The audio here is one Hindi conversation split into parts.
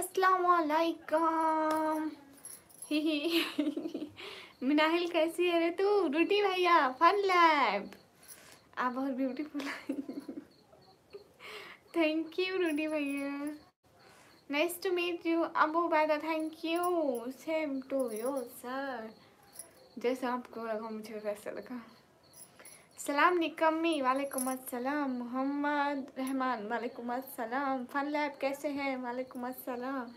अस्सलामुअलैकुम। मिनाहिल कैसी है रे तू? रूटी भैया फन लैब, आप बहुत ब्यूटीफुल। थैंक यू रूटी भैया, nice to meet you. Abu Baida thank you, same to you sir. जैसा आपको लगा मुझे वैसा लगा। सलाम निकम्मी, वालेकुम अस्सलाम। मोहम्मद रहमान, वालेकुम अस्सलाम। फन लैब कैसे हैं? वालेकुम अस्सलाम।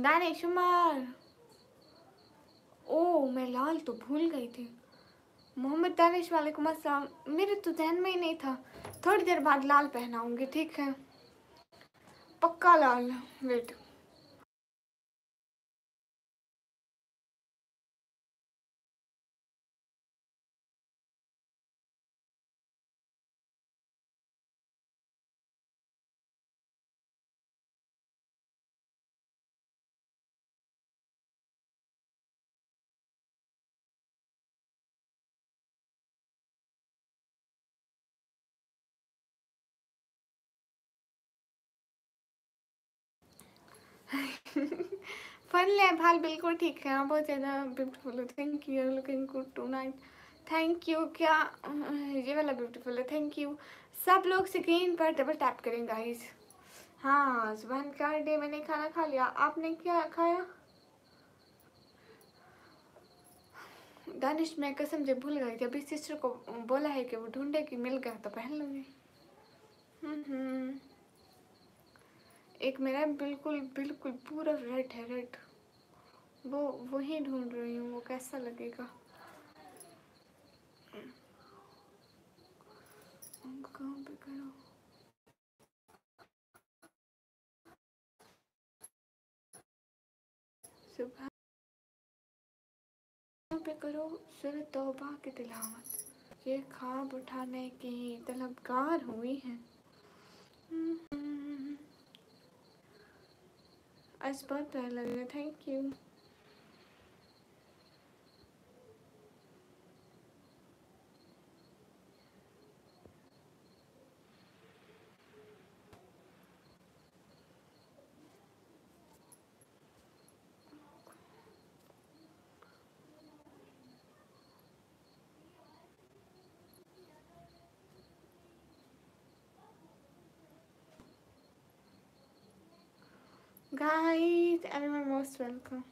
दानिश उमर, ओ मैं लाल तो भूल गई थी। मोहम्मद दानिश, वालेकुम अस्सलाम। मेरे तो ध्यान में ही नहीं था। थोड़ी देर बाद लाल पहनाऊंगी, ठीक है? पक्का लाल। वेट, फन लैब हाल बिल्कुल ठीक है। आप बहुत ज़्यादा ब्यूटीफुल हो, thank you. Looking good tonight, thank you. क्या ये वाला ब्यूटीफुल है, थैंक यू। सब लोग स्क्रीन पर डबल टैप करें गाइस। हाँ, सुबह का डे मैंने खाना खा लिया, आपने क्या खाया? दानिश मैं कसम से भूल गई थी, अभी सिस्टर को बोला है कि वो ढूंढे कि मिल गया तो पहन लूँगी। एक मेरा बिल्कुल बिल्कुल पूरा रेड है, रेड। वो वही ढूंढ रही हूँ, वो कैसा लगेगा। कहाँ पे करो, सुबह पे करो सिर तौबा की तिलावत, ये ख्वाब उठाने की तलबगार हुई है। आज बहुत प्यारा लग रहा है, thank you. Guys, everyone most welcome.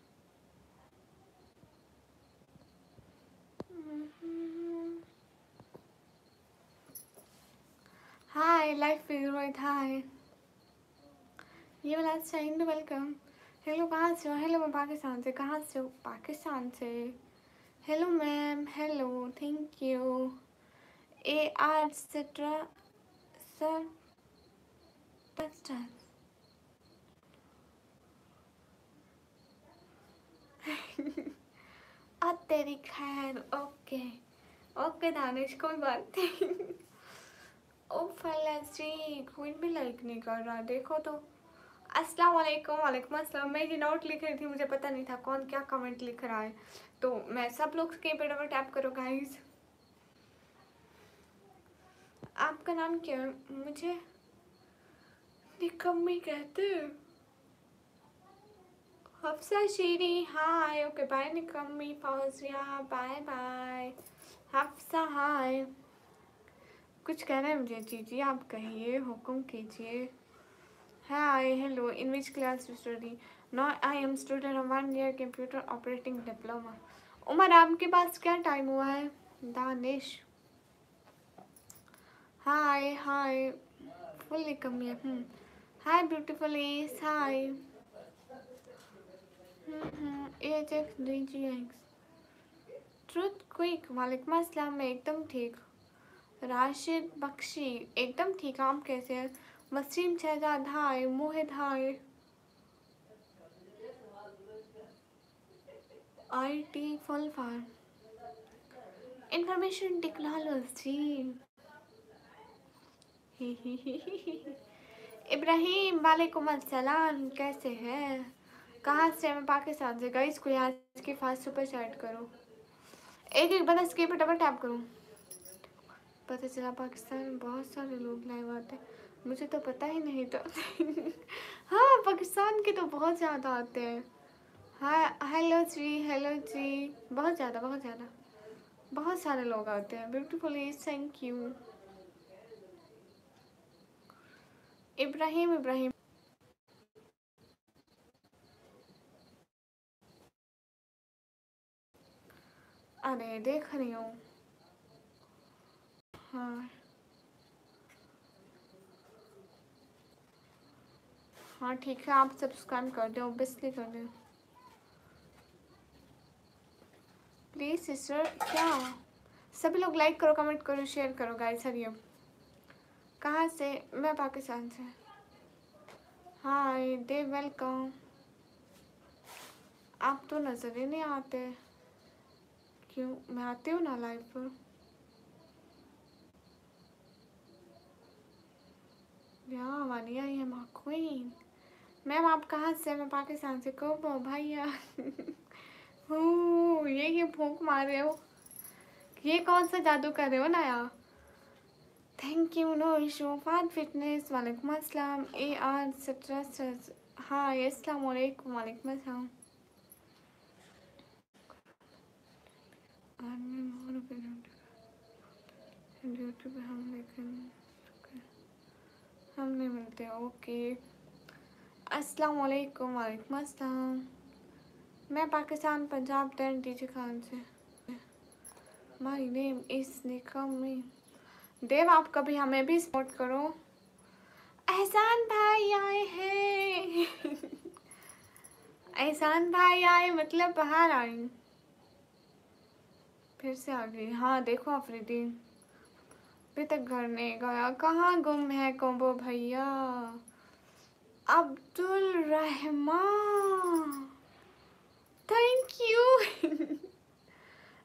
Hi, life figure right, hi. ये वाला चाइल्ड वेलकम। हेलो, कहाँ से हो? हेलो, मैं पाकिस्तान से। कहाँ से हो? पाकिस्तान से। Hello ma'am, hello, thank you. A R सट्रा सर तेरी खैर, ओके ओके दानिश, कोई बात नहीं। ओ फैलेस्टी, कोई भी लाइक नहीं कर रहा, देखो तो। अस्सलाम वालेकुम, वालेकुम अस्सलाम। मैं ये नोट लिख रही थी, मुझे पता नहीं था कौन क्या कमेंट लिख रहा है, तो मैं सब लोग के पे डबल टैप करो गाइस। आपका नाम क्या है? मुझे निकम्मी कहते हैं। Hafsa Shiri, hi. Okay bye Nikammi. Fauzia, bye bye. Hafsa, hi. कुछ कह रहे हैं मुझे? जी आप कहिए, हुक्म कीजिए। Hi, hello, in which class you study? No, I am student of 1 year computer operating diploma. Umar, आपके पास क्या टाइम हुआ है? दानिश, हाय हाय, फुल्ली कमी है। Hi beautiful S, hi. H X D G X truth quick, वालेकुम अस्सलाम। मैं एकदम ठीक। राशिद बख्शी, एकदम ठीक। आप कैसे हैं? Waseem Shahzad, hi. Mohit, hi. I T full form information technology. Ibrahim, वालेकुम अस्सलाम, कैसे हैं? कहाँ से? मैं पाकिस्तान से। गाइस को यहाँ के फास्ट सुपर चैट करो, एक एक बंदा स्क्रीन पर डबल टैप करो। पता चला पाकिस्तान में बहुत सारे लोग लाइव आते हैं। मुझे तो पता ही नहीं था। हाँ, पाकिस्तान के तो बहुत ज़्यादा आते हैं। हाँ, हेलो जी, बहुत ज़्यादा, बहुत ज़्यादा, बहुत सारे लोग आते हैं। Beautifully, thank you. इब्राहिम, अरे देख रही हूँ। हाँ हाँ ठीक है, आप सब्सक्राइब कर दो, ऑब्वियसली कर दो प्लीज़ सिस्टर। क्या सभी लोग लाइक करो, कमेंट करो, शेयर करो गाइस। हरिओम। कहाँ से? मैं पाकिस्तान से। हाय दे, वेलकम। आप तो नज़र ही नहीं आते। क्यों? मैं आती हूँ ना लाइव पर। या वानिया ये क्वीन। मैम आप कहाँ से? मैं पाकिस्तान से। कब भैया? ये फूंक मार रहे हो, ये कौन सा जादू कर रहे हो ना यार। Thank you, no issue. फाद फिटनेस, वालेकुम अस्सलाम। ए आर स्ट्रेस, हाँ अस्सलाम वालेकुम। वालेकुम अस्सलाम। ड्यूटी पे हम, लेकिन हम नहीं मिलते। ओके, अस्सलाम वालेकुम। वालेकुम अस्सलाम। मैं पाकिस्तान, पंजाब, दैन डीजे खान से। My name is Nikammi. Dev आप कभी हमें भी सपोर्ट करो। एहसान भाई आए हैं। एहसान भाई आए मतलब बाहर आई, फिर से आ गई। हाँ देखो अफरीदी अभी तक घर नहीं गया। कहाँ गुम है कोम्बो भैया? Abdul Rahman, thank you.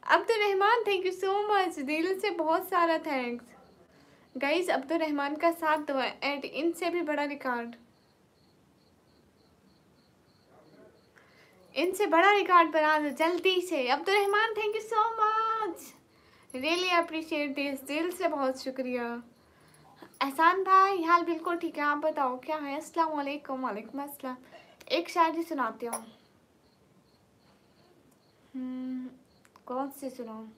Abdul Rahman, thank you so much, दिल से बहुत सारा थैंक्स गाइस। अब्दुल रहमान का साथ दो एंड इनसे भी बड़ा रिकॉर्ड, इनसे बड़ा रिकॉर्ड बना दो जल्दी से। Abdul Rahman, thank you so much, really appreciate this, दिल से बहुत शुक्रिया। एहसान भाई हाल बिल्कुल ठीक है, आप बताओ क्या है? अस्सलाम वालेकुम। वालेकुम अस्सलाम। एक शायरी सुनाती हूँ। कौन सी सुनाऊँ?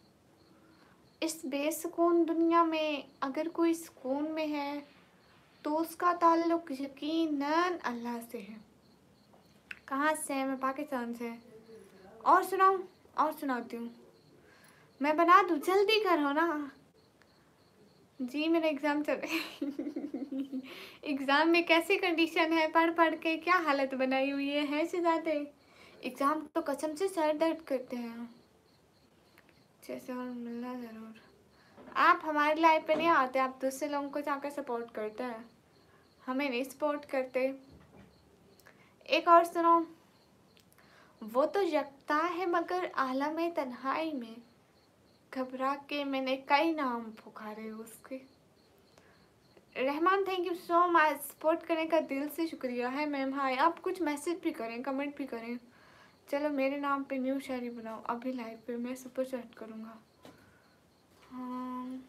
इस बेसुकून दुनिया में अगर कोई सुकून में है तो उसका ताल्लुक यकीनन अल्लाह से है। कहाँ से है? मैं पाकिस्तान से। और सुनाऊँ? और सुनाती हूँ, मैं बना दूँ, जल्दी करो ना जी। मेरा एग्ज़ाम चल रहे। एग्ज़ाम में कैसी कंडीशन है? पढ़ पढ़ के क्या हालत बनाई हुई है शहज़ादे। एग्ज़ाम तो कसम से सर दर्द करते हैं। जैसे और मिलना ज़रूर। आप हमारी लाइफ पे नहीं आते, आप दूसरे लोगों को जाकर सपोर्ट करते हैं, हमें नहीं सपोर्ट करते। एक और सुनो। वो तो यकता है मगर आलम तन्हाई में, घबरा के मैंने कई नाम पुकारे उसके। Rahman, thank you so much, support करने का दिल से शुक्रिया है मैम। हाय, आप कुछ मैसेज भी करें, कमेंट भी करें। चलो मेरे नाम पे न्यू शायरी बनाओ अभी लाइव पे, मैं सुपर चैट करूँगा। हाँ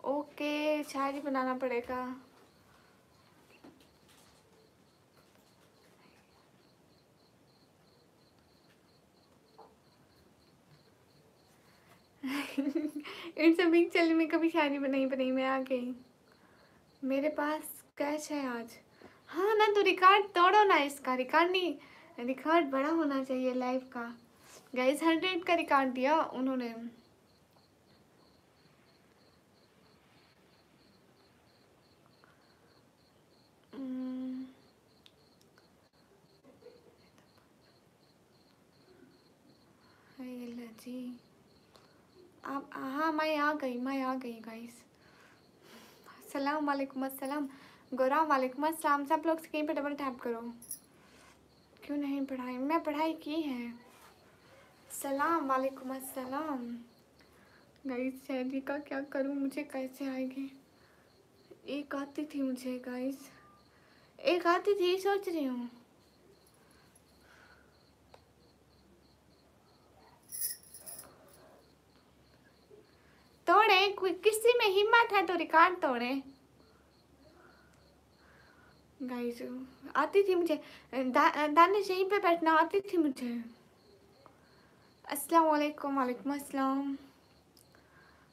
ओके, शायरी बनाना पड़ेगा। इट्स अ बिग चैलेंज में कभी शायरी बनाई मैं आ गई। मेरे पास कैश है आज। हाँ ना, तो रिकॉर्ड तोड़ो ना इसका। रिकॉर्ड नहीं, रिकॉर्ड बड़ा होना चाहिए लाइव का। गाइस 100 का रिकॉर्ड दिया उन्होंने। जी आप, हाँ मैं आ गई गाइस। सलाम वालेकुम अस्सलाम। गोरा वालेकुम अस्सलाम। सब लोग स्क्रीन पे डबल टैप करो। क्यों नहीं पढ़ाई? मैं पढ़ाई की है। सलाम वालेकुम अस्सलाम। गाइस शायरी का क्या करूँ, मुझे कैसे आएगी? एक आती थी मुझे गाइस, एक आती थी, सोच रही हूँ। कोई किसी में हिम्मत है तो रिकॉर्ड तोड़े गाइस। आती थी मुझे दानिश यहीं पे बैठना आती थी मुझे। अस्सलाम वालेकुम। वालेकुम अस्सलाम।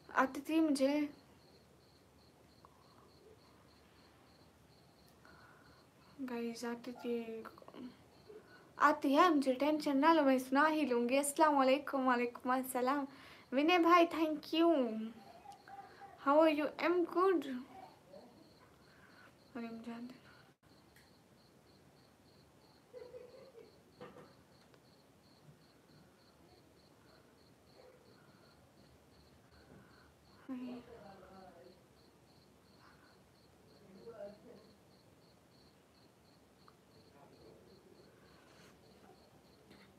आती थी मुझे। गाइस आती है मुझे, टेंशन ना लो, मैं सुना ही लूँगी। अस्सलाम वालेकुम। वालेकुम अस्सलाम। विनय भाई thank you. How are you? I am good. अरे मुझे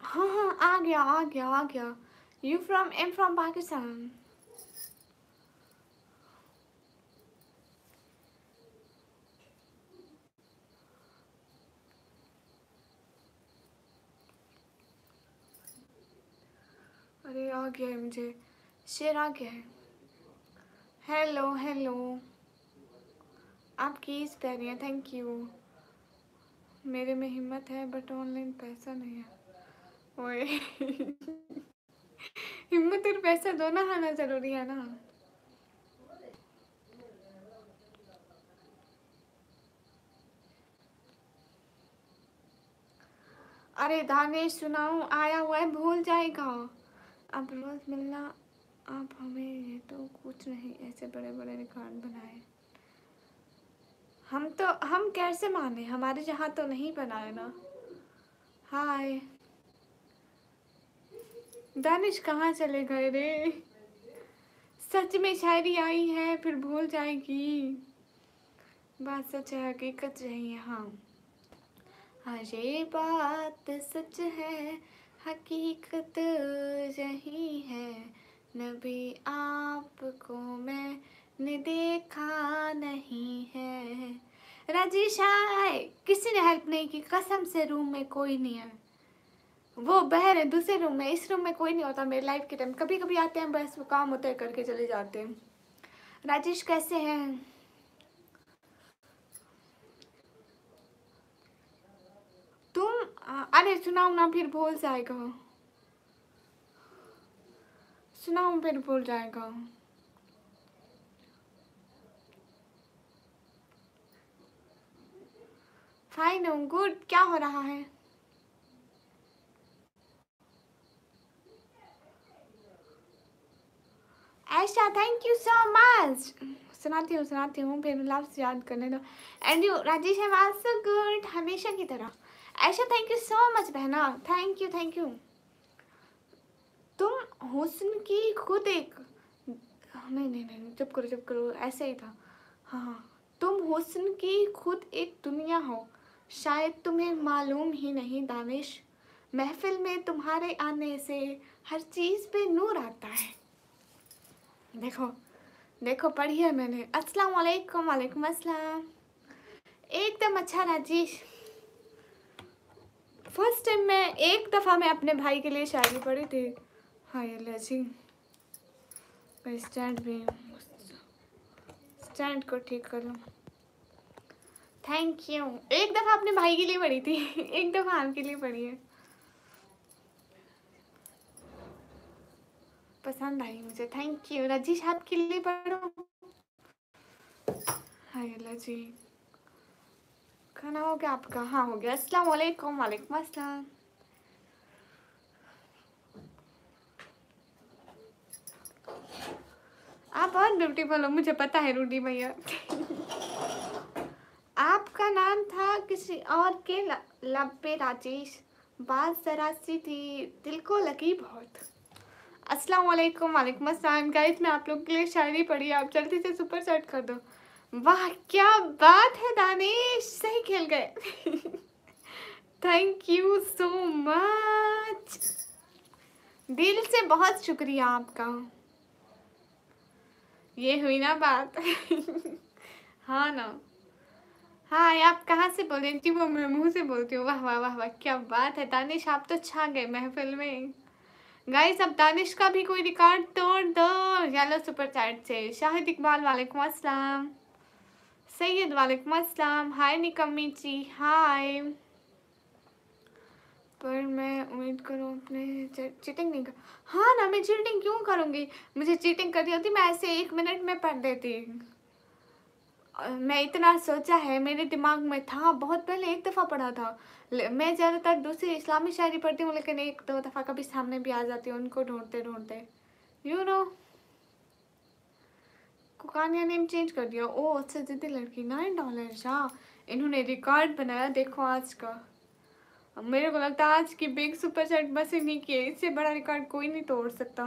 हाँ हाँ आ गया आ गया आ गया। You from? Am from Pakistan. अरे आ गया है मुझे, शेर आ गया है। Hello hello. आपकी इस प्यारी है, थैंक यू। मेरे में हिम्मत है बट ऑनलाइन पैसा नहीं है। ओए हिम्मत और पैसा दोनों आना जरूरी है ना। अरे दानेश सुनाऊं, आया हुआ है भूल जाएगा। अब रोज मिलना आप हमें, ये तो कुछ नहीं, ऐसे बड़े बड़े रिकॉर्ड बनाए। हम कैसे माने, हमारे यहाँ तो नहीं बनाए ना। हाय दानिश कहाँ चले गए रे? सच में शायरी आई है फिर भूल जाएगी। बात सच है, हकीकत रही है। हाँ हाँ ये बात सच है, हकीकत यही है। नबी आपको मैंने देखा नहीं है। राजेश आए, किसी ने हेल्प नहीं की कसम से। रूम में कोई नहीं है, वो बहर है दूसरे रूम में। इस रूम में कोई नहीं होता मेरे लाइफ के टाइम। कभी कभी आते हैं, बस वो काम होता है करके चले जाते हैं। राजेश कैसे हैं? तुम अरे सुनाओ ना, फिर भूल जाएगा। सुनाओ फिर भूल जाएगा। फाइन हूँ, गुड। क्या हो रहा है? ऐशा थैंक यू सो मच। सुनाती हूँ फिर लफ्ज़ याद करने दो। एंड यू राजेश है आल्सो गुड, हमेशा की तरह। ऐशा थैंक यू सो मच बहना, थैंक यू थैंक यू। तुम हुस्न की खुद एक, नहीं नहीं नहीं चुप करो, ऐसे ही था। हाँ हाँ, तुम हुस्न की खुद एक दुनिया हो, शायद तुम्हें मालूम ही नहीं दानिश। महफिल में तुम्हारे आने से हर चीज़ पे नूर आता है। देखो देखो पढ़ी है मैंने। अस्सलाम वालेकुम। वालेकुम अस्सलाम। एकदम अच्छा राजेश। फर्स्ट टाइम मैं एक दफ़ा मैं अपने भाई के लिए शायरी पढ़ी थी। हाँ ये लजी स्टैंड भी, स्टैंड को ठीक कर लो। Thank you. एक दफ़ा अपने भाई के लिए पढ़ी थी एक दफ़ा आपके लिए पढ़ी है, पसंद आई मुझे। Thank you. रजीश आपके लिए पढ़ो। हाय अल्लाह जी, खाना हो गया आपका? हाँ हो गया। अस्सलाम वालेकुम। वालेकुम अस्सलाम। आप बहुत ब्यूटीफुल हो, मुझे पता है रूडी भैया आपका नाम था किसी और के लब पे राजेश। बात जरा सी थी, दिल को लगी बहुत। अस्सलाम वालेकुम। वालेकुम अस्सलाम। गाइस मैं आप लोग के लिए शायरी पढ़ी, आप जल्दी से सुपर चैट कर दो। वाह क्या बात है दानिश, सही खेल गए थैंक यू सो मच, दिल से बहुत शुक्रिया आपका। ये हुई ना बात हाँ ना। हाँ आप कहाँ से बोल रही थी? वो मैं मुँह से बोलती हूँ। वाह वाह वाह वाह क्या बात है दानिश, आप तो छा गए महफिल में। गाइस अब दानिश का भी कोई रिकॉर्ड तोड़ दो येलो सुपर चैट से। शाहिद इकबाल वालेकुम अस्सलाम, सैयद वालेकुम अस्सलाम, हाय निकम्मी जी हाय। पर मैं उम्मीद करूँ अपने चीटिंग नहीं कर। हाँ ना, मैं चीटिंग क्यों करूँगी? मुझे चीटिंग करनी होती मैं ऐसे 1 मिनट में पढ़ देती। मैं इतना सोचा है, मेरे दिमाग में था बहुत पहले, एक दफ़ा पढ़ा था। मैं ज़्यादातर दूसरी इस्लामी शायरी पढ़ती हूँ, लेकिन 1-2 दफ़ा कभी सामने भी आ जाती है उनको ढूंढते ढूंढते। यू नो, कुकानिया नेम चेंज कर दिया। ओ अच्छा, जिद्दी लड़की $9। हाँ, इन्होंने रिकॉर्ड बनाया देखो आज का। मेरे को लगता है आज की बिग सुपर चैट बस इन्हीं की है, इससे बड़ा रिकॉर्ड कोई नहीं तोड़ सकता।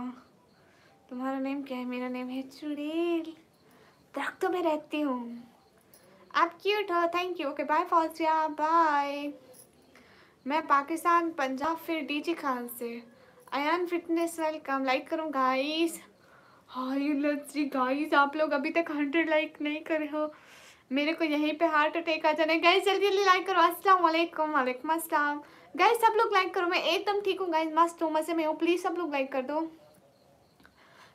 तुम्हारा नेम क्या है? मेरा नेम है चुड़ैल, दरख्तों में रहती हूँ। आप क्यूट हो, thank you. Okay bye Fauzia, bye. मैं पाकिस्तान, पंजाब, फिर डीजी खान से। अयान फिटनेस वेलकम, लाइक करूँ गाइस? हाय लज्जी गाइस, आप लोग अभी तक 100 लाइक नहीं करे हो, मेरे को यहीं पे हार्ट अटैक आ जाना है। गाइस जल्दी जल्दी लाइक करो। अस्सलाम वालेकुम, वालेकुम अस्सलाम। गाइस सब लोग लाइक करो, मैं एकदम ठीक हूँ गाइस, मस्त हूँ, मजे में हूँ। प्लीज़ सब लोग लाइक कर दो,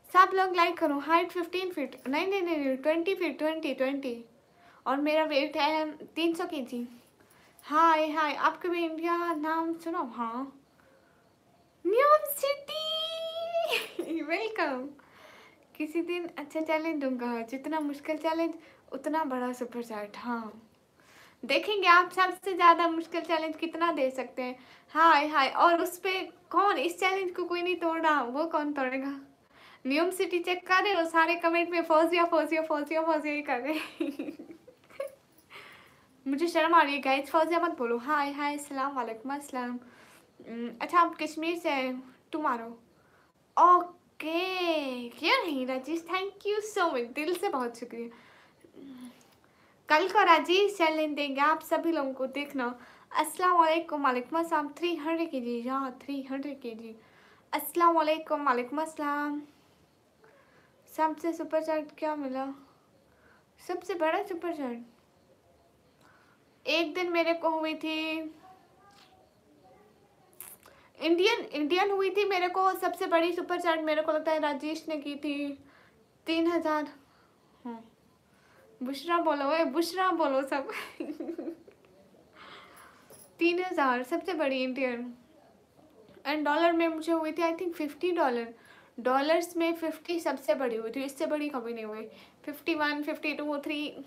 सब लोग लाइक करो। हाइट 15 फीट, नहीं नहीं नहीं 20 फीट, 20 और मेरा वेट है 300 kg। हाय हाय, आप कभी इंडिया नाम सुनो? हाँ, न्यूयॉर्क सिटी वेलकम। किसी दिन अच्छा चैलेंज दूंगा, जितना मुश्किल चैलेंज उतना बड़ा सुपर चैट। हाँ, देखेंगे आप सबसे ज़्यादा मुश्किल चैलेंज कितना दे सकते हैं। हाय हाय, और उस पे कौन, इस चैलेंज को कोई नहीं तोड़ा, वो कौन तोड़ेगा? न्यूयॉर्क सिटी चेक कर रहे हो? सारे कमेंट में फौजिया फौजिया फौजिया फौजिया ही कर रहे मुझे शर्म आ रही है गाइस, फौजिया मत बोलो। हाय हाय, अस्सलाम वालेकुम अस्सलाम। अच्छा आप कश्मीर से हैं? Tomorrow, okay. क्यों नहीं Rajesh, thank you so much, दिल से बहुत शुक्रिया। कल को राजेश चैलेंज देंगे आप सभी लोगों को, देखना। अस्सलाम वालेकुम, वालेकुम अस्सलाम। 300 kg, हाँ 300 kg। अस्सलाम वालेकुम, वालेकुम अस्सलाम। सबसे सुपर चैट क्या मिला? सबसे बड़ा सुपर चैट एक दिन मेरे को हुई थी, इंडियन हुई थी मेरे को। सबसे बड़ी सुपर चैट मेरे को लगता है राजेश ने की थी, 3000। हाँ, बुशरा बोलो, बुशरा बोलो सब 3000 सबसे बड़ी इंडियन। एंड डॉलर में मुझे हुई थी आई थिंक $50। डॉलर्स में 50 सबसे बड़ी हुई थी, इससे बड़ी कभी नहीं हुई। 51, 52, 3,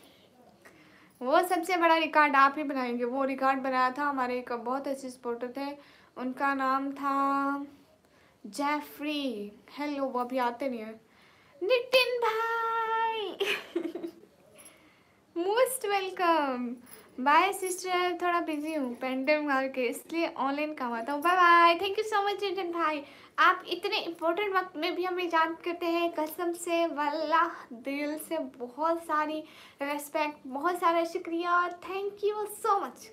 वो सबसे बड़ा रिकॉर्ड आप ही बनाएंगे। वो रिकॉर्ड बनाया था हमारे एक बहुत अच्छे सपोर्टर थे, उनका नाम था जेफरी। हेलो, वो अभी आते नहीं है। नितिन भाई मोस्ट वेलकम। बाय सिस्टर, थोड़ा बिजी हूँ पेंडेमिक मार के, इसलिए ऑनलाइन काम आता हूँ। Bye bye, thank you so much Nitin भाई, आप इतने इम्पोर्टेंट वक्त में भी हमें याद करते हैं, कसम से वल्लाह दिल से बहुत सारी रेस्पेक्ट, बहुत सारा शुक्रिया, thank you so much.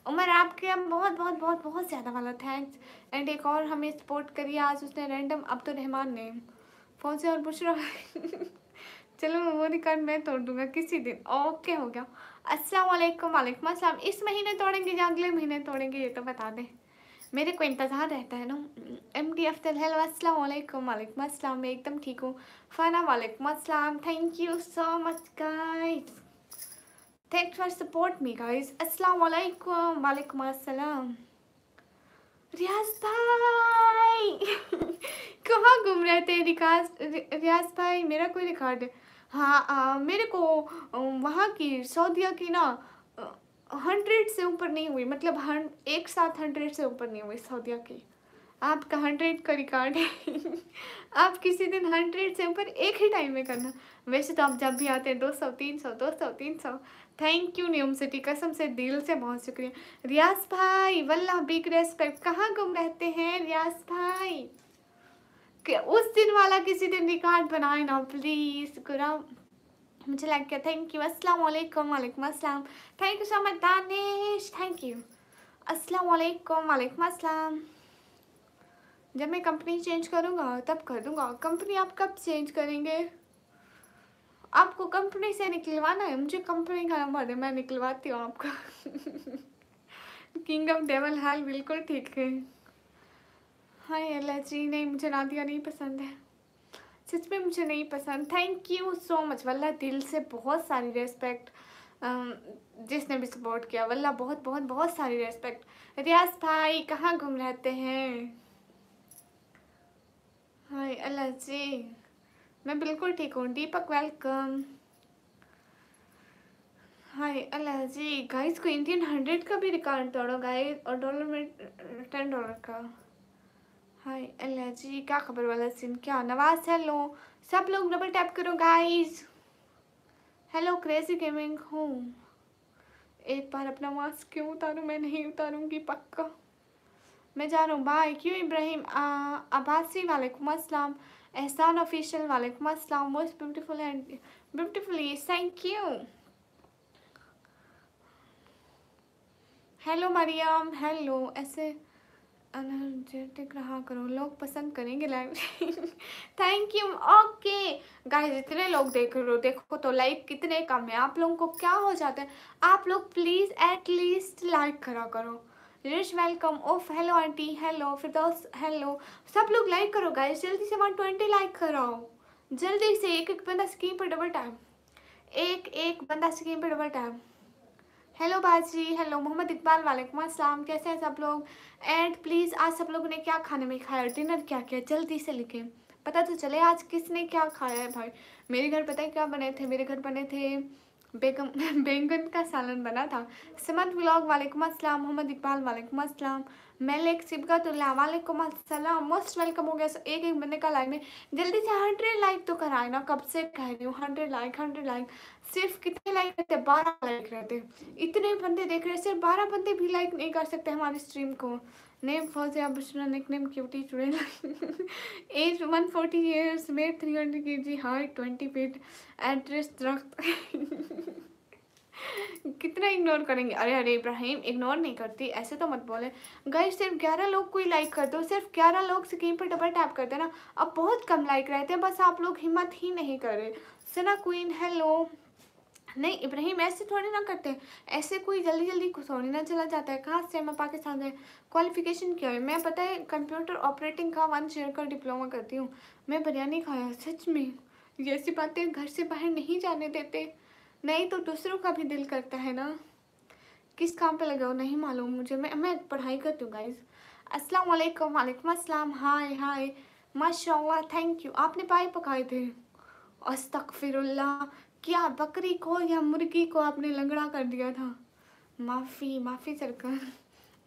Umar आपके बहुत बहुत बहुत बहुत ज़्यादा वाला थैंक्स। एंड एक और हमें सपोर्ट करिए आज उसने रैंडम अब्दुलरहमान ने, फौजी और बुशरा चलो वो रिकॉर्ड मैं तोड़ दूंगा किसी दिन। ओके हो गया। अस्सलाम वालेकुम, वालेकुम अस्सलाम। इस महीने तोड़ेंगे या अगले महीने तोड़ेंगे ये तो बता दें, मेरे को इंतज़ार रहता है ना। MD अफ्तर, हेलो अस्सलाम वालेकुम, वालेकुम अस्सलाम। मैं एकदम ठीक हूँ। फ़ाना वालेकुम अस्सलाम, thank you so much guys, thanks for support me guys. अस्सलाम वालेकुम, वालेकुम अस्सलाम। रियाज भाई कहाँ घूम रहे थे रियाज भाई? मेरा कोई रिकॉर्ड है? हाँ मेरे को वहाँ की सऊदीया की ना 100 से ऊपर नहीं हुई, मतलब एक साथ 100 से ऊपर नहीं हुई सऊदीया की। आपका 100 का रिकॉर्ड है आप किसी दिन 100 से ऊपर एक ही टाइम में करना। वैसे तो आप जब भी आते हैं 200, 300, 200, 300। थैंक यू न्यूम सिटी, कसम से दिल से बहुत शुक्रिया। रियाज भाई वल्लाह बिग रेस्पेक्ट, कहाँ गुम रहते हैं रियाज भाई? कि उस दिन वाला किसी दिन रिकॉर्ड बनाए ना प्लीज़ गुरा, मुझे लग गया। थैंक यू, अस्सलाम वालेकुम, वालेकुम अस्सलाम। Thank you so much Danish, thank you. अस्सलाम वालेकुम, वालेकुम अस्सलाम। जब मैं कंपनी चेंज करूँगा तब कर दूँगा। कंपनी आप कब चेंज करेंगे? आपको कंपनी से निकलवाना है? मुझे कंपनी का नंबर है, मैं निकलवाती हूँ आपका किंग ऑफ डेवल हाल बिल्कुल ठीक है। हाय एलर्जी, नहीं मुझे नादिया नहीं पसंद है, सच में मुझे नहीं पसंद। थैंक यू सो मच वल्ला, दिल से बहुत सारी रेस्पेक्ट जिसने भी सपोर्ट किया, वल्ला बहुत बहुत बहुत सारी रेस्पेक्ट। रियाज भाई कहाँ घूम रहते हैं? हाय एलर्जी, मैं बिल्कुल ठीक हूँ। दीपक वेलकम। हाय एलर्जी, गाइस को इंडियन 100 का भी रिकॉर्ड तोड़ो गाइस, और डॉलर में $10 का। हाय एलर्जी, क्या खबर वाला सीन, क्या नवाज, हेलो सब लोग डबल टैप करो गाइस। हेलो क्रेजी गेमिंग हूँ। एक बार अपना मास्क क्यों उतारूँ? मैं नहीं उतारूंगी पक्का, मैं जा रहा हूँ बाय। क्यों इब्राहिम अब्बासी वालेकुम अस्सलाम, एहसान ऑफिशियल वालेकुम अस्सलाम, most beautiful and beautifully thank you. Hello Mariam, hello. ऐसे एनर्जेटिक रहा करो, लोग पसंद करेंगे live. Thank you. Okay guys, इतने लोग देख रहे हो, देखो तो लाइक कितने कम है। आप लोगों को क्या हो जाता है? आप लोग प्लीज एटलीस्ट लाइक करा करो। रिश वेलकम। ओफ हेलो आंटी, हेलो फिरदौस, हेलो। सब लोग लाइक करो गाइस, जल्दी से 120 लाइक कराओ जल्दी से। एक एक बंदा स्क्रीन पर डबल टैप, एक एक बंदा स्क्रीन पर डबल टैप। हेलो बाजी, हेलो मोहम्मद इकबाल वालेकुम अस्सलाम, कैसे हैं सब लोग? एंड प्लीज़ आज सब लोगों ने क्या खाने में खाया, डिनर क्या किया, जल्दी से लिखें, पता तो चले आज किसने क्या खाया है। भाई मेरे घर पता है क्या बने थे? मेरे घर बने थे बेगम बैंगन का सालन बना था। समत व्लॉग वालेकुम अस्सलाम, मोहम्मद इकबाल वालेकुम अस्सलाम, मेलेक सिबगतुल्लाह वालेकुम अस्सलाम, मोस्ट वेलकम हो गया। एक एक बंदे का लाइक में जल्दी से 100 लाइक तो कराए ना, कब से कह रही हूँ 100 लाइक 100 लाइक। सिर्फ कितने लाइक रहते? 12 लाइक रहते। इतने बंदे देख रहे हैं, सिर्फ 12 बंदे भी लाइक नहीं कर सकते हमारी स्ट्रीम को। Name Fauzia Bushra, nickname cutie चुड़ैल। Age 140 years, weight 300 kg, height 20 feet, address दरख्त। कितना इग्नोर करेंगे? अरे अरे इब्राहिम, इग्नोर नहीं करती, ऐसे तो मत बोले। गाइस सिर्फ 11 लोग कोई लाइक कर दो, सिर्फ 11 लोग स्क्रीन पर डबल टैप करते ना। अब बहुत कम लाइक रहते हैं, बस आप लोग हिम्मत ही नहीं कर रहे। सना क्वीन हेलो। नहीं इब्राहिम ऐसे थोड़ी ना करते, ऐसे कोई जल्दी जल्दी थोड़ी ना चला जाता है। कहाँ से? मैं पाकिस्तान से। क्वालिफिकेशन क्या है? मैं पता है कंप्यूटर ऑपरेटिंग का 1 ईयर का डिप्लोमा करती हूँ। मैं बिरयानी खाया सच में, ये ऐसी बातें घर से बाहर नहीं जाने देते, नहीं तो दूसरों का भी दिल करता है ना। किस काम पे लगे हो नहीं मालूम मुझे, मैं पढ़ाई करती हूँ गाइज। अस्सलाम वालेकुम, वालेकुम अस्सलाम, हाय हाय, माशाल्लाह थैंक यू। आपने पाए पकाए थे? अस्तगफिरुल्लाह, क्या बकरी को या मुर्गी को आपने लंगड़ा कर दिया था? माफ़ी माफ़ी सरकार,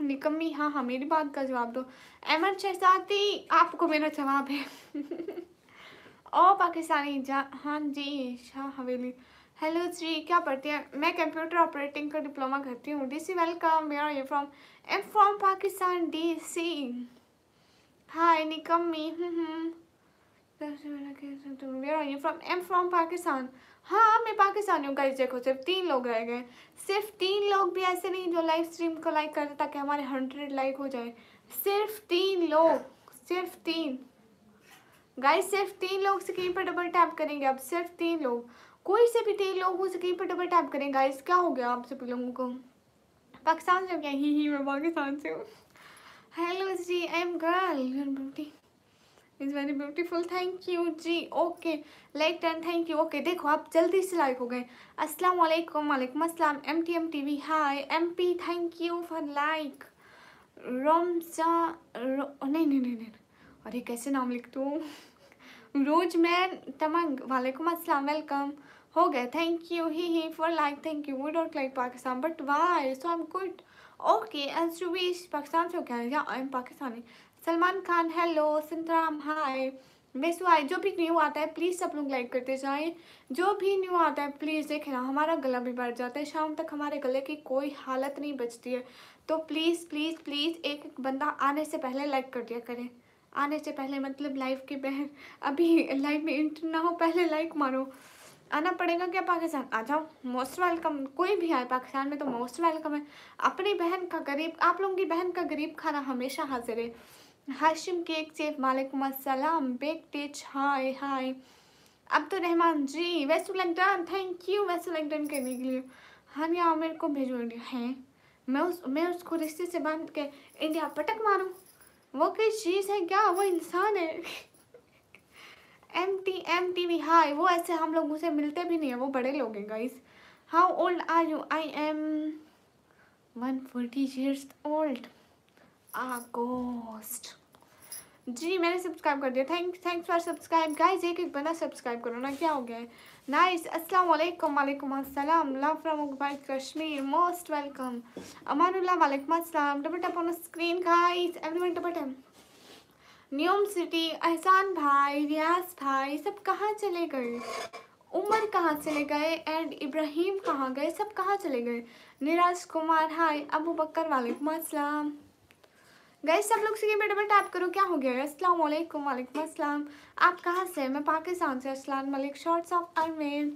निकम्मी। हाँ हाँ मेरी बात का जवाब दो। अहमद शहजादी, आपको मेरा जवाब है। ओ पाकिस्तानी जा, हाँ जी शाह हवेली। हेलो श्री, क्या पढ़ती है? मैं कंप्यूटर ऑपरेटिंग का डिप्लोमा करती हूँ। DC welcome, where are you from? I am from Pakistan DC. Hi Nikammi. Where are you from? I am from Pakistan. हाँ मैं पाकिस्तानी हूँ गाइस। देखो सिर्फ 3 लोग रह गए, सिर्फ 3 लोग भी ऐसे नहीं जो लाइव स्ट्रीम को लाइक करते ताकि हमारे 100 लाइक हो जाए। सिर्फ 3 लोग, सिर्फ 3 गाइस, सिर्फ 3 लोग स्क्रीन पर डबल टैप करेंगे। अब सिर्फ 3 लोग, कोई से भी 3 लोग स्क्रीन पर डबल टैप करें। गाइस क्या हो गया आप सभी लोगों को? पाकिस्तान से? क्या ही मैं पाकिस्तान से हूँ। Hello ji, I am girl, your beauty is very beautiful, thank you ji. Okay like 10, thank you. Okay देखो आप जल्दी से लाइक हो गए। अस्सलाम वालेकुम, वालेकुम अस्सलाम। MTM TV hi. MP thank you for like. नहीं नहीं नहीं नहीं, अरे कैसे नाम लिख दूँ? रोजमैन तमंग वालेकुम अस्सलाम, वेलकम हो गए। थैंक यू ही for like, thank you. We don't like Pakistan but why, so I am good. Okay as to wish, Pakistan से हो क्या? या I am Pakistani. Salman Khan hello, Sintram hi. बेसु आई, जो भी न्यू आता है प्लीज़ सब लोग लाइक करते जाएं। जो भी न्यू आता है प्लीज़ देखें ना, हमारा गला भी बढ़ जाता है, शाम तक हमारे गले की कोई हालत नहीं बचती है। तो प्लीज़ प्लीज़ प्लीज़ एक एक बंदा आने से पहले लाइक कर दिया करें। आने से पहले मतलब लाइव की बहन, अभी लाइव में इंटर ना हो पहले लाइक मारो। आना पड़ेगा क्या पाकिस्तान? आ जाओ, मोस्ट वेलकम। कोई भी आए पाकिस्तान में तो मोस्ट वेलकम है। अपनी बहन का गरीब, आप लोगों की बहन का गरीब खाना हमेशा हाजिर है। हाशिम केक चेफ वालेकुम अस्सलाम, बेक टिच हाय हाय। अब्दुल रहमान जी, वैसु लंगडन थैंक यू वैसु लंगडन करने के लिए। हानिया आमिर को भेजो इंडिया है, मैं उसको रिश्ते से बांध के इंडिया पटक मारूं? वो किस चीज़ है क्या? वो इंसान है। MTV हाय, वो ऐसे हम लोगों से मिलते भी नहीं है, वो बड़े लोग हैं guys. How old are you? I am 140 years old। Ghost ji, मैंने सब्सक्राइब कर दिया। Thanks for subscribe guys. एक बंदा सब्सक्राइब करो ना, क्या हो गया है? नाइस। अस्सलाम वालेकुम। वालेकुम अस्सलाम। Love from Mubarak Kashmir, most welcome. Amanullah वालेकुम अस्सलाम। Double tap on screen guys, everyone double tap. न्यूम city, एहसान भाई, रियाज भाई, सब कहाँ चले गए? उमर कहाँ चले गए? एंड इब्राहिम कहाँ गए? सब कहाँ चले गए? निराज कुमार हाय। अबू बकर वालेकुम अस्सलाम। गाइस सब लोग स्क्रीन पे डबल टैप करो, क्या हो गया? अस्सलाम वालेकुम। वालेकुम अस्सलाम। आप कहाँ से? मैं पाकिस्तान से। अस्सलाम मलिक। शॉर्ट्स ऑफ अरमेन।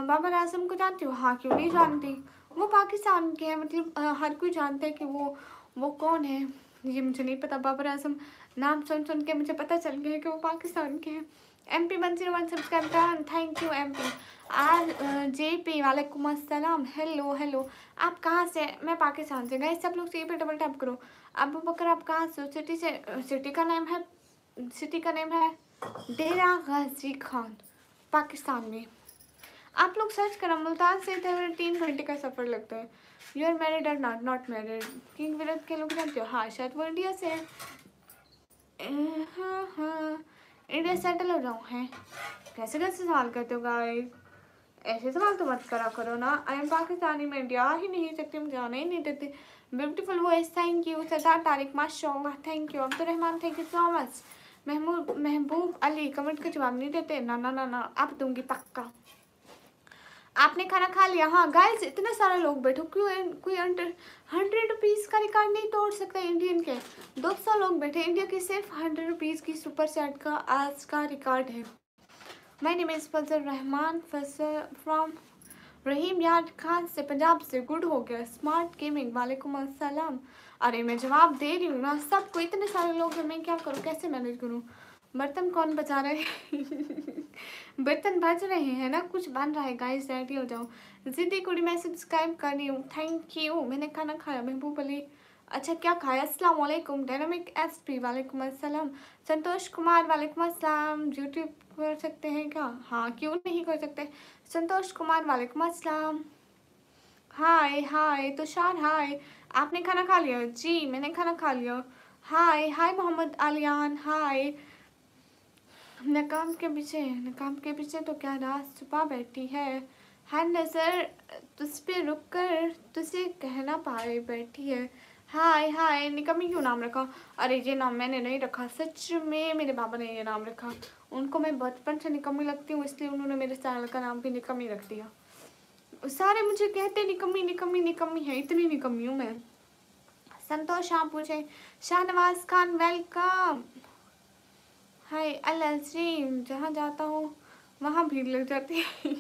बाबर आजम को जानती हो? हाँ, क्यों नहीं जानती। वो पाकिस्तान के हैं, मतलब हर कोई जानता है कि वो कौन है। ये मुझे नहीं पता। बाबर आजम नाम सुन के मुझे पता चल गया कि वो पाकिस्तान के हैं। MP 101 सब्सक्राइब कर, थैंक यू MP। JP वालेकुम अस्सलाम। हेलो। आप कहाँ से? मैं पाकिस्तान से। गाइस सब लोग सी पे डबल टैप करो। अबू बकर आप कहाँ से? सिटी का नेम है डेरा गाजी खान, पाकिस्तान में। आप लोग सर्च करो, मुल्तान से 3 घंटे का सफ़र लगता है। यू आर मैरिड और नॉट मैरिड? किंग विराट के लोग जानते हो? हाँ, शायद वो इंडिया से है। हाँ, इंडिया सेटल हो जाऊँ है। कैसे सवाल करते हो गाइस? ऐसे सवाल तो मत करा करो ना। आई एम पाकिस्तानी, में इंडिया आ ही नहीं सकती, मुझे आने ही नहीं देते। Beautiful voice, thank you. Sardar Tariq माशाल्लाह, thank you. Abdulrahman, thank you so much. Mehboob Ali comment का जवाब नहीं देते। ना, आप दूंगी पक्का। आपने खाना खा लिया? हाँ गाइस, इतने सारे लोग बैठो, कोई 100 रुपीज़ का रिकॉर्ड नहीं तोड़ सकता इंडियन के। 200 लोग बैठे, इंडिया के सिर्फ 100 रुपीज़ की सुपर चैट का आज का रिकॉर्ड है। My name is Fazal Rahman from Rahim Yar Khan से, पंजाब से। गुड हो गया। स्मार्ट गेमिंग वालेकुम अस्सलाम। अरे मैं जवाब दे रही हूँ ना सबको, इतने सारे लोग हैं, मैं क्या करूँ, कैसे मैनेज करूँ? बर्तन कौन बचा रहे हैं? बर्तन बज रहे हैं ना, कुछ बन रहा है गाइस, रेडी हो जाओ। जिद्दी कुड़ी, मैं सब्सक्राइब कर रही हूँ, थैंक यू। मैंने खाना खाया। महबूब अली, अच्छा क्या खाया? अस्सलाम वालेकुम। डायनामिक SP वालेकुम अस्सलाम। संतोष कुमार वालेकुम अस्सलाम। यूट्यूब कर सकते हैं क्या? हाँ, क्यों नहीं कर सकते। संतोष कुमार वालेकुम अस्सलाम। हाय तुषार हाय। आपने खाना खा लिया? जी मैंने खाना खा लिया। हाय मोहम्मद आलियान हाय। नकाम के पीछे तो क्या राज छुपा बैठी है। हाय नजर तुझ पे रुक कर तुझे कहना पाए बैठी है। हाय निकम्मी क्यों नाम रखा? अरे ये नाम मैंने नहीं रखा, सच में मेरे बाबा ने ये नाम रखा। उनको मैं बचपन से निकम्मी लगती हूँ, इसलिए उन्होंने मेरे चैनल का नाम भी निकम्मी रख दिया। सारे मुझे कहते निकम्मी है, इतनी निकम्मी हूँ मैं। संतोष आप पूछे। शाहनवाज खान वेलकम। हाय अलजीम, जहाँ जाता हूँ वहाँ भीड़ लग जाती है।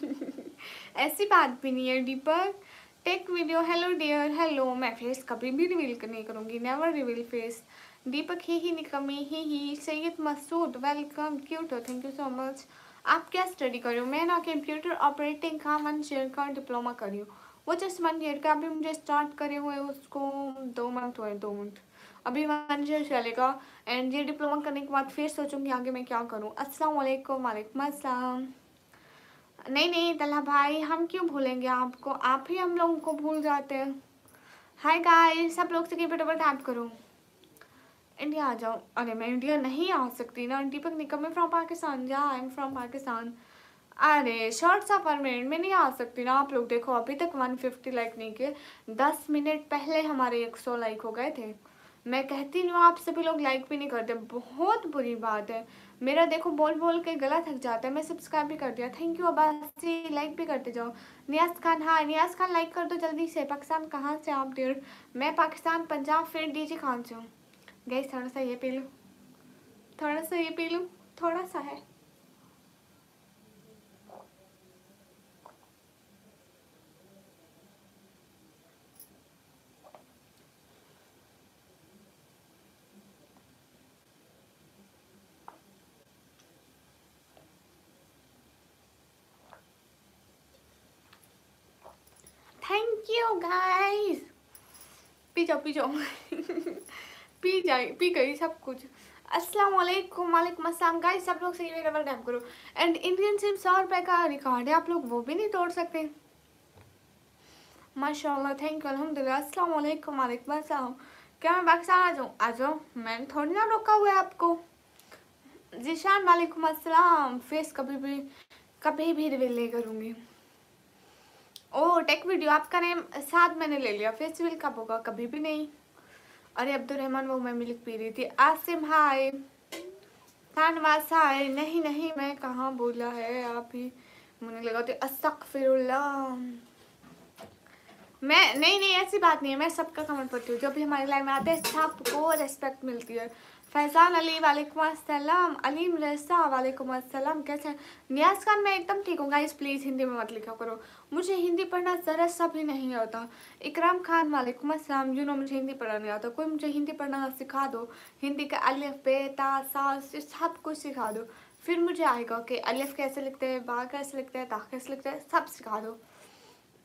ऐसी बात भी नहीं है Deepak. Take video, hello dear, hello. मैं फेस कभी भी रिवील नहीं करूँगी, नेवर रिवील फेस। दीपक ही निकम्मी ही। सैयद मसूद वेलकम, क्यूट हो, थैंक यू सो मच। आप क्या स्टडी कर रहे हो? मैं ना कंप्यूटर ऑपरेटिंग का 1 ईयर का डिप्लोमा कर रही हूँ। वो जस्ट 1 ईयर का, अभी मुझे स्टार्ट करे हुए उसको 2 मंथ हुए, 2 मंथ, अभी 1 ईयर चलेगा। एंड ये डिप्लोमा करने के बाद फिर सोचूंगी आगे मैं क्या करूँ। अस्सलाम वालेकुम। वालेकुम अस्सलाम। नहीं तला भाई, हम क्यों भूलेंगे आपको, आप ही हम लोगों को भूल जाते हैं। हाय गाइस, सब लोग से की डबल टैप करो। इंडिया आ जाओ। अरे मैं इंडिया नहीं आ सकती ना। दीपक निकम में फ्रॉम पाकिस्तान। या आई एम फ्रॉम पाकिस्तान। अरे शॉर्ट्स ऑफ अरमेन में नहीं आ सकती ना। आप लोग देखो, अभी तक 150 लाइक नहीं किए। 10 मिनट पहले हमारे 100 लाइक हो गए थे। मैं कहती हूँ आप सभी लोग लाइक भी नहीं करते, बहुत बुरी बात है। मेरा देखो बोल के गला थक जाता है। मैं सब्सक्राइब भी कर दिया, थैंक यू अब्बासी। लाइक भी करते जाओ। नियाज खान, हाँ नियाज खान लाइक कर दो जल्दी से। पाकिस्तान कहाँ से आप डियर? मैं पाकिस्तान पंजाब, फिर डीजी खान से हूँ। गैस थोड़ा सा ये पी लूँ, थोड़ा सा है। थैंक यू गाइस, पी जाओ। पी गई सब कुछ। अस्सलाम वालेकुम, वालेकुम अस्सलाम गाइस, सब लोग सही में डबल टैप करो। एंड इंडियन सिम 100 रुपये का रिकॉर्ड है, आप लोग वो भी नहीं तोड़ सकते। माशाल्लाह, थैंक यू, अल्हम्दुलिल्लाह। अस्सलाम वालेकुम, वालेकुम अस्सलाम। क्या मैं पाकिस्तान आ जाऊँ? आ जाओ, मैंने थोड़ी ना रोका हुआ है आपको। जीशान वालेकुम अस्सलाम। फेस कभी भी रिवील नहीं करूँगी। ओ टेक वीडियो, आपका नेम साथ मैंने ले लिया, फेस रिवील कब होगा? कभी भी नहीं। अरे अब्दुलरहमान, वो मैं मिल्क पी रही थी। आसिम हाय, शानवाज हाय। नहीं नहीं, मैं कहाँ बोला है, आप ही मुझे लगाते। अस्तगफिरुल्लाह। मैं नहीं, ऐसी बात नहीं है, मैं सबका कमेंट पढ़ती हूँ। जो भी हमारे लाइव में आते हैं सबको रेस्पेक्ट मिलती है। फैजान अली वालेकुम अस्सलाम। अलीम रसा वालेकुम अस्सलाम। कैसे? नियाज खान, मैं एकदम ठीक हूँ। गाइस प्लीज़ हिंदी में मत लिखा करो, मुझे हिंदी पढ़ना ज़रा सा भी नहीं आता। इकराम खान वालेकुम अस्सलाम। यू नो मुझे हिंदी पढ़ना नहीं आता, कोई मुझे हिंदी पढ़ना सिखा दो। हिंदी का अलिफ बे ता सा सब कुछ सिखा दो, फिर मुझे आएगा कि अलिफ कैसे लिखते हैं, बा कैसे लिखते हैं, ता कैसे लिखते हैं, सब सिखा दो।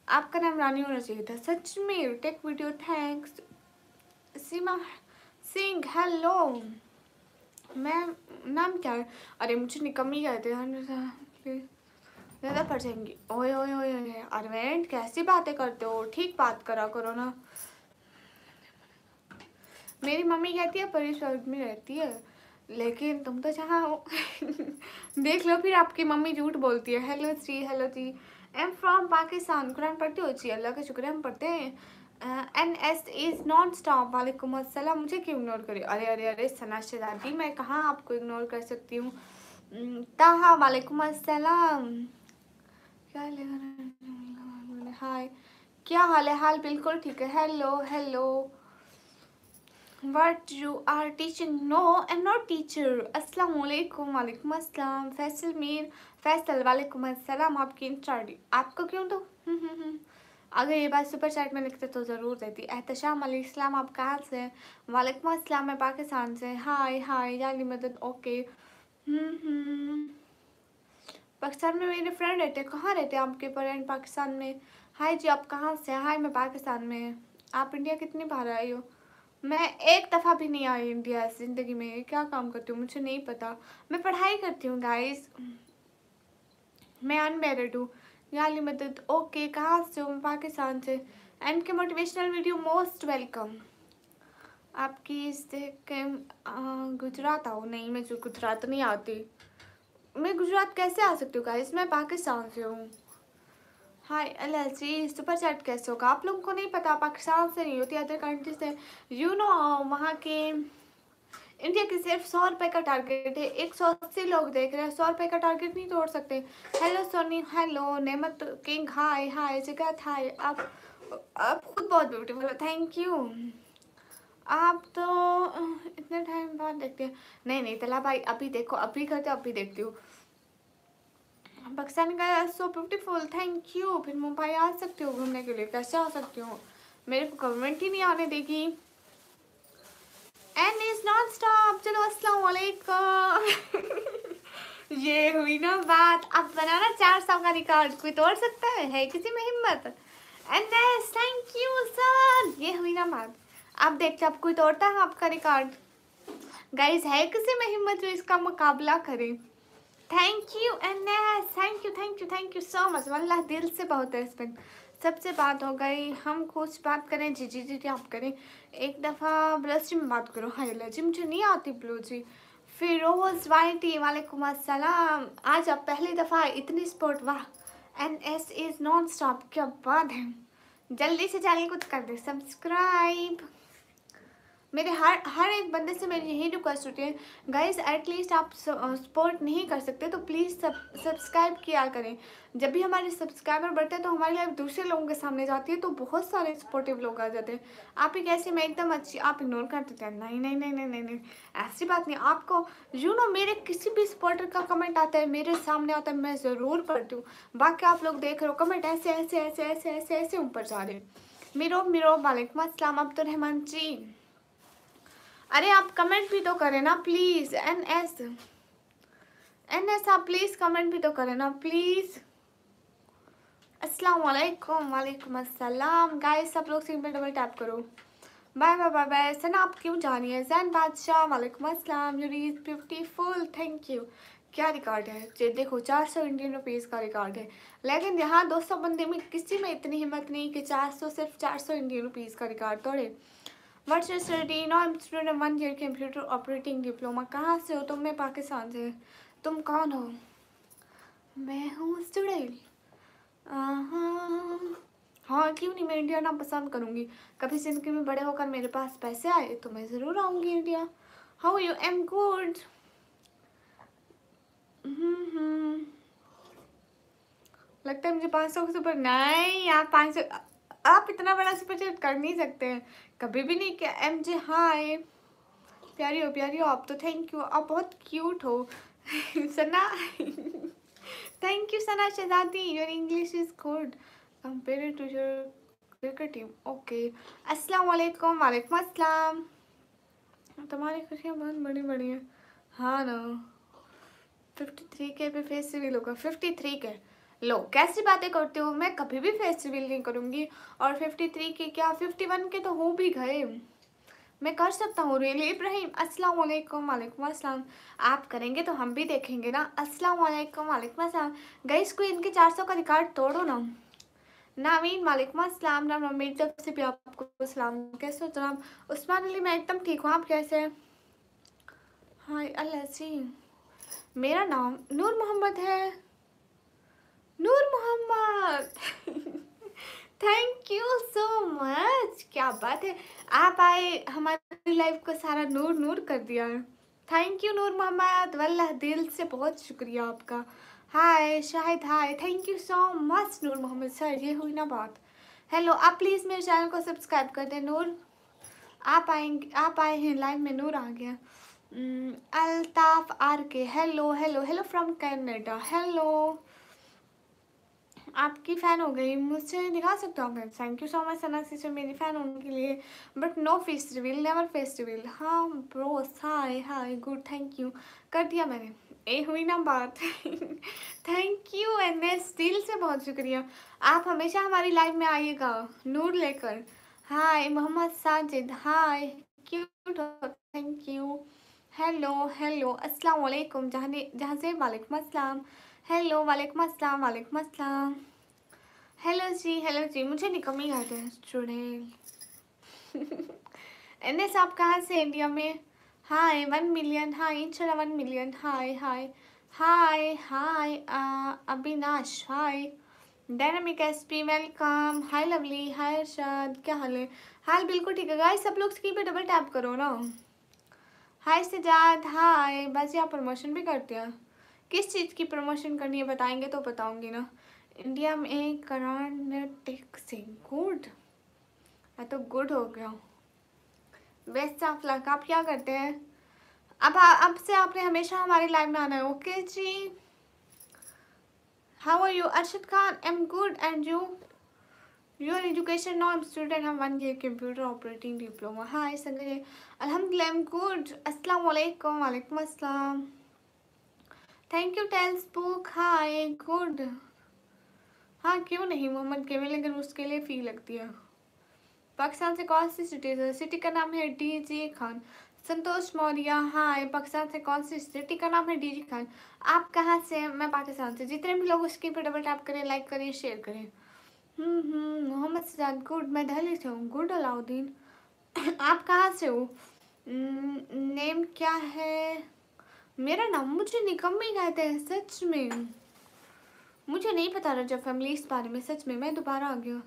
आपका नाम रानी होना चाहिए था सच में। Take video, thanks. Seema Singh, hello. मैं नाम क्या है? अरे मुझे निकम्मी कहते हैं, ज़्यादा पड़ जाएंगी। ओए ओए ओए ओए, अरविंद कैसी बातें करते हो, ठीक बात करा करो ना। मेरी मम्मी कहती है परी स्वर्ग में रहती है, लेकिन तुम तो जहाँ हो देख लो, फिर आपकी मम्मी झूठ बोलती है। Hello ji, hello ji. Am from Pakistan. कुरान पढ़ते हो जी? अल्लाह का शुक्र है हम पढ़ते हैं। NS is non stop. वालेकुम अस्सलाम। मुझे क्यों इग्नोर करे? अरे अरे अरे सना शहजादी, मैं कहाँ आपको इग्नोर कर सकती हूँ। ताहा वालेकुम अस्सलाम। क्या लेगा? हाय, क्या हाल है? हाल बिल्कुल ठीक है। Hello hello. What you are teaching? No, I'm not teacher. अस्सलाम वालेकुम, वालेकुम अस्सलाम। फैसल मीर, फैसल वालेकुम अस्सलाम। आपकी इंस्टाडी आपको क्यों दो? अगर ये बात सुपर चैट में लिखते तो ज़रूर देती। एहतशाम अली इस्लाम, आप कहाँ से हैं? वालेकुम अस्सलाम, मैं पाकिस्तान से। हाय हाय, जाली मदद। ओके। पाकिस्तान में मेरे फ्रेंड रहते। कहाँ रहते हैं आपके फ्रेंड पाकिस्तान में? हाय जी, आप कहाँ से? हाय, मैं पाकिस्तान में। आप इंडिया कितनी बार आए हो? मैं एक दफ़ा भी नहीं आई इंडिया ज़िंदगी में। क्या काम करती हूँ मुझे नहीं पता। मैं पढ़ाई करती हूँ गाइस। मैं अनमेरिड हूँ। याली मदद। ओके, कहाँ से हो? मैं पाकिस्तान से। एंड के मोटिवेशनल वीडियो मोस्ट वेलकम। आपकी इससे गुजरात आओ? नहीं, मैं जो गुजरात नहीं आती। मैं गुजरात कैसे आ सकती हूँ गाइस, मैं पाकिस्तान से हूँ। हाय एलएलसी, सुपर चैट कैसे होगा? आप लोगों को नहीं पता, पाकिस्तान से नहीं होती, अदर कंट्री से। यू नो वहाँ के इंडिया के सिर्फ 100 रुपये का टारगेट है। 180 लोग देख रहे हैं, 100 रुपये का टारगेट नहीं तोड़ सकते। हेलो सोनी, हेलो नेमत किंग, हाय हाय जगत, हाय। आप खुद बहुत ब्यूटीफुल है, थैंक यू। आप तो इतने टाइम बाद देखते हैं। नहीं तला भाई, अभी देखो, अभी करते अभी देखती हूँ। पाकिस्तान का सो ब्यूटीफुल, थैंक यू। फिर मुंबई आ सकती हो घूमने के लिए? कैसे आ सकती हूँ? मेरे को गवर्नमेंट ही नहीं आने देगी। N is non stop. चलो अस्सलाम वालेकुम। ये हुई ना बात। अब बनाना 400 का रिकॉर्ड, कोई तोड़ सकता है किसी में हिम्मत? एंड थैंक यू सर, ये हुई ना बात। अब देखते अब कोई तोड़ता है आपका रिकॉर्ड? गाइस, है किसी में हिम्मत जो इसका मुकाबला करे? Thank you NS, thank you so much. वल्लाह दिल से बहुत रिस्पेक्ट। सबसे बात हो गई, हम कुछ बात करें? जी जी जी आप करें। एक दफ़ा ब्लूजी में बात करो। हाय जी, मुझे नहीं आती ब्लूजी। फिरोज वाइटी, वालेकुम अस्सलाम। आज आप पहली दफ़ा इतनी सपोर्ट, वाह। NS इज़ नॉन स्टॉप, क्या बात है। जल्दी से चैनल को कर दे सब्सक्राइब। मेरे हर एक बंदे से मेरी यही रिक्वेस्ट होती है गाइस, एटलीस्ट आप सपोर्ट नहीं कर सकते तो प्लीज़ सब्सक्राइब किया करें। जब भी हमारे सब्सक्राइबर बढ़ते हैं तो हमारी लाइफ दूसरे लोगों के सामने जाती है, तो बहुत सारे सपोर्टिव लोग आ जाते हैं। आप ही कैसे? मैं एकदम अच्छी, आप इग्नोर कर देते हैं। नहीं, ऐसी बात नहीं। आपको यू नो मेरे किसी भी सपोर्टर का कमेंट आता है, मेरे सामने आता है, मैं ज़रूर पढ़ती हूँ। बाकी आप लोग देख रहे हो कमेंट ऐसे ऐसे ऐसे ऐसे ऐसे ऐसे ऊपर जा रहे हैं। मिरो वालेकुम अस्सलाम अब्दुलरहमान जी। अरे आप कमेंट भी तो करें ना प्लीज़। NS आप प्लीज़ कमेंट भी तो करें ना प्लीज़। अस्सलाम वालेकुम, वालेकुम अस्सलाम। गाइस सब लोग सिंपल डबल टैप करो। Bye bye bye bye. Sana आप क्यों जा रही है? जैन बादशाह वालेकुम अस्सलाम। Your is beautiful, thank you. क्या रिकॉर्ड है? देखो 400 इंडियन रुपीज़ का रिकॉर्ड है, लेकिन यहाँ 200 बंदे में किसी में इतनी हिम्मत नहीं कि 400 सिर्फ 400 इंडियन रुपीज़ का रिकॉर्ड तोड़े। What's your study? No I am student 1 year computer operating diploma. कहाँ से हो तुम? मैं पाकिस्तान से। तुम कौन हो? मैं हूँ स्टूडेंट। हाँ क्यों नहीं, मैं इंडिया आना पसंद करूँगी। कभी ज़िंदगी में बड़े होकर मेरे पास पैसे आए तो मैं ज़रूर आऊँगी India. How you? Am good. लगता है मुझे 500 से ऊपर नहीं यार। 500 आप इतना बड़ा सुपर चैट कर नहीं सकते हैं कभी भी नहीं। क्या एम जे हाय, प्यारी हो आप तो। थैंक यू, आप बहुत क्यूट हो। सना thank you Sana Shahzadi, your English is good compare to your cricket team. Okay अस्सलाम वालेकुम। वालेकुम अस्सलाम। तुम्हारी खुशियाँ बहुत बड़ी बड़ी हैं। हाँ ना, 53K पे फेस रिवील होगा। 53K? लो कैसी बातें करते हो, मैं कभी भी फेस रिवील नहीं करूँगी। और 53K क्या 51K तो हो भी गए, मैं कर सकता हूँ। रियली इब्राहिम अस्सलाम वालेकुम। वालेकुम अस्सलाम। आप करेंगे तो हम भी देखेंगे ना। अस्सलाम वालेकुम। वालेकुम अस्सलाम। गाइस कोई इनके 400 का रिकॉर्ड तोड़ो ना। नावीन वालेकुम अस्सलाम। नाम मेरी तरफ से भी आपको सलाम। कैसे हो जनाब? उस्मान अली मैं एकदम ठीक हूँ, आप कैसे हैं? हाय अल्लाह जी। मेरा नाम नूर मोहम्मद है। Noor Mohammad thank you so much, क्या बात है। आप आए हमारी लाइफ को सारा नूर नूर कर दिया है। थैंक यू नूर मोहम्मद, वल्लाह दिल से बहुत शुक्रिया आपका। Hi Shahid hi, thank you so much Noor Mohammad sir, ये हुई ना बात। हेलो, आप प्लीज़ मेरे चैनल को सब्सक्राइब कर दें। नूर आप आएंगे, आप आए हैं लाइव में, नूर आ गया। Altaf R K hello hello hello from Canada. Hello, आपकी फ़ैन हो गई, मुझसे दिखा सकते हो आप? Thank you so much Sana sister मेरी फ़ैन होने के लिए। But no face reveal, never face reveal. हाँ bro, hi hi good, thank you कर दिया मैंने। ए हुई ना बात थैंक यू एनएस, दिल से बहुत शुक्रिया। आप हमेशा हमारी लाइव में आइएगा नूर लेकर। हाय मोहम्मद साजिद हाय, क्यूट हो, थैंक यू। हेलो हेलो अस्सलाम वालेकुम। जहाँ से वालेकुम अस्सलाम। हेलो वालेकुम अस्सलाम। वालेकुम अस्सलाम। हेलो जी, मुझे निकम्मी कहते हैं स्टूडेंट। एनएस आप कहाँ से? इंडिया में। हाय 1 मिलियन, हाय इंशाल्लाह 1 million. Hi hi hi hi Avinash hi. Dynamic SP welcome. Hi lovely, hi Arshad, क्या हाल है? हाल बिल्कुल ठीक है गाइस, सब लोग स्क्रीन पे डबल टैप करो ना। हाय सजाद हाय। बस यहाँ प्रमोशन भी करते हैं। किस चीज़ की प्रमोशन करनी है बताएंगे तो बताऊंगी ना। इंडिया में कर्नाटक से गुड, मैं तो गुड हो गया। Best of luck. आप क्या करते हैं? अब से आपने हमेशा हमारी लाइव में आना है। Okay ji. How are you? Arshad Khan am good and you? Your education? No I am student, हम 1 year computer operating diploma. Hi Sanjay, अल्हम्दुलिल्लाह आई एम गुड। अस्सलाम वालेकुम। वालेकुम अस्सलाम। Thank you tales book hi good. हाँ क्यों नहीं मोहम्मद केवल, लेकिन उसके लिए फ़ी लगती है। पाकिस्तान से कौन सी सिटी है? सिटी का नाम है डीजे खान। संतोष मौर्य हाय। पाकिस्तान से कौन सी सिटी का नाम है? डीजे खान। आप कहाँ से हैं? मैं पाकिस्तान से। जितने भी लोग उसके पर डबल टैप करें, लाइक करें, शेयर करें। मोहम्मद सजाद गुड, मैं दिल्ली से हूँ। गुड अलाउद्दीन आप कहाँ से हो? नेम क्या है? मेरा नाम, मुझे निकम्मी कहते हैं सच में। मुझे नहीं पता रहा फैमिली इस बारे में, सच में। मैं दोबारा आ गया।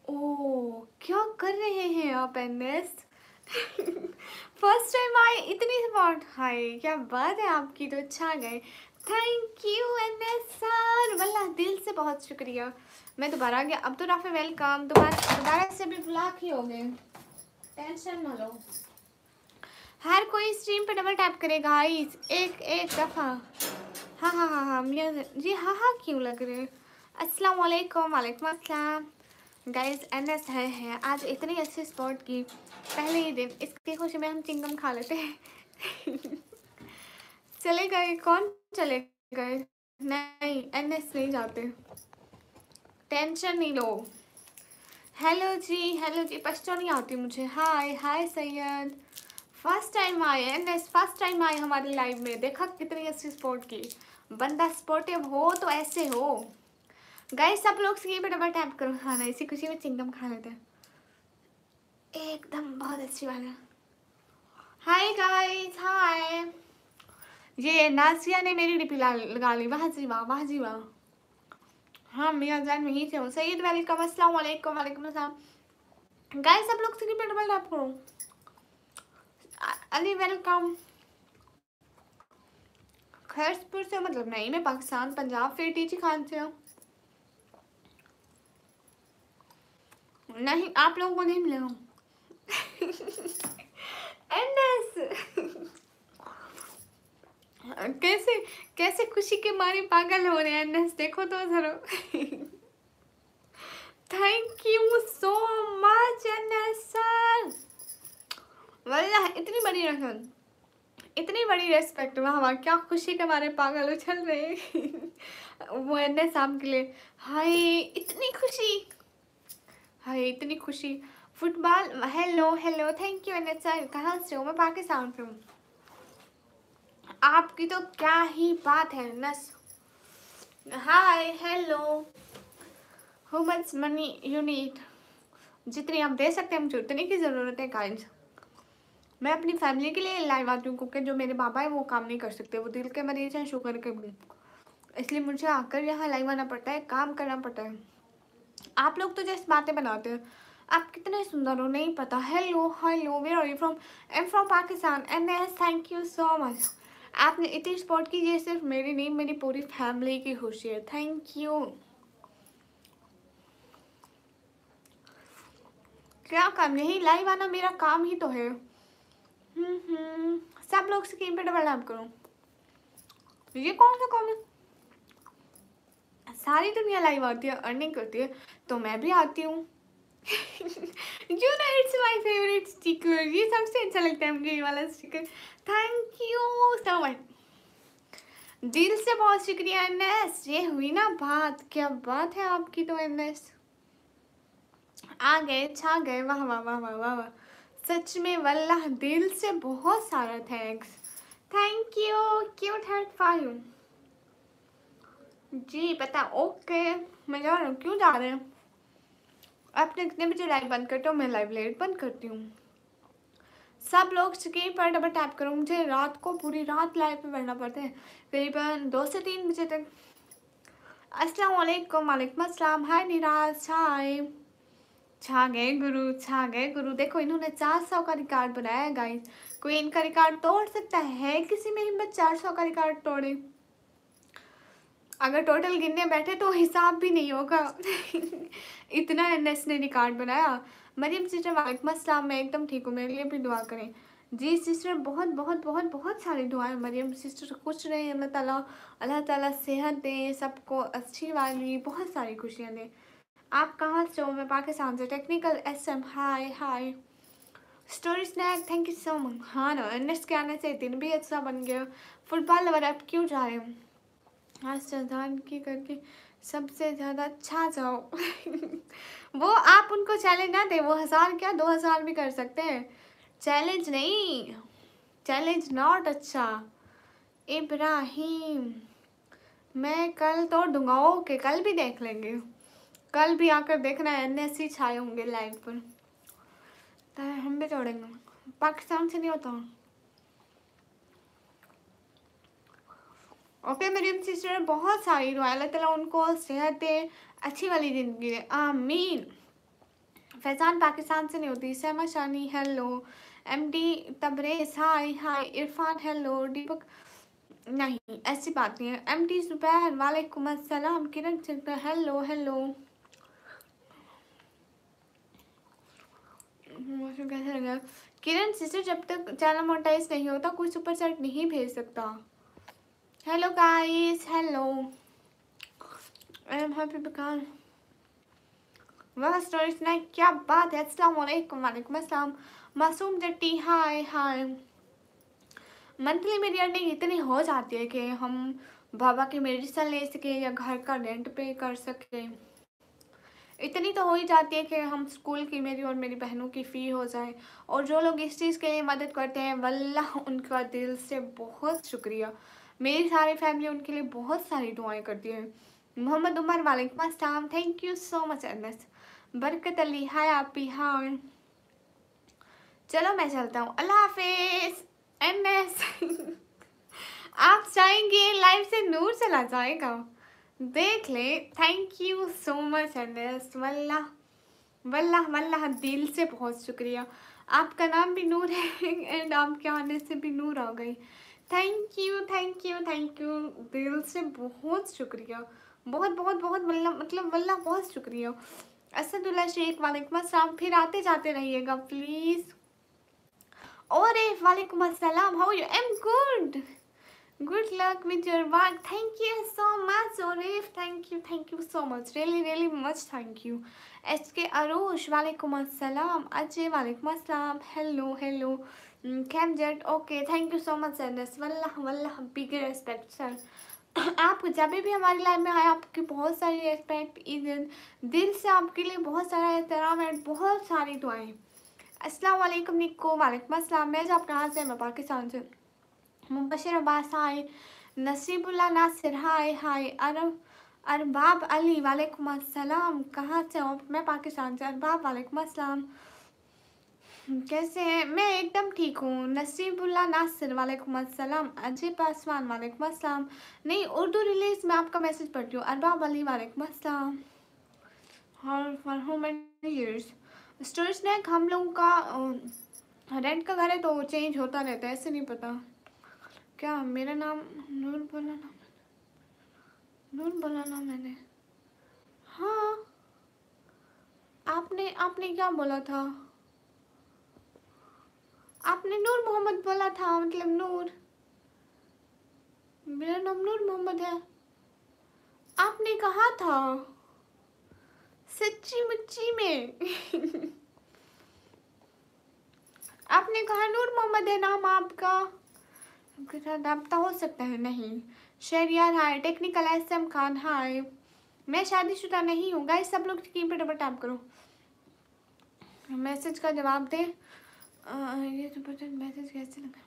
ओह क्या कर रहे हैं आप एनएस? फर्स्ट टाइम आए, इतनी स्पॉट। हाय क्या बात है आपकी, तो छा गए। थैंक यू एनएस सर, वल्लाह दिल से बहुत शुक्रिया। मैं दोबारा आ गया। अब तो राफे वेलकम। दोबारा से भी ब्लॉक ही हो गए, टेंशन ना लो। हर कोई स्ट्रीम पे डबल टैप करेगा गाइस, एक एक दफ़ा। हाँ हाँ हाँ हाँ मियाँ जी, हाँ हाँ क्यों लग रहे हैं। अस्सलाम वालेकुम। वालेकुम अस्सलाम। गाइस एनएस है आज इतनी अच्छी स्पॉट की, पहले ही दिन। इसकी खुशी में हम चिंगम खा लेते हैं चले गए? कौन चले गए? नहीं एनएस नहीं जाते, टेंशन नहीं लो। हेलो जी, पश्तो नहीं आती मुझे। हाय हाय सैयद, फर्स्ट टाइम आए एनएस, फर्स्ट टाइम आए हमारी लाइव में। देखा कितनी अच्छी स्पोर्ट की। बंदा स्पोर्टिव हो तो ऐसे हो। गाइस सब लोग सी पे डबल टैप करो खाना, इसी खुशी में चिंगम खा लेते हैं एकदम, बहुत अच्छी वाला। Hi guys hi. ये नासिया ने मेरी डीपी लगा ली, वाह जी वाह, वाह जी वाह। हाँ मियाँ जान वहीं से हो। सैयद वेलकम, अस्सलाम वालेकुम। वालेकुम अस्सलाम। गाइस सब लोग सी पे डबल टैप करो। अली वेलकम। खैरसपुर से मतलब नहीं, मैं पाकिस्तान पंजाब फिर टीची खान से हूँ। नहीं आप लोगों को नहीं मिले हूँ। एनएस कैसे कैसे खुशी के मारे पागल हो रहे हैं एनएस, देखो तो जरा। Thank you so much NS sir. वल्लाह इतनी बड़ी रकम, इतनी बड़ी रेस्पेक्ट, वाह वाह, क्या खुशी के मारे पागल उछल रहे। वो एनएस आपके लिए। हाय इतनी खुशी, हाय इतनी खुशी। Football, hello hello, thank you NS sir. कहाँ से हो? मैं पाकिस्तान से हूँ। आपकी तो क्या ही बात है NS. Hi hello. How much money you need? जितनी आप दे सकते हैं मुझे उतनी की ज़रूरत है गाइस। मैं अपनी फैमिली के लिए लाइव आती हूँ क्योंकि जो मेरे पापा है वो काम नहीं कर सकते, वो दिल के मरीज हैं, शुगर के भी। इसलिए मुझे आकर यहाँ लाइव आना पड़ता है, काम करना पड़ता है। आप लोग तो जैसे बातें बनाते हो, आप कितने सुंदर हो नहीं पता। Hello hello, where are you from? I am from Pakistan and thank you so much. आपने इतनी सपोर्ट की, ये सिर्फ मेरी नहीं मेरी पूरी फैमिली की खुशी है। Thank you. क्या काम, यही लाइव आना मेरा काम ही तो है। सब लोग स्क्रीन पे डबल टैप करो। ये कौन सा काम है? सारी दुनिया लाइव आती है, अर्निंग करती है, तो मैं भी आती हूँ। You know it's my favourite sticker, ये सबसे अच्छा लगता है मुझे ये वाला sticker. Thank you so much, दिल से बहुत शुक्रिया एनएस। ये हुई ना बात, क्या बात है आपकी तो एनएस। आ गए, छा गए, वाह वाह वाह वाह वाह वाह, सच में वल्लाह दिल से बहुत सारा thanks. Thank you, cute help for you. जी पता, ओके। मैं जा रहा हूँ, क्यों जा रहे हैं? आपने कितने बजे लाइव बंद करते हो? मैं लाइव लेट बंद करती हूँ। सब लोग स्क्रीन पर डबल टैप करो, मुझे रात को पूरी रात लाइव पे बैठना पड़ता है, करीबन 2 से 3 बजे तक। अस्सलाम वालेकुम। वालेकुम अस्सलाम। हाय निराज, हाय। छा गए गुरु, छा गए गुरु। देखो इन्होंने 400 का रिकॉर्ड बनाया है गाइस। कोई इनका रिकॉर्ड तोड़ सकता है? किसी में हिम्मत 400 का रिकॉर्ड तोड़े? अगर टोटल गिनने बैठे तो हिसाब भी नहीं होगा। इतना एनएस ने रिकॉर्ड बनाया। मरियम सिस्टर वालेकुम अस्सलाम, मैं एकदम ठीक हूँ, मेरे लिए भी दुआ करें। जी सिस्टर, बहुत बहुत बहुत बहुत सारी दुआएं मरियम सिस्टर, खुश रहें, अल्लाह ताला सेहत दे सबको, अच्छी वाली बहुत सारी खुशियाँ दें। आप कहाँ से हो? मैं पाकिस्तान से। Technical SM, hi hi. Story snack, thank you so much. हाँ ना, एनएस के आने से दिन भी अच्छा बन गया। फुटबॉल लवर, आप क्यों जा रहे हो? आज शहजान की करके सबसे ज़्यादा अच्छा जाओ। वो आप उनको चैलेंज ना दे, वो 1000 क्या 2000 भी कर सकते हैं। चैलेंज नहीं, चैलेंज नॉट। अच्छा इब्राहिम, मैं कल तोड़ दूंगा। ओके कल भी देख लेंगे, कल भी आकर देखना, एनएस ही छाए होंगे लाइव पर, तो हम भी तोड़ेंगे। पाकिस्तान से नहीं होता। ओके मेरी सिस्टर, बहुत सारी दुआ, अल्लाह ताला उनको सेहत दे, अच्छी वाली ज़िंदगी दे, आमीन। फैज़ान पाकिस्तान से नहीं होती। सहमा शानी हेलो। एमडी तबरेज हाय हाय। इरफान हेलो। दीपक, नहीं ऐसी बात नहीं है। एमडी जुबैर वालेकुम अस्सलाम। किरण सिस्टर हेलो हेलो। मौसम कैसा लगा? किरण सिस्टर, जब तक चैनल मोनेटाइज नहीं होता कोई सुपर चैट नहीं भेज सकता। Hello guys hello. I am happy because वह स्टोरी सुनाई, क्या बात है। अस्सलाम वालेकुम। वालेकुम अस्सलाम। मासूम जट्टी हाय हाय। मंथली मेरी अर्निंग इतनी हो जाती है कि हम बाबा की मेडिसिन ले सके या घर का रेंट पे कर सके। इतनी तो हो ही जाती है कि हम स्कूल की मेरी और मेरी बहनों की फ़ी हो जाए। और जो लोग इस चीज़ के लिए मदद करते हैं वल्लाह उनका दिल से बहुत शुक्रिया। मेरी सारी फैमिली उनके लिए बहुत सारी दुआएं करती है। मोहम्मद उमर वालेकुम अस्सलाम, thank you so much NS. Barkat Ali हाय आपी हाय। चलो मैं चलता हूँ, अल्लाह हाफिज एनएस। आप चाहेंगे लाइव से नूर चला जाएगा, देख ले। Thank you so much NS, वल्लाह वल्लाह वल्लाह दिल से बहुत शुक्रिया। आपका नाम भी नूर है एंड आपके आने से भी नूर आ गई। Thank you thank you thank you, दिल से बहुत शुक्रिया। बहुत बहुत बहुत वल्लाह मतलब वल्लाह बहुत शुक्रिया। असदुल्ला शेख वालेकुम अस्सलाम, फिर आते जाते रहिएगा प्लीज़। और वालेकुम अस्सलाम, how are you? I am good, good luck with your work. Thank you so much Orif, thank you so much, really much thank you. SK Arush वालेकुम अस्सलाम, अजय वालेकुम अस्सलाम, hello Camjet, okay thank you so much Anas, Wallah Wallah big respect sir। आप जब भी हमारी लाइफ में आए आपकी बहुत सारी रेस्पेक्ट, इज़्ज़त, दिल से आपके लिए बहुत सारा एहतराम एंड बहुत सारी दुआएं। अस्सलाम वालेकुम निक्को, वालेकुम अस्सलाम। मैं आप कहाँ से? मैं पाकिस्तान से। मुबशर अब्बास हाय, नसीबुल्ला नासिर हाय हाय, अरबाब अली वालेकुम अस्सलाम, कहाँ से हो? मैं पाकिस्तान से। अरबाब वालेकुम अस्सलाम, कैसे हैं? मैं एकदम ठीक हूँ। नसीबुल्ला नासिर वालेकुम अस्सलाम, अजय पासवान वालेकुम अस्सलाम। नहीं उर्दू रिलीज में आपका मैसेज पढ़ती हूँ। अरबाब अली वालेकुम अस्सलाम। For how many years? Story snack हम लोगों का रेंट का घर है तो चेंज होता रहता है, ऐसे नहीं पता क्या। मेरा नाम नूर बोला ना, नूर बोला ना मैंने। हाँ आपने क्या बोला था? आपने नूर मोहम्मद बोला था, मतलब नूर। मेरा नाम नूर मोहम्मद है, आपने कहा था सच्ची मुच्ची में। आपने कहा नूर मोहम्मद है नाम आपका, रब्ता हो सकता है। नहीं शहरियार हाय, टेक्निकल एसएम खान हाय। मैं शादीशुदा नहीं हूँ गाइस, सब लोग स्क्रीन पे डबल टैप करो, मैसेज का जवाब दे। ये सुपर मैसेज कैसे लगा?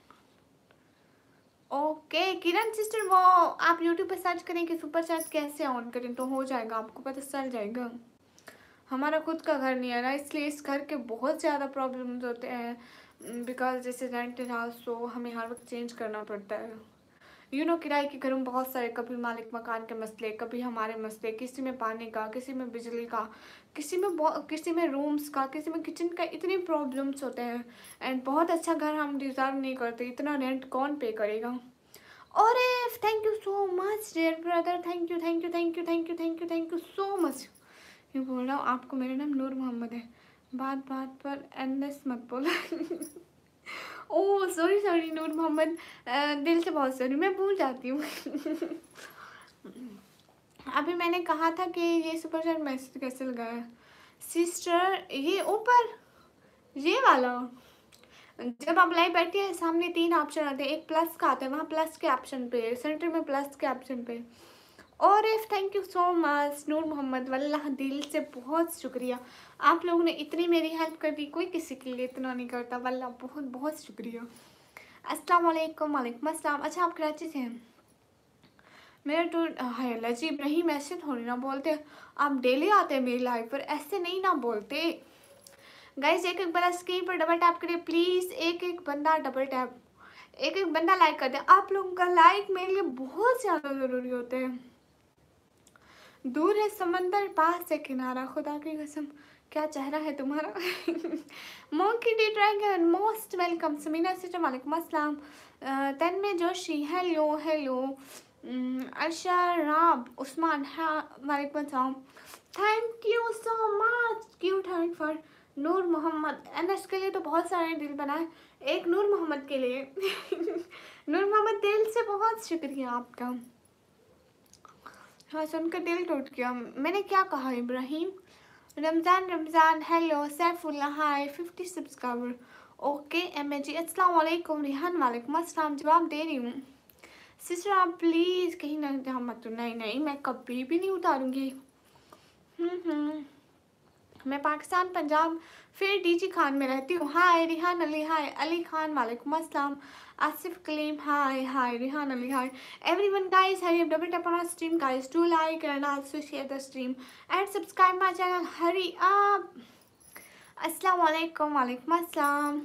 ओके किरण सिस्टर, वो आप यूट्यूब पे सर्च करें कि सुपर चैट कैसे ऑन करें तो हो जाएगा, आपको पता चल जाएगा। हमारा खुद का घर नहीं है ना, इसलिए इस घर के बहुत ज़्यादा प्रॉब्लम्स होते हैं, बिकॉज जैसे रेंटेड हाउस तो हमें हर वक्त चेंज करना पड़ता है। किराए के घरों में बहुत सारे, कभी मालिक मकान के मसले, कभी हमारे मसले, किसी में पानी का, किसी में बिजली का, किसी में रूम्स का, किसी में किचन का, इतनी प्रॉब्लम्स होते हैं। एंड बहुत अच्छा घर हम डिज़र्व नहीं करते, इतना रेंट कौन पे करेगा। और thank you so much dear brother, thank you so much. ये बोल रहा हूँ आपको, मेरा नाम नूर मोहम्मद है, बात बात पर एनएस मत बोला। ओह सॉरी नूर मोहम्मद, दिल से बहुत सॉरी, मैं भूल जाती हूँ। अभी मैंने कहा था कि ये सुपर चैट मैसेज कैसे लगाया सिस्टर, ये ऊपर ये वाला। जब आप लाइव बैठे हैं सामने 3 ऑप्शन आते हैं, एक प्लस का आता है, वहाँ प्लस के ऑप्शन पे, सेंटर में प्लस के ऑप्शन पे। और thank you so much Noor Mohammad, वल्लाह दिल से बहुत शुक्रिया। आप लोगों ने इतनी मेरी हेल्प कर दी, कोई किसी के लिए इतना नहीं करता, वल्लाह बहुत बहुत शुक्रिया। अस्सलाम वालेकुम, वालेकुम अस्सलाम। अच्छा आप कराची से हैं? मेरा तो है लजीब नहीं, ऐसे थोड़ी ना बोलते, आप डेली आते हैं मेरी लाइफ पर, ऐसे नहीं ना बोलते। गाइज एक बार स्क्रीन पर डबल टैप करिए प्लीज़, एक बंदा डबल टैप, एक बंदा लाइक कर दे। आप लोगों का लाइक मेरे लिए बहुत ज़्यादा ज़रूरी होते हैं। दूर है समंदर पास है किनारा, खुदा की कसम क्या चेहरा है तुम्हारा। Monkey D Dragon most welcome. Samina sister वालेकुम अस्सलाम। तन्मय जोशी हेलो अर्शा राब उस्मान हाँ वालेकुम अस्सलाम। Thank you so much cute heart for Noor Mohammad. NS के लिए तो बहुत सारे दिल बनाए, एक नूर मोहम्मद के लिए। नूर मोहम्मद दिल से बहुत शुक्रिया आपका। हाँ सुनकर दिल टूट गया। मैंने क्या कहा इब्राहिम? रमज़ान हेलो, सैफुल्ला हाय, 50 सब्सक्राइबर ओके। एमएजी अस्सलाम वालेकुम, रिहान वालेकुम अस्सलाम, जवाब दे रही हूँ। सिस्टर आप प्लीज़ कहीं ना जहाँ मत, नहीं मैं कभी भी नहीं उतारूँगी। मैं पाकिस्तान पंजाब फिर डीजी खान में रहती हूँ। हाय रिहान अली, हाय अली खान, वालेकुम अस्सलाम। आसिफ कलीम, हाय हाय रिहान अली, हाय everyone guys. Hurry up, double tap on our stream guys, do like and also share the stream and subscribe my channel. Hurry up. अस्सलाम वालेकुम, वालेकुम अस्सलाम।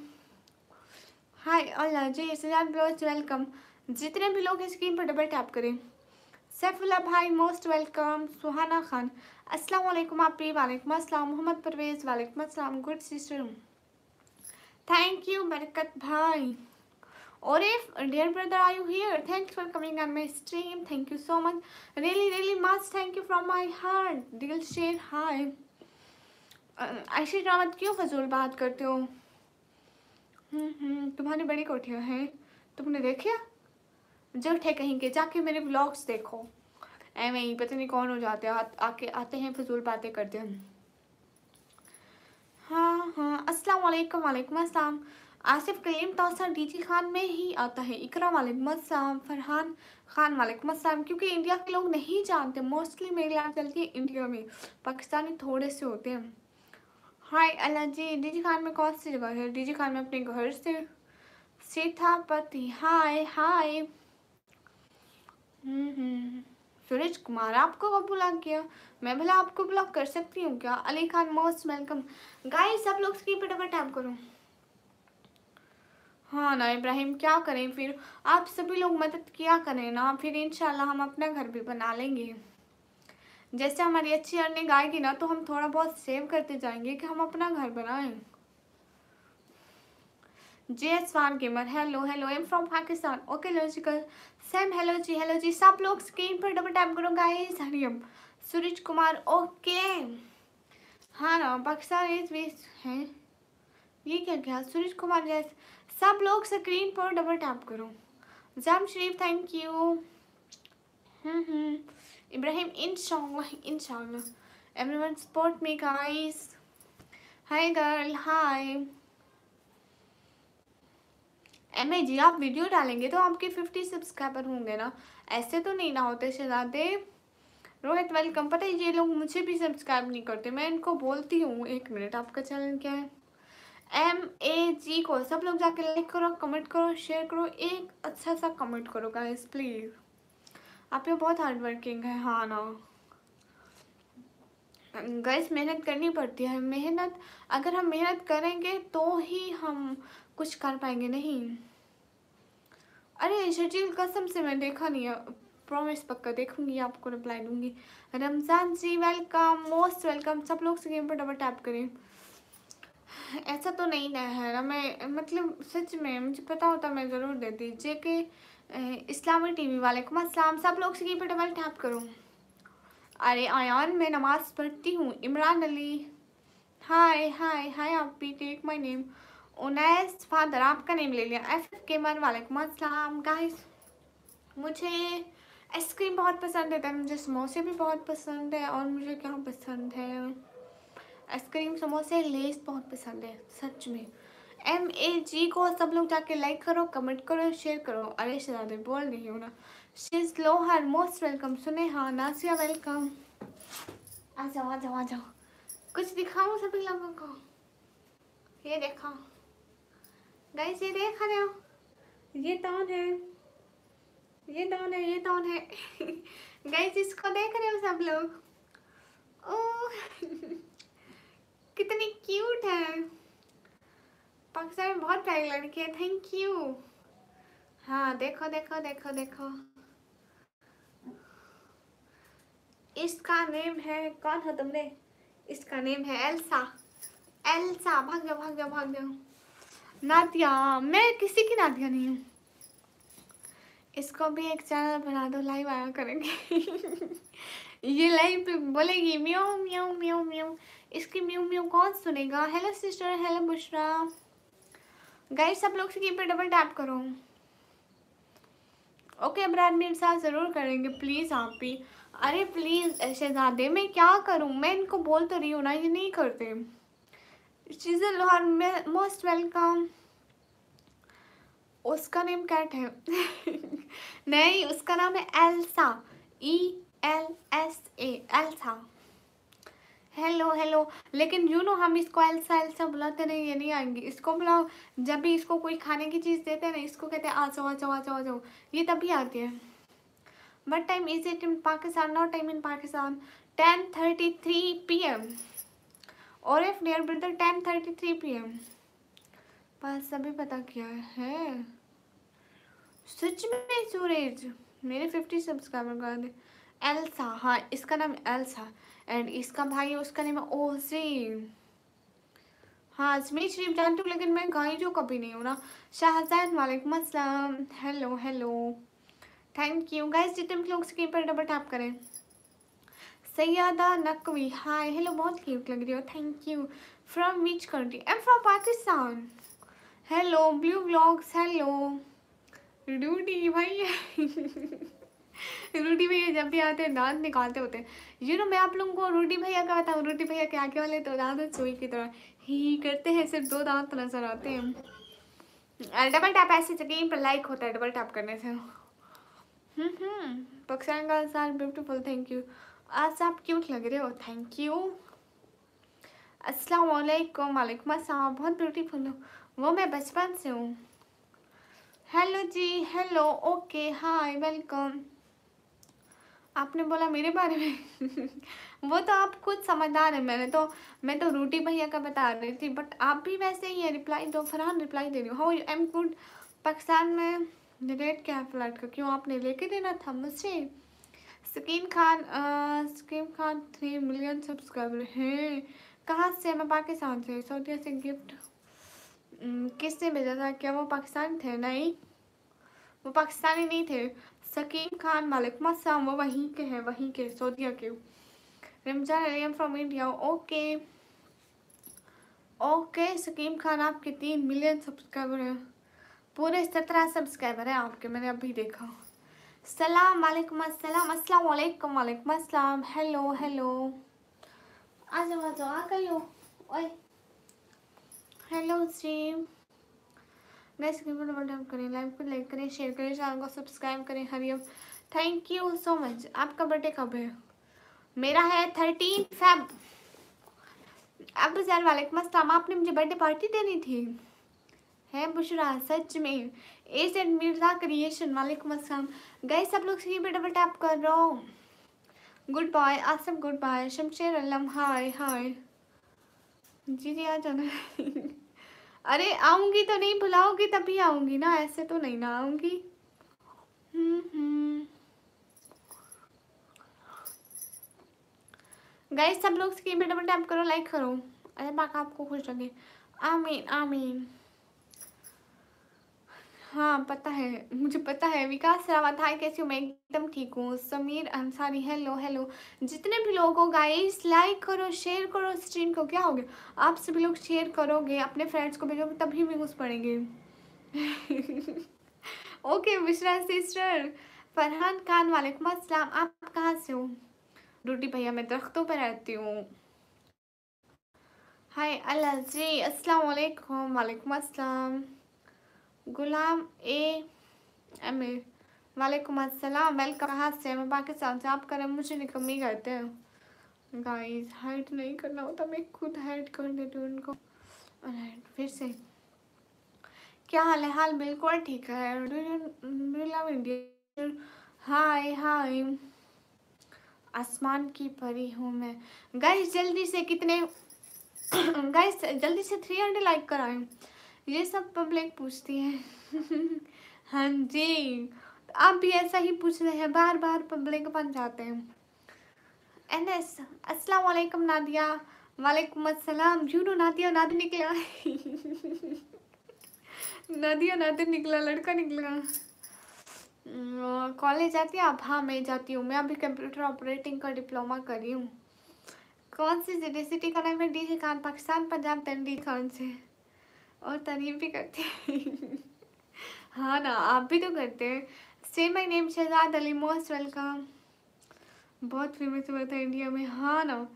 हाय अल्लाह जी, सजाद ब्रोच वेलकम। जितने भी लोग हैं स्क्रीन पर डबल टैप करें। सैफुल्ला भाई मोस्ट वेलकम। सुहाना खान अस्सलाम वालेकुम। आप भी वालेकुम अस्सलाम। मोहम्मद परवेज वालेकुम अस्सलाम। Good sister, thank you Barkat भाई। और if dear brother are you here, thanks for coming on my stream, thank you so much, really much thank you from my heart. Dil Sher हाय। ऐसी रावत क्यों फजूल बात करते हो? तुम्हारी बड़ी कोठियाँ हैं, तुमने देखा? जब थे कहीं के जाके मेरे व्लॉग्स देखो। एवं ही पता नहीं कौन हो जाते हैं, आके आते हैं फजूल बातें करते हैं। हाँ अस्सलाम वालेकुम, वालेकुम अस्सलाम। आसिफ कलीम तौसा डीजी खान में ही आता है। इकरा वालेकुम अस्सलाम। फरहान खान वालेकुम अस्सलाम। क्योंकि इंडिया के लोग नहीं जानते, मोस्टली मेरी लाइफ चलती है इंडिया में, पाकिस्तानी थोड़े से होते हैं। हाय अल्लाह जी, डीजी खान में कौन सी जगह है? डीजी खान में अपने घर से सीतापति। हाय हाय। सूरज कुमार, आपको कब ब्लॉक किया? मैं भला आपको ब्लॉक कर सकती हूँ क्या? Ali Khan most welcome. Guys सब लोग स्क्रीन पर डबल टैप करो। हाँ ना इब्राहिम, क्या करें फिर, आप सभी लोग मदद किया करें ना, फिर इंशाल्लाह हम अपना घर भी बना लेंगे। जैसे हमारी अच्छी अर्निंग आएगी ना, तो हम थोड़ा बहुत सेव करते जाएंगे कि हम अपना घर बनाएं। JS1 gamer, hello hello, I am from Pakistan. Okay logical Sam, hello ji, सब लोग स्क्रीन पर डबल टैप करो guys, hurry up. Suraj Kumar, okay. हाँ ना पाकिस्तान इज बेस है, ये क्या क्या? सूरज कुमार जैस, सब लोग स्क्रीन पर डबल टैप करो। जाम शरीफ, थैंक यू। इब्राहिम, इंशाल्लाह एवरीवन सपोर्ट मी गाइस। हाय गर्ल, हाय। एमए जी, आप वीडियो डालेंगे तो आपके 50 सब्सक्राइबर होंगे ना, ऐसे तो नहीं ना होते शहजादे। रोहित वेलकम। पता है ये लोग मुझे भी सब्सक्राइब नहीं करते, मैं इनको बोलती हूँ। एक मिनट, आपका चैनल क्या है? MAG को सब लोग जाके लाइक करो, कमेंट करो, शेयर करो, एक अच्छा सा कमेंट करो गाइस प्लीज। आप ये बहुत हार्ड वर्किंग है। हाँ ना गाइस, मेहनत करनी पड़ती है। मेहनत, अगर हम मेहनत करेंगे तो ही हम कुछ कर पाएंगे। नहीं, अरे शर्जील कसम से मैं देखा नहीं है, प्रॉमिस पक्का देखूंगी, आपको रिप्लाई दूंगी। रमजान जी वेलकम, मोस्ट वेलकम। सब लोग से गेम पर डबल टैप करें। ऐसा तो नहीं है ना, मैं मतलब सच में मुझे पता होता मैं ज़रूर देती। JK इस्लामी TV वालेकुम अस्सलाम। सब लोग से गेम पर डबल टैप करो। अरे आयान, मैं नमाज पढ़ती हूँ। इमरान अली, हाय हाय हाय। आप भी टेक माय नेम। उनैस फादर, आपका नेम ले लिया। FF गेमर, वालेकुम अस्सलाम। गाइस मुझे आइसक्रीम बहुत पसंद है, मुझे समोसे भी बहुत पसंद है, और मुझे क्या पसंद है, आइसक्रीम, समोसे, लेस बहुत पसंद है सच में। MAG को सब लोग जाके लाइक करो, कमेंट करो, शेयर करो। अरे शहजादे बोल रही हूँ ना। शीज लोहर मोस्ट वेलकम। सुने हाँ नासिया वेलकम। आ जाओ आ जाओ आ जाओ, कुछ दिखाओ सभी लोगों को। ये देखो गाइस, ये देख रहे हो, ये कौन है, ये कौन है, ये कौन है? गाइस इसको देख रहे हो सब लोग? ओह कितनी क्यूट है, पाकिस्तान में बहुत प्यारी लड़की है। Thank you. हाँ देखो देखो देखो देखो, इसका नेम है, कौन हो तुमने? इसका नेम है एल्सा। एल्सा, भाग जाओ भाग जाओ भाग जाओ। नादिया, मैं किसी की नादिया नहीं हूँ। इसको भी एक चैनल बना दो, लाइव आया करेंगे। ये लाइव पे बोलेगी म्याऊ म्याऊ म्याऊ म्याऊ, इसकी म्याऊ म्याऊ कौन सुनेगा? Hello sister, hello Bushra. Guys सब लोग स्क्रीन पे डबल टैप करो। ओके अबरार मिर्जा, ज़रूर करेंगे प्लीज़ आप भी। अरे प्लीज़ शहजादे, मैं क्या करूँ, मैं इनको बोल तो रही हूँ ना, ये नहीं करते। चीज़ें लोहार मोस्ट वेलकम। उसका नेम कैट है। नहीं, उसका नाम है Elsa, ELSA, Elsa. Hello hello. लेकिन हम इसको एल्सा एल्सा बुलाते नहीं, ये नहीं आएंगी। इसको बुलाओ जब भी इसको कोई खाने की चीज़ देते हैं ना, इसको कहते हैं आ जाओ आ जाओ आ जाओ आ जाओ, ये तभी आती है। What time is it in Pakistan? Now time in Pakistan 10:33 p.m. और if dear brother 10:33 p.m. बस अभी पता किया है। सच में सूरज मेरे 50 सब्सक्राइबर कर दे। एल्सा, हाँ इसका नाम एल्सा एंड इसका भाई उसका नाम है ओजी। हाँ मैं शरीफ जानती हूँ लेकिन मैं गाई जो कभी नहीं हूँ ना। शाहजाद वालेकुम अस्सलाम। Hello hello, thank you guys. जितने भी लोग स्क्रीन पर डबल टैप करें। सैयदा नकवी, हाय हेलो, बहुत क्यूट लग रही हो, thank you. From which country? I am from Pakistan. Hello blue vlogs, hello Rudy भैया। रूडी भैया जब भी आते हैं दांत निकालते होते हैं। मैं आप लोगों को रूडी भैया का बताऊँ, रूडी भैया के आगे वाले तो दांत सुई की तरह ही करते हैं, सिर्फ 2 दांत नजर आते हैं। डबल टैप ऐसे जगह पर लाइक होता है डबल टैप करने से। पाकिस्तान का साल ब्यूटीफुल, थैंक यू। आज आप क्यूट लग रहे हो, थैंक यू। अस्सलाम वालेकुम। वालेकुम अस्सलाम, बहुत ब्यूटीफुल हो। वो मैं बचपन से हूँ। हेलो जी, हेलो, ओके, हाय, वेलकम। आपने बोला मेरे बारे में। वो तो आप खुद समझदार है। मैं तो रूटी भैया का बता रही थी, बट आप भी वैसे ही है। रिप्लाई दो। फरहान रिप्लाई दे रही हूँ। How I am good. Pakistan में रेट क्या है फ्लैट का? क्यों आपने लेके देना था मुझसे? स्कीम खान 3 मिलियन सब्सक्राइबर हैं। कहाँ से? मैं पाकिस्तान से, सऊदीया से। गिफ्ट किसने भेजा था? क्या वो पाकिस्तान थे? नहीं, वो पाकिस्तानी नहीं थे। सकीम खान वालेकुम अस्सलाम, वो वहीं के हैं, वहीं के, सऊदीया के। Ramzan Ali from India, okay okay. Scheme Khan आपके 3 मिलियन सब्सक्राइबर हैं। पूरे 17 सब्सक्राइबर हैं आपके, मैंने अभी देखा। सलाम वालेकुम अस्सलाम, अस्सलाम वालेकुम, वालेकुम अस्सलाम। हेलो हेलो, आ जाओ आ गई हो। ओए हेलो स्ट्रीम गाइस, करें, लाइव को लाइक करें, शेयर करें, चैनल को सब्सक्राइब करें। Hariom, thank you so much. आपका बर्थडे कब है? मेरा है 13 फेब। अब सर वालेकुम अस्सलाम, आपने मुझे बर्थडे पार्टी देनी थी। है बुशरा, सच में। ए सेड मिर्जा क्रिएशन, वालेकुम अस्सलाम। गाइस सब लोग स्क्रीन पे डबल टैप कर रहा हूँ। Good bye Asam, good bye Shamsher Alam, hi हाय। जी जी आ जाना। अरे आऊंगी तो नहीं, बुलाओगी तभी आऊंगी ना, ऐसे तो नहीं ना आऊंगी। गाइस सब लोग स्क्रीन पे डबल टैप करो, लाइक करो। अरे बाक आपको खुश रखे। आमीन आमीन। हाँ पता है, मुझे पता है। विकास रावत, हाय कैसी हूँ? मैं एकदम ठीक हूँ। Sameer Ansari, hello hello. जितने भी लोग हो गाइस, लाइक करो, शेयर करो स्ट्रीम को। क्या हो गया? आप सभी लोग शेयर करोगे, अपने फ्रेंड्स को भेजोगे, तभी व्यूज पड़ेंगे। Okay Mishra sister. फरहान खान वालेकुम अस्सलाम, आप कहाँ से हो? रूटी भैया, मैं दरख्तों पर रहती हूँ। हाय अल्लाह जी, अस्सलाम वालेकुम, वालेकुम अस्सलाम। गुलाम एम ए, वालेकुम अस्सलाम, वेलकम। कहाँ से? मैं पाकिस्तान से। आप करें मुझे निकम्मी करते हैं। गाइस हाइड नहीं करना होता, मैं खुद हाइड कर देती हूँ उनको। फिर से क्या हाल है? हाल बिल्कुल ठीक है। लव इंडिया, हाय हाय। आसमान की परी हूँ मैं। गाइस जल्दी से कितने गाइस जल्दी से 300 लाइक कराएं, ये सब पब्लिक पूछती है। हाँ जी, आप भी ऐसा ही पूछ रहे हैं, बार बार पब्लिक बन जाते हैं। एनएस, अस्सलाम वालेकुम नादिया, वालेकुम अस्सलाम। नादिया नादिया निकला। नादिया नादिया निकला, लड़का निकला। कॉलेज जाती है आप? हाँ मैं जाती हूँ। मैं अभी कंप्यूटर ऑपरेटिंग का डिप्लोमा कर रही हूँ। कौन सी सिटी का नाम है? डीजे खान, पाकिस्तान, पंजाब, तनवी खान से। और तारीफ भी करते हैं। हाँ ना, आप भी तो करते हैं। Say my name Shahzad Ali, most welcome. बहुत फेमस हुआ था इंडिया में। हाँ ना,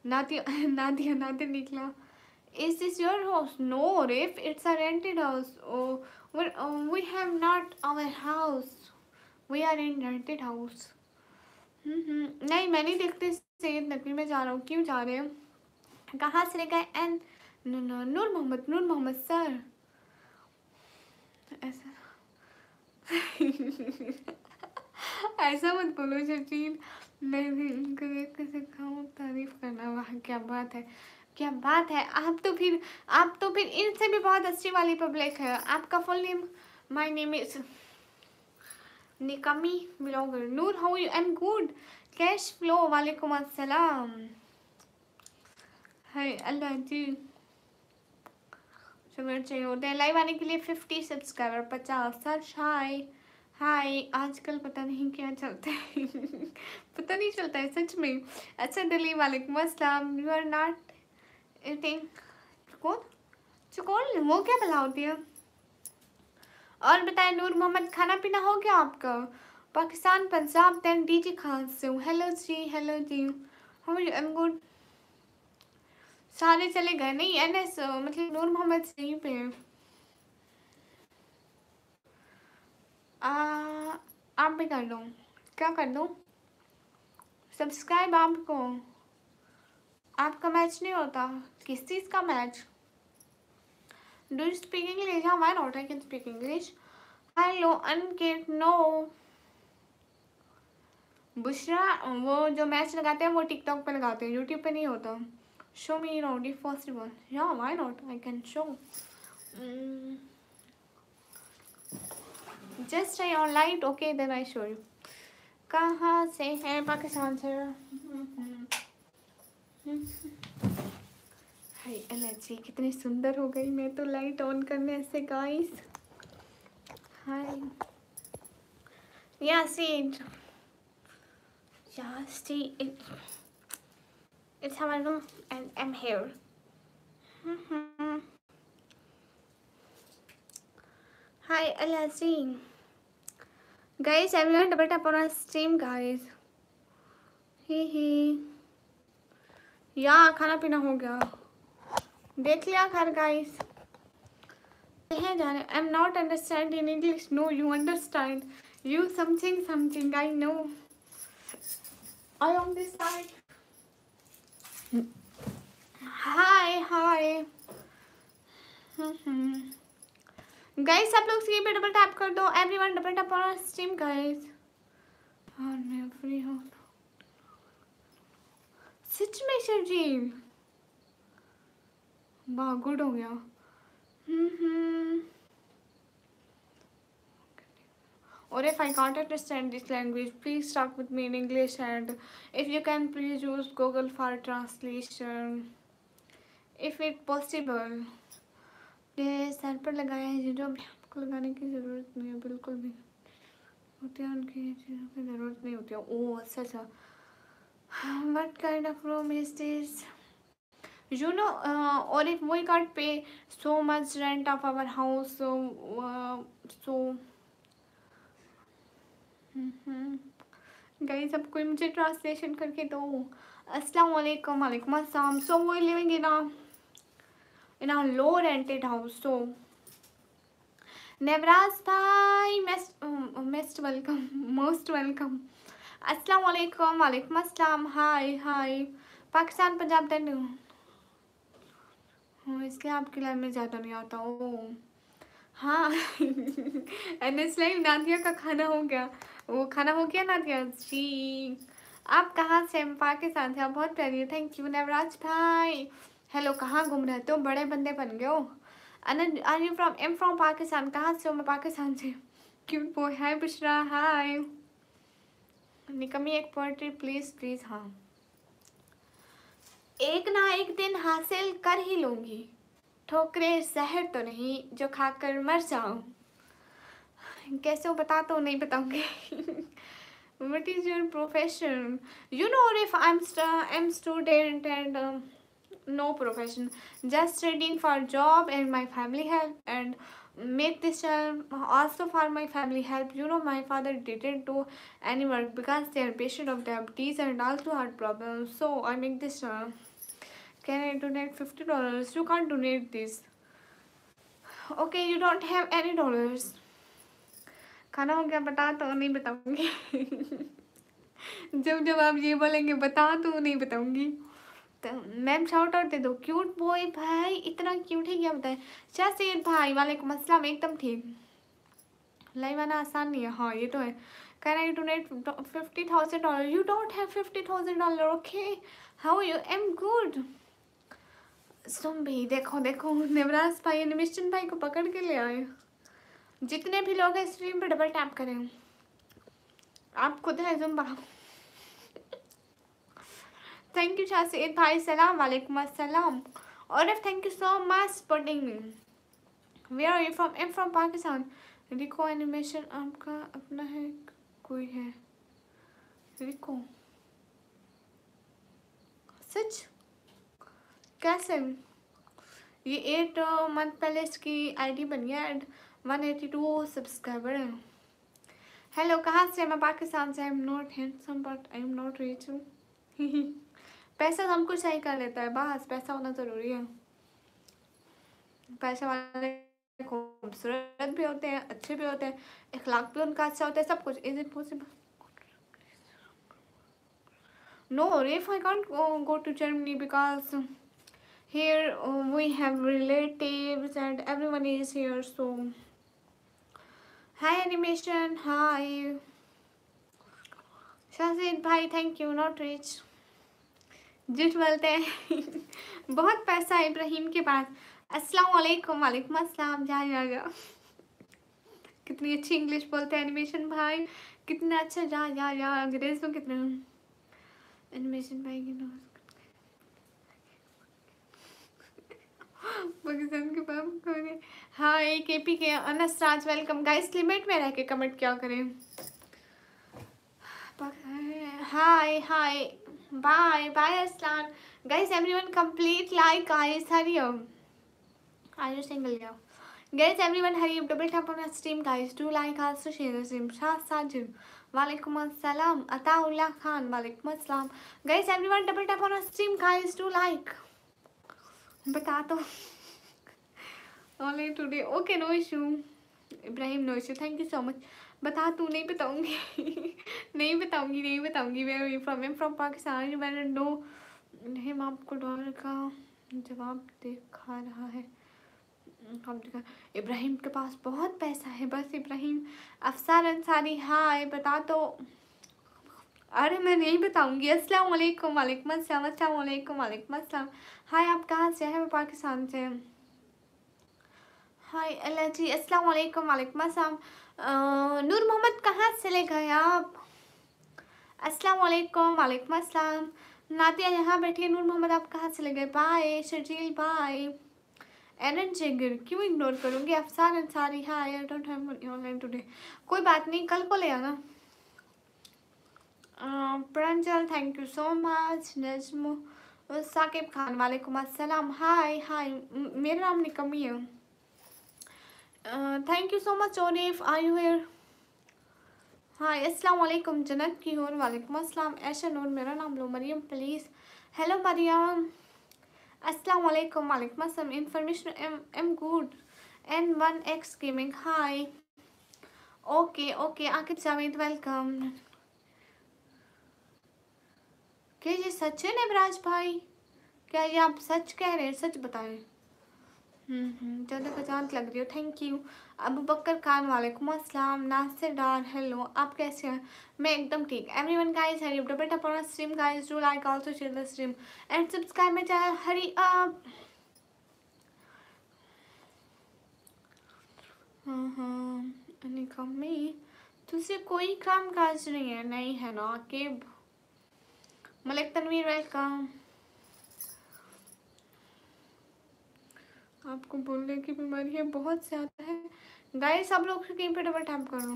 नादिया नादिया नादिया निकला। Is this your house? No, Rif, it's a rented house. Oh, we have not our house. We are in rented house. नहीं मैं नहीं देखती। सेद नकवी में जा रहा हूँ। क्यों जा रहे हैं? कहाँ से गए एन नूर मोहम्मद सर ऐसा ऐसा मत बोलो शचीन। मैं भी उनको देख कर सिखाऊँ तारीफ करना। वाह क्या बात है, क्या बात है। आप तो फिर इनसे भी बहुत अच्छी वाली पब्लिक है। आपका full name? My name is Nikammi blogger. Noor how you? I am good. Cash flow वालेकुम अस्सलाम। हाय अल्लाह जी शुक्र चाहिए होते हैं। लाइव आने के लिए 50 सब्सक्राइबर 50 सर्च। हाय हाय। आजकल पता नहीं क्या चलता है पता नहीं चलता है सच में। अच्छा दिल्ली वालेकुम अस्सलाम। यू आर नॉट ईटिंग कौन चुकोल वो क्या भला होती है? और बताए नूर मोहम्मद खाना पीना हो गया आपका? पाकिस्तान पंजाब दैन डीजी खान से हूँ। Hello ji hello ji. How are you? I am good. सारे चले गए नहीं एनएस मतलब नूर मोहम्मद सही पे है। आप भी कर लो। क्या कर दो? सब्सक्राइब आपको। आपका मैच नहीं होता? किस चीज़ का match? Do you speak English? हाँ why not, I can speak English. Hello Ankit no. Bushra वो जो मैच लगाते हैं वो टिकटॉक पे लगाते हैं, यूट्यूब पे नहीं होता। Show me round if possible. या why not, I can show. Just I online okay then I show you. कहाँ से है? पाकिस्तान से। हाय एलर्जी कितनी सुंदर हो गई मैं तो लाइट ऑन करने से गाइस। हाय या सी या सी it's our room and I'm here. Hi allergy guys, everyone double tap on our stream guys. ही या खाना पीना हो गया? देख लिया घर गाइस? कहीं जाने? I am not understand in English. No you understand. You something I know. I on this side. Hi hi guys आप लोग स्क्रीन पे डबल टैप कर दो। Everyone double tap on stream guys. और मैं फ्री हूँ सच में शर्जील। वाह गुड हो गया। Or if I can't understand this language, please talk with me in English, and if you can, please use Google for translation, if it possible. ये सर पर लगाया है जो भी आपको लगाने की ज़रूरत नहीं है बिल्कुल भी। होती है उनकी चीज़ों की ज़रूरत नहीं होती है। ओह अच्छा अच्छा। What kind of room is this? You know, or if we can't pay so much rent of our house, so guys अब कोई मुझे ट्रांसलेशन करके दो। अस्सलाम वालेकुम। वालेकुम अस्सलाम। So we living in a low rented house. So Nevraj भाई most welcome. अस्सलाम वालेकुम। वालेकुम अस्सलाम। हाय हाय। पाकिस्तान पंजाब दैन इसलिए आपकी लाइन में ज़्यादा नहीं आता। ओ हाँ एनएस लाइव नादिया का खाना हो गया। वो खाना हो गया नादिया जी। आप कहाँ से? पाकिस्तान से। आप बहुत प्यारी है। थैंक यू नवराज भाई। हेलो कहाँ घूम रहे हो? बड़े बंदे बन गए हो। Anant are you from? Am from Pakistan. कहाँ से हो? मैं पाकिस्तान से। Cute boy. Hi Bushra. Hi Nikammi एक पोएट्री प्लीज प्लीज। हाँ एक ना एक दिन हासिल कर ही लूँगी। ठोकरे जहर तो नहीं जो खाकर मर जाऊँ। कैसे हो बता तो नहीं बताऊंगी। What is your profession? You know, if I'm student and no profession, just studying for job and my family help, and make this channel also for my family help. You know, my father didn't do any work because they are patient of diabetes and also heart problems. So I make this channel. Can I donate $50? You can't donate this. Okay, you don't have any dollars. खाना हो गया? बता तो नहीं बताऊंगी। जब जब आप ये बोलेंगे बता तो नहीं बताऊंगी। तो मैम शाउट आउट दे दो। क्यूट बॉय भाई, इतना क्यूट है क्या बताए। शाह सैयद भाई वालेकुम अस्सलाम, एकदम ठीक। लाइव आना आसान नहीं है, हाँ ये तो है। Can I donate $50,000? You don't have $50,000, okay. How you? I am good. सुन भाई, देखो देखो निवराज भाई एनिमेशन भाई को पकड़ के ले आए। जितने भी लोग हैं स्ट्रीम पे डबल टैप करें। आप खुद है Zumba. Thank you Shah Syed भाई, सलाम वालेकुम अस्सलाम। और thank you so much supporting me. Where are you from? I am from Pakistan. Rico animation आपका अपना है कोई है? रिको सच कैसे? ये 8 मंथ पहले इसकी आईडी बनी है एंड 182 सब्सक्राइबर है। हेलो, कहाँ से? मैं पाकिस्तान से। आई am not handsome but I am not rich. पैसा सब कुछ सही कर लेता है, बस पैसा होना ज़रूरी है। पैसे वाले खूबसूरत भी होते हैं, अच्छे भी होते हैं, इखलाक भी उनका अच्छा होता है, सब कुछ। Is it possible? No, if I can't go to Germany because here we have relatives and everyone is here. So, hi animation, hi. Shazid bhai, thank you, not rich. झूठ बोलते हैं। बहुत पैसा है इब्राहिम के पास। अस्सलाम वालेकुम। वालेकुम अस्सलाम। जा कितनी अच्छी इंग्लिश बोलते हैं एनिमेशन भाई, कितना अच्छा। जा अंग्रेज में कितना। एनिमेशन भाई की पाकिस्तान के पाप करें। हाँ, एक एपी के Anas Raj welcome. Guys limit में रह के कमेंट क्या करें। Hi hi, bye bye Aslan. Guys everyone complete like guys, hurry up. Are you single या? Guys everyone hurry up, double tap on stream guys, do like also share the stream. Shah Sajid वालेकुम अस्सलाम। अताउल्लाह खान वालेकुम अस्सलाम। Guys everyone double tap on stream guys, do like. बता दो only today, okay, no issue। Ibrahim no issue, thank you so much. बता तू। नहीं बताऊंगी। नहीं बताऊंगी। Where are you from? I am from Pakistan. You मैंने नो हिम। आपको डॉलर का जवाब दिखा रहा है। हम दिखा। इब्राहिम के पास बहुत पैसा है बस। इब्राहिम अफसार अंसारी, हाय बता तो। अरे मैं नहीं बताऊंगी। अस्सलाम वालेकुम। वालेकुम अस्सलाम। अस्सलाम वालेकुम। वालेकुम अस्सलाम। हाय, आप कहाँ से हैं? मैं पाकिस्तान से। हाय अल्लाह जी, अस्सलाम वालेकुम। वालेकुम अस्सलाम। नूर मोहम्मद कहाँ चले गए आप? अस्सलाम वालेकुम। वालेकुम अस्सलाम। नादिया यहाँ बैठी है। नूर मोहम्मद आप कहाँ चले गए? Bye Sharjeel, bye. एरन जिगर क्यों इग्नोर करूँगी? Afsar Ansari, hi I don't have money online today. कोई बात नहीं, कल को ले आना। Pranjal thank you so much. Najmus Saqib Khan वालेकुम अस्सलाम, हाय हाय। मेरा नाम निकमी है। थैंक यू सो मच ओनीफ, आर यू हियर? हाय अस्सलाम वालेकुम। जन्नत की हूर वालेकुम अस्सलाम। ऐशा नूर मेरा नाम लो। Mariyam please, hello Mariyam. अस्सलाम वालेकुम। वालेकुम अस्सलाम। Information am good. N1X gaming, hi. Okay Aqib Javed welcome. क्या ये सच है नवराज भाई? क्या ये आप सच कह रहे हैं? सच बताएं। 14 लग रही हो, थैंक यू। अबू बकर खान वालेकुम अस्सलाम। नासिर डार हेलो, आप कैसे हैं? मैं एकदम ठीक। Everyone guys hurry up, double tap on stream guys, do like also share the stream and subscribe my channel, hurry up. निकम्मी तुझसे कोई काम काज नहीं है? नहीं है ना आकिब। मलिक तनवीर वेलकम। आपको बोलने की बीमारी है बहुत ज़्यादा है। गाइस सब लोग स्क्रीन पे डबल टैप कर लो।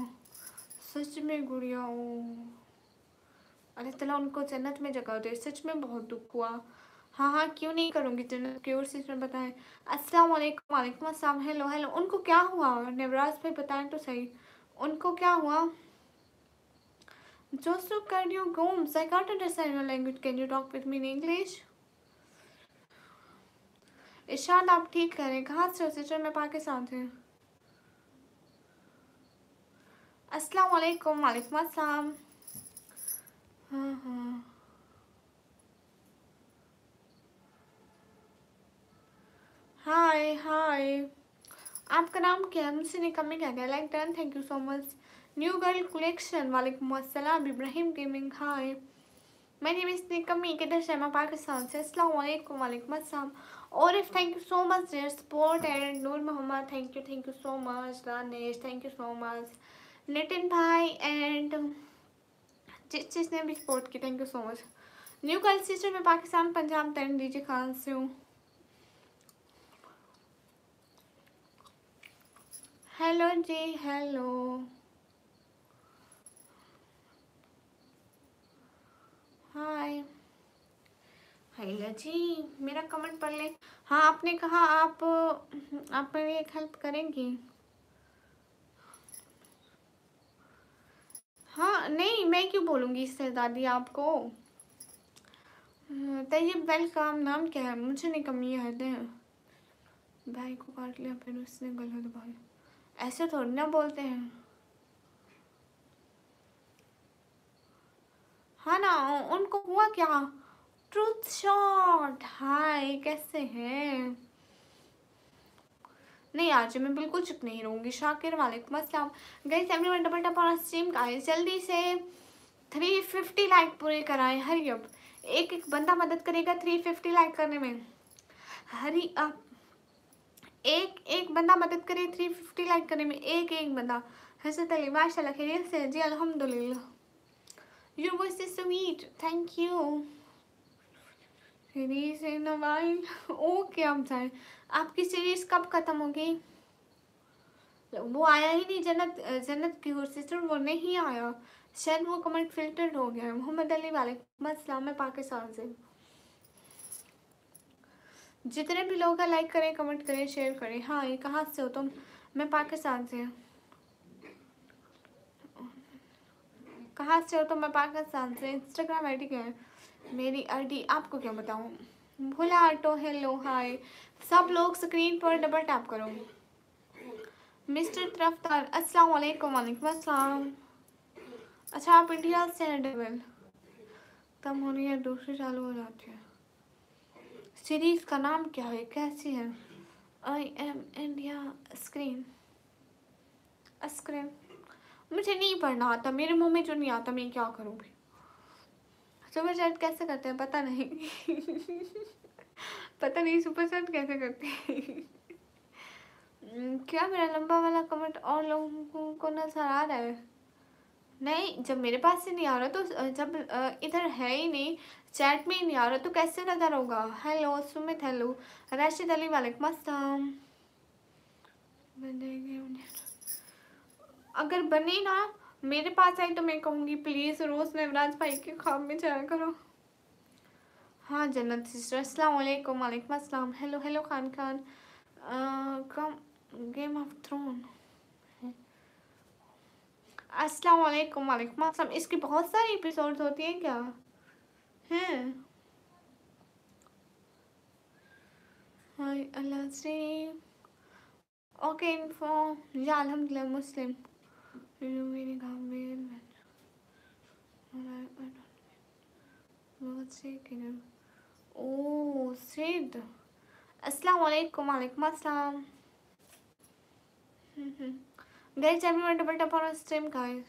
सच में गुड़िया, ओ अल्लाह ताला उनको जन्नत में जगह दे। सच में बहुत दुख हुआ। हाँ क्यों नहीं करूँगी, जन्नत की ओर से इसमें बताएं। अस्सलाम वालेकुम। वालेकुम अस्सलाम। हेलो उनको क्या हुआ? नवराज भाई बताएं तो सही, उनको क्या हुआ? Joseph, can you go? I can't understand your language. Can you talk with me in English? Ishan आप ठीक करें। कहाँ से हो सिस्टर? मैं पाकिस्तान से। अस्सलाम वालेकुम। वालेकुम अस्सलाम। हाँ हाय हाय, आपका नाम क्या है? मुझसे निकम में क्या है? Like done, thank you so much. New girl collection, वालेकुम अस्सलाम। Ibrahim gaming, hi. My name is Nikami, किधर से? मैं पाकिस्तान से। अस्सलाम वालेकुम, वालेकुम अस्सलाम। और if thank you so much there support and Noor Mohammad, thank you so much. Danish, thank you so much. Nitin भाई एंड जिसने भी सपोर्ट की, thank you so much. New girl sister, मैं पाकिस्तान पंजाब तरण डीजे खान से हूँ। Hello ji, hello. हाय। हैला जी, मेरा कमेंट पढ़ ले। हाँ, आपने कहा आप मेरी एक हेल्प करेंगी। हाँ नहीं, मैं क्यों बोलूँगी इससे दादी आपको। तैयब वेलकम, नाम क्या है? मुझे नहीं कमी याद है। भाई को काट लिया फिर उसने गला दबाया, ऐसे थोड़ी ना बोलते हैं। हाँ ना, उनको हुआ क्या? ट्रूथ शॉट, हाय कैसे हैं? नहीं आज मैं बिल्कुल चुप नहीं रहूँगी। शाकिर, वालेकुम अस्सलाम। Guys everyone double tap on stream guys, जल्दी से 350 लाइक पूरे कराएं। हरी अप, एक एक बंदा मदद करेगा 350 लाइक करने में। हरी अप, एक एक बंदा मदद करे 350 लाइक करने में, एक एक बंदा। हसरत अली, माशाल्लाह खैरियत से? जी अल्हम्दुलिल्लाह। Your voice is sweet, thank you. Series in a while, okay. आप जाए, आपकी सीरीज कब खत्म होगी? वो आया ही नहीं, जन्नत जन्नत की सिस्टर, वो नहीं आया शायद, वो कमेंट फिल्टर्ड हो गया है। मोहम्मद अली, वालेकुम अस्सलाम। मैं पाकिस्तान से। जितने भी लोग हैं लाइक करें, कमेंट करें, शेयर करें। हाँ, ये कहाँ से हो तुम? मैं पाकिस्तान से। कहाँ से हो तुम? मैं पाकिस्तान से। इंस्टाग्राम आईडी क्या है? मेरी आईडी आपको क्या बताऊँ? भोला ऑटो, हेलो हाय। सब लोग स्क्रीन पर डबल टैप करो। मिस्टर तरफदार, अस्सलाम वालेकुम, वालेकुम अस्सलाम। अच्छा, आप इंडिया से हैं? डबल कम हो रही है, दूसरी चालू हो जाती है। सीरीज का नाम क्या है? कैसी है? I am India screen, screen. मुझे नहीं पढ़ना आता, मेरे मुंह में जो नहीं आता मैं क्या करूँ भी। सुपर चैट कैसे करते हैं पता नहीं। पता नहीं सुपर चैट कैसे करते हैं। क्या मेरा लंबा वाला कमेंट और लोगों को नजर आ रहा है? नहीं, जब मेरे पास से नहीं आ रहा तो जब इधर है ही नहीं, चैट में ही नहीं आ रहा तो कैसे नजर होगा? हेलो सुमित, हेलो राशिद अली, वालेकुम अस्सलाम। अगर बने ना मेरे पास आई तो मैं कहूँगी प्लीज़ रोज़ नवराज भाई के ख्वाब में जाया करो। हाँ जन्नत सिस्टर, अस्सलाम वालेकुम, वालेकुम अस्सलाम। Hello hello Khan Khan. Come game of throne, अस्सलाम वालेकुम, वालेकुम अस्सलाम। इसकी बहुत सारी एपिसोड्स होती हैं क्या? हैं? हाय अल्लाह से। ओके इन्फो, या अल्हम्दुलिल्लाह मुस्लिम। मेरे गाँव में बहुत से ओ सिद, अस्सलाम वालेकुम, वालेकुम अस्सलाम। Guys everyone double tap on stream guys.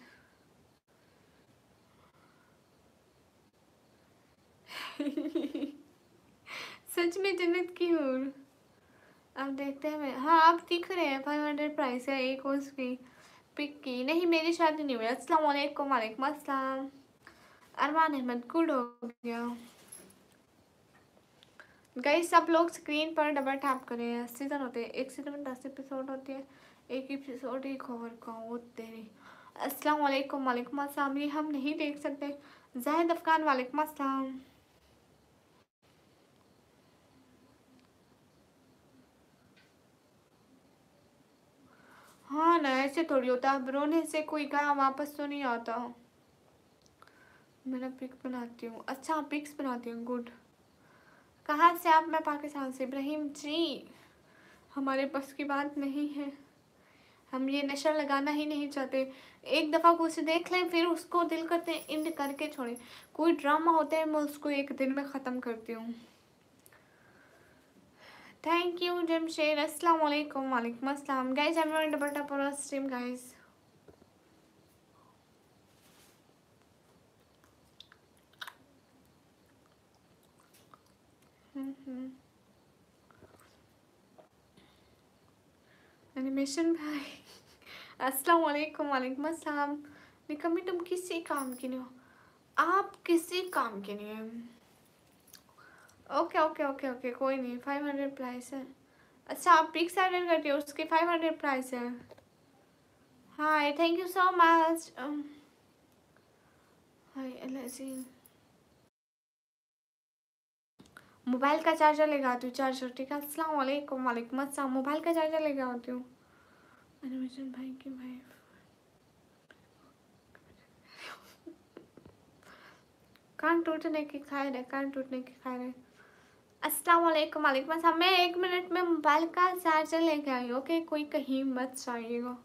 सच में जन्नत की हूँ। अब देखते हैं। मैं, हाँ आप दिख रहे हैं। 500 प्राइस है एक उसकी पिक की। नहीं मेरी शादी नहीं हुई। अस्सलाम वालेकुम, वालेकुम अस्सलाम। अरमान अहमद, गुड हो गया। गाइस सब लोग स्क्रीन पर डबल टैप करें। सीजन होते हैं, एक सीजन में 10 एपिसोड होती है, एक एपिसोड एक ओवर का होते हैं। अस्सलाम वालेकुम, वालेकुम अस्सलाम। ये हम नहीं देख सकते। जाहिद अफगान, वालेकुम अस्सलाम। हाँ ना, ऐसे थोड़ी होता है, रोने से कोई कहा वापस तो नहीं आता। मैं पिक बनाती हूँ। अच्छा पिक्स बनाती हूँ, गुड। कहाँ से आप? मैं पाकिस्तान से। इब्राहिम जी, हमारे बस की बात नहीं है, हम ये नशा लगाना ही नहीं चाहते। एक दफ़ा कुछ देख लें फिर उसको दिल करते हैं इंड करके छोड़ें। कोई ड्रामा होता है मैं उसको एक दिन में ख़त्म करती हूँ। Thank you Jamshed. अस्सलाम वालेकुम। वालेकुम अस्सलाम guys. I am double tap on stream guys. Animation भाई अस्सलाम वालेकुम। वालेकुम अस्सलाम। निकम्मी तुम किसी काम की नहीं हो, आप किसी काम के नहीं है। ओके ओके ओके ओके कोई नहीं। 500 प्राइस है। अच्छा आप पिक्स एडिट करती हो, उसके 500 प्राइस है। हाय thank you so much. Hi LAC mobile का चार्जर लेके आती हूँ, चार्जर ठीक है। अस्सलाम वालेकुम। वालेकुम अस्सलाम। मोबाइल का चार्जर लेके आती हूँ। एनिमेशन भाई की भाई कान टूटने की खैर है, कान टूटने की खैर है। अस्सलाम वालेकुम। वालेकुम अस्सलाम। मैं 1 मिनट में मोबाइल का चार्जर लेके आई हूँ। ओके कोई कहीं मत जाइएगा।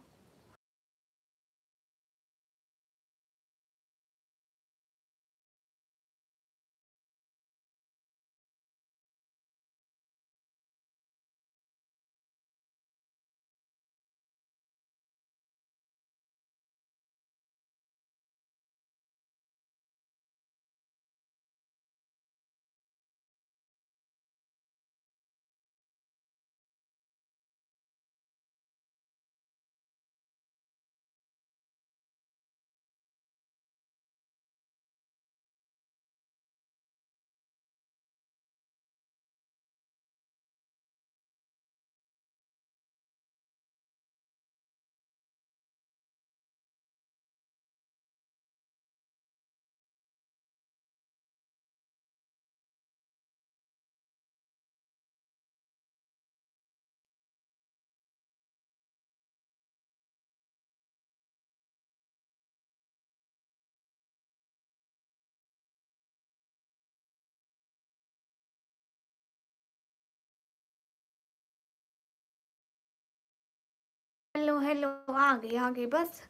हेलो हेलो आ गई बस।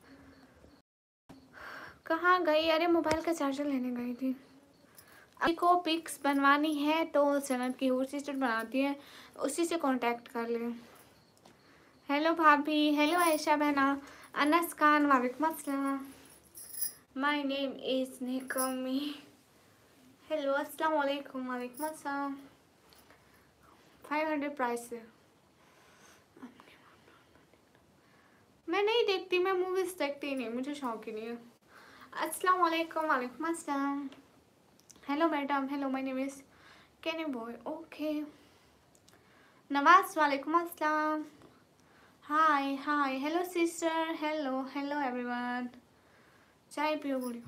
कहाँ गई? अरे मोबाइल का चार्जर लेने गई थी। अभी को पिक्स बनवानी है तो सनत की और सिस्टर बनाती है, उसी से कांटेक्ट कर ले। हेलो भाभी। हेलो आयशा बहना। अनस खान। वालेकुम अस्सलाम। My name is Nikammi. Hello अस्सलाम वालेकुम। वालेकुम अस्सलाम। 500 प्राइस है। मैं नहीं देखती, मैं मूवीज देखती ही नहीं, मुझे शौक ही नहीं है। अस्सलाम वालेकुम। वालेकुम अस्सलाम। Hello madam. Hello my name is Kenny boy. Okay Nawaz. वालेकुम अस्सलाम। हाय hi. Hello sister. Hello hello everyone. चाय पियो बुढ़ी।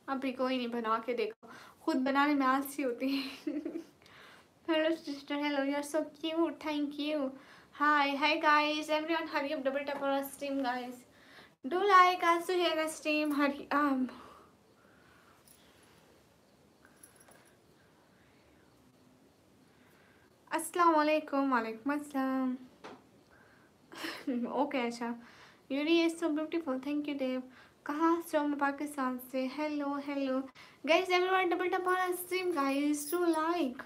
अभी कोई नहीं, बना के देखो, खुद बनाने में आलसी होती है। Hello sister. Hello you are so cute. Thank you. Hi hi guys everyone. Hurry up double tap on stream guys. Do like also here stream. Hurry अस्सलाम वालेकुम। वालेकुम अस्सलाम। ओके अच्छा। Yuri is so beautiful. Thank you Dev. कहाँ से हो? मैं पाकिस्तान से। Hello hello guys everyone double tap on stream guys. Do like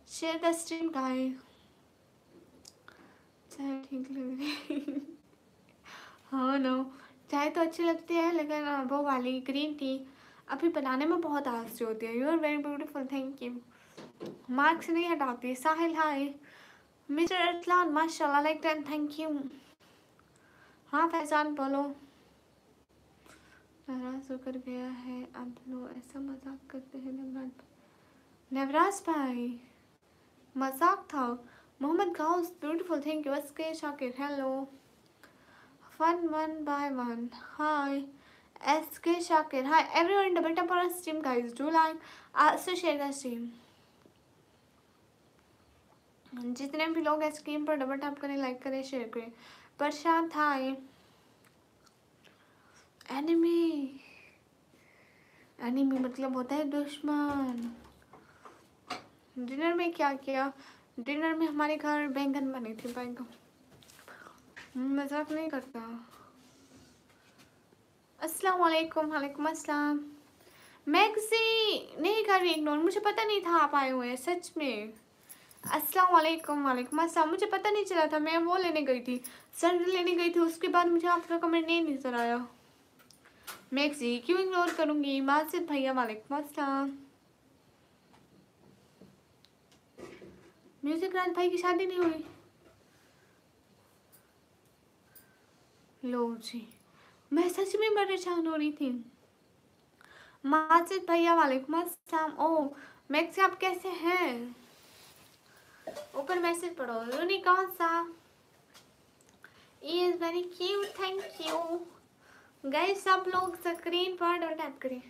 share the stream guys. चाय ठीक लग रही। हाँ नो, चाय तो अच्छी लगती है लेकिन वो वाली ग्रीन टी अभी बनाने में बहुत आलसी होती है। You are very beautiful. Thank you. Marks नहीं हटाती। साहिल हाय। मिस्टर अरसलान माशाल्लाह लाइक दैट। Thank you. हाँ फैजान बोलो। नाराज होकर गया है अब लो, ऐसा मजाक करते हैं नवराज। नवराज भाई मजाक था। Mohammad Ghaus beautiful. Thank you. SK Shakir hello. Fun one by one. Hi SK Shakir. Hi everyone double tap on stream guys. Do like also share the stream. जितने भी लोग स्क्रीन पर डबल टैप करें, लाइक करें, शेयर करें। प्रशांत हाय। एनिमी एनिमी मतलब होता है दुश्मन। डिनर में क्या किया? डिनर में हमारे घर बैंगन बने थे। बैंगन मजाक नहीं करता। अस्सलाम वालेकुम। वालेकुम अस्सलाम। मैक्सी नहीं कर रही इग्नोर, मुझे पता नहीं था आप आए हुए हैं सच में। अस्सलाम वालेकुम। वालेकुम अस्सलाम। मुझे पता नहीं चला था, मैं वो लेने गई थी, सर लेने गई थी, उसके बाद मुझे आपका कमेंट नहीं नजर आया। मैक्सी क्यों इग्नोर करूंगी। माजिद भैया वालेकुम अस्सलाम। म्यूजिक राज भाई की शादी नहीं हुई। लो जी, मैं सच में परेशान हो रही थी। माजिद भैया वालेकुम अस्सलाम। ओ मैक्सी आप कैसे हैं? ऊपर मैसेज पढ़ो। रूनी कौन सा? Is very cute, thank you. Guys सब लोग स्क्रीन पर डबल टैप करें।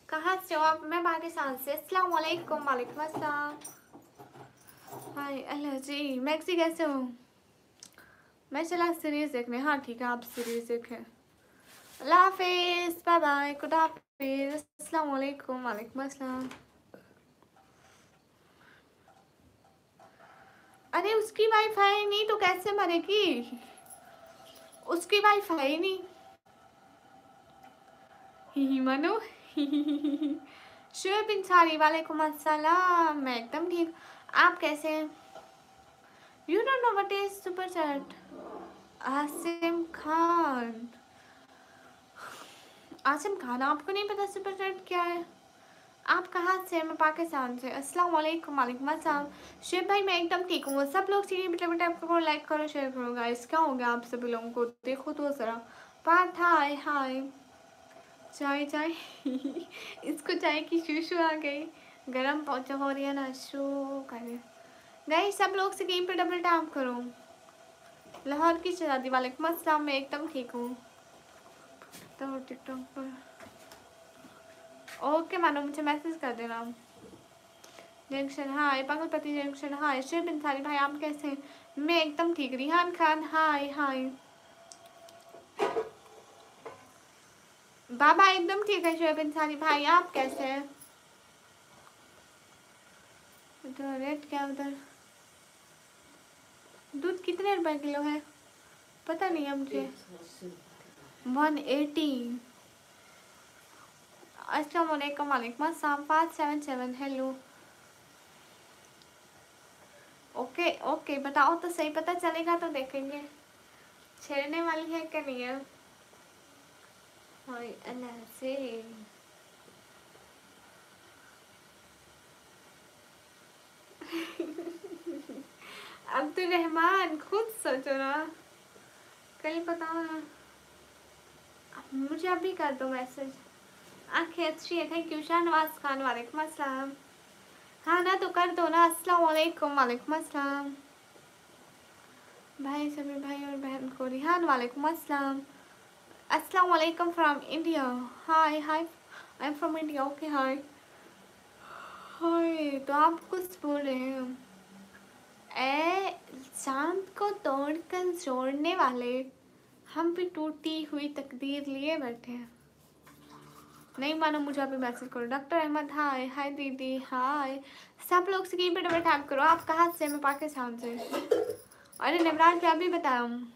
कहाँ से हो आप? मैं पाकिस्तान से। अस्सलाम वालेकुम। वालेकुम अस्सलाम। हाय अल्लाह जी। मैक्सी कैसे हो? मैं चला सीरीज देखने। हाँ ठीक है, आप सीरीज देखें। अल्लाह हाफिज़, बाय बाय, खुदा हाफिज़। अस्सलाम वालेकुम। वालेकुम अस्सलाम। अरे उसकी वाईफाई नहीं तो कैसे मरेगी? उसकी वाईफाई नहीं। ही मनो। शुभ इंसारी वालेकुम अस्सलाम। मैं एकदम ठीक। आप कैसे हैं? You don't know what is super chat? Asim Khan. Asim Khan आपको नहीं पता सुपर चैट क्या है? आप कहाँ से? मैं पाकिस्तान से। अस्सलाम वालेकुम। वालेकुम अस्सलाम। शिव भाई मैं एकदम ठीक हूँ। सब लोग सीढ़ी बेटा टैप करो, लाइक करो, शेयर करो। गाइस क्या हो गया आप सभी लोगों को? देखो तो जरा। पार्थ हाय हाय। चाय चाय। इसको चाय की शूशू आ गई। गरम पहुँचा हो रही है ना, शू करे। गाइस सब लोग से गेम पे डबल टैप करो। लाहौर की शहजादी वालेकुम अस्सलाम। मैं एकदम ठीक हूँ। तो टिकटॉक पर ओके मानो, मुझे मैसेज कर देना। जंक्शन हाय। पागलपति जंक्शन हाय। शिव इंसारी भाई आप कैसे हैं? मैं एकदम ठीक। रिहान खान हाय हाय। बाबा एकदम ठीक है। शिव इंसारी भाई आप कैसे हैं? तो रेट क्या उधर? दूध कितने रुपए किलो है? पता नहीं है मुझे। 180। अस्सलाम वालेकुम। वालेकुम अस्सलाम। 577 हेलो। ओके ओके बताओ तो सही, पता चलेगा तो देखेंगे छेड़ने वाली है क्या नहीं है। हाय अल्लाह से। अब्दुल रहमान खुद सोचो ना, कल बताओ ना। मुझे अभी कर दो मैसेज। आंखें अच्छी है, थैंक यू। शाहनवाज खान वालेकुम अस्सलाम। हाँ ना तो कर दो ना। अस्सलाम वालेकुम। वालेकुम अस्सलाम। भाई सभी भाई और बहन को रिहान वालेकुम अस्सलाम। अस्सलाम वालेकुम from India. Hi hi. I am from India. Okay hi hi. तो आप कुछ बोल रहे हैं? ए चांद को तोड़कर जोड़ने वाले हम भी टूटी हुई तकदीर लिए बैठे हैं। नहीं मानो मुझे अभी मैसेज करो। डॉक्टर अहमद हाय हाय दीदी हाय। सब लोग स्क्रीन पे डबल टैप करो। आप कहाँ से? मैं पाकिस्तान से। अरे नवराज क्या अभी बताया हूँ।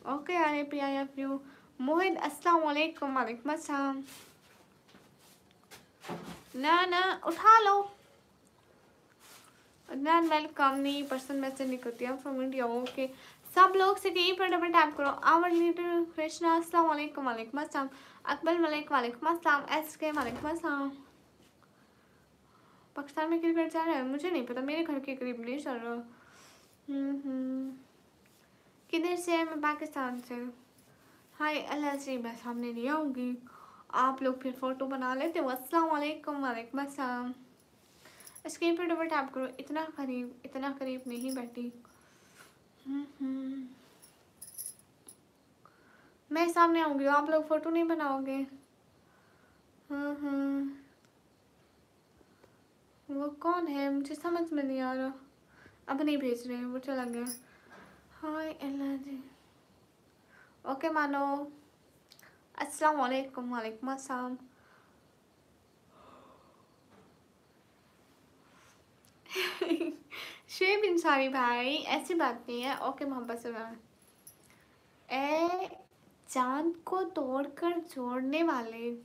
Okay I P I F U. Mohit अस्सलाम वालेकुम। वालेकुम अस्सलाम। ना ना उठा लो ना। वेलकम नहीं पर्सन मैसेज नहीं करती है फ्रॉम इंडिया। ओके सब लोग से कहीं पर डबल टैप करो। आवर लीडर कृष्णा अस्सलाम वालेकुम। वालेकुम अस्सलाम। अकबर मलिक वालेकुम अस्सलाम। एस के वालेकुम अस्सलाम। पाकिस्तान में क्रिकेट चल रहा है? मुझे नहीं पता, मेरे घर के करीब नहीं चल रहा। किधर से है? मैं पाकिस्तान से। हाय अल्लाह से। मैं सामने नहीं आऊँगी, आप लोग फिर फोटो बना लेते हो। अस्सलाम वालेकुम। वालेकुम अस्सलाम। स्क्रीन पर डबल टैप करो। इतना करीब नहीं बैठी। मैं सामने आऊँगी, आप लोग फोटो नहीं बनाओगे। वो कौन है मुझे समझ में नहीं आ रहा। अब नहीं भेज रहे हैं, वो चला गया। हाय अल्लाह जी। ओके मानो। अस्सलाम वालेकुम। वालेकुम अस्सलाम। शेब इंसारी भाई ऐसी बात नहीं है। ओके मोहब्बत से बात। ए चांद को तोड़कर जोड़ने वाले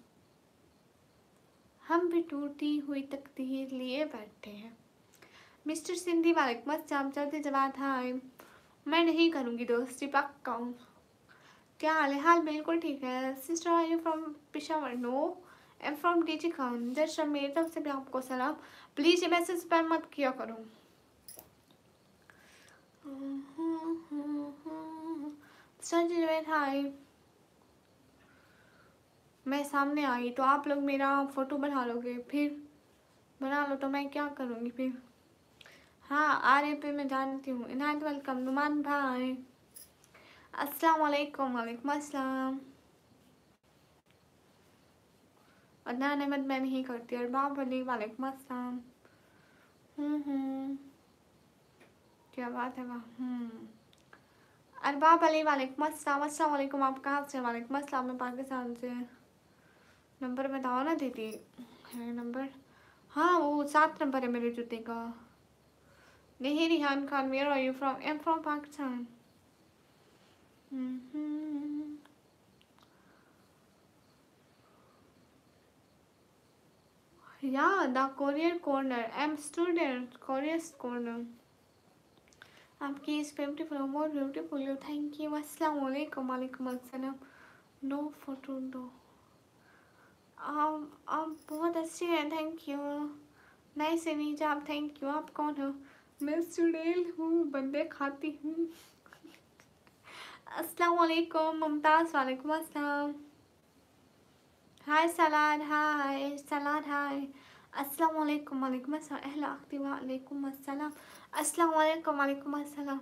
हम भी टूटी हुई तकदीर लिए बैठे हैं। मिस्टर सिंधी वालेकुम अस्सलाम। चलते जवाब हाय। मैं नहीं करूँगी दोस्ती, पक्का। क्या हाल है? हाल बिल्कुल ठीक है। Sister are you from Peshawar? No, I am from DG Khan. Just मेरी तरफ से भी आपको सलाम। प्लीज़ ये मैसेज स्पैम मत किया करो। Sir hi. मैं सामने आई तो आप लोग मेरा फ़ोटो बना लोगे, फिर बना लो तो मैं क्या करूँगी फिर? हाँ, RAP मैं जानती हूँ। इनायत वेलकम। नुमान भाई अस्सलाम वालेकुम। वालेकुम अस्सलाम। अदनान अहमद मैं नहीं करती। अरबाब अली वालेकुम अस्सलाम। क्या बात है वाह। अरबाब अली वालेकुम अस्सलाम। अस्सलाम वालेकुम। आप कहाँ से? वालेकुम अस्सलाम। मैं पाकिस्तान से। नंबर बताओ ना दीदी। है नंबर? हाँ, वो 7 नंबर है मेरे जूते का। नहीं, Rihan Khan. Where are you from? I am from Pakistan. Yeah, the Korean corner. I'm student. Korea's corner. आपकी इस beautiful more beautiful you. Thank you. अस्सलाम वालेकुम। वालेकुम अस्सलाम। नो फोटो दो। आप बहुत अच्छे हैं। Thank you. नाइस इमेज आप। Thank you. आप कौन हो? मैं स्टूडेंट हूँ, बंदे खाती हूँ। अस्सलाम वालेकुम। मुमताज़ वालेकुम अस्सलाम। हाय सलाद। हाय सलाद। हाय अस्सलाम वालेकुम। वालेकुम अस्सलाम। अहला अख्ती वालेकुम अस्सलाम। अस्सलाम वालेकुम। वालेकुम अस्सलाम।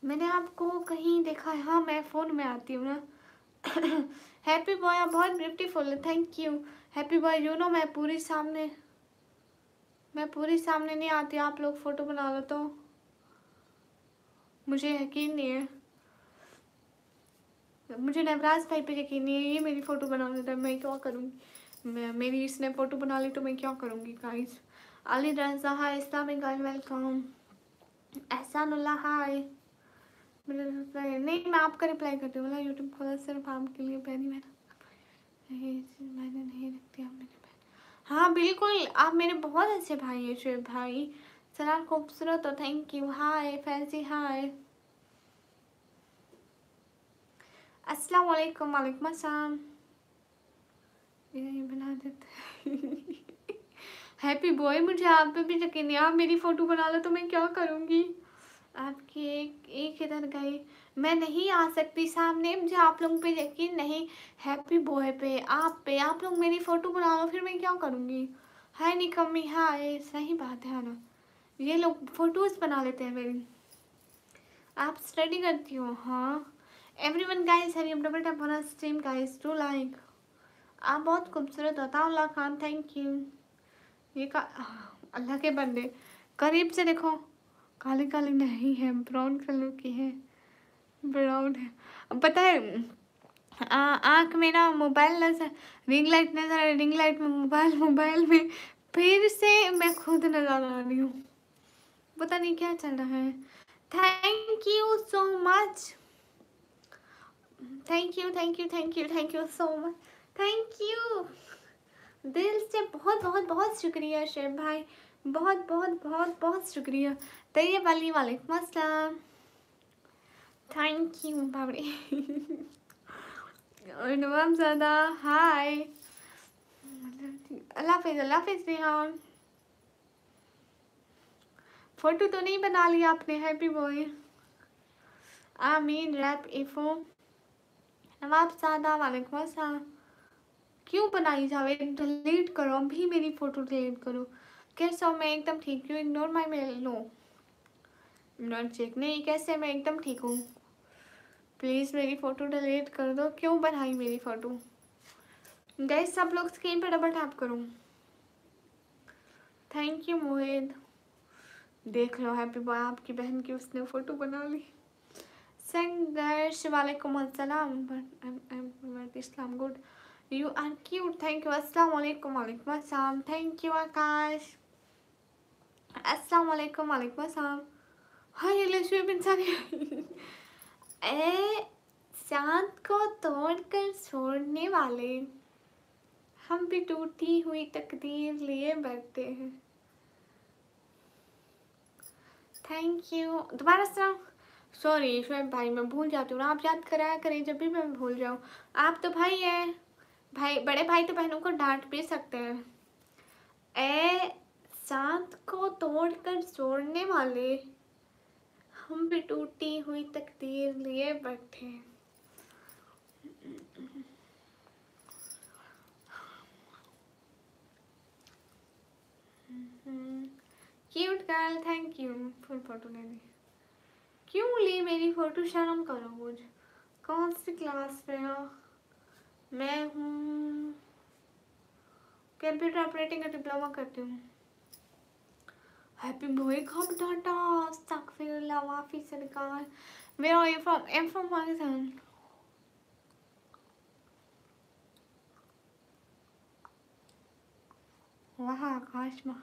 मैंने आपको कहीं देखा है। हाँ, मैं फ़ोन में आती हूँ ना। हैप्पी बॉय आप बहुत beautiful. Thank you happy boy. You know मैं पूरी सामने नहीं आती। आप लोग फ़ोटो बना लो तो मुझे यकीन नहीं है। मुझे नवराज भाई पे यकीन नहीं है। ये मेरी फ़ोटो बना लेता है, मैं क्या करूँगी? मेरी इसने फ़ोटो बना ली तो मैं क्या करूँगी guys? Ali Raza hi. Islamic girl welcome. Ehsanullah hi. नहीं, मैं आपका रिप्लाई करती हूँ। यूट्यूब खोला सिर्फ आपके लिए। मैंने नहीं रखती आप मेरे बहन। हाँ बिल्कुल, आप मेरे बहुत अच्छे भाई हैं शुएब भाई। सलाम खूबसूरत हो। Thank you. Hi fancy. Hi अस्सलाम वालेकुम। वालेकुम अस्सलाम। ये बना देते। हैप्पी बॉय मुझे आप पे भी यकीन नहीं। आप मेरी फ़ोटो बना लो तो मैं क्या करूँगी? आपकी एक इधर गई। मैं नहीं आ सकती सामने, मुझे आप लोगों पे यकीन नहीं। हैप्पी बॉय पे, आप लोग मेरी फ़ोटो बना लो, फिर मैं क्या करूँगी? हाय निकम्मी। हाय। सही बात है ना, ये लोग फ़ोटोज़ बना लेते हैं मेरी। आप स्टडी करती हो? हाँ। Everyone guys hurry double tap on stream guys to like. आप बहुत खूबसूरत हो। Taulla Khan thank you. ये का अल्लाह के बंदे करीब से देखो। काली काली नहीं है, ब्राउन कलर की है। ब्राउन है पता है। आँख में ना मोबाइल नजर, रिंग लाइट नजर, रिंग लाइट में मोबाइल, मोबाइल में फिर से मैं खुद नजर आ रही हूँ। पता नहीं क्या चल रहा है। Thank you so much. Thank you thank you thank you thank you so much. Thank you दिल से बहुत बहुत बहुत शुक्रिया शेब भाई। बहुत बहुत बहुत बहुत शुक्रिया। तैयब अली वालेकुम अस्सलाम। थैंक यू बाबरे। और नवाब ज़्यादा हाय। अल्लाह हाफिज़। अल्लाह हाफिज़ रिहान। फ़ोटो तो नहीं बना लिया आपने? Happy boy. आमीन रैप इफ़ो। नवाब ज़्यादा वालेकुम अस्सलाम। क्यों बनाई जावे? डिलीट करो अभी मेरी फ़ोटो डिलीट करो। कैसे हो? मैं एकदम ठीक हूँ। Ignore my mail. No not check. नहीं कैसे? मैं एकदम ठीक हूँ। प्लीज़ मेरी फ़ोटो डिलीट कर दो। क्यों बनाई मेरी फ़ोटो? गाइस सब लोग स्क्रीन पर डबल टैप करो। थैंक यू मोहित। देख लो हैप्पी बॉय आपकी बहन की उसने फ़ोटो बना ली। संघर्ष वालेकुम अस्सलाम। But Islam good. You are cute. Thank you. अस्सलाम वालेकुम। वालेकुम अस्सलाम। Thank you Akash. अस्सलाम वालेकुम। वालेकुम अस्सलाम। हाय लक्ष्मी इंसान। ए चांद को तोड़कर छोड़ने वाले हम भी टूटी हुई तकदीर लिए बैठे हैं। Thank you. दोबारा सुनाओ। सॉरी शोएब भाई, मैं भूल जाती हूँ ना, आप याद कराया करें जब भी मैं भूल जाऊँ। आप तो भाई हैं, भाई बड़े भाई तो बहनों को डांट भी सकते हैं। ए चांद को तोड़कर छोड़ने वाले हम भी टूटी हुई तकदीर लिए बैठे हैं। Cute girl, thank you. Full photo ले ली। क्यों ली मेरी फोटो? शर्म करो मुझ। कौन सी क्लास में हो? मैं हूँ कंप्यूटर ऑपरेटिंग का डिप्लोमा करती हूँ। हैप्पी बर्थडे कब डाटा? अस्तगफिरुल्लाह माफी सरकार। Where are you from? I'm from Pakistan. वहाँ आकाश में।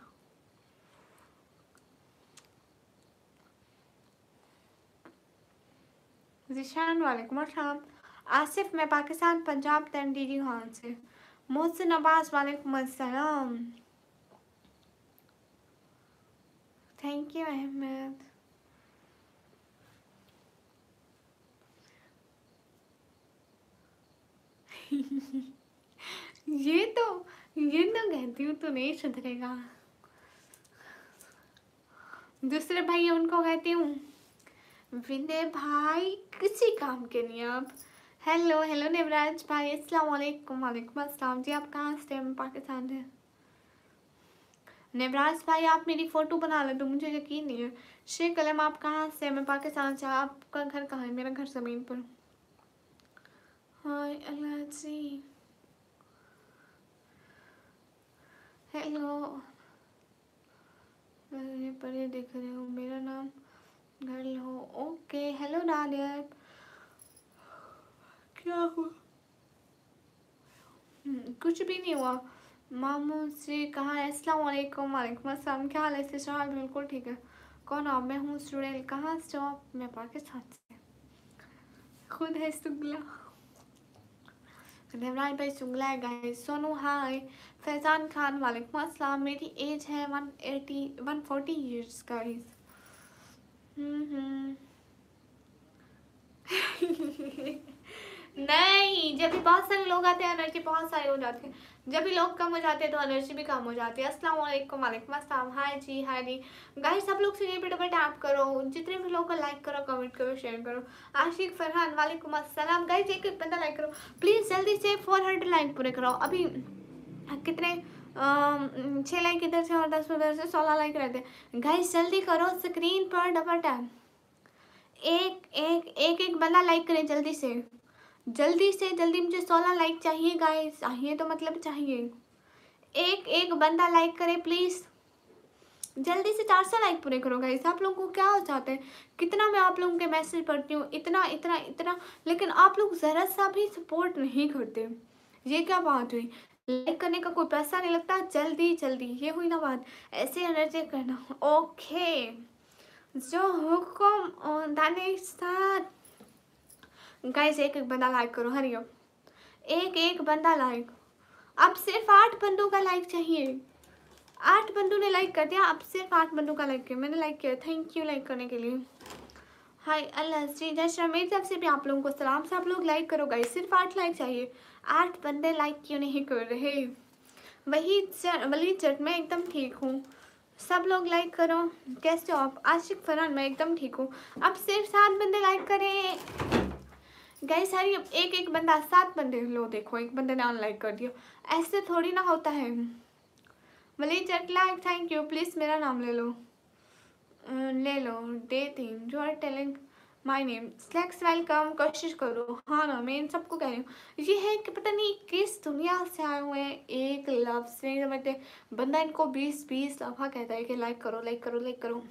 जिशान वालेकुम अस्सलाम। आसिफ मैं पाकिस्तान पंजाब तंडीरी खान से। मोहसिन अब्बास वालेकुम अस्सलाम। Thank you Ahmad. ये तो कहती हूँ तो नहीं सुधरेगा। दूसरे भाई उनको कहती हूँ विनय भाई किसी काम के नहीं आप। हेलो हेलो नेवराज भाई, अस्सलाम वालेकुम। वालेकुम अस्सलाम जी। आप कहाँ से? मैं पाकिस्तान से। नेवराज भाई आप मेरी फ़ोटो बना ले तो मुझे यकीन नहीं है। शेख कलम आप कहाँ से? मैं पाकिस्तान से। आपका घर कहाँ है? मेरा घर ज़मीन पर। हाय अल्लाह जी। हेलो मेरे परे देख रहे हो, मेरा नाम गर्ल हो। ओके हेलो डालिया। क्या हुआ? कुछ भी नहीं हुआ। मामू से कहा है अस्सलाम वालेकुम। वालेकुम अस्सलाम। क्या हाल है सिस्टर? बिल्कुल ठीक है। कौन आप? मैं हूँ स्टूडेंट। कहाँ से हो आप? मैं पाकिस्तान से। खुद है सुगला। देवराज भाई सुगला है गाइस। सोनू हाय। फैजान खान वालेकुम अस्सलाम। मेरी एज है 140 ईयर्स गाइस। नहीं, जब भी बहुत सारे लोग आते हैं एनर्जी बहुत सारी हो जाती है। जब भी लोग कम हो जाते हैं तो एनर्जी भी कम हो जाती है। अस्सलाम वालेकुम। वालेकुम अस्सलाम। हाय जी हाय जी गाइस। सब लोग से पे डबल टैप करो, जितने भी लोग को लाइक करो, कमेंट करो, शेयर करो। आशिक फरहान वालेकुम अस्सलाम। गाइस एक एक बंदा लाइक करो प्लीज़, जल्दी से 400 लाइक पूरे करो। अभी कितने 6 लाइक इधर से और 10 उधर से 16 लाइक रहते हैं। गाइस जल्दी करो, स्क्रीन पर डबल टैप। एक बंदा लाइक करे जल्दी से जल्दी। मुझे 16 लाइक चाहिए गाइस। चाहिए तो मतलब चाहिए। एक बंदा लाइक करे प्लीज। जल्दी से 400 लाइक पूरे करो गाइस। आप लोगों को क्या हो जाता है, कितना मैं आप लोगों के मैसेज पढ़ती हूँ, इतना, लेकिन आप लोग जरा सा भी सपोर्ट नहीं करते। ये क्या बात हुई? लाइक करने का कोई पैसा नहीं लगता। जल्दी ये हुई ना बात। ऐसे एनर्जी करना। ओके जो हुकुम दानिश सर। गाइस एक बंदा लाइक करो, हरिओ। एक बंदा लाइक। अब सिर्फ 8 बंदों का लाइक चाहिए। 8 बंदों ने लाइक कर दिया। अब सिर्फ 8 बंदों का लाइक किया। मैंने लाइक किया। थैंक यू लाइक करने के लिए। हाय अल्लाह जी जैसा मेरी तरफ से भी आप लोगों को सलाम। से आप लोग लाइक करो गाइस। सिर्फ 8 लाइक चाहिए। 8 बंदे लाइक क्यों नहीं कर रहे? वली चट मैं एकदम ठीक हूँ। सब लोग लाइक करो। कैसे हो आप? आशिक फरहान मैं एकदम ठीक हूँ। अब सिर्फ 7 बंदे लाइक करें गाइस। सारी एक बंदा 7 बंदे लो। देखो एक बंदे ने अनलाइक कर दिया। ऐसे थोड़ी ना होता है। वली चट लाइक थैंक यू। प्लीज़ मेरा नाम ले लो। डे 3 जो are telling my name slacks welcome. कोशिश करो। हाँ ना मैं इन सबको कह रही हूँ। ये है कि पता नहीं किस दुनिया से आए हुए हैं। एक लफ्ज़ नहीं समझते। बंदा इनको 20 दफ़ा कहता है कि लाइक करो।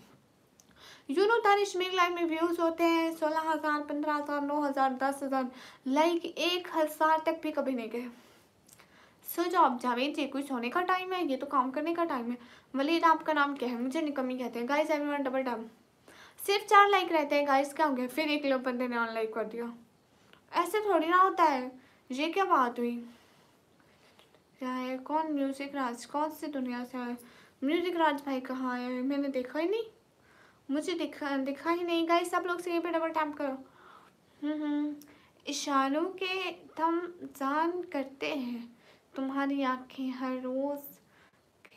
यू नो तानिश मेरी लाइफ में व्यूज़ होते हैं 16,000, 15,000, 9,000, 10,000 लाइक 1,000 तक भी कभी नहीं गए। सो जॉब जावेद जी कुछ होने का टाइम है, ये तो काम करने का टाइम है। वलीद आपका नाम क्या है? मुझे निकम्मी कहते हैं गाइस। Everyone double tap. सिर्फ 4 लाइक रहते हैं गाइस। क्या हो गया? फिर एक लोग बंदे ने अनलाइक कर दिया। ऐसे थोड़ी ना होता है। ये क्या बात हुई? क्या है? कौन म्यूजिक राज? कौन सी दुनिया से है म्यूजिक राज भाई? कहाँ है? मैंने देखा ही नहीं, मुझे दिखा ही नहीं। गाइस सब लोग से पे डबल टैप करो। इशारों के थम जान करते हैं, तुम्हारी आंखें हर रोज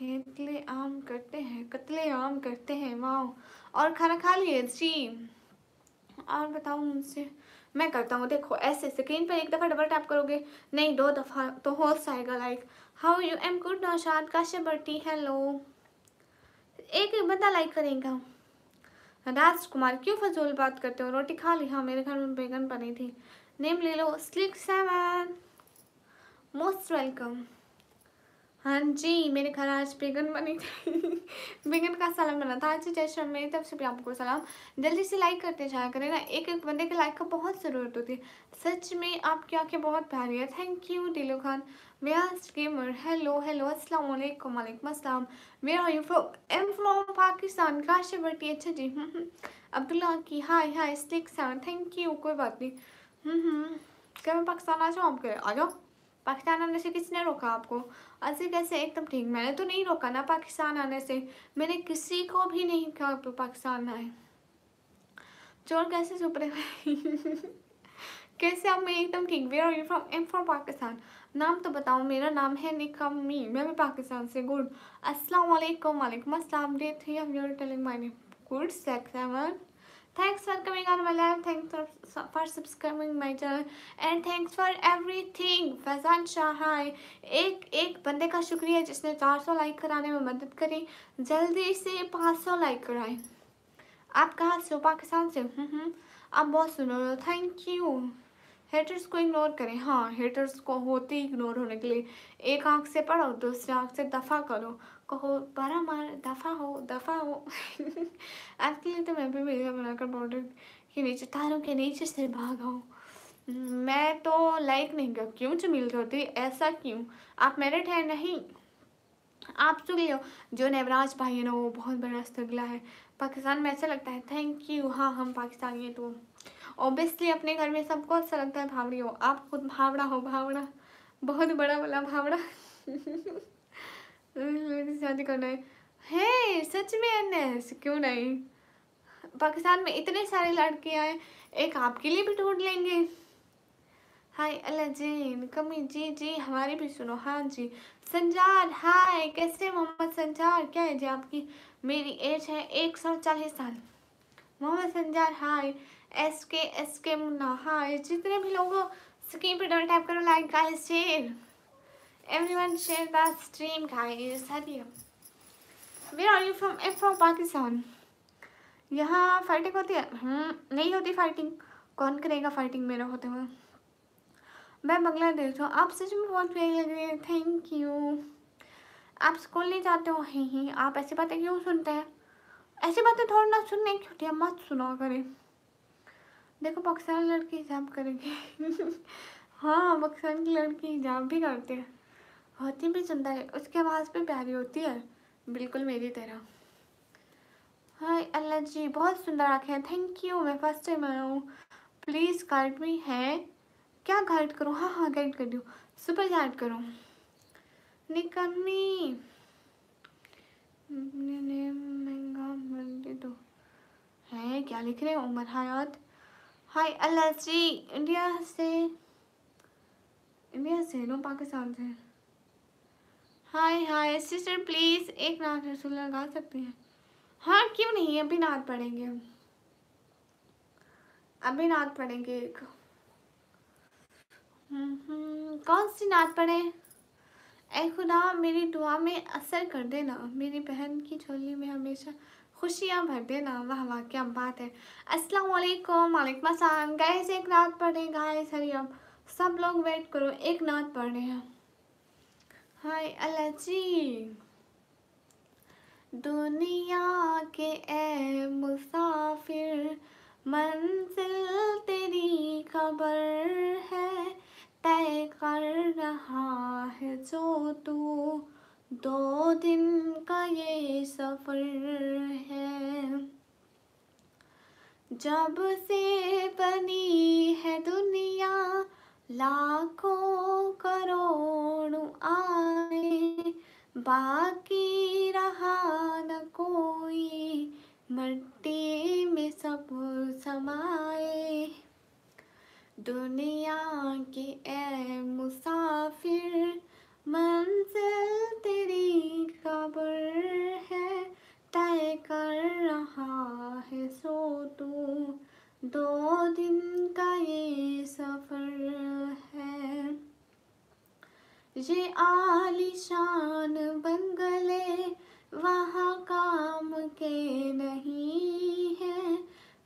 कत्ले आम करते हैं। वाह। और खाना खा लिए जी? और बताओ मुझसे। मैं करता हूँ, देखो ऐसे स्क्रीन पर एक दफ़ा डबल टैप करोगे, नहीं 2 दफ़ा तो हो जाएगा। Like how you am good Naushad Kashyap Bhatti hello. एक एक बंदा लाइक करेगा। राजकुमार क्यों फजूल बात करते हो? रोटी खा ली? हाँ मेरे घर में बैगन बनी थी। नेम ले लो स्लिक 7 मोस्ट वेलकम। हाँ जी मेरे घर आज बैगन बनी थी बैगन का सलाम बना था। अच्छा जय मेरी तरफ से भी आपको सलाम। जल्दी से लाइक करते जाया करें ना, एक एक बंदे के लाइक का बहुत ज़रूरत होती है। सच में आपकी आंखें बहुत प्यारी है। Thank you Dilo Khan. Vyas gamer hello hello अस्सलाम वालेकुम। वालेकुम अस्सलाम। Where are you from? Am from Pakistan. Kashif Bhatti अच्छा जी। अब्दुल्ला की hi hi stick 7 thank you. कोई बात नहीं। क्या मैं पाकिस्तान आ जाऊँ आपके? आ जाओ। पाकिस्तान आने से किसने रोका आपको? ऐसे कैसे? एकदम ठीक, मैंने तो नहीं रोका ना पाकिस्तान आने से। मैंने किसी को भी नहीं कहा पाकिस्तान आए। चोर कैसे छुप रहे कैसे आप? मैं एकदम ठीक। Where are you from? Am from Pakistan. नाम तो बताओ। मेरा नाम है निकम्मी, मैं भी पाकिस्तान से। गुड। अस्सलाम वालेकुम। वालेकुम अस्सलाम। Day 3 of your telling my name. Good sex ever. Thanks for coming on my live. Thanks for subscribing my channel and thanks for everything. Faizan Shah hi. एक बंदे का शुक्रिया जिसने 400 लाइक कराने में मदद करी। जल्दी से 500 लाइक कराएं। आप कहाँ से हो? पाकिस्तान से। आप बहुत सुनो रहे हो। Thank you. हेटर्स को इग्नोर करें। हाँ हेटर्स को होते ही इग्नोर होने के लिए। एक आंख से पढ़ो, दूसरी आंख से दफ़ा करो। कहो बड़ा मार दफ़ा हो आपके लिए तो मैं भी वीडियो बनाकर बॉर्डर के नीचे, तारों के नीचे से भागा। मैं तो लाइक नहीं कर। क्यों जमील चौधरी ऐसा क्यों? आप मेरिट है नहीं, आप चुगली हो। जो नवराज भाई है ना वो बहुत बड़ा स्ट्रगला है पाकिस्तान में, ऐसा लगता है। Thank you. हाँ हम पाकिस्तानी हैं तो ऑब्वियसली अपने घर में सबको अच्छा लगता है भावड़ी हो। आप खुद भावड़ा हो, भावड़ा बहुत बड़ा वाला भावड़ा शादी करना है सच में एनएस क्यों नहीं? पाकिस्तान में इतने सारे लड़कियां हैं, एक आपके लिए भी ढूंढ लेंगे। हाय अल्लाह जीन कमी जी जी हमारी भी सुनो। हाँ जी संजार हाय कैसे? मोहम्मद संजार क्या है जी आपकी? मेरी एज है 140 साल। मोहम्मद संजार हाय। एस के मुन्ना हाय। जितने भी लोग हो स्क्रीन पे डबल टैप करो। Like guys share everyone share the stream guys. Hari where are you from? Am from Pakistan. यहाँ फाइटिंग होती है? नहीं होती फाइटिंग। कौन करेगा फाइटिंग मेरा होते हुए? मैं बांग्लादेश हूँ। आप सच में बहुत प्यारी लग रही है। Thank you. आप स्कूल नहीं जाते हो? ही आप ऐसी बातें क्यों सुनते हैं? ऐसी बातें थोड़ी ना सुनने की होती है, मत सुना करें। देखो पाकिस्तान लड़की हिजाब करेगी हाँ पाकिस्तान की लड़की हिजाब भी करते हैं, होती भी सुंदर है, उसकी आवाज़ भी प्यारी होती है बिल्कुल मेरी तरह। हाय अल्लाह जी बहुत सुंदर आँखें हैं। Thank you. मैं फर्स्ट टाइम आया हूँ। प्लीज़ गाइड मी है क्या? गाइड करो? हाँ हाँ गाइड कर दो। सुपर गाइड करो। निकम्मी दो है क्या लिख रहे हैं? उमर हयात हाय अल्लाह जी। इंडिया से नो पाकिस्तान से। हाय हाय सिस्टर प्लीज़ एक नात रसूल लगा सकते हैं? हाँ क्यों नहीं, अभी नात पढ़ेंगे हम, अभी नात पढ़ेंगे एक। कौन सी नात पढ़े? ऐ खुदा मेरी दुआ में असर कर देना, मेरी बहन की झोली में हमेशा खुशियाँ भर देना। वाह वाह क्या बात है। अस्सलाम वालेकुम। वालेकुम अस्सलाम। गाइस एक नात पढ़े गाइस, हरी अब सब लोग वेट करो, एक नात पढ़ रहे हैं। हाय अल्लाह जी। दुनिया के ए मुसाफिर मंजिल तेरी खबर है, तय कर रहा है जो तू 2 दिन का ये सफ़र है। जब से बनी है दुनिया लाखों करोड़ों आए, बाकी रहा न कोई, मिट्टी में सब समाए। दुनिया के ए मुसाफिर, मंजिल तेरी कब्र है, तय कर रहा है सो तू, 2 दिन का ये सफर है। ये आलीशान बंगले वहाँ काम के नहीं है,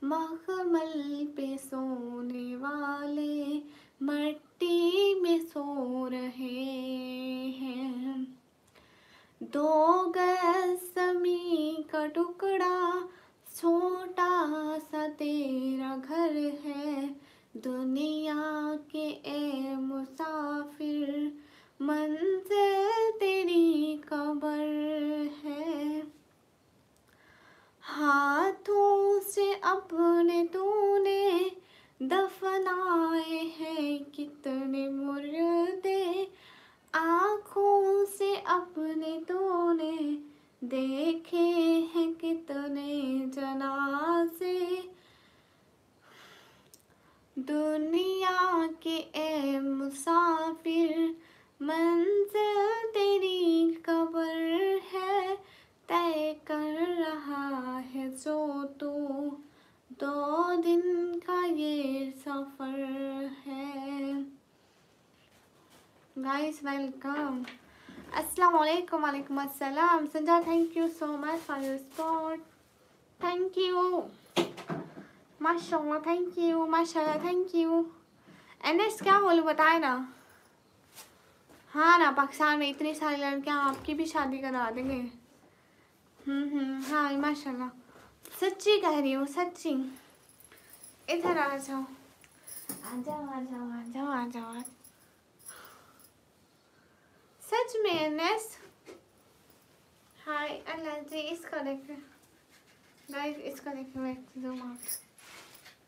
मखमल पे सोने वाले मट्टी में सो रहे हैं। 2 गज ज़मीं का टुकड़ा, छोटा सा तेरा घर है, दुनिया के ए मुसाफिर, मंजिल तेरी कब्र है। हाथों से अपने तूने दफनाए हैं कितने मुर्दे, आँखों से अपने तूने देखे हैं कितने जनाजे। दुनिया के ए मुसाफिर, मंजिल तेरी कब्र है, तय कर रहा है जो तू, 2 दिन का ये सफर है। गाइस वेलकम, अस्सलाम वालेकुम। वालेकुम अस्सलाम। Sanja thank you so much for your support, thank you माशाल्लाह, थैंक यू माशाल्लाह, थैंक यू। एनएस क्या बोलूँ बताए ना। हाँ ना, पाकिस्तान में इतनी सारी लड़कियाँ, आपकी भी शादी करा देंगे। हाँ माशाल्लाह, सच्ची कह रही हूँ सच्ची। इधर आ जाओ, आ जाओ आ जाओ आ जाओ आ जाओ। सच में एनएस, हाय अल्लाह जी। इसका देखें गाइस, इसका देखें, मैं जूम आउट।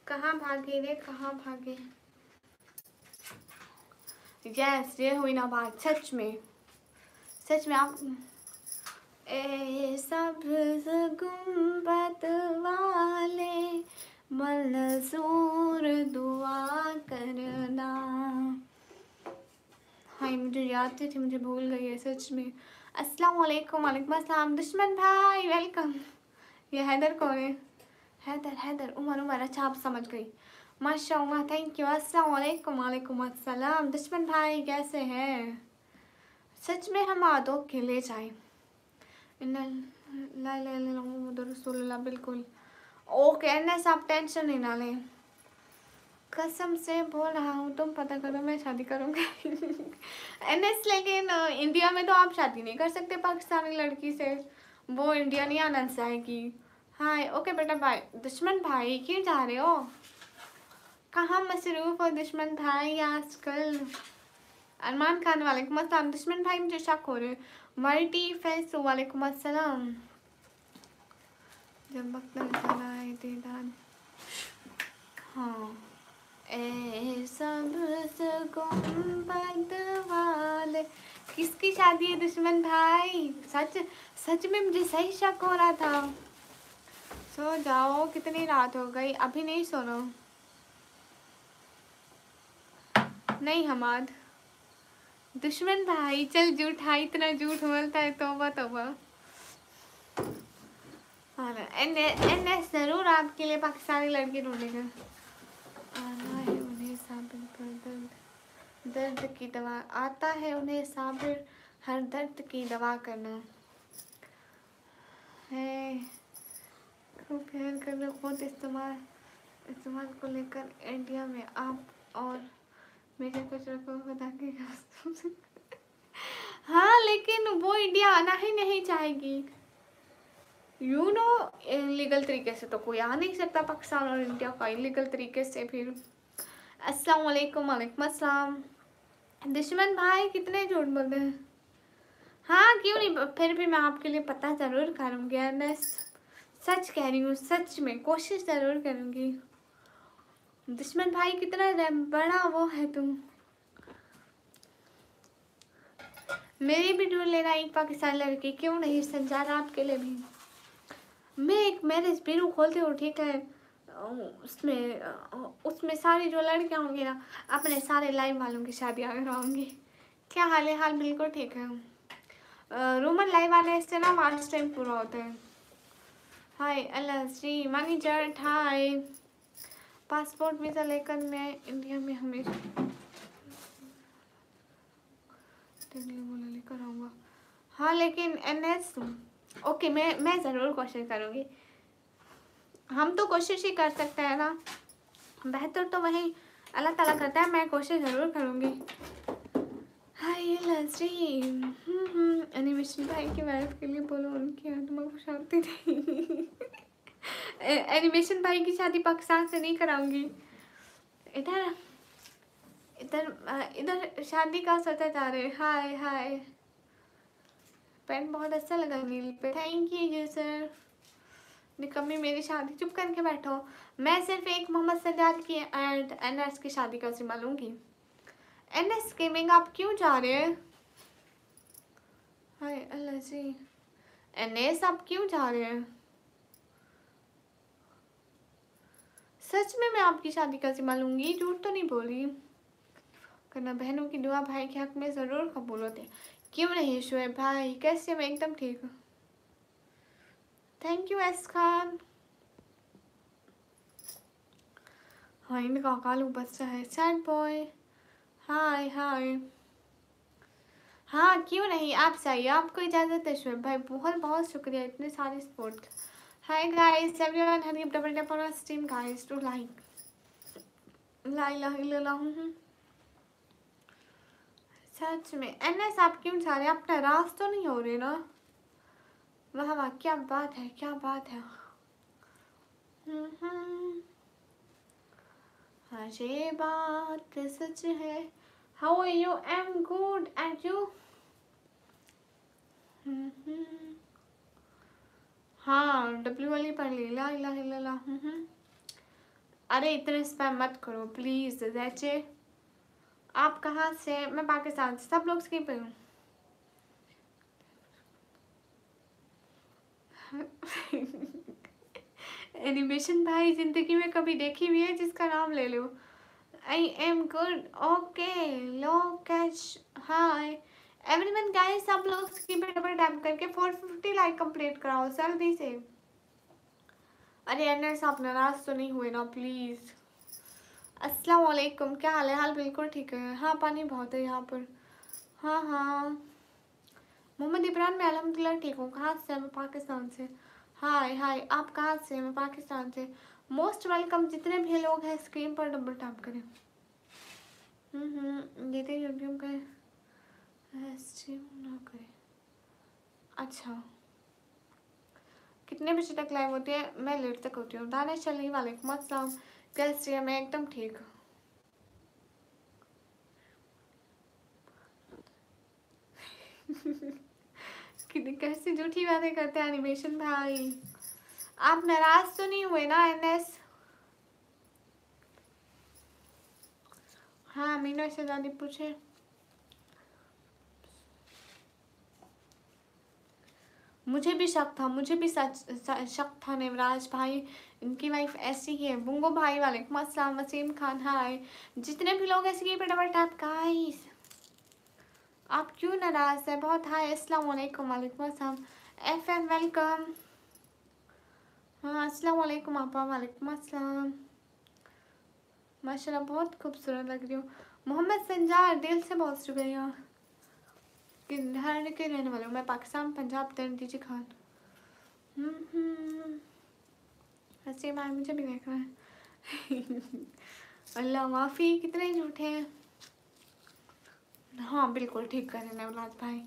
कहाँ भागे रे, कहाँ भागे। यस, ये हुई ना बात, सच में सच में। आप ए सब्ज़ गुंबद वाले मंसूर दुआ करना। हाँ मुझे याद थी, मुझे भूल गई है सच में। अस्सलाम वालेकुम। वालेकुम अस्सलाम। दुश्मन भाई वेलकम। ये हैदर कौन है? हैदर हैदर, उमर उमर, अच्छा आप समझ गई, माशाअल्लाह, थैंक यू। अस्सलाम वालेकुम। वालेकुम अस्सलाम। दुश्मन भाई कैसे हैं? सच में हम आदों के ले जाए। रसूलुल्लाह, बिल्कुल ओके एनएस, आप टेंशन नहीं ना लें, कसम से बोल रहा हूँ। तुम पता करो, मैं शादी करूँगी एनएस। लेकिन इंडिया में तो आप शादी नहीं कर सकते पाकिस्तानी लड़की से, वो इंडिया नहीं आना चाहेगी। हाय ओके बेटा भाई। दुश्मन भाई क्यों जा रहे हो, कहाँ मसरूफ़ हो दुश्मन भाई आजकल? अरमान खान वालेकुम अस्सलाम। दुश्मन भाई मुझे शक हो रहे, मल्टी फेस वालेकुम अस्सलाम। जब वक्त आए दीदार, हाँ ए सब्ज़ गुंबद वाले। किसकी शादी है दुश्मन भाई? सच सच में मुझे सही शक हो रहा था। सो जाओ, कितनी रात हो गई, अभी नहीं सोना। नहीं हमाद, दुश्मन भाई चल झूठा, इतना झूठ बोलता है, तौबा तौबा। हाँ एनएस जरूर आपके लिए पाकिस्तानी लड़की ढूंढेगा। आना है उन्हें साबिर पर दर्द, दर्द की दवा आता है उन्हें साबिर, हर दर्द की दवा करना है। खूब प्यार कर लो, खुद इस्तेमाल को लेकर इंडिया में आप और मेरे कुछ रखो खुदा के कसम से। हाँ लेकिन वो इंडिया आना ही नहीं चाहेगी, यू नो। इलीगल तरीके से तो कोई आ नहीं सकता पाकिस्तान और इंडिया का, इलीगल तरीके से फिर। अस्सलाम वालेकुम। वालेकुम अस्सलाम। दुश्मन भाई कितने झूठ बोलते हैं। हाँ क्यों नहीं, फिर भी मैं आपके लिए पता ज़रूर करूँगी एनएस, सच कह रही हूँ, सच में कोशिश ज़रूर करूँगी। दुश्मन भाई कितना बड़ा वो है तुम। मेरी भी ढूंढ लेना एक पाकिस्तानी लड़की, क्यों नहीं संचार आपके लिए भी। मैं एक मैरिज ब्यूरो खोलती हूँ, ठीक है। उसमें सारी जो लड़कियाँ होंगी ना, अपने सारे लाइव वालों की शादियाँ करवाऊंगी। क्या हाल है? हाल बिल्कुल ठीक है। रोमन लाइव आने से ना वाच टाइम पूरा होता है। हाय अल्लाह जी मैनेजर, हाय। पासपोर्ट वीज़ा लेकर मैं इंडिया में हमेशा लेकर आऊँगा। हाँ लेकिन NS ओके, मैं ज़रूर कोशिश करूँगी। हम तो कोशिश ही कर सकते हैं ना, बेहतर तो वही अल्लाह ताला करता है। मैं कोशिश ज़रूर करूँगी। हाय लजी, एनिमेशन भाई की वाइफ के लिए बोलो, उनकी आत्मा को शांति नहीं। एनिमेशन भाई की शादी पाकिस्तान से नहीं कराऊंगी। इधर इधर इधर शादी का सोचा जा रहे। हाय हाय, पेंट बहुत अच्छा लगा नील पे, थैंक यू सर। निकम्मी मेरी शादी, चुप करके बैठो। मैं सिर्फ एक मोहम्मद सज्जाद की एंड NS की शादी का जिम्मा लूंगी। NS गेमिंग आप क्यों जा रहे हैं? हाय अल्लाह जी, NS आप क्यों जा रहे हैं? सच में मैं आपकी शादी का जिम्मा लूंगी, झूठ तो नहीं बोल रही। करना बहनों की दुआ भाई के हक में ज़रूर कबूल होते। क्यों नहीं शुएब भाई, कैसे? मैं एकदम ठीक हूँ, थैंक यू एस खान। हाँ इनका कालू बच्चा है, सैड बॉय। हाय हाय, हाँ क्यों नहीं, आप चाहिए, आपको इजाज़त है शुएब भाई। बहुत बहुत शुक्रिया इतने सारे support. Hi guys everyone, hurry double tap on stream guys to like. ला इलाहा इल्लल्लाह। सच में NS आप क्यों जा रहे हैं? आप नाराज तो नहीं हो रहे ना? वाह वाह, क्या बात है, क्या बात है। हाँ ये बात सच है। How are you? I am good and you? हाँ W वाली पढ़ ली, ला इलाहा इल्लल्लाह। अरे इतने स्पैम मत करो प्लीज। जैचे आप कहाँ से? मैं पाकिस्तान से। सब लोग स्किप पे हूँ। एनिमेशन भाई जिंदगी में कभी देखी हुई है जिसका नाम ले लो। I am good, okay low cash. Hi everyone guys, सब लोग स्किप पे डबल टैप करके 450 लाइक कंप्लीट कराओ जल्दी से। अरे NS आप नाराज तो नहीं हुए ना प्लीज? अस्सलाम वालेकुम, क्या हाल है? हाल बिल्कुल ठीक है। हाँ पानी बहुत है यहाँ पर। हाँ हाँ मोहम्मद इमरान, मैं अल्हम्दुलिल्लाह ठीक हूँ। कहाँ से? मैं पाकिस्तान से। हाय हाय, आप कहाँ से? मैं पाकिस्तान से। Most welcome. जितने भी लोग हैं स्क्रीन पर डबल टैप करें। देते यूट्यूब का स्ट्रीम ना करें। अच्छा कितने बजे तक लाइव होती है? मैं लेट तक होती हूँ। दानिश चलने वालेकुम अस्सलाम, कैसे है? मैं एकदम ठीक हूँ। कैसे झूठी बातें करते हैं एनिमेशन भाई? आप नाराज तो नहीं हुए ना NS? हाँ मीना से दादी पूछे। मुझे भी शक था, मुझे भी शक था नेवराज भाई, इनकी वाइफ ऐसी ही है। बुंगो भाई वालेकुम अस्सलाम। वसीम खान हाय। जितने भी लोग ऐसे की पे डबल टैप गाइस। आप क्यों नाराज है? बहुत हाय अस्सलाम वालेकुम। वालेकुम अस्सलाम। FM welcome. हाँ अस्सलाम वालेकुम आपा। वालेकुम अस्सलाम। माशाल्लाह बहुत खूबसूरत लग रही हो। मोहम्मद संजार, दिल से बहुत शुक्रिया। किधर के रहने वाले हो? मैं पाकिस्तान पंजाब दीजिए खान। हंसी भाई मुझे भी देखना है। अल्लाह माफ़ी, कितने झूठे हैं। हाँ बिल्कुल ठीक कर रहे नवलाद भाई,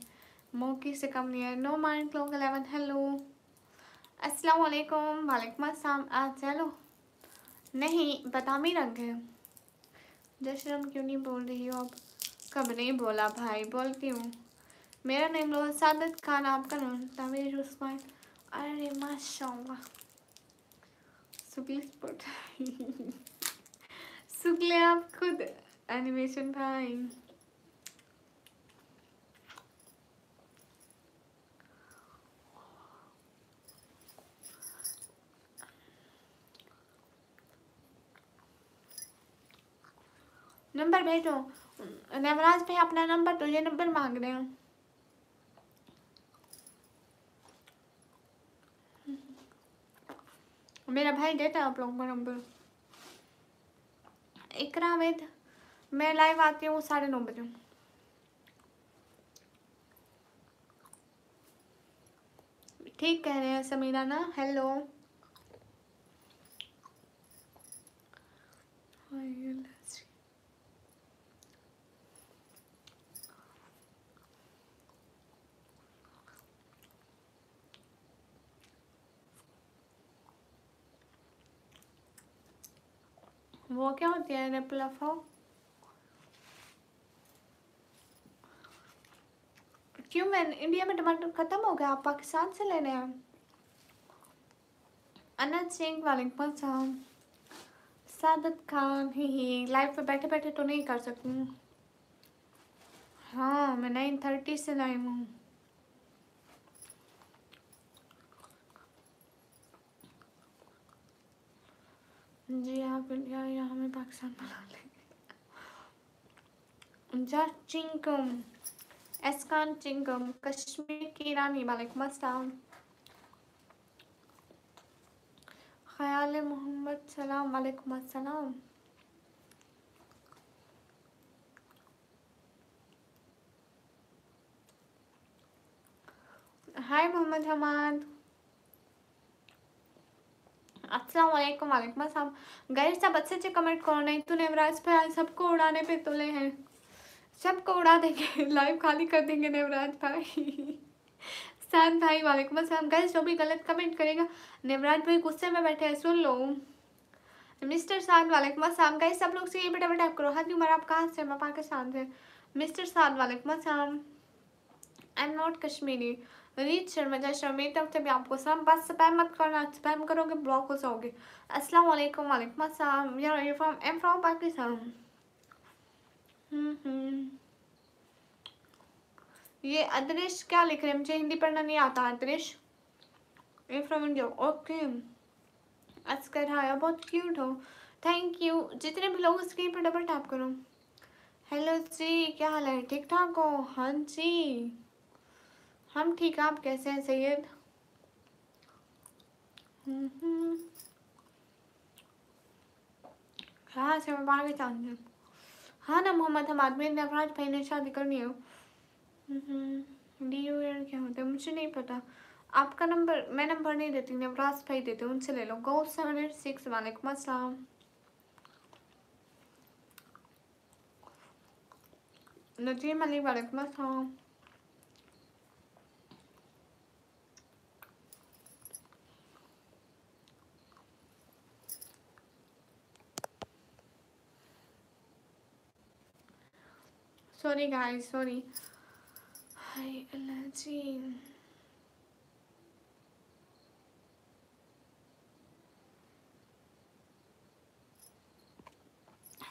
मौकी से कम नहीं है। नो माइंड लोग 11 हेलो अस्सलाम वालेकुम। वालेकुम अस्सलाम। आज चलो नहीं बदामी रंग है। जशरम क्यों नहीं बोल रही हो अब? कब नहीं बोला भाई, बोलती हूँ। मेरा नेम लो सादत खान, आपका नाम तमीर उस्मान। अरे माशाल्लाह सुगली स्पॉट सुगले आप खुद एनिमेशन भाई। नंबर भेजो नवराज भाई, अपना नंबर तो ये नंबर मांग रहे हैं। मेरा भाई देता है आप लोगों को नंबर। इकरा वेद, मैं लाइव आती हूँ 9:30 बजे। ठीक कह रहे हैं समीरा ना। हेलो वो क्या होती है रिपल अफो? क्यों मैन इंडिया में टमाटर खत्म हो गया, आप पाकिस्तान से लेने हैं? अनंत सिंह वालेकुम अस्सलाम। सादत खान ही लाइव पे बैठे बैठे तो नहीं कर सकती हूँ। हाँ मैं 9:30 से लाइव हूँ। जी आप इंडिया या हमें पाकिस्तान बना लें। जा चिंगम एसकान चिंगम कश्मीर की रानी वालेकुम अस्सलाम। ख्याल मोहम्मद सलाम वालेकुम अस्सलाम। हाय मोहम्मद हमाद, अस्सलाम वालेकुम वालेकुम अस्सलाम। गाइस सब अच्छे अच्छे कमेंट करो, नहीं तो नेवराज पे आज सबको उड़ाने पे तुले हैं, सबको उड़ा देंगे लाइव खाली कर देंगे नेवराज भाई। साद भाई वालेकुम अस्सलाम। गाइस जो भी गलत कमेंट करेगा, नेवराज भाई गुस्से में बैठे हैं सुन लो। मिस्टर साद वालेकुम अस्सलाम। गाइस सब लोग से ये बेटा टैप करो। हाजी उमर आप कहाँ से? मैं पाकिस्तान से। मिस्टर साद वालेकुम अस्सलाम। आई एम नॉट कश्मीरी। रीत शर्मा जय शर्मा मेरी तरफ से भी आपको सलाम। बस स्पैम मत करना, स्पैम करोगे ब्लॉक हो जाओगे। अस्सलाम वालेकुम वालेकुम अस्सलाम। यार you from I am from Pakistan. ये अदृश क्या लिख रहे हैं? मुझे हिंदी पढ़ना नहीं आता। अदृश ये फ्रॉम इंडिया ओके। अस्कर हाया बहुत क्यूट हो, थैंक यू। जितने भी लोग स्क्रीन पर डबल टैप करो। हेलो जी क्या हाल है? ठीक ठाक हो? हाँ जी हम ठीक। आप कैसे हैं सैयद? हाँ से मैं पाकिस्तान से। हाँ ना मोहम्मद हमाद में नवराज भाई ने शादी करनी है। डी यू ईयर क्या होता है मुझे नहीं पता। आपका नंबर मैं नंबर नहीं देती, नवराज भाई देते उनसे ले लो। गो 786 वालेकुम अस्सलाम। नजीम अली वालेकुम अस्सलाम। Sorry guys sorry. हाय अल्लाह जी।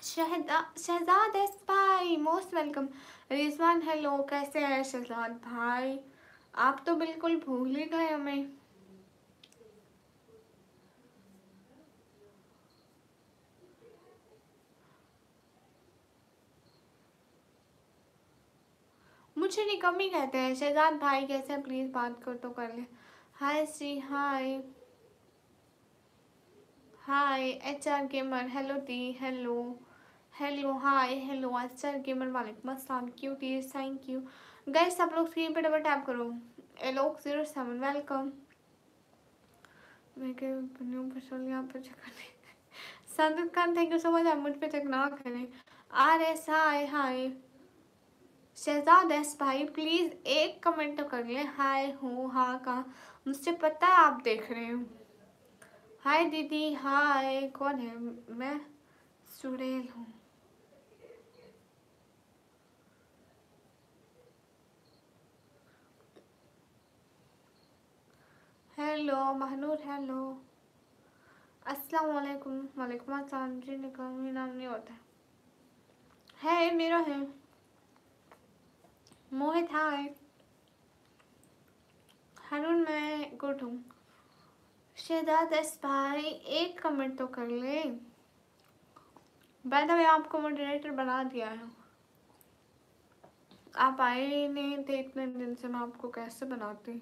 शहजाद एस भाई मोस्ट वेलकम। रिजवान हेलो कैसे हैं शहजाद भाई? आप तो बिल्कुल भूल ही गए हमें। मुझे नहीं कमी कहते हैं। शहजाद भाई कैसे हैं? प्लीज बात कर तो कर ले। Hi C hi hi H R gamer hello दी hello hello hi hello H R gamer वालेकुम अस्सलाम क्यूटीज थैंक यू। गाइस सब लोग स्क्रीन पे डबल टैप करो। Alloc 07 welcome. मैं यहाँ पर चेक करने। Sandeep Khan thank you so much. आप मुझ पे चेक ना करें। आर एस हाय हाय। शहजाद एस भाई प्लीज एक कमेंट तो कर ले। हाय हूँ हाँ का मुझे पता है आप देख रहे हो। हाय दीदी हाय। कौन है? मैं सुरेल हूँ। Hello Mahnoor hello. अस्सलाम वालेकुम। वालेकुम अस्सलाम जी। निकामी नाम नहीं होता है मेरा है मोहित। हाय हारून, मैं गुड हूँ। शहजाद एस भाई एक कमेंट तो कर ले। बाय द वे आपको मॉडरेटर बना दिया है। आप आए नहीं थे इतने दिन से, मैं आपको कैसे बनाती।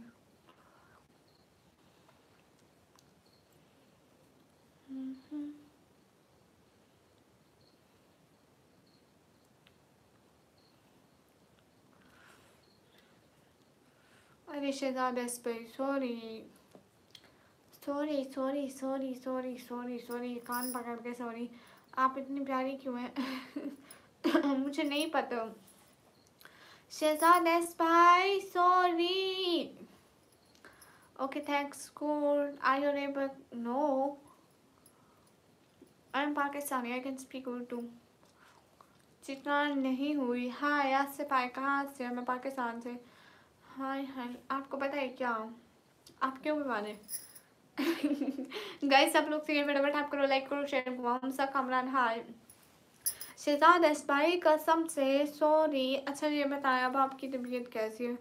अरे शहजाद एस भाई sorry sorry sorry sorry sorry sorry sorry, कान पकड़ के सॉरी। आप इतनी प्यारी क्यों हैं? मुझे नहीं पता। शहजाद एस भाई sorry. Okay thanks good. Are you able? No I am Pakistani, I can speak Urdu. जितना नहीं हुई। हाय आसिफ भाई, कहाँ से? मैं पाकिस्तान से। हाय हाय, आपको पता है क्या आप क्यों बीमार हैं? गाइस सब लोग से फटाफट आप करो, लाइक करो, शेयर करो। हम सब कमरान। हाय शहजाद एस भाई कसम से सॉरी। अच्छा ये बताएं अब आपकी तबीयत कैसी है?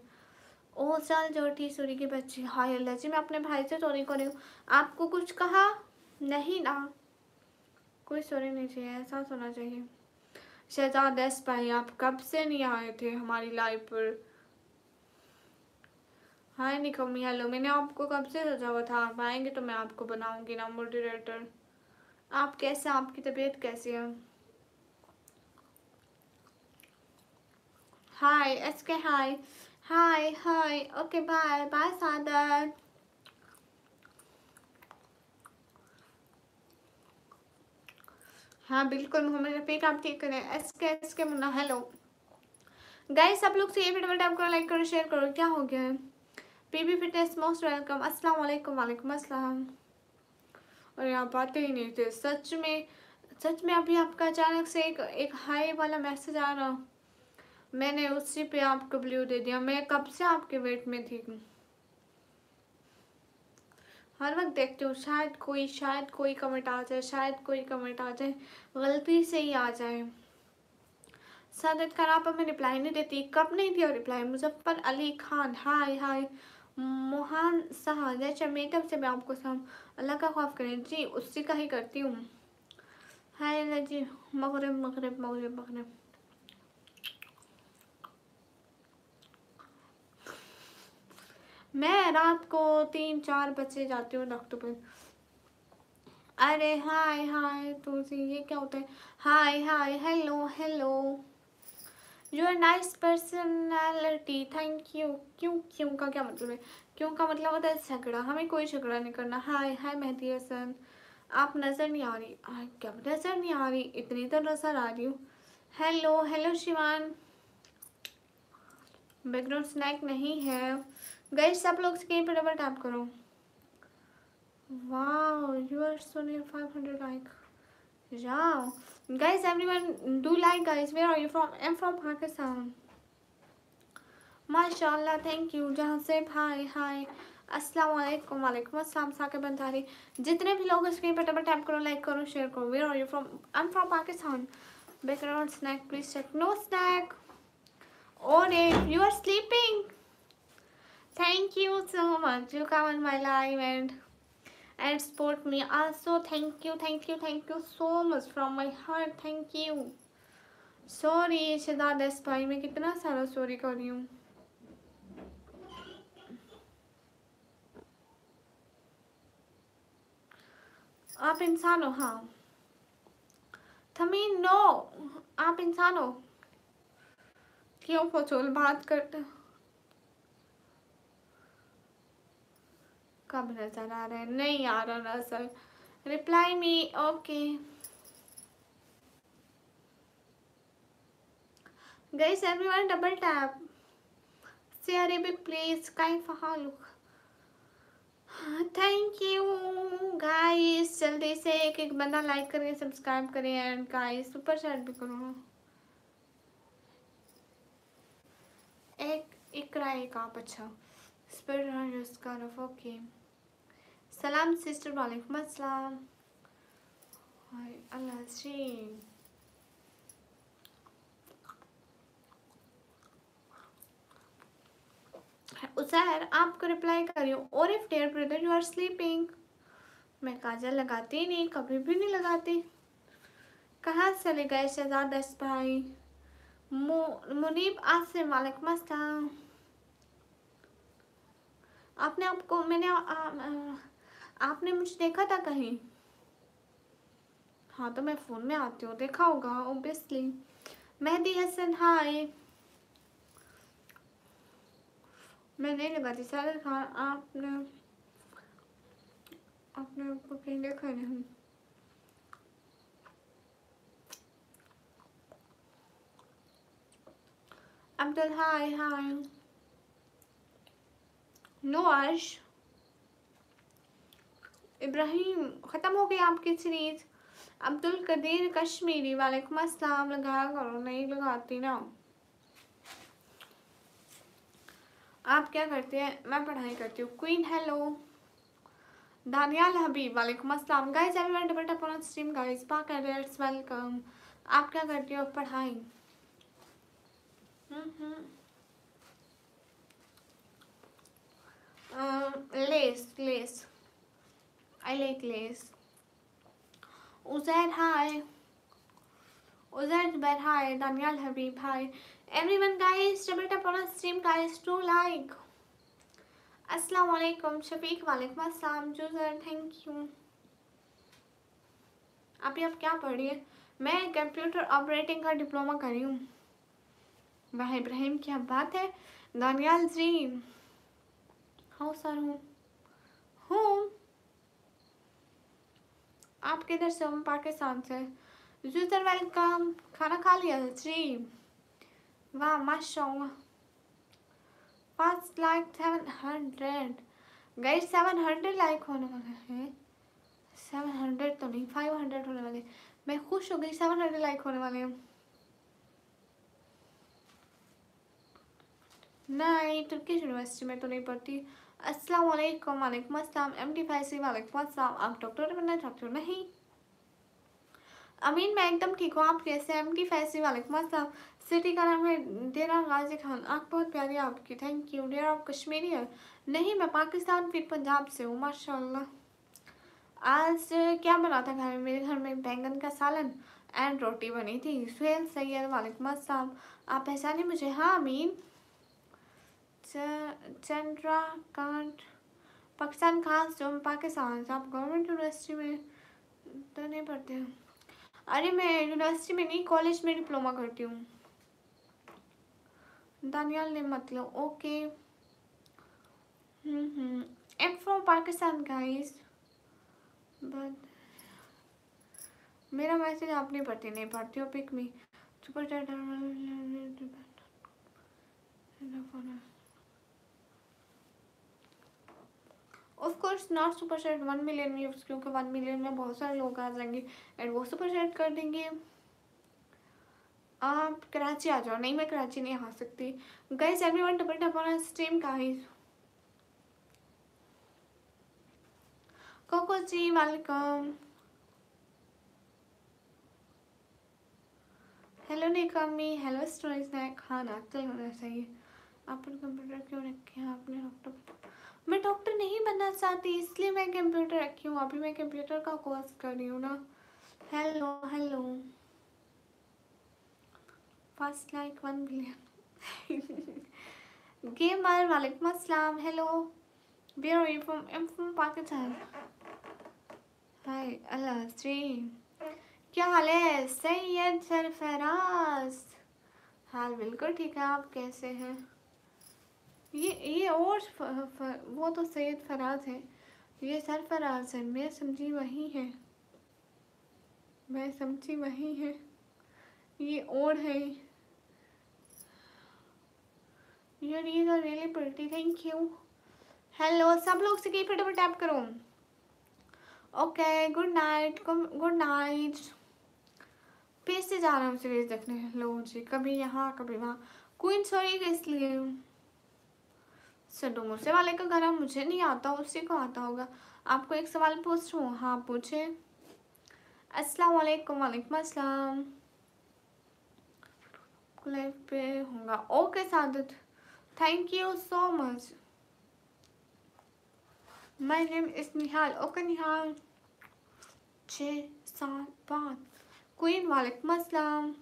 ओ चल जोटी सूरी की बच्ची। हाय अल्लाह जी, मैं अपने भाई से सॉरी कर रही हूँ। आपको कुछ कहा नहीं ना? कोई सॉरी नहीं चाहिए, ऐसा होना चाहिए। शहजाद एस भाई आप कब से नहीं आए थे हमारी लाइव पर? हाय निकम्मी हेलो। मैंने आपको कब से सोचा हुआ था आप आएंगे तो मैं आपको बनाऊंगी ना मॉडरेटर। आप कैसे, आपकी तबीयत कैसी है? हाय एस के हाय हाय हाय। ओके बाय बाय सादर। हाँ बिल्कुल मोहम्मद रफीक आप ठीक करें। एस के मुन्ना हेलो। गाइस सब लोग से ये वीडियो टैप करो, लाइक करो, शेयर करो। क्या हो गया है? PB fitness most welcome. अस्सलाम वालेकुम। वालेकुम अस्सलाम। और आप आते ही नहीं थे सच में। सच में अभी आपका अचानक से एक हाई वाला मैसेज आ रहा, मैंने उसी पे आपको ब्लू दे दिया। मैं कब से आपके वेट में थी। हर वक्त देखती हूँ शायद कोई कमेंट आ जाए, शायद कोई कमेंट आ जाए, गलती से ही आ जाए। सादत खराब पर मैं रिप्लाई नहीं देती। कब नहीं दिया रिप्लाई? मुजफ्फर अली खान हाय हाय। मोहन शाह जैसे मेकअप से मैं आपको सब अल्लाह का खौफ करें जी, उसी का ही करती हूँ। हाय जी। मगरब मगरब मगरब मगरब। मैं रात को 3-4 बजे जाती हूँ डॉक्टर पे। अरे हाय हाय तुलसी, ये क्या होता है? Hi hi hello hello. You are nice personality thank you. क्यों क्यों का क्या मतलब है? क्यों का मतलब होता है झगड़ा। हमें कोई झगड़ा नहीं करना। हाय हाय मेहदी हसन। आप नज़र नहीं आ रही? क्या नज़र नहीं आ रही? इतनी तो नज़र आ रही हूँ। Hello hello Shivan. Background snack नहीं है। गाइस सब लोग स्क्रीन पर डबल टैप करो। Wow you are so near 500 like. Yeah. Guys, everyone do like guys. Where are you from? I'm from Pakistan. माशाल्लाह थैंक यू। जहाँ से हाय हाय अस्सलाम वालेकुम। वालेकुम अस्सलाम। साके बंधारी। जितने भी लोग स्क्रीन पर डबल टैप करो, लाइक करो, शेयर करो। Where are you from? I am from Pakistan. Background snake please check. No snake. और you are sleeping. Thank you so much. You come on my live and support me also. Thank you so much from my heart. Thank you. Sorry Shahzad S भाई, मैं कितना सारा सॉरी कर रही हूँ। आप इंसान हो? हाँ थमीन नो, आप इंसान हो। क्यों फजूल बात करते? कब नजर आ रहा है? नहीं आ रहा नजर। Reply me okay. Guys everyone double tap. से अरेबिक प्लीज काइफ हालुक। Thank you guys. जल्दी से एक एक बंदा लाइक करें, सब्सक्राइब करें एंड गाइस सुपर चैट भी करो। एक इकरा एक आप। अच्छा स्पिरिट ओके। सलाम सिस्टर। वालेकुम अस्सलाम। हाय अल्लाह जी। उजैर आपको रिप्लाई कर रही हूँ। और if dear brother you are sleeping. मैं काजल लगाती ही नहीं, कभी भी नहीं लगाती। कहाँ चले गए शहजाद दस भाई? मुनीब आसिम वालेकुम अस्सलाम। आपने आपको मैंने आपने मुझे देखा था कहीं? हाँ तो मैं फ़ोन में आती हूँ, देखा होगा ओब्वियसली। मेहदी हसन हाय। मैं नहीं लगाती सागर खान। आपने आपको कहीं देखा नहीं? अब्दुल हाय हाय। नवाज इब्राहिम ख़त्म हो गई आपकी सीरीज। अब्दुल कदीर कश्मीरी वालेकुम अस्सलाम। लगाया करो, नहीं लगाती ना। आप क्या करते हैं? मैं पढ़ाई करती हूँ। Queen hello. दानियाल हबीब वालेकुम अस्सलाम। Guys everyone double tap on stream guys. Pak edits welcome. आप क्या करती हो? पढ़ाई। Less I like less. Uzair hi. Uzair Zubair hi. Daniyal Habib hi. Everyone guys double tap on stream guys to like. अस्सलाम वालेकुम शफीक वालेकुम अस्सलाम। Juzar thank you. आप क्या पढ़ रही है? मैं कंप्यूटर ऑपरेटिंग का डिप्लोमा कर रही हूँ। वाह इब्राहिम क्या बात है। दानियाल जी हाँ सर हूँ। आप किधर से? हम पाकिस्तान से। जुजर वेलकम। खाना खा लिया जी? वाह माशाल्लाह। First like 700 guys. 700 लाइक होने वाले हैं। 700 तो नहीं, 500 होने वाले। मैं खुश हो गई, 700 लाइक होने वाले हैं। नहीं तुर्किश यूनिवर्सिटी में तो नहीं पढ़ती। अस्सलाम वालेकुम। वालेकुम अस्सलाम। MD फैसी वालेकुम अस्सलाम। आप डॉक्टर बनना चाहते हो? नहीं अमीन मैं एकदम ठीक हूँ। आप कैसे? MD फैसी वालेकुम अस्सलाम। सिटी का नाम है डेरा गाजी खान। आप बहुत प्यारी आपकी, थैंक यू। डेरा आप कश्मीरी है? नहीं मैं पाकिस्तान फिर पंजाब से हूँ। माशाल्लाह। आज क्या बना था घर में? मेरे घर में बैंगन का सालन एंड रोटी बनी थी। सुहेल सैयद वालेकुम अस्सलाम। आप पहचाने मुझे? हाँ अमीन। चंद्रा कांट पाकिस्तान खास जो पाकिस्तान से। आप गवर्नमेंट यूनिवर्सिटी में तो नहीं पढ़ते हैं? अरे मैं यूनिवर्सिटी में नहीं, कॉलेज में डिप्लोमा करती हूँ। दानियाल ने मतलब okay. Am from Pakistan guys. But मेरा मैसेज आप नहीं पढ़ती? नहीं पढ़ती हो। Pick me super chat. Of course not super chat 1 million views, क्योंकि 1 मिलियन में बहुत सारे लोग आ जाएंगे एंड वो सुपर चैट कर देंगे। आप कराची आ जाओ। नहीं मैं कराची नहीं आ सकती। Guys everyone double tap on stream guys. Coco ji welcome. Hello Nikmi. Hello story snack. हाँ नाचते होना चाहिए। आपने कंप्यूटर क्यों रखे हैं? आपने डॉक्टर? मैं डॉक्टर नहीं बनना चाहती इसलिए मैं कंप्यूटर रखी हूँ। अभी मैं कंप्यूटर का कोर्स कर रही हूँ ना। Hello hello. First like 1 million. Gamer वालेकुम अस्सलाम। Hello where are you from? I am from Pakistan. हाय अल्लाह जी। क्या हाल है सैयद सरफराज? हाल बिल्कुल ठीक है। आप कैसे हैं? ये और वो तो सैयद फराज है, ये सरफराज है। मैं समझी वही है। मैं समझी वही है। ये और है। यार ये तो really pretty. Thank you. Hello सब लोग से की फटाफट टैप करो। Okay good night. Good night. फिर से जा रहा हूँ सीरीज देखने। लो जी कभी यहाँ कभी वहाँ। क्वीन सॉरी इसलिए सड्डू मूसे वाले का घर मुझे नहीं आता, उसी को आता होगा। आपको एक सवाल पूछ रहा हूँ? हाँ पूछे। अस्सलाम वालेकुम। वालेकुम अस्सलाम। लाइव पे होगा। Okay Saadat, thank you so much. My name is Nihal. Okay Nihal. 675 queen. वालेकुम अस्सलाम।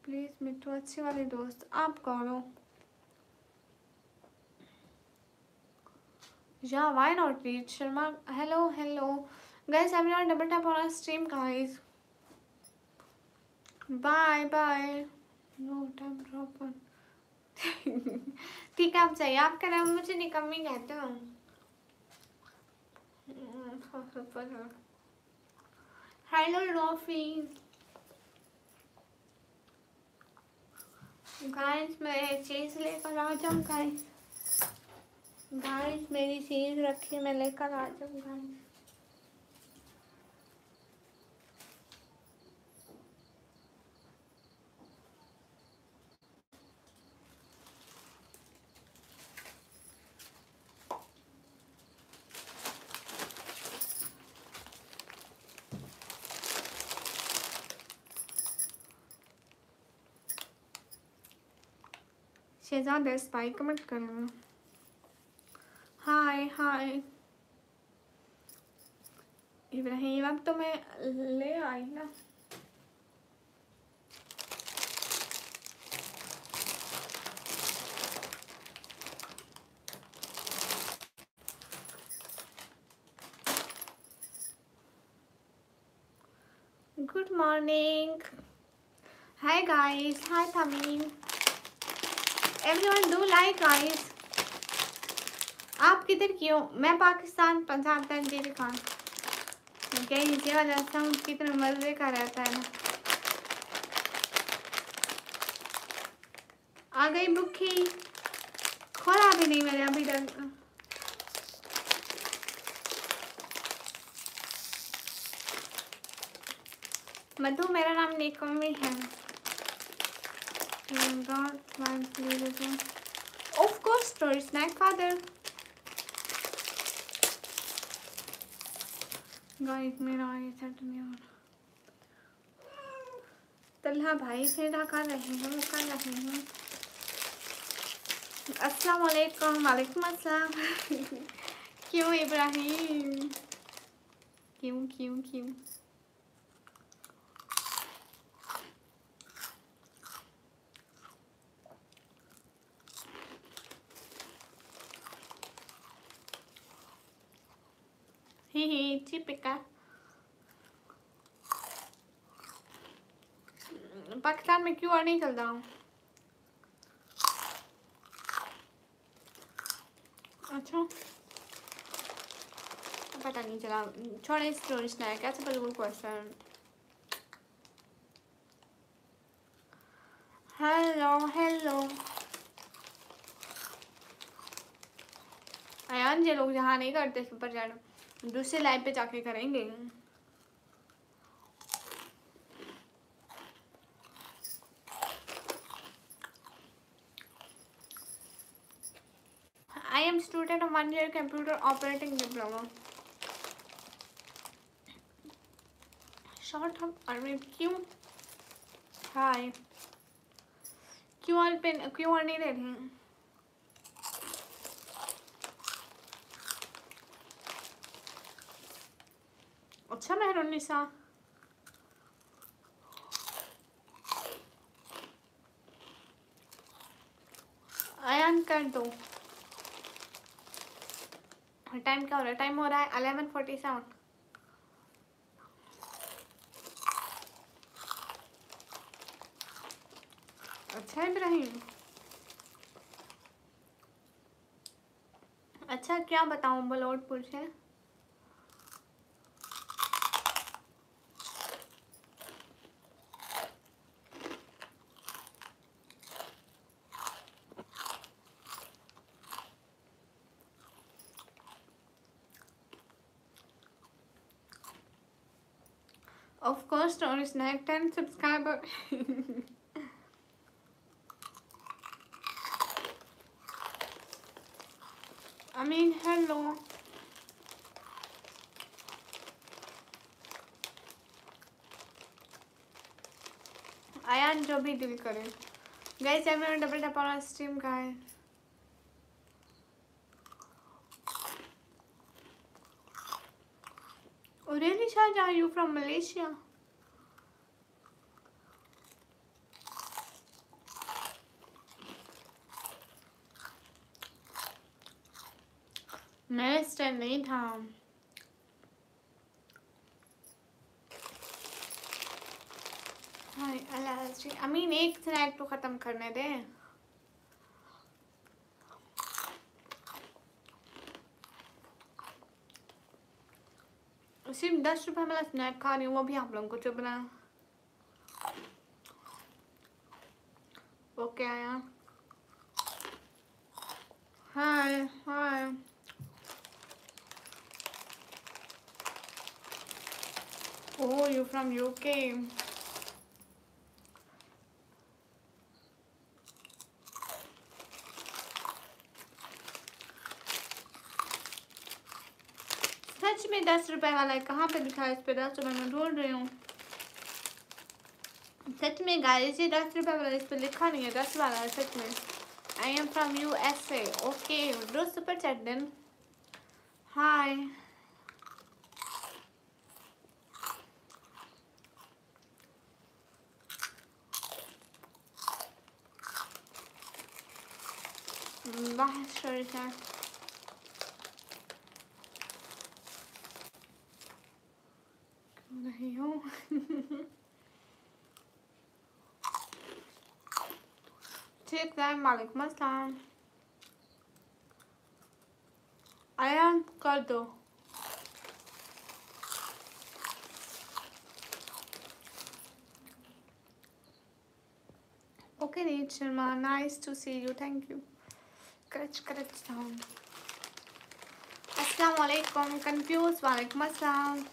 प्लीज मिट्टू अच्छी वाली दोस्त आप कौन हो? या why not read Sharma. Hello hello guys, I will not double tap on stream guys. Bye bye. No time drop on. ठीक है, आप चाहिए आपका नाम मुझे निकम्मी कहते हो। हेलो रॉफी। गाइस मैं चीज लेकर आ जाऊँ गाइस। गाइस मेरी चीज रखी मैं लेकर आ जाऊँ गाइस। शहजाद स्पाई कमेंट कर लो। हाय हाय इब्राहिम, अब तो मैं ले आई ना। Good morning. Hi guys, hi Tamim, everyone do like guys. आप किधर की हो? मैं पाकिस्तान, पंजाब तंजीर खान। क्या नीचे वाला साउंड कितना मजे का रहता है ना। आ गई भूखी, खोला भी नहीं मैंने अभी तक। मधु मेरा नाम निकम्मी है। Of course story snack father. Guys मेरा आगे सेट नहीं हो रहा। तल्हा भाई से कर रही हूँ। अस्सलाम वालेकुम। वालेकुम अस्सलाम। क्यों इब्राहिम, क्यों क्यों क्यों? ही चिपिका। पाकिस्तान में क्यों नहीं चल रहा हूँ? अच्छा पता नहीं चला। छोड़े स्टोरी स्नैक कैसे बिल्कुल क्वेश्चन। हेलो हेलो अयान, ये लोग यहाँ नहीं करते सुपर चैट, दूसरे लाइव पे जाके करेंगे। I am student of 1 year computer operating diploma. Short हम अरे क्यों? हाय क्यूआर पे क्यूआर नहीं दे रही। अच्छा मेहरुन्निसा अयान कर दो। टाइम क्या हो रहा है? टाइम हो रहा है 11:47। अच्छा इब्राहिम, अच्छा क्या बताऊँ बलोटपुर से। Of course, story snack 10 subscriber. I mean, hello. Ayaan जो भी दिल करे। Guys everyone double tap on stream guys. Oh really Shaja, are you from Malaysia? मैं इस टाइम नहीं था। हाय अल्लाह अमीन एक स्नैक तो ख़त्म करने दे। सिर्फ 10 रुपये वाला स्नैक खा रही हूँ, वो भी आप लोगों को चुभना। ओके आया। हाय हाय। Oh, you from UK? सच में 10 रुपए वाला है, कहाँ पे दिखा है? इस पे 10 रुपए मैं ढूंढ रही हूँ। सच में गाइस ये 10 रुपए वाला, इस पे लिखा नहीं है 10 वाला है सच में। I am from USA। Okay do super chat then. Hi वाह शरीफ है। नहीं हूँ। ठीक है वालेकुम अस्सलाम। आयान कर दो। Okay Neet Sharma nice to see you thank you. Correct sound. अस्सलाम वालेकुम कंफ्यूज वालेकुम अस्सलाम।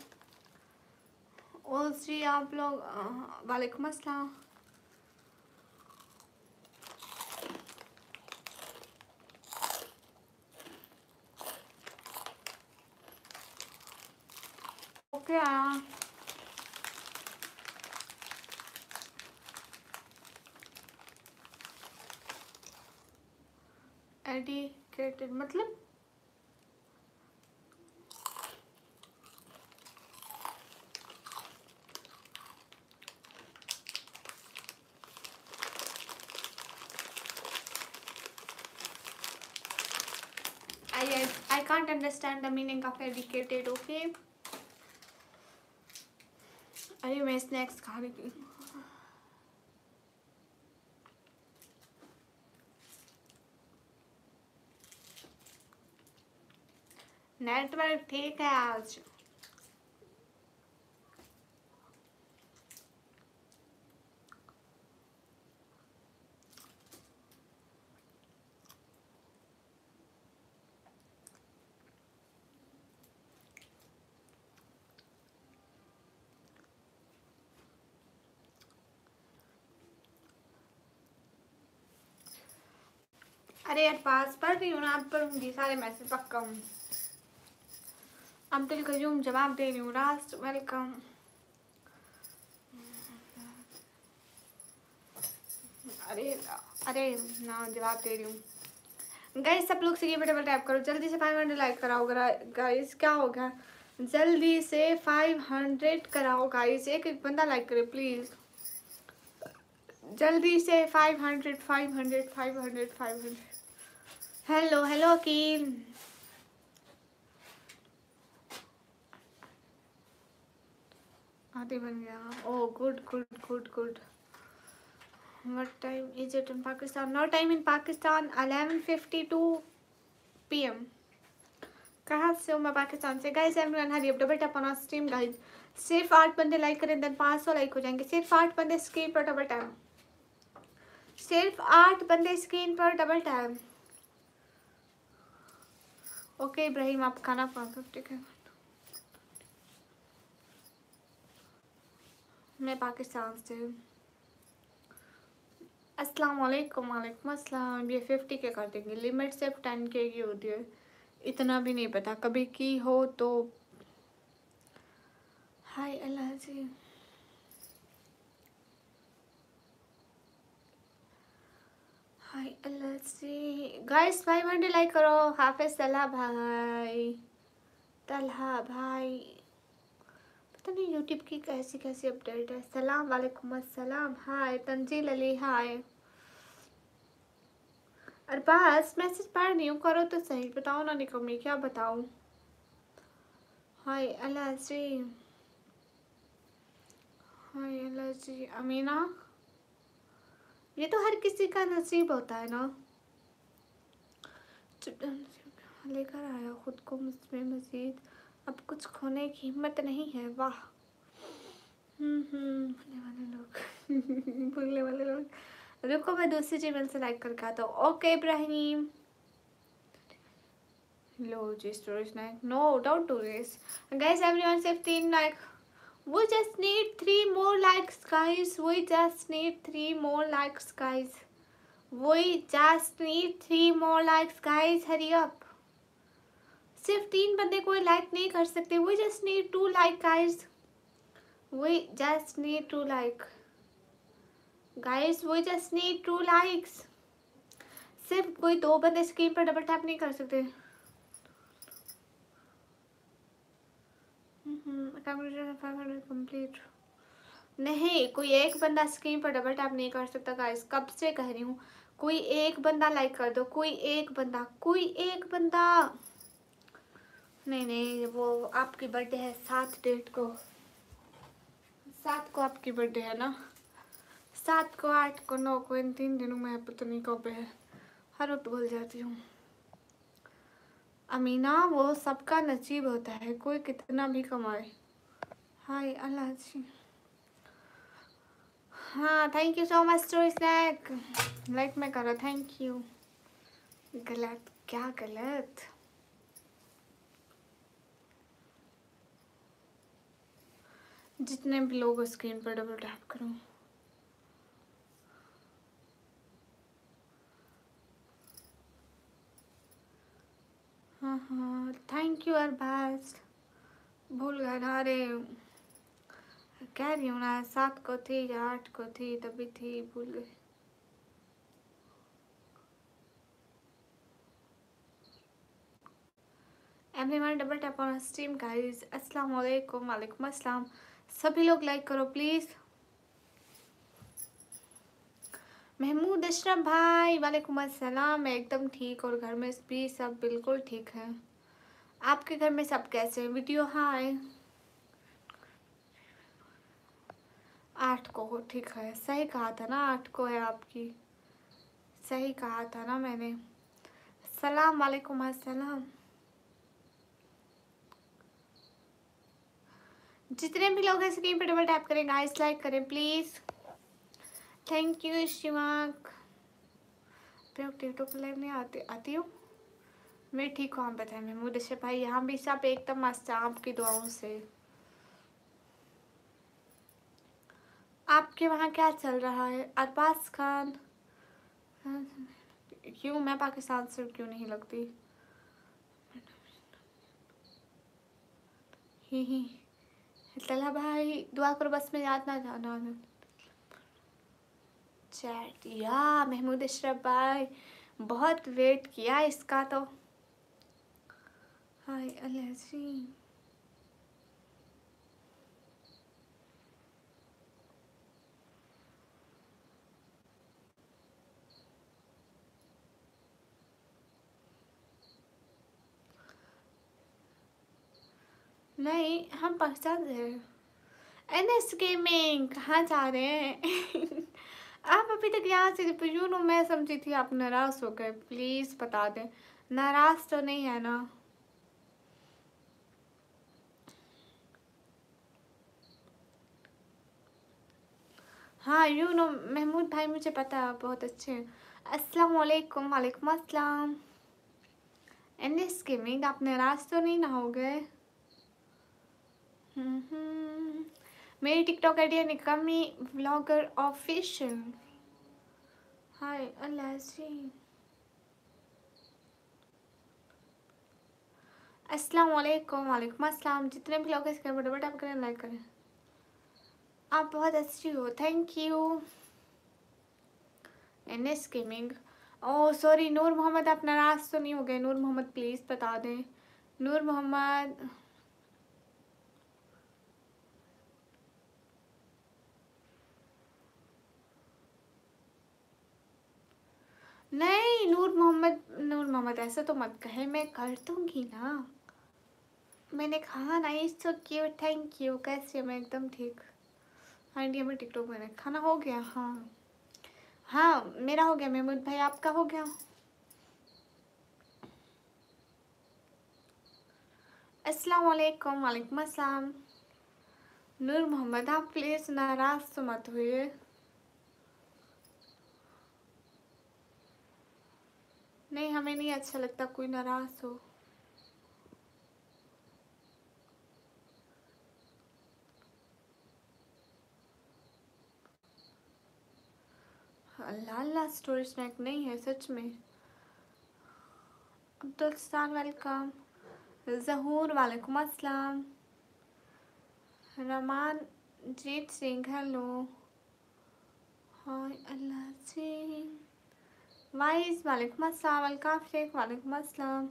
ओजी आप लोग वालेकुम अस्सलाम। ओके आया। एडिकेटेड मतलब I can't understand the meaning of educated. Okay. अरे मैं स्नैक्स खा रही थी। नेटवर्क ठीक है आज। अरे यार पास पढ़ रही हूँ ना, अब पढ़ूंगी सारे मैसेज पक्का हूँ। अब्दुल कयूम जवाब दे रही हूँ। Rust welcome. अरे अरे ना जवाब दे रही हूँ। गाइस सब लोग से डबल टैप करो जल्दी से 500 लाइक कराओ गाइस। क्या हो गया जल्दी से 500 कराओ गाइस। एक एक बंदा लाइक करे प्लीज जल्दी से। 500 500 500 500। Hello hello Akeel. आधे बन गया। Oh good good good good. What time is it in Pakistan? No time in Pakistan 11:52 PM। कहाँ से हूँ मैं? पाकिस्तान से। Guys everyone hurry up double tap on stream guys. सिर्फ 8 बंदे लाइक करें देन 500 लाइक हो जाएंगे। सिर्फ 8 बंदे स्क्रीन पर डबल टैप। सिर्फ 8 बंदे स्क्रीन पर डबल टैप। ओके इब्राहिम आप खाना खा सकते हैं। मैं पाकिस्तान से हूँ। अस्सलाम वालेकुम। वालेकुम अस्सलाम। ये 50 के कर देंगे। लिमिट सिर्फ 10 के की होती है। इतना भी नहीं पता कभी की हो तो। हाय अल्लाह जी। अल्लाह से गाइस 500 लाइक करो। हाफिज तलहा भाई, तलहा भाई, पता नहीं यूट्यूब की कैसी कैसी अपडेट है। सलाम वालेकुम अस्सलाम। हाय तंजील अली, हाय। और बस मैसेज पढ़ रही हूँ, करो तो सही, बताओ ना निकम्मी क्या बताऊँ। हाय अल्लाह से, हाय अल्लाह से। अमीना, ये तो हर किसी का नसीब होता है ना। लेकर आया खुद को मुझमें मजीद, अब कुछ खोने की हिम्मत नहीं है। वाह। भूलने वाले लोग भूलने वाले लोग। रुको मैं दूसरी जीमेल से लाइक करके आता हूँ। ओके इब्राहिम। लो जी storage Naik, no don't do this guys. Everyone सिर्फ 3 like. We just need 3 more likes guys. We just need 3 more likes guys. We just need 3 more likes guys. Hurry up. सिर्फ 3 बंदे कोई लाइक नहीं कर सकते। We just need 2 like guys. We just need 2 like guys. We just need 2 likes. सिर्फ कोई 2 बंदे स्क्रीन पर डबल टैप नहीं कर सकते। कंप्लीट नहीं, कोई एक बंदा स्क्रीन पर डबल टैप नहीं कर सकता गाइस। कब से कह रही हूँ, कोई एक बंदा लाइक कर दो। कोई एक बंदा, कोई एक बंदा। नहीं नहीं, वो आपकी बर्थडे है 7 डेट को, 7 को आपकी बर्थडे है ना। 7 को, 8 को, 9 को, इन 3 दिनों में पता नहीं कब है, हर वक्त भूल जाती हूँ। अमीना, वो सबका नसीब होता है, कोई कितना भी कमाए। हाय अल्लाह जी। हाँ thank you so much to snack. Like मैं करो, थैंक यू। गलत क्या गलत? जितने भी लोग स्क्रीन पर डबल टैप करो। हाँ थैंक यू अरबाज। भूल गया ना, अरे कह रही हूँ ना, 7 को थी या 8 को थी, तभी थी, भूल गई। Everyone double tap on stream guys. अस्सलाम वालेकुम। वालेकुम अस्सलाम। सभी लोग लाइक करो प्लीज़। महमूद अशरफ भाई, वालेकुम अस्सलाम। मैं एकदम ठीक, और घर में भी सब बिल्कुल ठीक है। आपके घर में सब कैसे हैं? वीडियो हाय। 8 को ठीक है, सही कहा था ना, 8 को है आपकी, सही कहा था ना मैंने। सलाम वालेकुम अस्सलाम। जितने भी लोग हैं स्क्रीन पर डबल टैप करें गाइस, लाइक करें please. Thank you Shivank. TikTok पर लाइव नहीं आती हूँ मैं, ठीक हूँ, आप बताएं। महमूद अशरफ भाई, यहाँ भी सब एकदम मस्त है आपकी दुआओं से। आपके वहाँ क्या चल रहा है? अरबाज खान, क्यों मैं पाकिस्तान से क्यों नहीं लगती? ही तला भाई, दुआ करो बस में याद ना जाना। चैट या महमूद अशरफ भाई, बहुत वेट किया इसका तो। हाय अल्लाह जी। नहीं, हम पाकिस्तान से हैं। एनएस गेमिंग कहाँ जा रहे हैं? आप अभी तक यहाँ से यू नो, मैं समझी थी आप नाराज हो गए। प्लीज बता दें, नाराज तो नहीं है ना? हाँ यू नो महमूद भाई, मुझे पता है आप बहुत अच्छे हैं। अस्सलाम वालेकुम। वालेकुम अस्सलाम। एनएस गेमिंग, आप नाराज तो नहीं ना हो गए? मेरी टिकटॉक आईडी है निकम्मी व्लॉगर ऑफिशियल। हाय अल्लाह जी। अस्सलाम वालेकुम। वालेकुम अस्सलाम। जितने भी लोग इसके बड़े बड़े टैप करें, लाइक करें। आप बहुत अच्छी हो, thank you. NS gaming, oh sorry Noor Mohammad, आप नाराज़ तो नहीं हो गए? नूर मोहम्मद प्लीज़ बता दें। नूर मोहम्मद, नहीं नूर मोहम्मद, नूर मोहम्मद ऐसा तो मत कहे, मैं कर दूंगी ना। मैंने कहा ना, it's so cute, thank you. कैसे? मैं एकदम ठीक। हाँ इंडिया में टिकटॉक मैंने खाना हो गया। हाँ हाँ मेरा हो गया महमूद भाई, आपका हो गया? अस्सलाम वालेकुम। वालेकुम अस्सलाम। नूर मोहम्मद आप प्लीज़ नाराज़ तो मत हुए। नहीं हमें नहीं अच्छा लगता कोई नाराज़ हो। अल्लाह अल्लाह, स्टोरी स्नैक नहीं है सच में। अब्दुलस्तान वेलकम। ज़हूर वालेकुम अस्सलाम। रमान जीत सिंह हेलो। हाय अल्लाह जी। वाइस वालेकुम अस्सलाम। अलकाफ शेख वालेकुम अस्सलाम।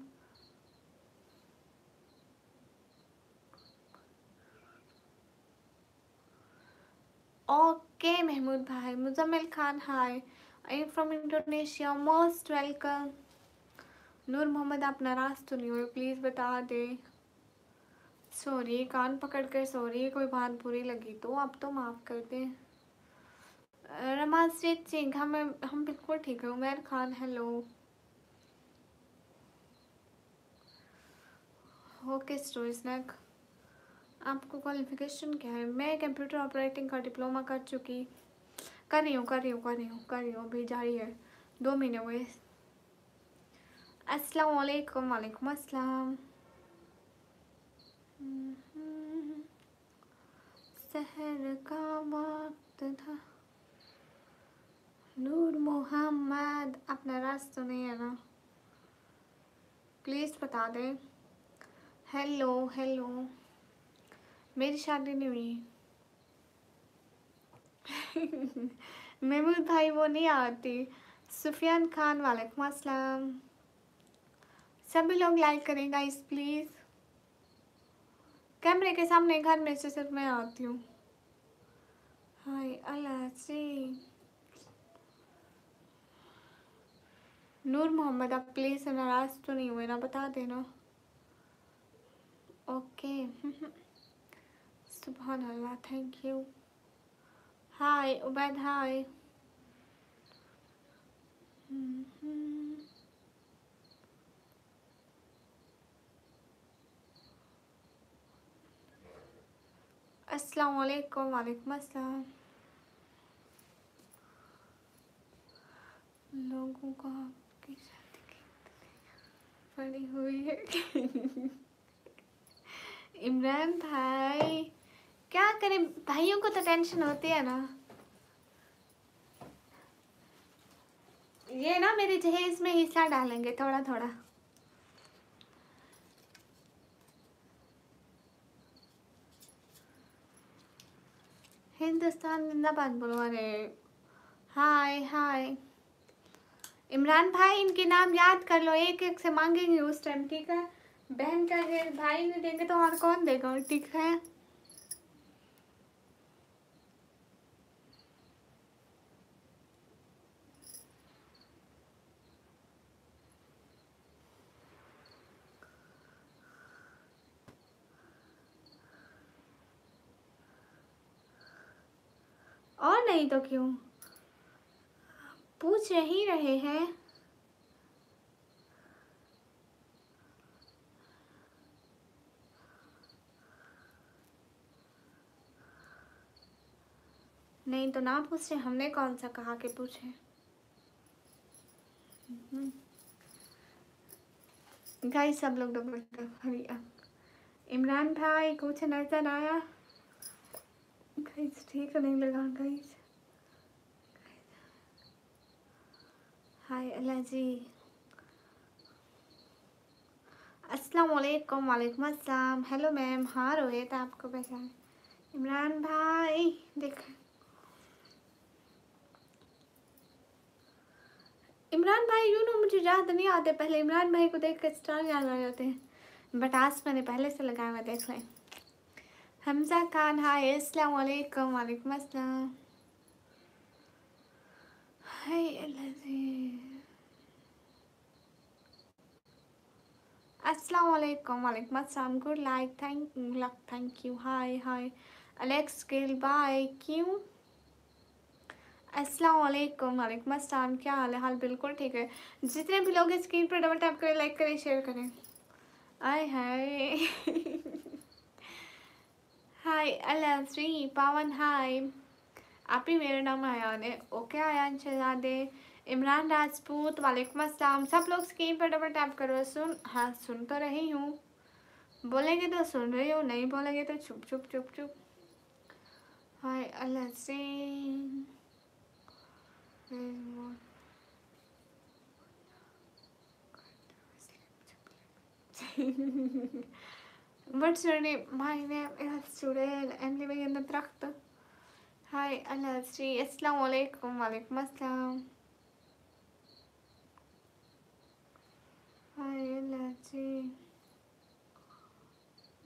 ओके महमूद भाई। Muzammil Khan hi, I am from Indonesia, most welcome. Noor Mohammad आप नाराज़ तो नहीं हुए? प्लीज़ बता दे। सॉरी कान पकड़ कर सॉरी, कोई बात बुरी लगी तो आप तो माफ़ कर दें। रमाजीत सिंह हम बिल्कुल ठीक है। Umar Khan hello. Okay story snack, आपको क्वालिफिकेशन क्या है? मैं कंप्यूटर ऑपरेटिंग का डिप्लोमा कर चुकी, कर रही हूँ अभी जारी है, 2 महीने हुए। अस्सलाम वालेकुम। वालेकुम अस्सलाम। सहर का वक्त था। नूर मोहम्मद आप नाराज़ तो नहीं है ना? प्लीज़ बता दें। हेलो हेलो, मेरी शादी नहीं हुई। महमूद भाई वो नहीं आती। सुफियान खान वालेकुम अस्सलाम। सभी लोग लाइक करें गाइस प्लीज़। कैमरे के सामने घर में से सिर्फ मैं आती हूँ। हाय अल्लाह जी। नूर मोहम्मद आप प्लीज़ नाराज़ तो नहीं हुए ना? बता देना। ओके सुभान अल्लाह, थैंक यू। हाय उबैद हाय। अस्सलाम वालेकुम। वालेकुम अस्सलाम। लोगों को आपकी शादी की पड़ी हुई है। इमरान भाई क्या करें, भाइयों को तो टेंशन होती है ना। ये ना मेरे जहेज में हिस्सा डालेंगे थोड़ा थोड़ा। हिंदुस्तान जिंदाबाद बोलो। अरे हाय हाय इमरान भाई, इनके नाम याद कर लो, एक एक से मांगेंगे उस टाइम, ठीक है? बहन का है, भाई ने देंगे तो और कौन देगा, ठीक है? और नहीं तो क्यों, पूछ ही रहे हैं। नहीं तो ना पूछे, हमने कौन सा कहा कि पूछे। गाइस सब लोग डबल। इमरान भाई कुछ नजर आया? गाइस ठीक नहीं लगा गाइस। हाय अल्लाह जी। अस्सलाम वालेकुम। वालेकुम अस्सलाम। Hello ma'am. हाँ रोहित आपको पहचान। इमरान भाई देख, इमरान भाई मुझे याद नहीं आते, पहले इमरान भाई को देख कर स्टार याद आ जाते हैं, बट आज मैंने पहले से लगाया हुआ, देख लें। हमजा खान हाय, अस्सलाम वालेकुम। वालेकुम अस्सलाम। हाय अस्सलाम वालेकुम। वालेकुम अस्सलाम। Good like, thank you. Hi hi Alex Gill, bye. क्यों? अस्सलाम वालेकुम। वालेकुम अस्सलाम। क्या हाल है? हाल बिल्कुल ठीक है। जितने भी लोग स्क्रीन पर डबल टैप करें, लाइक करें, शेयर करें। आय हाय हाय अलश्री पावन, हाय। आप ही मेरा नाम आयान है। ओके आयान शहजादे, इमरान राजपूत, वालेकुम अस्सलाम। सब लोग स्क्रीन पर डबल टैप करो। हाँ सुन तो रही हूँ, बोलेंगे तो सुन रही हूँ, नहीं बोलेंगे तो चुप चुप चुप चुप। हाय अलश्री What's your name? My name is Surel. I'm living in the Tracht. Hi, Alasri. Assalamu alaikum. Walaikum assalam. Hi, Alasri.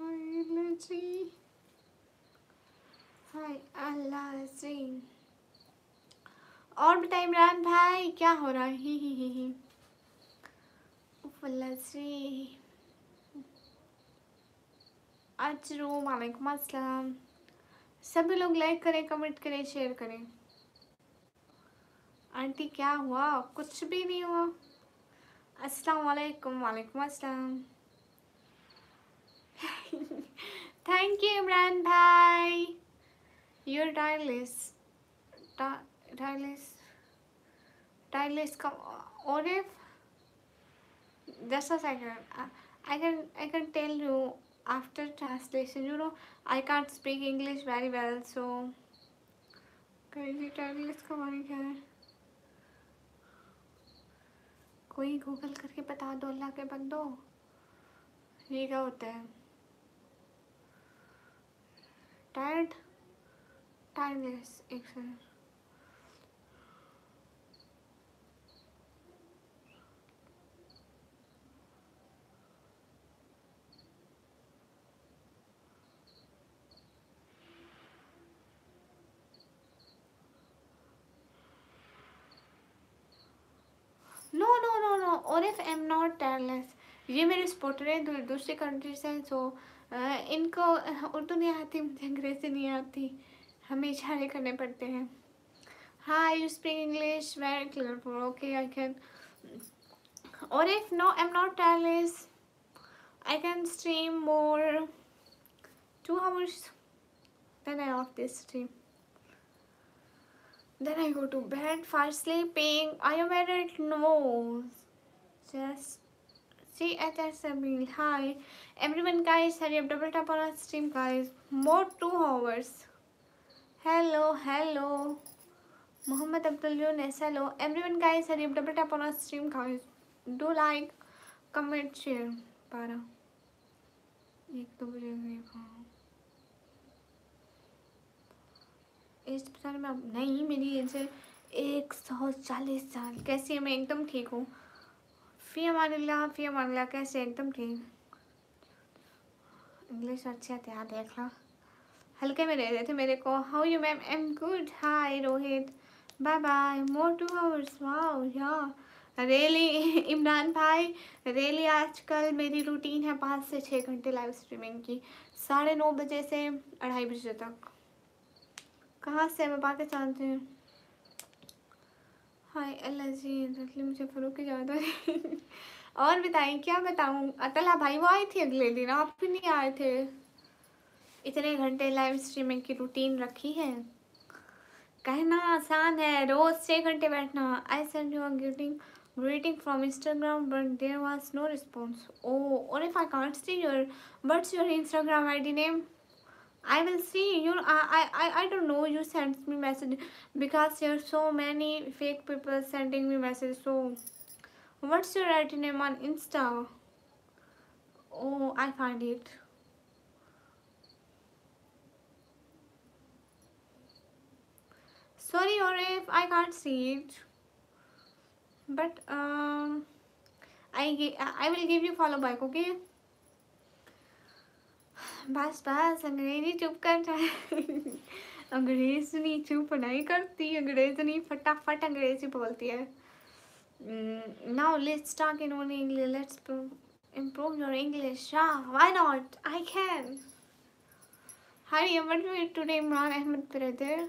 Hi, Alasri. Hi, Alasri. और बताइए इमरान भाई, क्या हो रहा है? ही अलास्री अजरू, वालेकुम अस्सलाम। सभी लोग लाइक करें, कमेंट करें, शेयर करें। आंटी क्या हुआ? कुछ भी नहीं हुआ। अस्सलाम वालेकुम। वालेकुम अस्सलाम। थैंक यू इमरान भाई। योर डायलिस का और if just a second, I can tell you after translation. I can't speak English very well, so डायलिस का माने क्या है? कोई गूगल करके बता दो अल्लाह के बंदो, ये क्या होता है? टायर्डनेस, एक सेकंड। नो और if I am not tiredness, ये मेरे स्पॉटर है दूसरी कंट्री से, सो इनको उर्दू नहीं आती, मुझे अंग्रेजी नहीं आती, हमें इशारे करने पड़ते हैं। हाँ, you speak English very clear, okay I can. और if no I am not tiredness, I can stream more 2 hours, then I off this stream, then I go to bed for sleeping. Are you married? No, just see at Sabil. Hi everyone, guys, hurry up, double tap on our stream, guys. More 2 hours. Hello Muhammad Abdul Yunus, hello everyone, guys, hurry up, double tap on our stream, guys. Do like, comment, share. Para 1-2 बजे एज पता नहीं, मैं नहीं, मेरी एज है 140 साल। कैसी है? मैं एकदम ठीक हूँ। फी अमानिल्लाह, कैसे? एकदम ठीक। इंग्लिश अच्छे आते हैं, देख लो, हल्के में रह रहे थे मेरे को। How you ma'am? I am good. Hi Rohit, bye bye. More 2 hours, wow या रियली इमरान भाई, रियली आजकल मेरी रूटीन है 5 से 6 घंटे लाइव स्ट्रीमिंग की, 9:30 बजे से 2:30 बजे तक। कहाँ से? मैं पाकिस्तान से। हाय अल्लाह जी, मुझे फरूक की ज़्यादा और बताएं, क्या बताऊं? अतला भाई वो आई थी अगले दिन, आप भी नहीं आए थे। इतने घंटे लाइव स्ट्रीमिंग की रूटीन रखी है, कहना आसान है, रोज 6 घंटे बैठना। I send you greeting from Instagram, but there was no response. Oh, or if I can't see what's your Instagram ID name? I will see. I don't know. You sent me message because there are so many fake people sending me messages. So, what's your ID name on Insta? Oh, I find it. Sorry, or if I can't see it. but I will give you follow back, okay? बस बस अंग्रेजी चुप कर जाए। अंग्रेजनी चुप नहीं करती, अंग्रेजनी फटाफट अंग्रेजी बोलती है। Now let's talk in only English. Let's improve your English. Yeah, why not? I can. Hi, what do you today, Imran Ahmed brother?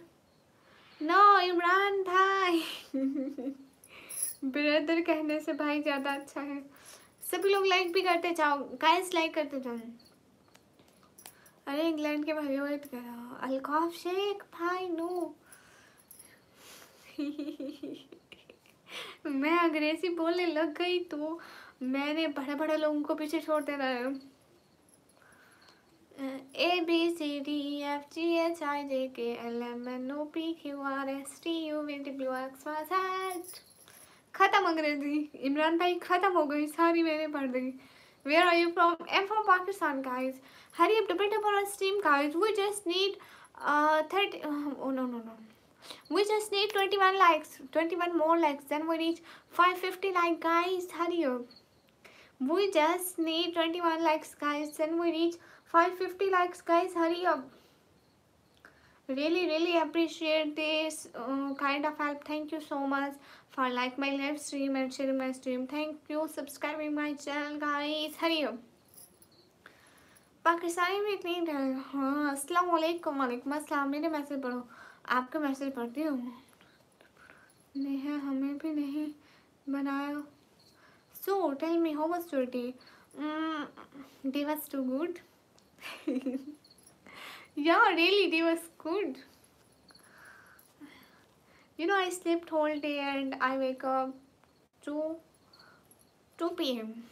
No, Imran भाई। ब्रदर कहने से भाई ज़्यादा अच्छा है। सभी लोग लाइक भी करते जाओ गाइस, लाइक करते जाओ। अरे इंग्लैंड के भाई वेट करो। अल्काफ शेख भाई नो। मैं अंग्रेजी बोलने लग गई तो मैंने बड़े बड़े लोगों को पीछे छोड़ देना है। ABCDFGHIJKLMNOPQRSTUVWXYZ। खत्म अंग्रेजी इमरान भाई, खत्म हो गई सारी, मैंने पढ़ दी। Where are you from? I'm from Pakistan, guys. Hurry up, double tap on our stream, guys. We just need 30. Oh no. We just need 21 likes, 21 more likes. Then we reach 550 likes, guys. Hurry up. We just need 21 likes, guys. Then we reach 550 likes, guys. Hurry up. Really appreciate this kind of help. Thank you so much for like my live stream and sharing my stream. Thank you subscribing my channel, guys. Hurry up. Pakistani में इतनी हाँ अस्सलाम वालेकुम। वालेकुम अस्सलाम। मेरे मैसेज पढ़ो, आपके मैसेज पढ़ती हूँ। नेहा हमें भी नहीं बनाया। So tell me, how was your day? Day was too good. Yeah, really, day was good. You know, I slept whole day and I wake up 2 p.m.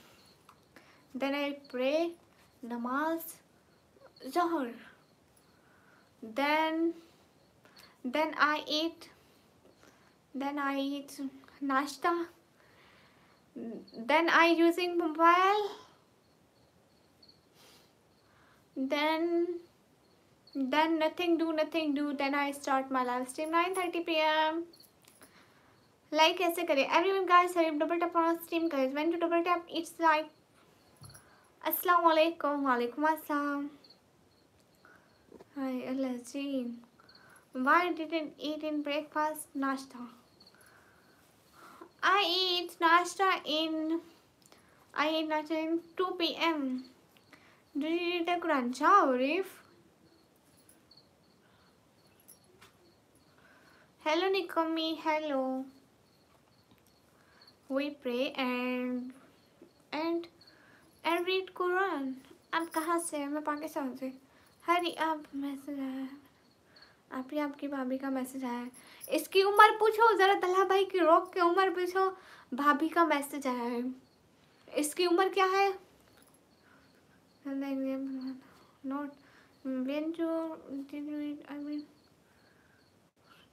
Then I pray namaz, Zohar. Then I eat nashta. Then I using mobile. Then nothing do. Then I start my live stream 9:30 p.m. Like कैसे करें? Everyone guys, hurry double tap on stream, guys. When you double tap, it's like अस्सलाम वालेकुम। वालेकुम अस्सलाम। Hi Alazeen. Why didn't eat in breakfast? Nashta. I eat nashta in 2 p.m. Did you eat a Quran? Arif? Hello Nikami, hello. We pray and read Quran. आप कहाँ से? मैं पाकिस्तान से। हरी आप मैसेज आया, आपकी भाभी का मैसेज आया। इसकी उम्र पूछो जरा, तलहा भाई की रोक के उम्र पूछो। भाभी का मैसेज आया है, इसकी उम्र क्या है? Not when you did you eat? I mean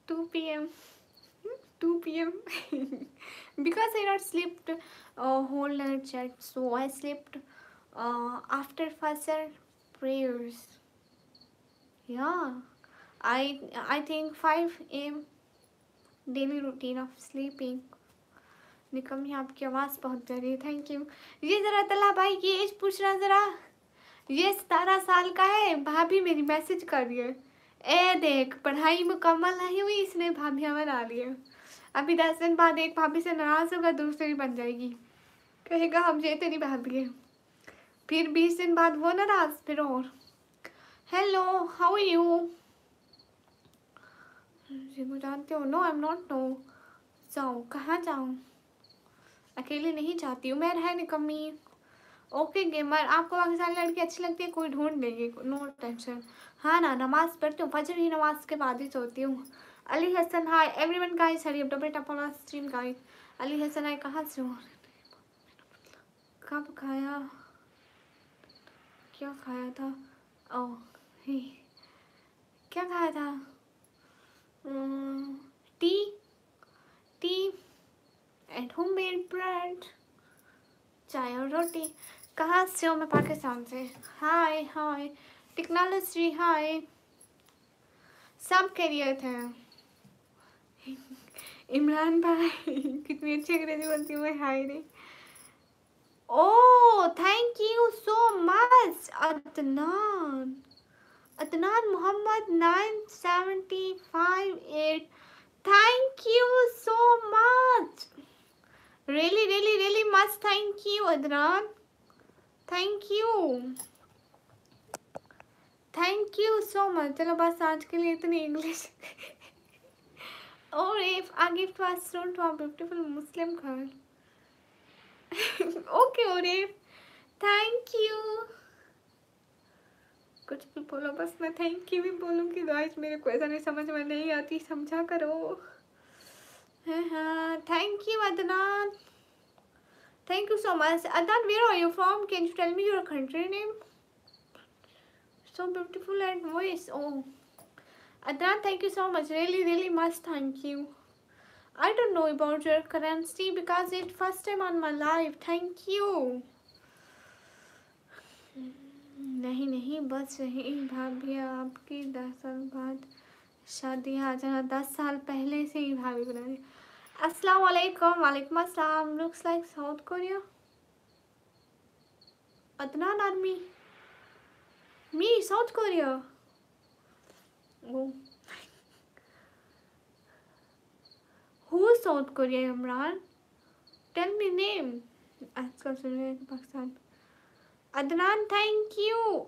2 p.m. 2 p.m. because I not slept whole night chat, so I slept after Fajr prayers. Yeah, I think 5 a.m. daily routine of sleeping. निकमी आपकी आवाज़ बहुत प्यारी है, थैंक यू। ये ज़रा तला भाई की एज पूछ रहा ज़रा। ये 17 साल का है। भाभी मेरी मैसेज कर रही है, ए देख पढ़ाई मुकम्मल नहीं हुई, इसने भाभी बना लिया। अभी 10 दिन बाद एक भाभी से नाराज़ होगा, दूसरी बन जाएगी, कहेगा हम ये तेरी भाभी है। फिर 20 दिन बाद वो नाराज़, फिर और। Hello, how are you? जी वो जानते हो? No I am not no. जाओ, कहाँ जाऊँ? अकेले नहीं जाती हूँ मैं, है निकम्मी। ओके गेमर, आपको पाकिस्तानी लड़की अच्छी लगती है? कोई ढूंढ लेगी, नो टेंशन। हाँ ना, नमाज पढ़ती हूँ, फजर ही नमाज के बाद ही सोती हूँ। Ali Hasan hi everyone guys, hurry up double tap on stream guys. Ali Hasan hi, कहाँ से हो? कब खाया? क्या खाया था? ओह हे, क्या खाया था? टी एंड होममेड ब्रेड, चाय और रोटी। कहाँ से हो? मैं पाकिस्तान से। हाय टेक्नोलॉजी हाय, सब करियर थे। इमरान भाई कितनी अच्छी अंग्रेजी बोलती हूँ मैं, हाय रे। Oh, thank you so much, Adnan. Adnan Muhammad 9758. Thank you so much. Really, really, really much thank you, Adnan. Thank you. Thank you so much. चलो बस आज के लिए इतनी इंग्लिश. और if I give to us soon to a beautiful Muslim girl. Okay, Orif. Thank you. कुछ भी बोलो, बस मैं थैंक यू भी बोलूँगी गाइस, मेरे को ऐसा नहीं समझ में नहीं आती, समझा करो। हाँ, thank you Adnan, thank you so much. Adnan, where are you from? Can you tell me your country name? So beautiful and voice. Oh Adnan, thank you so much, really really much thank you. I don't know about your currency because it's first time on my life. Thank you. नहीं नहीं, बस यही भाभी आपकी 10 साल बाद शादी, आ जाना 10 साल पहले से ही भाभी बना रही। अस्सलाम वालेकुम। वालेकुम अस्सलाम। Looks like South Korea. Adnan army me South Korea. Who South Korea? Imran, tell me name. आजकल सुन रहे हैं पाकिस्तान। Adnan, thank you.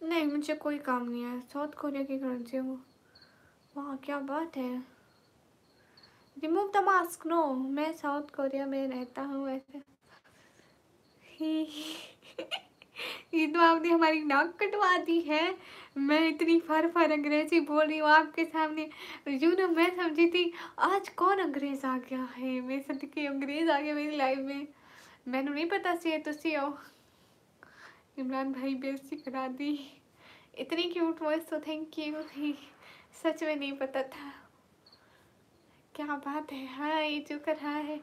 नहीं, मुझे कोई काम नहीं है, साउथ कोरिया की करेंसी वो। वाह, क्या बात है। Remove the mask. नो, मैं साउथ कोरिया में रहता हूँ ऐसे। ये तो आपने हमारी नाक कटवा दी है। मैं इतनी फर अंग्रेजी बोल रही हूँ आपके सामने। यूँ ना, मैं समझी थी आज कौन अंग्रेज आ गया है, मैं समझी कि अंग्रेज आ गया मेरी लाइफ में। मैंने नहीं पता सी तुसी हो। इमरान भाई बेइज्जती करा दी। इतनी क्यूट वॉइस, तो थैंक यू। सच में नहीं पता था। क्या बात है। हाँ, ये जो कर रहा है।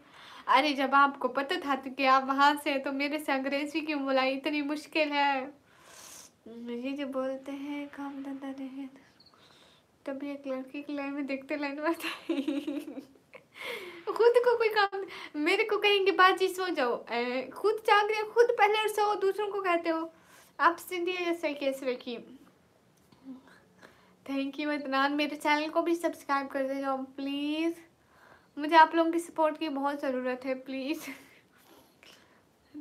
अरे जब आपको पता था तो कि आप वहाँ से, तो मेरे से अंग्रेजी क्यों बोला? इतनी मुश्किल है। ये जो बोलते हैं काम धंधा रहे, तभी एक लड़की की लाइन में देखते लाइन में खुद को कोई काम, मेरे को कहेंगे बाजी सो जाओ, खुद जाग रहे, खुद पहले सो, दूसरों को कहते हो। आप सीधी जैसे कैसे रखी। थैंक यू अदनान, मेरे चैनल को भी सब्सक्राइब कर दे जाओ प्लीज़। मुझे आप लोगों की सपोर्ट की बहुत ज़रूरत है प्लीज़।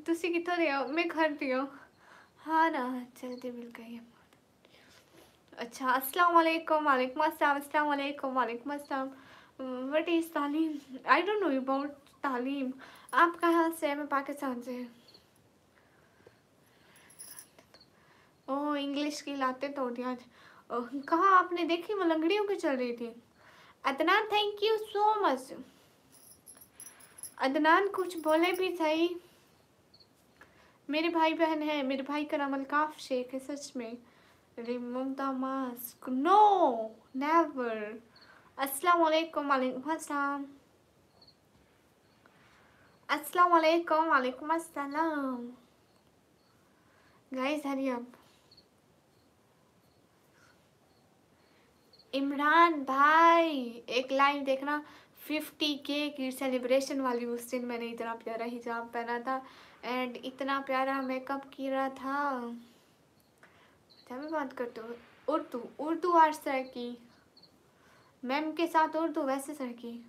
तुसी कितों रहे हो? मैं घर रही हूँ। हाँ ना, जल्दी मिल गई। अच्छा, अस्सलाम वालेकुम। वालेकुम अस्सलाम। अस्सलाम वालेकुम। वालेकुम अस्सलाम। व्हाट इज़ तालीम? आई डोंट नो अबाउट तालीम। आप कहाँ से हैं? मैं पाकिस्तान से। ओह, इंग्लिश की लाते तो होती आज। कहाँ आपने देखी? वो लंगड़ियों की चल रही थी। Adnan, thank you so much. Adnan, कुछ बोले भी सही। मेरे भाई बहन है, मेरे भाई का नाम अल्काफ शेख है। सच में। Remove the mask. No, never. अस्सलाम वालेकुम। वालेकुम अस्सलाम। अस्सलाम वालेकुम। वालेकुम अस्सलाम। Guys hurry up. इमरान भाई, एक लाइन देखना, 50K की सेलिब्रेशन वाली। उस दिन मैंने इतना प्यारा हिजाब पहना था एंड इतना प्यारा मेकअप किया था। क्या मैं बात करती हूँ? उर्दू आज सर की मैम के साथ उर्दू वैसे सर की।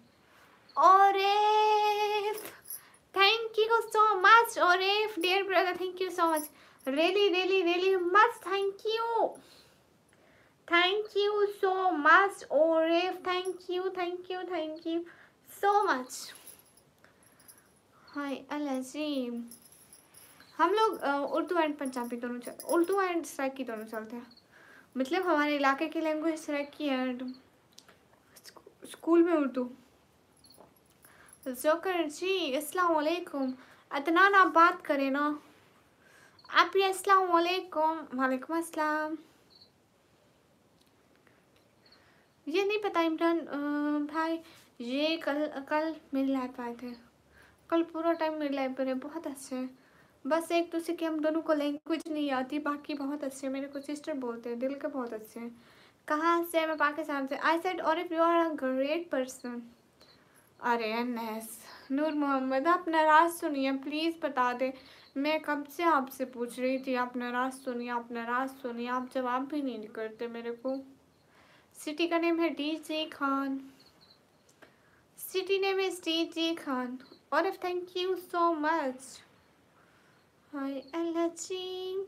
और थैंक यू सो मच और dear brother, thank you so much, really really really much thank you. Thank you so much और थैंक यू सो मच। हाय अलाजीम। हम लोग उर्दू एंड पंजाबी दोनों उर्दू एंड सराइकी दोनों चलते हैं। मतलब हमारे इलाके की लैंग्वेज सराइकी एंड स्कूल में उर्दू। जोकर जी, अस्सलाम वालेकुम। अदनान, आप बात करें ना। आप भी अस्सलाम वालेकुम। वालेकुम अस्सलाम। ये नहीं पता इमरान भाई, ये कल मेरी लाइफ आए थे। कल पूरा टाइम मेरी लाइफ पर है। बहुत अच्छे हैं। बस एक दूसरे की हम दोनों को लैंग्वेज नहीं आती, बाकी बहुत अच्छे हैं। मेरे को सिस्टर बोलते हैं, दिल के बहुत अच्छे हैं। कहाँ से? मैं पाकिस्तान से। आई सेड और if you are a great person. अरे एनएस नूर मोहम्मद, आप नाराज़ सुनिए प्लीज़ बता दें। मैं कब से आपसे पूछ रही थी, आप नाराज़ सुनिए, आप नाराज़ सुनिए, आप जवाब भी नहीं करते मेरे को। सिटी का नेम है DJ Khan, city name is DJ Khan. और if thank you so much. हाय अल्लाह जी।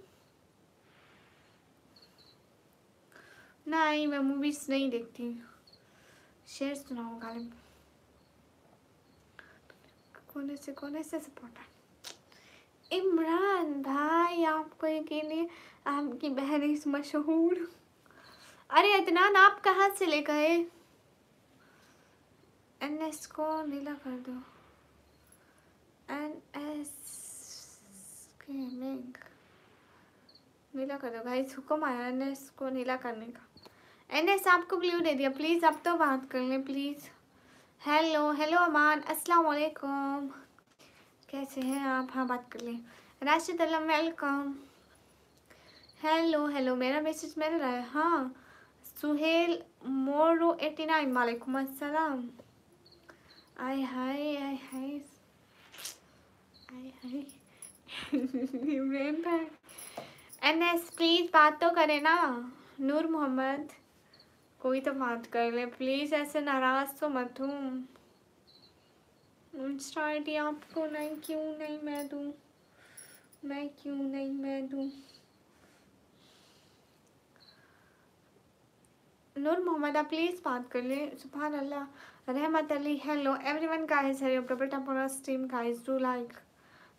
नहीं, मैं मूवीज़ नहीं देखती। शेर सुनाओ गालिब। कौन से सपोर्टर? इमरान भाई, आपको यकीन नहीं, आपकी बहन इस मशहूर। अरे अदनान, आप कहाँ से ले गए? एनएस को नीला कर दो। एनएस गेमिंग नीला कर दो गाइस, हुक्म आया एनएस को नीला करने का। एनएस आपको ब्लू दे दिया, प्लीज़ अब तो बात कर लें प्लीज़। हेलो हेलो अमान, अस्सलाम वालेकुम, कैसे हैं आप? हाँ बात कर लें। राशिद अल्लाह वेलकम। हेलो हेलो, मेरा मैसेज मिल रहा है? हाँ। सुहेल मोरो 89 वालेकुम अस्सलाम। आय हाय आय हाय आय हाय। इमरान भाई, एनएस प्लीज़ बात तो करे ना। नूर मोहम्मद, कोई तो बात कर ले प्लीज़, ऐसे नाराज़ तो मत हूँ। इंस्टा आईडी आपको नहीं, क्यों नहीं मैं दूँ, मैं क्यों नहीं मैं दूँ। नूर मोहम्मद आप प्लीज़ बात कर ले। सुभान अल्लाह, Rehmat Ali. Hello everyone guys, hurry up double tap on stream guys, do like.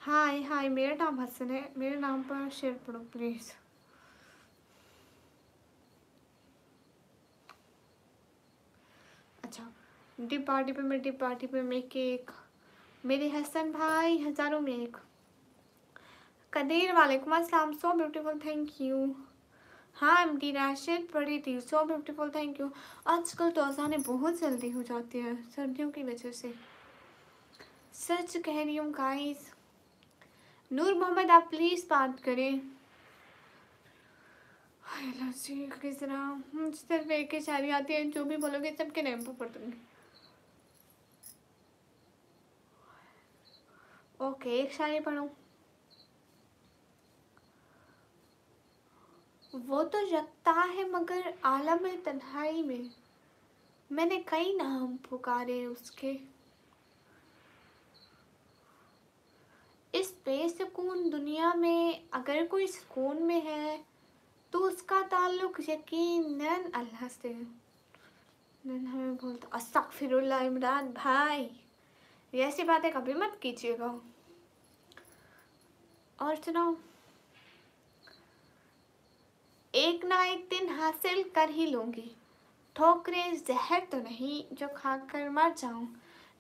Hi hi, मेरा नाम हसन है, मेरे नाम पर शेयर पढ़ो प्लीज़। अच्छा, डी पार्टी पे मैं, डी पार्टी पे मैं केक, मेरे हसन भाई हज़ारों में एक। कदीर वालेकुम अस्सलाम, सो ब्यूटीफुल थैंक यू। हाँ एमडी राशिद पढ़ी थी, सो ब्यूटीफुल थैंक यू। आजकल तो अज़ानें बहुत जल्दी हो जाती है सर्दियों की वजह से, सच कह रही हूँ गाइस। नूर मोहम्मद आप प्लीज़ बात करें। किस तरह मुझ सिर्फ एक ही शायरी आती है, जो भी बोलोगे सबके नेम पर पढ़ दूँगी। ओके, एक शायरी पढ़ो। वो तो जगता है मगर आलम तन्हाई में, मैंने कई नाम पुकारे उसके। इस बेसुकून दुनिया में अगर कोई सुकून में है, तो उसका ताल्लुक यकीनन अल्लाह से। हमें बोलता अस्तगफिरुल्लाह। इमरान भाई, ये ऐसी बातें कभी मत कीजिएगा। और सुनाओ। एक ना एक दिन हासिल कर ही लूँगी, ठोकरें जहर तो नहीं जो खाकर मर जाऊँ।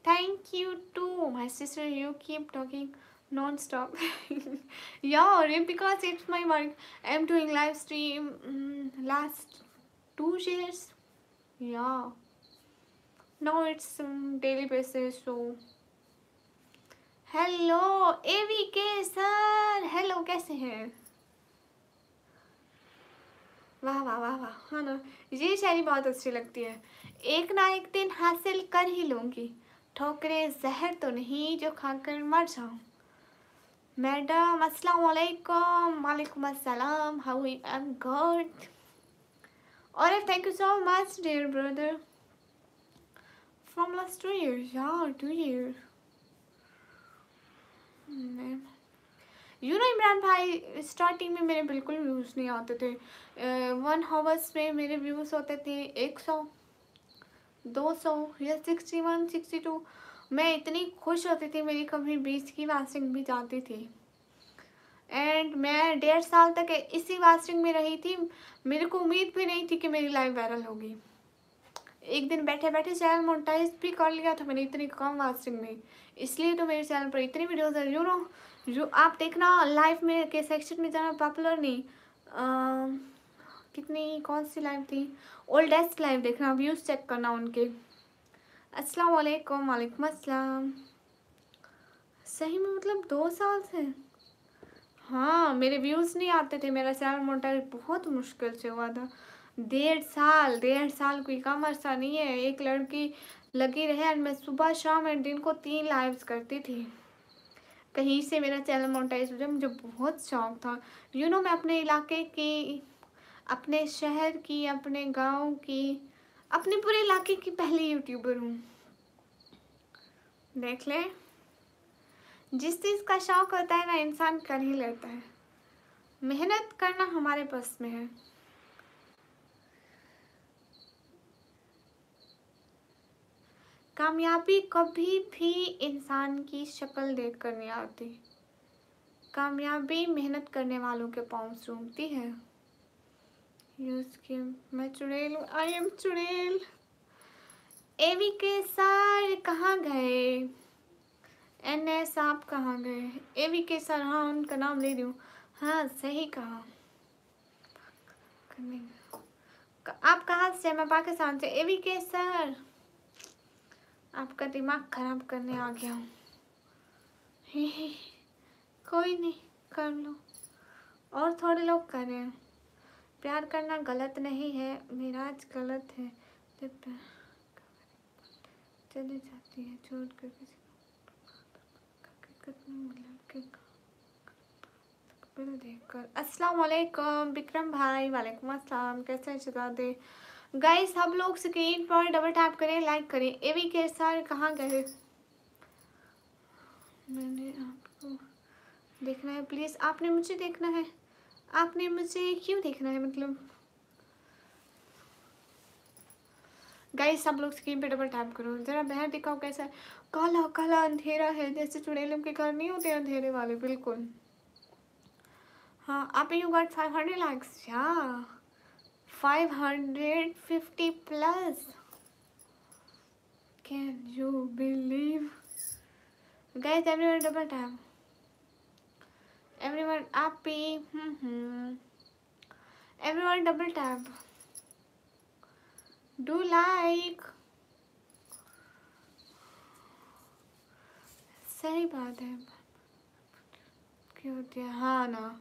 Thank you to my sister, you keep talking non-stop. Yeah, or because it's my work. I'm doing live stream last 2 years. Yeah. Now it's daily basis. So hello AVK sir, hello कैसे हैं? वाह वाह वाह वाह, हाँ ना, ये शायरी बहुत अच्छी लगती है। एक ना एक दिन हासिल कर ही लूँगी, ठोकरें जहर तो नहीं जो खाकर मर जाऊँ। मैडम अस्सलाम वालेकुम। वालेकुम अस्सलाम, हाउ आई एम गुड। और thank you so much dear brother from last 2 years। या 2 years। यू नो इमरान भाई, स्टार्टिंग में मेरे बिल्कुल व्यूज़ नहीं आते थे। 1 hours में मेरे व्यूज़ होते थे 100, 200 या 61, 62। मैं इतनी खुश होती थी, मेरी कभी 20 की वाचिंग भी जाती थी। एंड मैं 1.5 साल तक इसी वाचिंग में रही थी। मेरे को उम्मीद भी नहीं थी कि मेरी लाइव वायरल होगी। एक दिन बैठे बैठे चैनल मोनेटाइज भी कर लिया था मैंने, इतनी कम वाचिंग में। इसलिए तो मेरे चैनल पर इतनी वीडियोज़ है। यू नो, जो आप देखना लाइव में के सेक्शन में जाना, पॉपुलर नहीं, कितनी कौन सी लाइव थी, ओल्डेस्ट लाइव देखना, व्यूज़ चेक करना उनके। अस्सलाम वालेकुम। वालेकुम अस्सलाम। सही में मतलब 2 साल से। हाँ, मेरे व्यूज़ नहीं आते थे, मेरा चैनल मोनेटाइज बहुत मुश्किल से हुआ था। 1.5 साल कोई कम अरसा नहीं है। एक लड़की लगी रहे और मैं सुबह शाम और दिन को 3 लाइव्स करती थी। कहीं से मेरा चैनल मोनेटाइज हो जाए, मुझे बहुत शौक था। मैं अपने इलाके की, अपने शहर की, अपने गांव की, अपने पूरे इलाके की पहली यूट्यूबर हूँ। देख ले, जिस चीज़ का शौक होता है ना, इंसान कर ही लेता है। मेहनत करना हमारे बस में है। कामयाबी कभी भी इंसान की शक्ल देख कर नहीं आती। कामयाबी मेहनत करने वालों के पाँव सूंघती है। मैं चुड़ैल, आई एम चुड़ैल। एवी के सर कहाँ गए? NS आप कहाँ गए? एवी के सर, हाँ उनका नाम ले रही हूँ। हाँ सही कहा। आप कहाँ से? मैं पाकिस्तान से। एवी के सर, आपका दिमाग खराब करने आ गया हूँ। कोई नहीं, कर लो। और थोड़े लोग कर रहे हैं। प्यार करना गलत नहीं है, मिराज गलत है। जब चली जाती है छोड़ कर किसी देखकर। अस्सलाम वालेकुम विक्रम भाई। वालेकुम अस्सलाम। कैसे हैं शहजादे? गाइस सब लोग स्क्रीन पर डबल टैप करें, लाइक करें। एवी के सर कहाँ गए? मैंने आपको देखना है, प्लीज़ आपने मुझे देखना है। आपने मुझे क्यों देखना है? मतलब गाइस सब लोग स्क्रीन पे डबल टैप करो, जरा बाहर दिखाओ कैसा है। काला काला अंधेरा है, जैसे चुड़ैलों के घर नहीं होते अंधेरे वाले, बिल्कुल। हाँ, आप यू गॉट 500 लाइक्स। या 550 plus. Can you believe? Guys everyone double tap, everyone आप भी। Everyone double tap, do like. सही बात है, क्यों होती है? हाँ ना,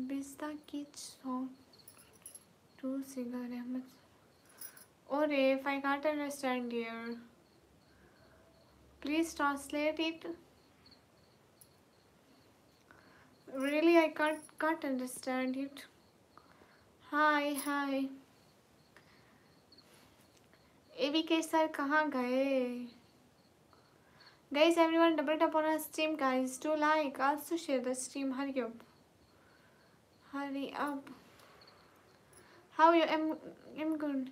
बिस्ता की सॉन्ग टू सिंगर अहमद। और if I can't understand dear, please translate it. Really I can't understand it. Hi. एवी के सर कहाँ गए? Guys everyone double tap on our stream guys, do like, also share the stream. Hurry up. How you? I'm good.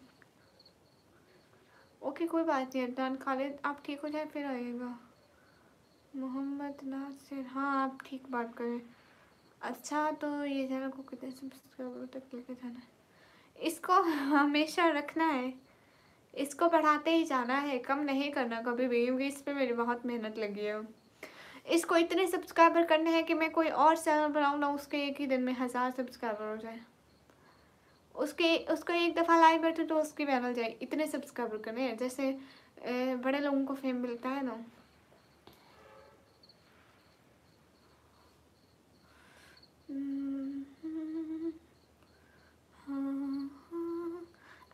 Okay कोई बात नहीं अदनान खालिद, आप ठीक हो जाए फिर आइएगा। मोहम्मद नासिर, हाँ आप ठीक बात करें। अच्छा तो ये चैनल को कितने सब्सक्राइबर तक लेके जाना है? इसको हमेशा रखना है, इसको बढ़ाते ही जाना है, कम नहीं करना कभी भी, क्योंकि इस पर मेरी बहुत मेहनत लगी है। इसको इतने सब्सक्राइबर करने हैं कि मैं कोई और चैनल बनाऊँ ना, उसके एक ही दिन में 1000 सब्सक्राइबर हो जाए। उसको एक दफ़ा लाइव बैठे तो उसकी वायरल जाए, इतने सब्सक्राइबर करने हैं। जैसे बड़े लोगों को फेम मिलता है ना।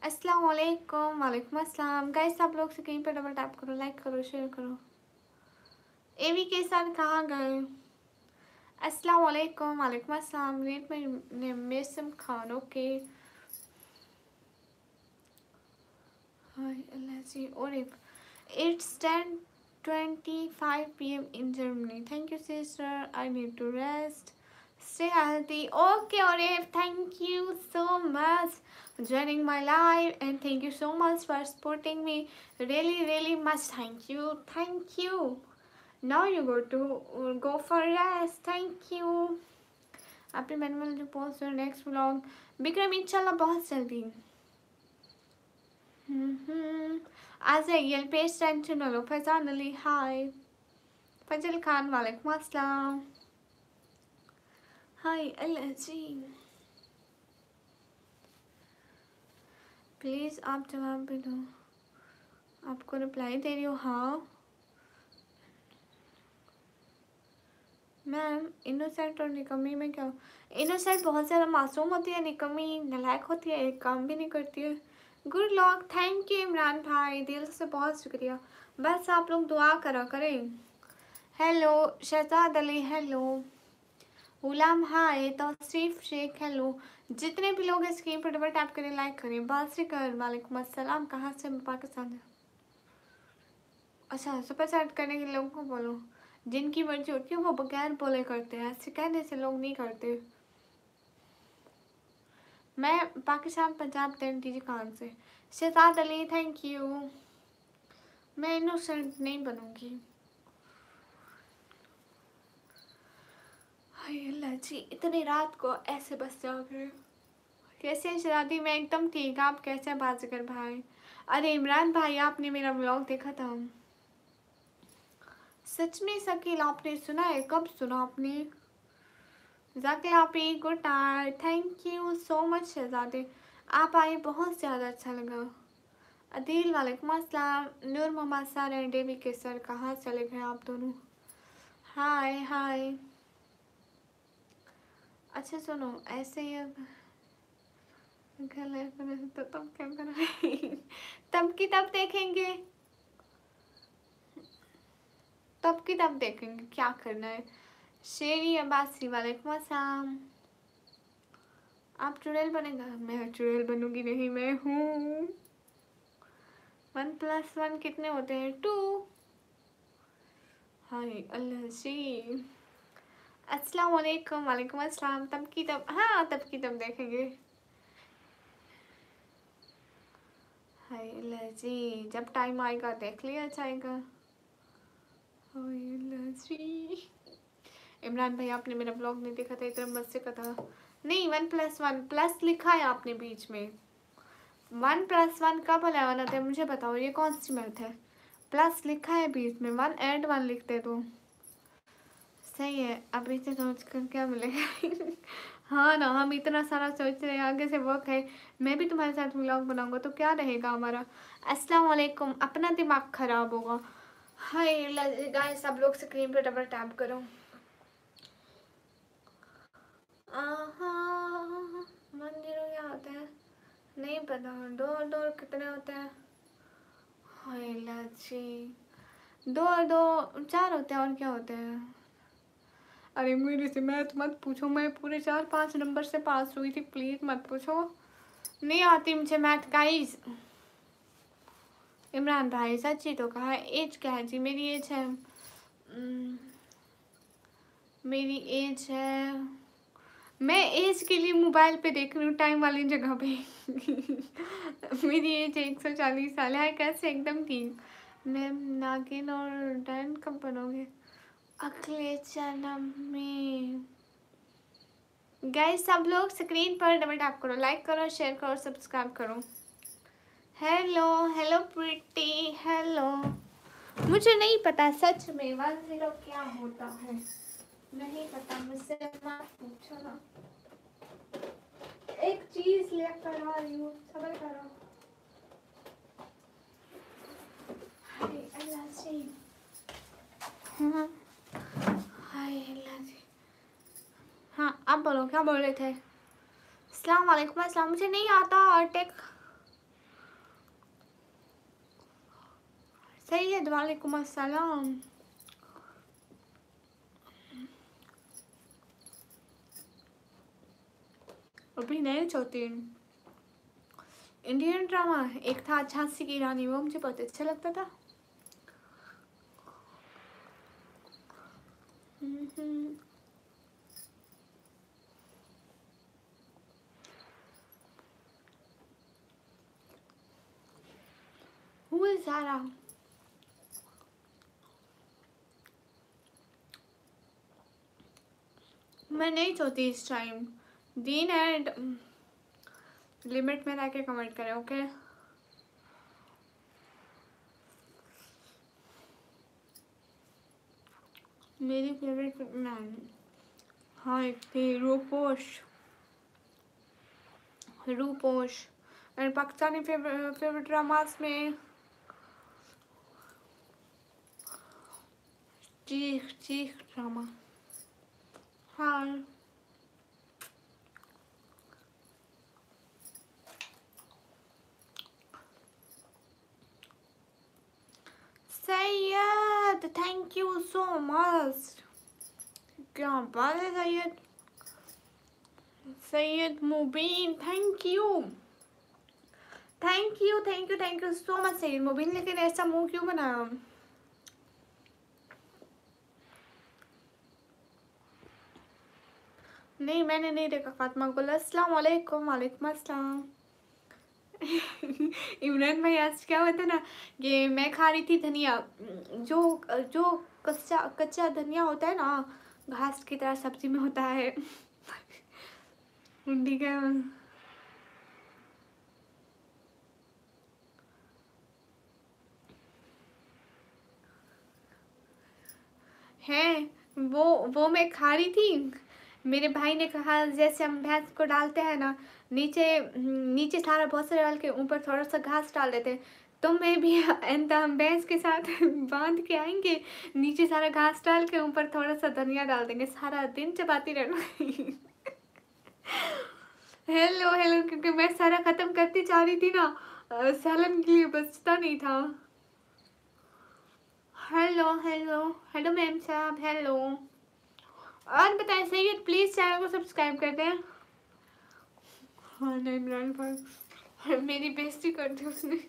अस्सलाम वालेकुम। वालेकुम अस्सलाम। गाइस सब लोग से कहीं पर डबल टैप करो, लाइक करो, शेयर करो। एवी के साथ कहाँ गए? अस्सलाम वालेकुम। वालेकुम अस्सलाम। Read my Maisam Khan, okay. Hi LAC. और it's 10:25 PM in Germany. Thank you sister, I need to rest. Stay healthy. Okay Orif, thank you so much for joining my live and thank you so much for supporting me. Really much thank you. Now you go for rest. Thank you. Happy manual to post your next vlog. Vikram इंशाल्लाह बहुत जल्दी। आ जाइए पेज टेंशन लो। फैजान अली हाय। फजल खान वालेकुम अस्सलाम। हाय जी, प्लीज़ आप जवाब भी दो। आपको रिप्लाई दे रही हो। हाँ मैम इनोसेंट और निकम्मी में क्या? इनोसेंट बहुत ज़्यादा मासूम होती है, निकम्मी नालायक होती है, एक काम भी नहीं करती है। Good luck, thank you Imran भाई, दिल से बहुत शुक्रिया। बस आप लोग दुआ करा करें। हेलो शहजाद अली, हेलो गुलाम, हाय तौसीफ शेख, हेलो। जितने भी लोग स्क्रीन पर डबल टैप करें, लाइक करें। बासिकर वालेकुम अस्सलाम, कहाँ से? पाकिस्तान। अच्छा, सुपर चैट करने के लोगों को बोलो, जिनकी मर्जी होती है वो बगैर बोले करते हैं, ऐसे कहने से लोग नहीं करते। मैं पाकिस्तान, पंजाब, दिल्ली, खान से। Shahzad Ali thank you. मैं इनोसेंट नहीं बनूंगी। हाय अल्लाह जी, इतनी रात को ऐसे बस जाओगे? कैसे हैं शहजादी? मैं एकदम ठीक। आप कैसे हैं बाजीगर भाई? अरे इमरान भाई, आपने मेरा व्लॉग देखा था? सच में शकील, आपने सुना है? कब सुना आपने? जाकिर आप good night, thank you so much शहजादे, आप आए बहुत ज़्यादा अच्छा लगा। अदील वालेकुम अस्सलाम। नूर मोहम्मद सर एंड डेवी के सर, कहाँ चले गए आप दोनों? हाय हाय। अच्छा सुनो, ऐसे ही अब तो तब क्या करें? तब की तब देखेंगे, तब की तब देखेंगे क्या करना है। शेरी अब्बासी वालेकुम अस्सलाम। आप चुड़ैल बनेगा? मैं चुड़ैल बनूंगी नहीं, मैं हूँ। 1+1 कितने होते हैं? 2। हाय अल्लाह जी, अस्सलाम वालेकुम। वालेकुम अस्सलाम। तब की तब, हाँ तब की तब देखेंगे। हाय अल्लाह जी, जब टाइम आएगा देख लिया जाएगा। हाय अल्लाह जी। इमरान भाई, आपने मेरा ब्लॉग नहीं देखा था? इतना मस्से का था। नहीं, 1+1 प्लस लिखा है आपने बीच में। 1+1 कब अलावन होता है मुझे बताओ, ये कौन सी मैथ है? प्लस लिखा है बीच में, 1 एंड 1 लिखते तो सही है। अभी से सोच कर क्या मिलेगा? हाँ ना, हम इतना सारा सोच रहे हैं, आगे से वर्क है। मैं भी तुम्हारे साथ व्लॉग बनाऊंगा तो क्या रहेगा हमारा। अस्सलाम वालेकुम, अपना दिमाग खराब होगा। हाय गाइस, सब लोग स्क्रीन पे डबल टैप करो। मंदिरों क्या होता है नहीं पता। दो दो कितने होते हैं? हाय लाची, दो और दो 4 होते हैं, और क्या होते हैं? अरे मेरे से मैथ मत पूछो, मैं पूरे 4-5 नंबर से पास हुई थी, प्लीज मत पूछो, नहीं आती मुझे मैथ गाइस। इमरान भाई सच्ची तो कहा, एज क्या है जी? मेरी एज है मेरी एज है, मैं एज के लिए मोबाइल पे देख रही हूँ टाइम वाली जगह पे। मेरी एज 140 साल है। कैसे? एकदम ठीक। मैम नागिन और डैन कब बनोगे? अगले जन्म में। गाइस सब लोग स्क्रीन पर डबल टैप करो, लाइक करो, शेयर करो, सब्सक्राइब करो। हेलो हेलो प्रीति, हेलो। मुझे नहीं पता सच में 10 क्या होता है, नहीं पता, मुझसे मत पूछो ना। एक चीज लेकर आ रही हूँ, सबर करो। हाय अल्लाह जी, हाँ हाय अल्लाह जी। हाँ आप बोलो, क्या बोल रहे थे? अस्सलाम वालेकुम। अस्सलाम, मुझे नहीं आता टेक। सही है, वालेकुम अस्सलाम। अभी नहीं चाहती। इंडियन ड्रामा एक था झांसी की रानी, वो मुझे बहुत अच्छा लगता था। Who is Zara? मैं नहीं चाहती इस टाइम। दीन एंड लिमिट में रह के कमेंट करें, ओके? मेरी फेवरेट मैन, हाँ एक थी Ruposh. Ruposh and Pakistani favourite dramas में चीख चीख ड्रामा। हाँ Syed, thank you so much. क्या बात है Syed. Syed Mubeen, thank you thank you thank you thank you so much Syed Mubeen. लेकिन ऐसा मुंह क्यों बनाया? नहीं मैंने नहीं देखा। फातिमा गुल, अस्सलाम वालेकुम। वालेकुम अस्सलाम। इमरान भाई आज क्या होता ना, ये मैं खा रही थी धनिया, जो जो कच्चा कच्चा धनिया होता है ना, घास की तरह सब्जी में होता है। ठीक है। है वो मैं खा रही थी। मेरे भाई ने कहा जैसे हम भैंस को डालते हैं ना, नीचे नीचे सारा भूसा डाल के ऊपर थोड़ा सा घास डाल देते हैं, तो मैं भी एंड हम भैंस के साथ बांध के आएंगे, नीचे सारा घास डाल के ऊपर थोड़ा सा धनिया डाल देंगे, सारा दिन चबाती रहना। हेलो हेलो, क्योंकि मैं सारा खत्म करती जा रही थी ना, सालन के लिए बचता नहीं था। हेलो हेलो हेलो मैम साहब, हेलो। और बताएं सैयद, प्लीज चैनल को सब्सक्राइब कर दें। हाँ नहीं इमरान भाई, मेरी बेइज्जती कर दी उसने।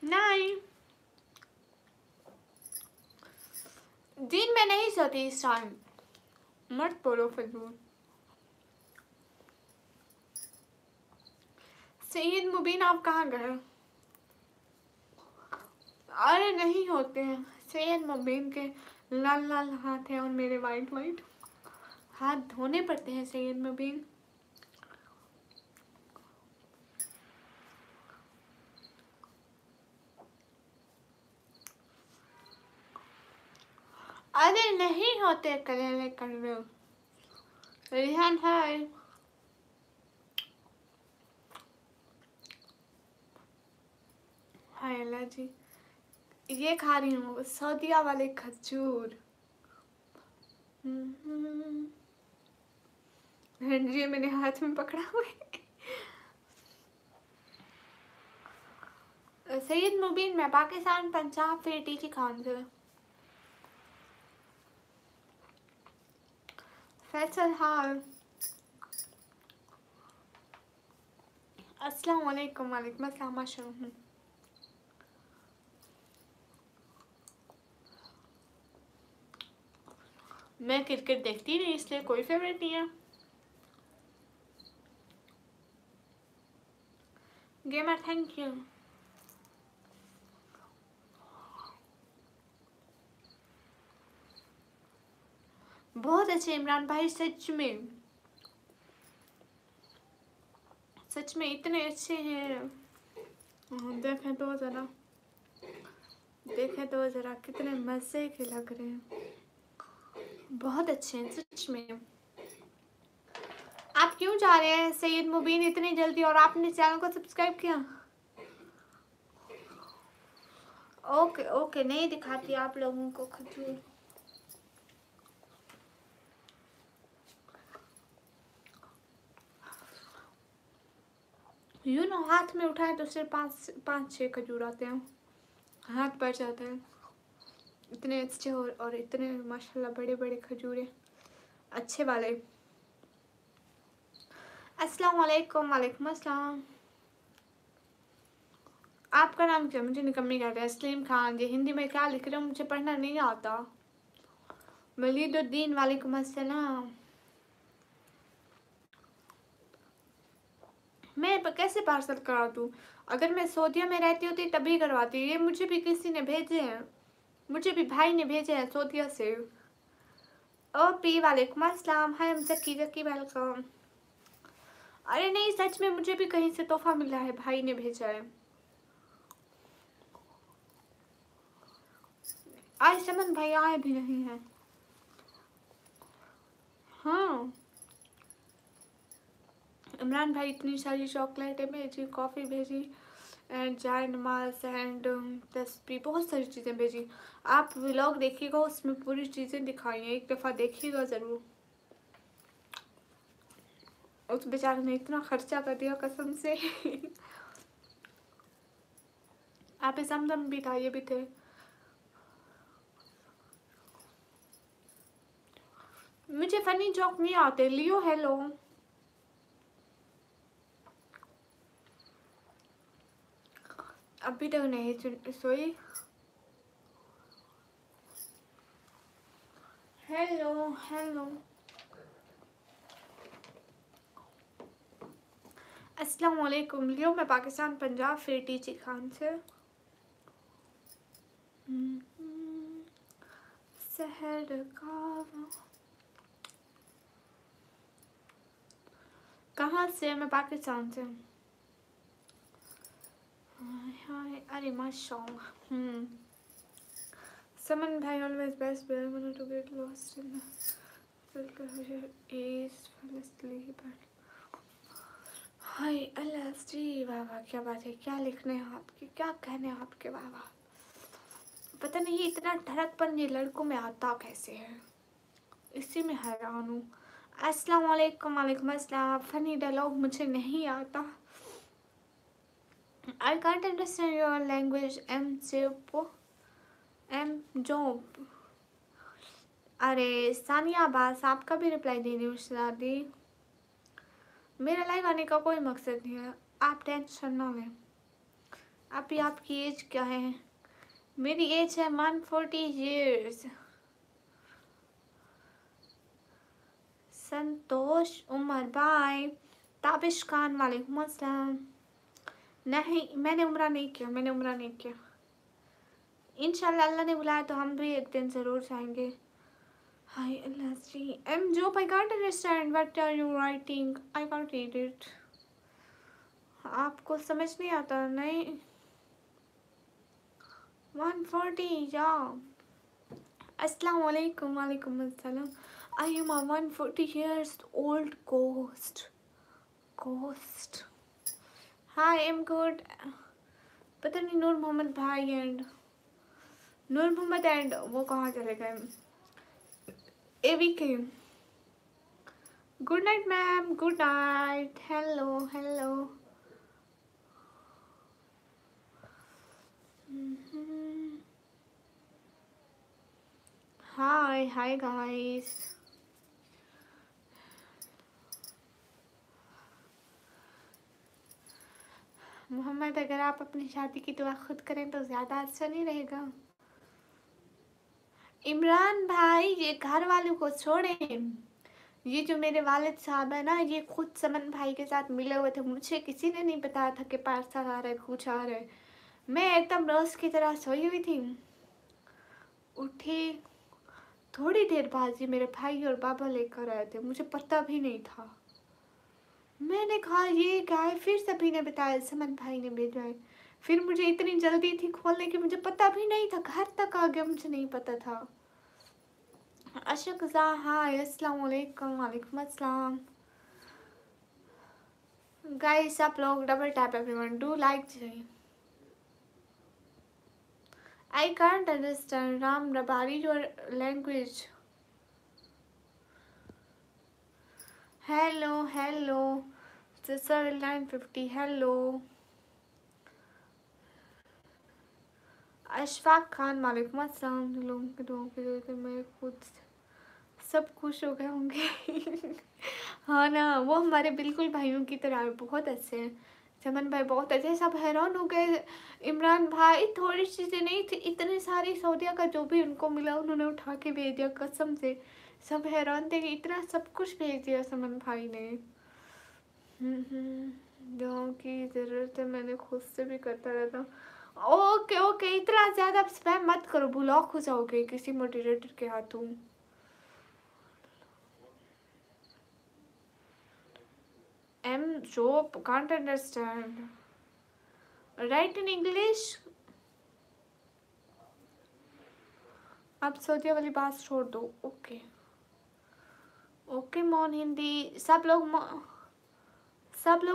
नहीं दिन में नहीं सोती इस टाइम, मत बोलो फिजूल। सैयद मुबीन आप कहाँ गए? अरे नहीं होते हैं, सैयद मुबीन के लाल लाल हाथ हैं और मेरे वाइट वाइट हाथ धोने पड़ते हैं सैयद मुबीन। अरे नहीं होते करेले कर रहे हो। रिहान हाय। हाय अल्लाह जी, ये खा रही हूँ सऊदिया वाले खजूर। ये मैंने हाथ में पकड़ा हुआ है। सैयद मुबीन मैं पाकिस्तान पंजाब फिर टीची खान से। फैसल हाल, अस्सलाम वालेकुम। वालेकुम अस्सलाम माशाल्लाह। मैं क्रिकेट देखती नहीं, इसलिए कोई फेवरेट नहीं है। Gamer thank you. बहुत अच्छे इमरान भाई, सच में सच में इतने अच्छे हैं। देखें तो ज़रा, देखें तो ज़रा कितने मज़े के लग रहे हैं, बहुत अच्छे हैं सच में। आप क्यों जा रहे हैं सैयद मुबीन इतनी जल्दी, और आपने चैनल को सब्सक्राइब किया? ओके ओके, नहीं दिखाती आप लोगों को खजूर। यू नो हाथ में उठाए तो सिर्फ पाँच छः खजूर आते हैं, हाथ पर जाते हैं। इतने अच्छे और इतने माशाल्लाह बड़े बड़े खजूर हैं, अच्छे वाले। अस्सलाम वालेकुम। वालेकुम अस्सलाम। आपका नाम क्या? मुझे निकम्मी कहते हैं। सलीम खान जी, हिंदी में क्या लिख रहे हो? मुझे पढ़ना नहीं आता। वलीदुद्दीन, वालेकुम अस्सलाम। मैं कैसे पार्सल करा दूँ? अगर मैं सऊदीया में रहती होती तभी करवाती। ये मुझे भी किसी ने भेजे हैं, मुझे भी भाई ने भेजे हैं सऊदीया से। ओ पी, वालेकुम अस्सलाम। हाय जकी जकी, वेलकम। अरे नहीं सच में, मुझे भी कहीं से तोहफा मिला है, भाई ने भेजा है। आज समन भाई आए भी नहीं है। हाँ इमरान भाई इतनी सारी चॉकलेटें भेजी, कॉफ़ी भेजी, एंड जाय नमाज एंड तस्बीह, बहुत सारी चीज़ें भेजी। आप व्लॉग देखिएगा, उसमें पूरी चीज़ें दिखाई हैं, एक दफ़ा देखिएगा ज़रूर। उस बेचारे ने इतना खर्चा कर दिया कसम से। आप समदम भी था, ये भी थे। मुझे फनी जोक नहीं आते। लियो हेलो, अभी तक नहीं सोई। हेलो हेलो, अस्सलाम वालेकुम। लियो, मैं पाकिस्तान पंजाब फिर टीची खान से। सहर का कहाँ से? मैं पाकिस्तान से। हाय, अरे माशाल्लाह। समन भाई always best, but I wanted to get lost in the is asleep. हाय अल्लाह जी, बाबा क्या बात है, क्या लिखने हैं आपके, क्या कहने हैं आपके बाबा। पता नहीं इतना ठरकपन ये लड़कों में आता कैसे है, इसी में हैरान हूँ। अस्सलाम वालेकुम। वालेकुम अस्सलाम। फनी डायलॉग मुझे नहीं आता। I can't understand your language. Am job. अरे सानिया अब्बास, आपका भी रिप्लाई दे रही हूँ शादी। मेरा लाइव आने का कोई मकसद नहीं है, आप टेंशन ना लें। अभी आपकी एज क्या है? मेरी एज है 140 years। संतोष उमर बाय। ताबिश खान वालेकुम अस्सलाम। नहीं, मैंने उम्रा नहीं किया, मैंने उम्रा नहीं किया। इंशाल्लाह अल्लाह ने बुलाया तो हम भी एक दिन ज़रूर जाएंगे। हाय अल्लाह जी। एम जो I can't understand what are you writing, I can't read it. आपको समझ नहीं आता? नहीं, 140 या। अस्सलाम वालेकुम। वालेकुम अस्सलाम। I am a 140 years old ghost। Hi, I am good. पता नहीं नूर मोहम्मद भाई एंड नूर मोहम्मद एंड वो कहाँ चले गए? AV K. Good night ma'am, good night. Hello hello. Hi hi guys. Mohammad, अगर आप अपनी शादी की दुआ खुद करें तो ज़्यादा अच्छा नहीं रहेगा? इमरान भाई, ये घर वालों को छोड़ें। ये जो मेरे वालिद साहब है ना, ये खुद समन भाई के साथ मिले हुए थे। मुझे किसी ने नहीं बताया था कि पार्सल आ रहा है, कुछ आ रहा है। मैं एकदम रोज की तरह सोई हुई थी। उठी थोड़ी देर बाद ये मेरे भाई और बाबा लेकर आए थे, मुझे पता भी नहीं था। मैंने कहा ये क्या है, फिर सभी ने बताया समन भाई ने भेजा है। फिर मुझे इतनी जल्दी थी खोलने की, मुझे पता भी नहीं था, घर तक आ गया, मुझे नहीं पता था। अशक हाय, अस्सलाम वालेकुम। वालेकुम अस्सलाम। गाइस आप लोग double tap everyone, do like. I can't understand Ram Rabari your language. Hello hello sister 950। Hello Ashfaq Khan. वालेकुम अस्सलाम। लोगों के दुआओं की वजह से मैं खुद सब खुश हो गए होंगे। हाँ ना, वो हमारे बिल्कुल भाइयों की तरह बहुत अच्छे हैं। चमन भाई बहुत अच्छे, सब हैरान हो गए। इमरान भाई थोड़ी चीज़ें नहीं थी, इतने सारी सऊदिया का जो भी उनको मिला उन्होंने उठा के भेज दिया, कसम से सब हैरान थे कि इतना सब कुछ भेज दिया समन भाई ने। दुआओं की ज़रूरत है, मैंने खुद से भी करता रहता हूँ। ओके ओके, इतना ज़्यादा स्पैम मत करो, ब्लॉक हो जाओगे किसी मोटिवेटर के हाथों। एम जोब can't understand, right in English. आप सऊदिया वाली बात छोड़ दो। ओके ओके, मोन हिंदी। सब लोग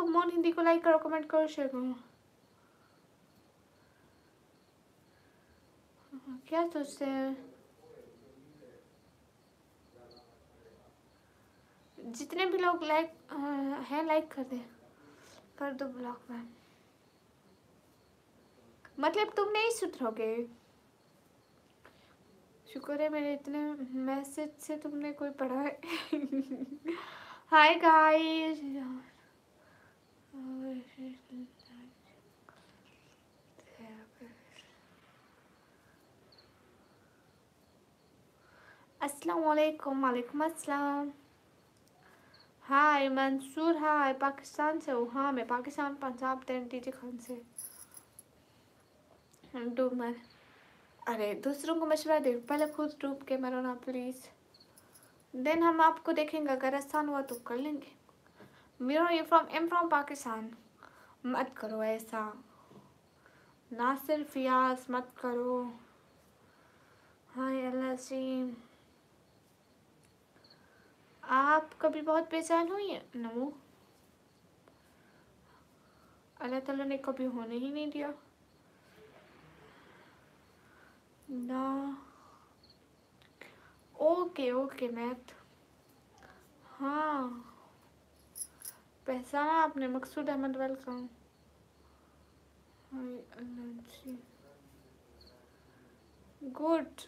मोन हिंदी को लाइक करो, कमेंट करो, शेयर करो। क्या सोचते हैं? जितने भी लोग लाइक हैं लाइक कर दे, कर दो ब्लॉक में। मतलब तुम नहीं सुधरोगे। शुक्र है मेरे इतने मैसेज से तुमने कोई पढ़ा है। Hi guys. अस्सलाम वालेकुम। वालेकुम अस्सलाम। हाय मंसूर, हाय पाकिस्तान से हूँ। हाँ मैं पाकिस्तान पंजाब टीटी खान से। डूब मर। अरे दूसरों को मशवरा दे, पहले खुद डूब के मरो ना प्लीज, देन हम आपको देखेंगे। अगर आसान हुआ तो कर लेंगे। मेरा ये फ्रॉम एम फ्रॉम पाकिस्तान। मत करो ऐसा नासिर फियाज, मत करो। हाय अल्लाह सी। आप कभी बहुत बेचैन हुई है? नो, अल्लाह ताला ने कभी होने ही नहीं दिया ना। Okay okay math. हाँ पहचाना आपने, मकसूद अहमद, वेलकम। हाय अल्लाह ji, good,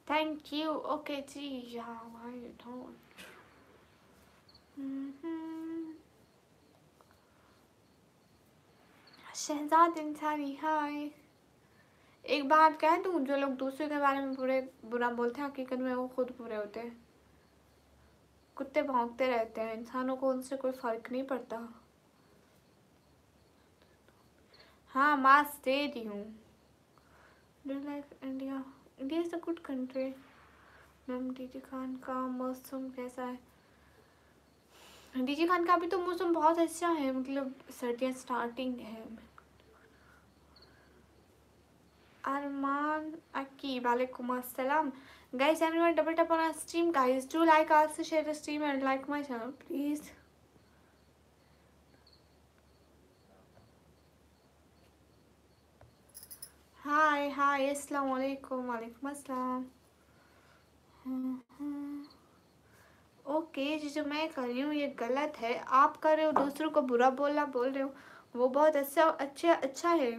thank you. Okay जी, या भाई डोंट। शहजाद इंसानी, हाय। एक बात कह दूं, जो लोग दूसरे के बारे में बुरा बोलते हैं, हकीकत में वो खुद बुरे होते हैं। कुत्ते भौंकते रहते हैं, इंसानों को उनसे कोई फर्क नहीं पड़ता। हाँ मास्क दे रही हूँ। Do like India? India is a good country. Ma'am DG Khan का मौसम कैसा है? डीजी खान का अभी तो मौसम बहुत अच्छा है, मतलब सर्दियाँ स्टार्टिंग है। अरमान अकी, वालेकुम अस्सलाम। Guys, everyone double tap on our stream. Guys, do like us, share the stream and like my channel, please. Hi, hi, अस्सलाम वालेकुम। वालेकुम अस्सलाम। ओके जी, जो मैं कर रही हूँ ये गलत है। आप कर रहे हो, दूसरों को बुरा बोल रहे हो, वो बहुत अच्छा है।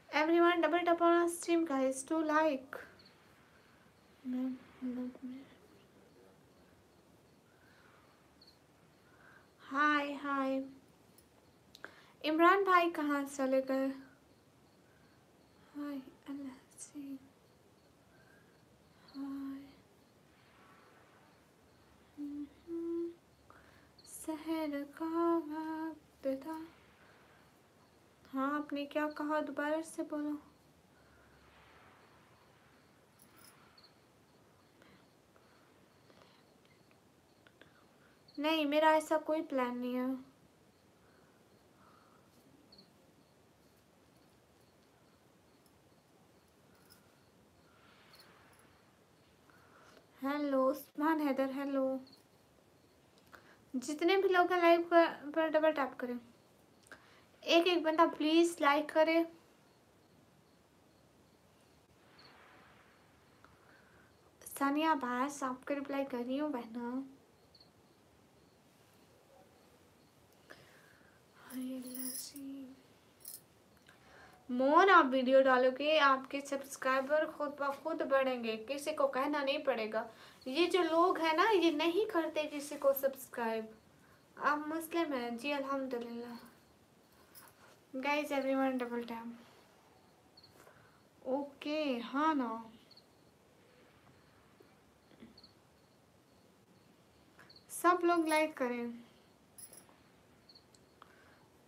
Everyone double tap on our stream, guys, do like. हाय हाय। इमरान भाई कहाँ चले गए? हाय अल्लाह से। हाय शहर का वक्त था। हाँ आपने क्या कहा, दोबारा से बोलो। नहीं मेरा ऐसा कोई प्लान नहीं है। Hello Usman Haider, hello. जितने भी लोग हैं लाइव पर डबल टैप करें। एक एक बंदा प्लीज लाइक करे। सानिया बास, आपका रिप्लाई कर रही हूँ बहना। मोन आप वीडियो डालोगे, आपके सब्सक्राइबर खुद ब खुद बढ़ेंगे, किसी को कहना नहीं पड़ेगा। ये जो लोग हैं ना, ये नहीं करते किसी को सब्सक्राइब। आप मुस्लिम हैं जी? अल्हम्दुलिल्लाह। Guys everyone double tap. Okay हाँ ना, सब लोग लाइक करें।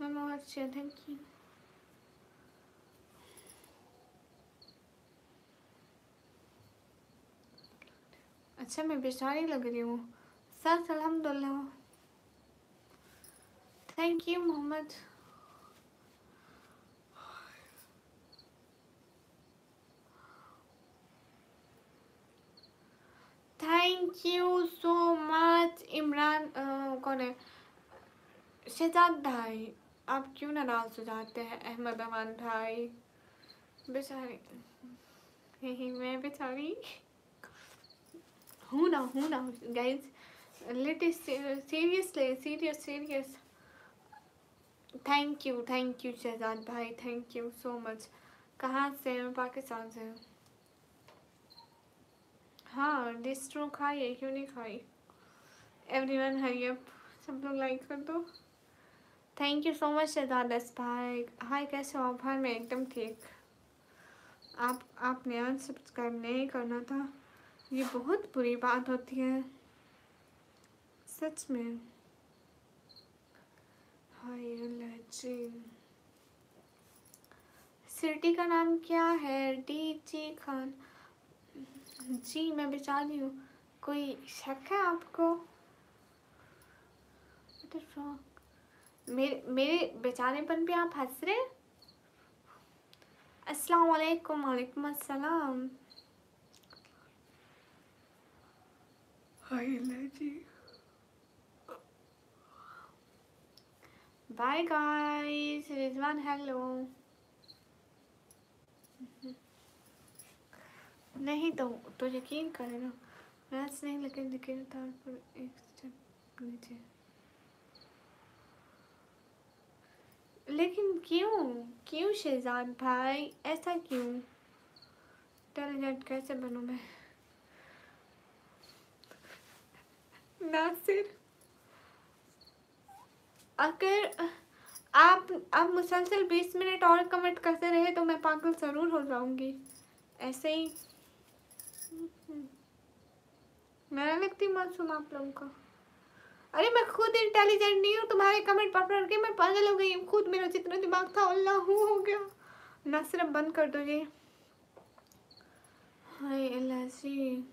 मैम अच्छा, थैंक यू। अच्छा मैं बेचारी लग रही हूँ सच? अल्हम्दुलिल्लाह, thank you Mohammad. Thank you so much Imran. कौन है? शहजाद भाई, आप क्यों नाराज हो जाते हैं अहमद अमान भाई? बेचारी, यही मैं बेचारी हूँ ना guys. Serious. Thank you Shahzad भाई, थैंक यू सो मच। कहाँ से हैं? पाकिस्तान से हूँ। हाँ डिस्ट्रो खाई है, क्यों नहीं खाई? एवरीवन हरी अप, सब लोग लाइक कर दो। Thank you so much Shahzad भाई। हाय कैसे हो आप? भाई मैं एकदम ठीक। आपने अनसब्सक्राइब नहीं करना था, ये बहुत बुरी बात होती है सच में। हाय अल्लाह जी। सिटी का नाम क्या है? डीजी खान जी, मैं बेचारी हूँ। कोई शक है आपको? मेरे बेचारेपन पे आप हंस रहे? अस्सलाम वालेकुम। वालेकुम अस्सलाम। हाय जी। Bye guys. रिजवान हेलो। नहीं तो यकीन करें ना, मैथ्स नहीं लेकिन तार पर एक स्टेप नीचे। लेकिन क्यों शहजाद भाई, ऐसा क्यों? इंटेलिजेंट कैसे बनूं मैं? नासिर, अगर आप मुसलसल 20 मिनट और कमेंट करते रहे तो मैं पागल ज़रूर हो जाऊंगी। ऐसे ही मैं नहीं लगती मासूम आप लोगों का। अरे मैं खुद इंटेलिजेंट नहीं हूँ, तुम्हारे कमेंट पढ़ के मैं पागल हो गई हूँ खुद। मेरा जितना दिमाग था अल्लाह हो गया। ना सिर्फ बंद कर दो ये। हाय अल्लाह जी।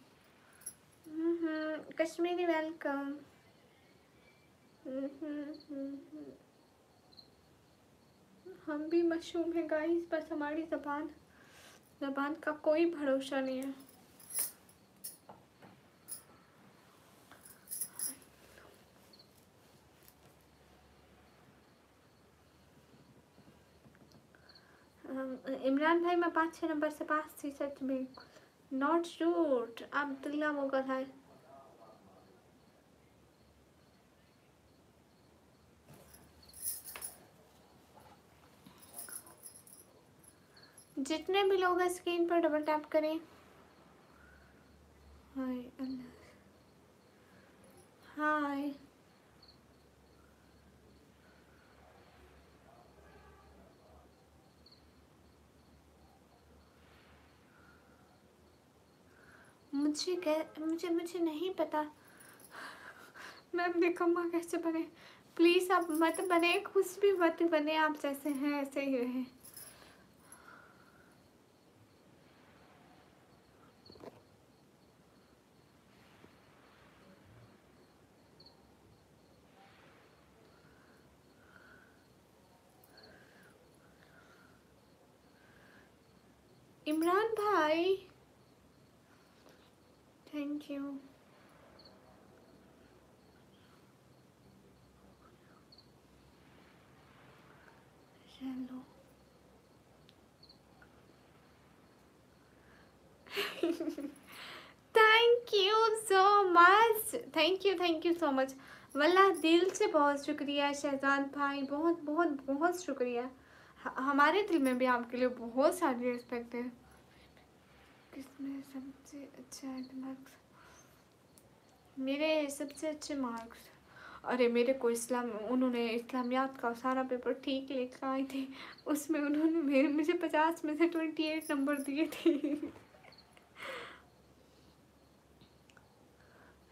कश्मीरी वेलकम। हम भी मशहूर हैं गाइस, बस हमारी ज़बान का कोई भरोसा नहीं है। इमरान भाई मैं 5-6 नंबर से पास थी सच में। नॉट शूट अब्दुल्ला मुगल है। जितने भी लोग हैं स्क्रीन पर डबल टैप करें। हाय अल्लाह। हाय मुझे नहीं पता मैम निकम्मा कैसे बने। प्लीज़ आप मत बने, कुछ भी मत बने, आप जैसे हैं ऐसे ही रहें। इमरान भाई थैंक यू। चलो thank you so much. Thank you so much. वल्लाह दिल से बहुत शुक्रिया शहजाद भाई, बहुत बहुत बहुत शुक्रिया। हमारे दिल में भी आपके लिए बहुत सारी रिस्पेक्ट है। किसमें सबसे अच्छा मार्क्स? मेरे सबसे अच्छे मार्क्स, अरे मेरे को उन्होंने इस्लामियात का सारा पेपर ठीक लेकर आए थे, उसमें उन्होंने मुझे 50 में से 28 नंबर दिए थे।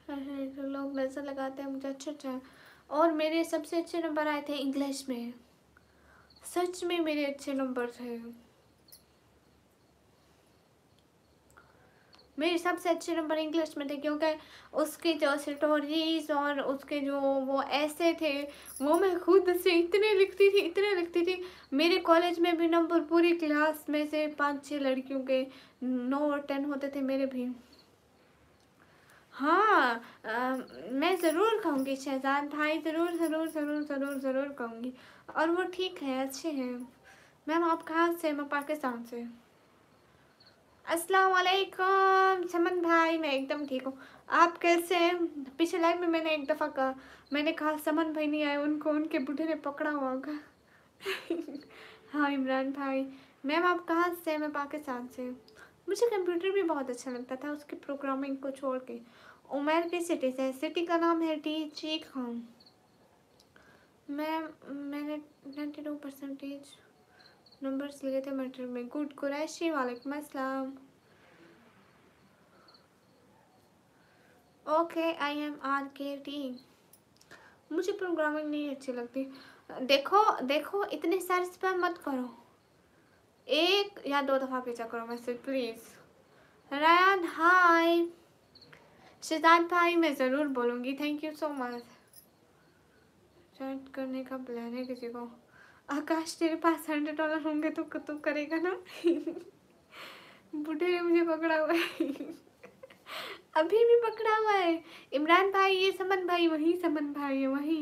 तो लोग नज़र लगाते हैं मुझे। अच्छा। और मेरे सबसे अच्छे नंबर आए थे इंग्लिश में, सच में मेरे अच्छे नंबर थे। मेरे सबसे अच्छे नंबर इंग्लिश में थे, क्योंकि उसके जो स्टोरीज और उसके जो वो ऐसे थे, वो मैं खुद से इतने लिखती थी। मेरे कॉलेज में भी नंबर पूरी क्लास में से 5-6 लड़कियों के 9 और 10 होते थे, मेरे भी। हाँ, मैं ज़रूर कहूँगी शहजाद भाई, ज़रूर ज़रूर ज़रूर ज़रूर ज़रूर कहूँगी। और वो ठीक है, अच्छे हैं। मैम आप कहाँ से? मैं पाकिस्तान से। अस्सलाम वालेकुम समन भाई, मैं एकदम ठीक हूँ। आप कैसे हैं? पिछले लाइव में मैंने एक दफ़ा कहा, मैंने कहा समन भाई नहीं आए, उनको उनके बूढ़े ने पकड़ा हुआ होगा। हाँ इमरान भाई। मैम आप कहाँ से? मैं पाकिस्तान से। मुझे कंप्यूटर भी बहुत अच्छा लगता था, उसकी प्रोग्रामिंग को छोड़ के। उमर की सिटी से, सिटी का नाम है टी खान। मैंने 92% नंबर्स लिए थे मैट्रिक में। गुड। कुरैशी वालेकुम अस्सलाम। Okay I M RKT। मुझे प्रोग्रामिंग नहीं अच्छी लगती। देखो देखो, इतने सारे स्पैम मत करो, 1 या 2 दफ़ा भेजा करो मैसेज प्लीज़। रयान हाय। शहजाद भाई मैं ज़रूर बोलूँगी, thank you so much. Chat करने का प्लान है किसी को? आकाश तेरे पास $100 होंगे तो तू करेगा ना? बूढ़े ने मुझे पकड़ा हुआ है। अभी भी पकड़ा हुआ है। इमरान भाई ये समन भाई, वही समन भाई है, वही।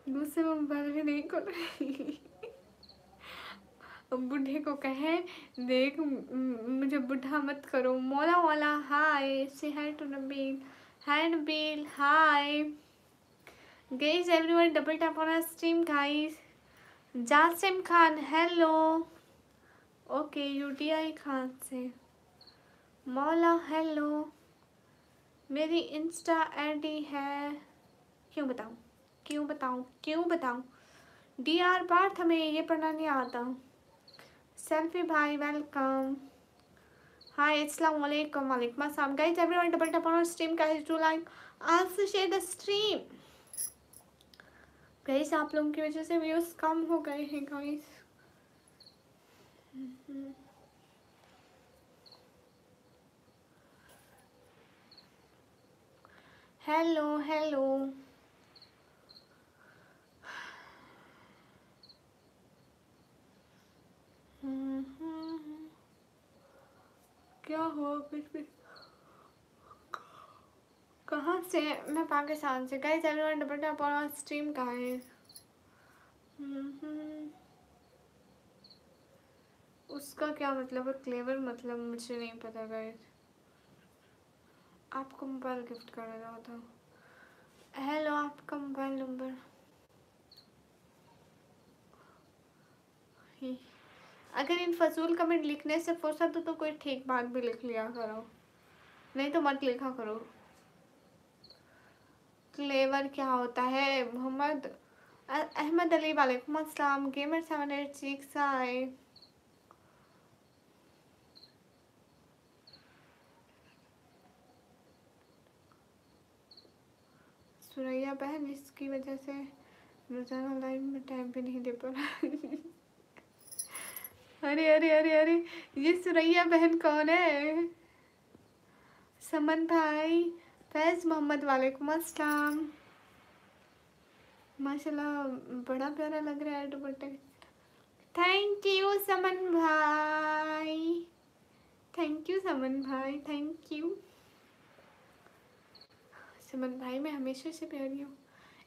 गुस्से में मोबाइल भी नहीं खोल रही। बूढ़े को कहे देख मुझे बूढ़ा मत करो। मौला वाला हाय, से hi to Nabeel. Hi Nabeel hi. Guys everyone double tap on our stream guys. Jasim Khan hello. Okay UTI Khan से। मौला हेलो। मेरी इंस्टा ID है, क्यों बताऊँ क्यों बताऊँ क्यों बताऊँ? DR पार्थ, हमें ये पढ़ना नहीं आता। सेल्फी भाई वेलकम। हाय अस्सलाम वालेकुम। वालेकुम अस्सलाम। Guys everyone double tap on our stream guys, do like also share the stream. Guys आप लोगों की वजह से व्यूज कम हो गए हैं गाइस। Hello hello. क्या हुआ कुछ भी? कहाँ से? मैं पाकिस्तान से। Guys everyone double tap on our stream guys. उसका क्या मतलब है क्लेवर? मतलब मुझे नहीं पता गाइस। आपको मोबाइल गिफ्ट कर रहा था। हेलो, आपका मोबाइल नंबर? अगर इन फजूल कमेंट लिखने से फुर्सत हो तो कोई ठीक बात भी लिख लिया करो, नहीं तो मत लिखा करो। क्लेवर क्या होता है? मोहम्मद अहमद अली वालेकुम अस्सलाम। गेमर 786 आए। सुरैया बहन, इसकी वजह से रोजाना लाइव में टाइम भी नहीं दे पा रहा। अरे अरे अरे अरे, ये सुरैया बहन कौन है? समन भाई। फैज मोहम्मद वालेकुम अस्सलाम। माशाल्लाह बड़ा प्यारा लग रहा है दुपट्टे। थैंक यू समन भाई, थैंक यू समन भाई, थैंक यू समन भाई। मैं हमेशा से प्यारी हूँ।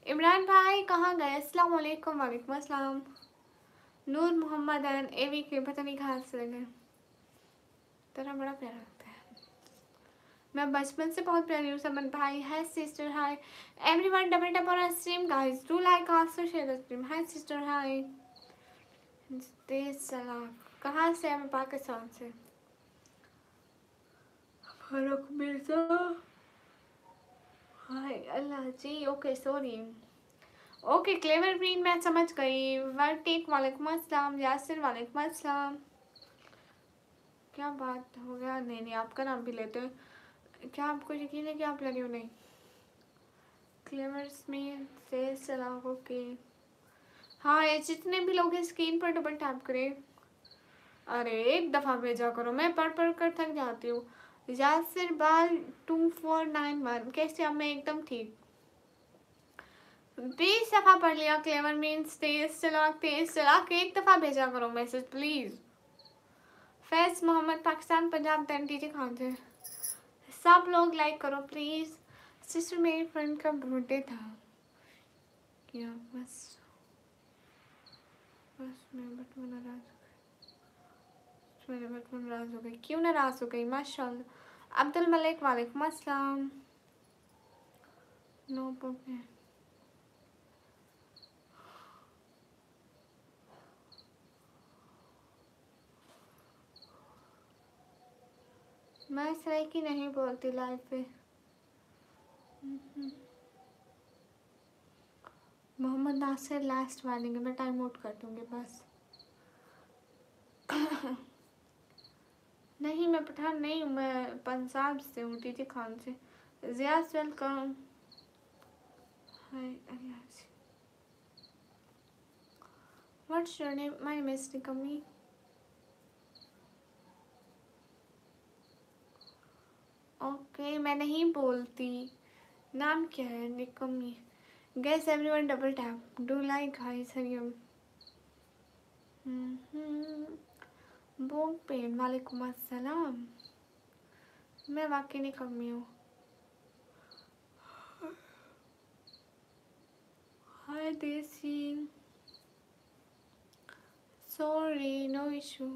इमरान भाई कहाँ गए? अस्सलाम वालेकुम। वालेकुम अस्सलाम। नूर मोहम्मद एन AV के पता नहीं कहाँ से लगे। तेरा बड़ा प्यारा लगता है। मैं बचपन से बहुत प्यारी हूँ समन भाई। Hi sister hi. Everyone double tap on our stream guys, do like also share the stream. Hi sister hi. Tej सलाम। कहाँ से है? मैं पाकिस्तान से। फरुख मिर्जा हाय। अल्लाह ji okay sorry. Okay clever green मैं समझ गई। वर्टिक वालेकुम अस्सलाम। यासिर वालेकुम अस्सलाम। क्या बात हो गया? नहीं नहीं, आपका नाम भी लेते हैं। क्या आपको यकीन है कि आप लगे हो? नहीं। क्लेवर्स में से सलाम। ओके हाँ, ये जितने भी लोग हैं स्क्रीन पर डबल टैप करें। अरे एक दफ़ा भेजा करो, मैं पढ़ पढ़ कर थक जाती हूँ। यासिर बाल 2491 कैसे? अब मैं एकदम ठीक। 20 दफ़ा पढ़ लिया। क्लेवर मीन्स तेज चलाक। एक दफ़ा भेजा करो message please. Faiz Mohammad Pakistan Punjab 10 TG Khan से। सब लोग लाइक करो प्लीज। सिस्टर मेरी फ्रेंड का बर्थडे था क्या? बस मेरे बट में नाराज हो गई। क्यों नाराज हो गई? माशाल्लाह। अब्दुल मलिक वालेकुम अस्सलाम। No problem. मैं सही की नहीं बोलती लाइव पे। मोहम्मद नासिर लास्ट मानेंगे, मैं टाइम आउट कर दूंगी बस। नहीं मैं पठान नहीं हूँ, मैं पंजाब से हूँ, टीटी खान से। Ziyas welcome. Hi Aliyas. What's your name? My name is Nikmi. Okay मैं नहीं बोलती। नाम क्या है? Nikmi. Guys, everyone double tap. Do like guys, Hariyam. बोंग पेन वालेकुम अस्सलाम। मैं वाकई नहीं कमी हूँ। हाय देसी। Sorry no issue.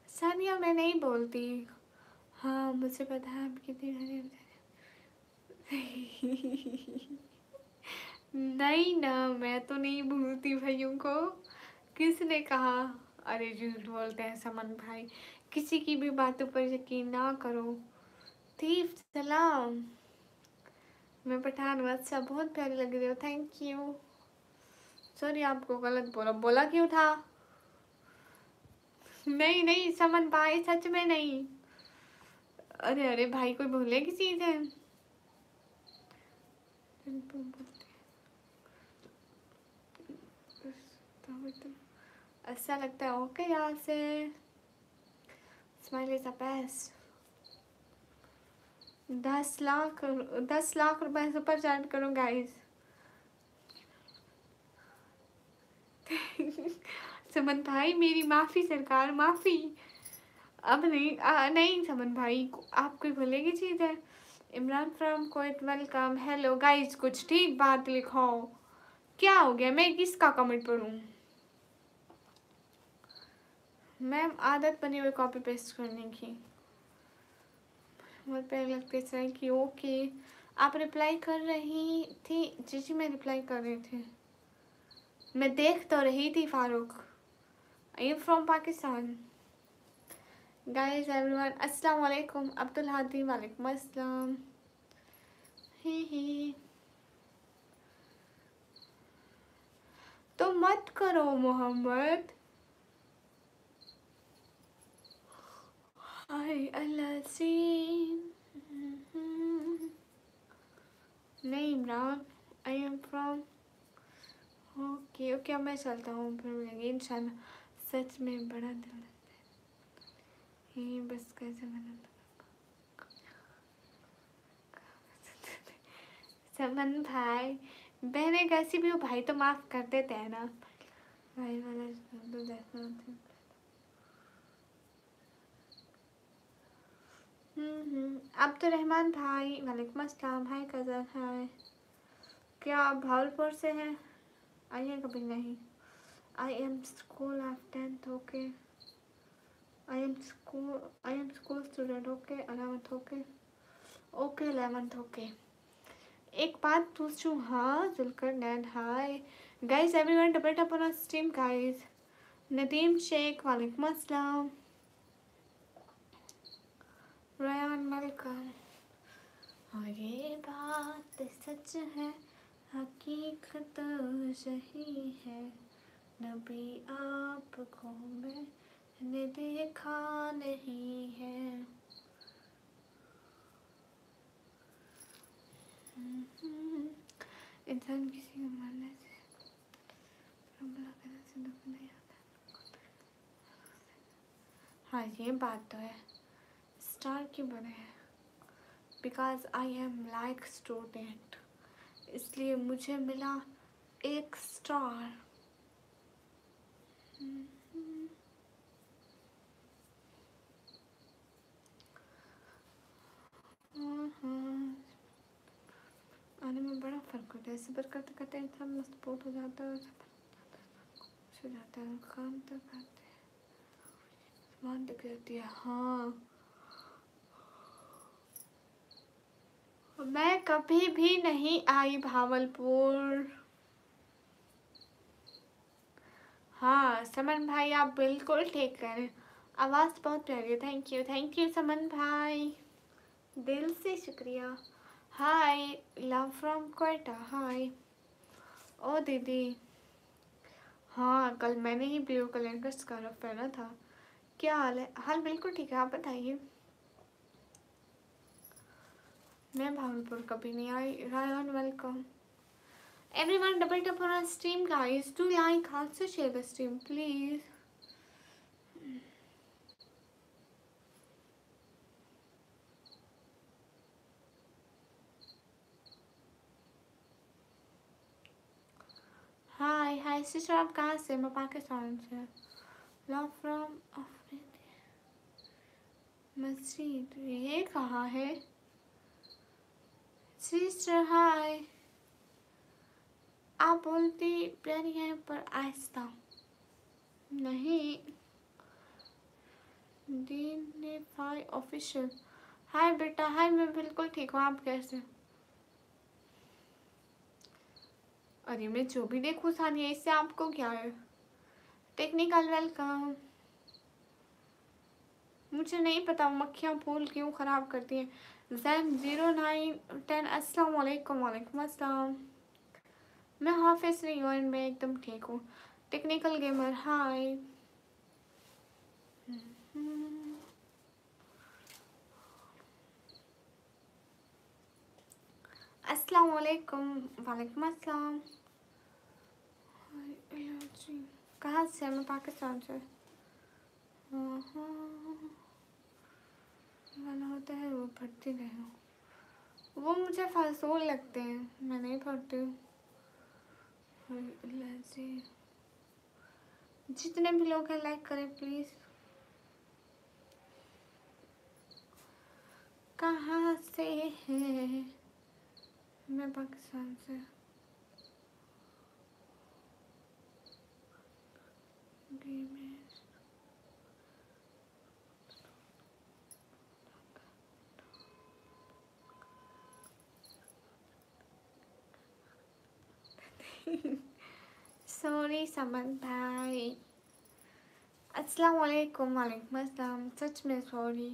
सानिया मैं नहीं बोलती। हाँ मुझे पता है आप कितनी हरियम। नहीं ना, मैं तो नहीं भूलती भाइयों को। किसने कहा? अरे झूठ बोलते हैं समन भाई। किसी की भी बातों पर यकीन ना करो। थीफ सलाम। मैं पठान हूँ। अच्छा बहुत प्यारी लग रही हो, थैंक यू। सॉरी आपको गलत बोला। बोला क्यों था? नहीं नहीं समन भाई सच में नहीं। अरे अरे भाई कोई भूले की चीज है। अच्छा लगता है। ओके यहाँ से smile is the best. 10 lakh रुपए सुपर चैट करो गाइस। समन भाई मेरी माफी सरकार, माफी। अब नहीं नहीं समन भाई, आपको भूलेगी चीज है। Imran from Quetta welcome. Hello guys, कुछ ठीक बात लिखो। क्या हो गया? मैं किसका कमेंट पढ़ूं? मैम आदत बनी हुई कॉपी पेस्ट करने की। बहुत प्यार लगते है कि ओके आप रिप्लाई कर रही थी। जी जी मैं रिप्लाई कर रही थी। मैं देख तो रही थी फारूक। आई am from Pakistan. Guys everyone अस्सलाम वालेकुम। अब्दुल हादी वालेकुम अस्सलाम। ही तो मत करो मोहम्मद। हाय अल्लाह सी। नहीं इमरान, आई एम फ्रॉम। ओके ओके अब मैं चलता हूँ, फिर मिलेंगे इंशाल्लाह। सच में बड़ा दिल लगता है। ये बस कैसे बना समन भाई। बहने कैसी भी हो भाई तो माफ कर देते हैं ना। भाई वाला तो देखना होता है। अब तो रहमान भाई वालेकुम अस्सलाम। Hi cousin hi. क्या आप भावलपुर से हैं? आइए कभी नहीं। I am school of 10th okay. I am school student okay. 11th okay. Okay 11th okay. एक बात पूछूं? हाँ Zulqarnain hi. Guys everyone double tap on stream guys. Nadeem Sheikh वालेकुम अस्सलाम। रयान वेलकम। और ये बात सच है, हकीकत सही है। नबी आपको मैंने देखा नहीं है। इंसान किसी को मारने से हमला करने से दुख नहीं आता। हाँ ये बात तो है। स्टार क्यों बने हैं? Because I am like student, इसलिए मुझे मिला एक स्टार। करते हैं, सब्र करते करते इंसान मजबूत हो जाता है, हो जाता है, काम तो करते हैं, मान दिख जाती है। हाँ, मैं कभी भी नहीं आई भावलपुर। हाँ समन भाई, आप बिल्कुल ठीक कह रहे हैं, आवाज़ बहुत प्यारी है। थैंक यू समन भाई, दिल से शुक्रिया। हाय, लव फ्रॉम क्वेटा। हाय ओ दीदी। हाँ, कल मैंने ही ब्लू कलर का स्कार्फ पहना था। क्या हाल है? हाल बिल्कुल ठीक है, आप बताइए। मैं भावलपुर कभी नहीं आई। Rayan welcome everyone, double tap on our stream guys, do like, also share the stream please. Hi sister, आप कहाँ से? मैं पाकिस्तान से। लव फ्रॉम मस्जिद, ये कहाँ है? सिस्टर हाय, आप बोलती प्यारी हैं पर आहिस्ता नहीं। डीनेफाई ऑफिशियल। हाय बेटा, हाय, मैं बिल्कुल ठीक हूँ, आप कैसे? अरे मैं जो भी देखूँ सानिया, इससे आपको क्या है? Technical welcome. मुझे नहीं पता मक्खियाँ फूल क्यों ख़राब करती हैं। जैन 0910 अस्सलाम वालेकुम। वालेकुम अस्सलाम। मैं हाफिज़ नहीं हूँ, मैं एकदम ठीक हूँ। टेक्निकल गेमर हाय। अस्सलाम वालेकुम। वालेकुम अस्सलाम। कहाँ से? मैं पाकिस्तान से। गाना होता है वो पढ़ती नहीं हूँ, वो मुझे फजूल लगते हैं, मैं नहीं पढ़ती हूँ। जितने भी लोग हैं लाइक करें प्लीज़। कहाँ से है? मैं पाकिस्तान से। सॉरी समन भाई। अस्सलाम वालेकुम। वालेकुम अस्सलाम। सच में सॉरी।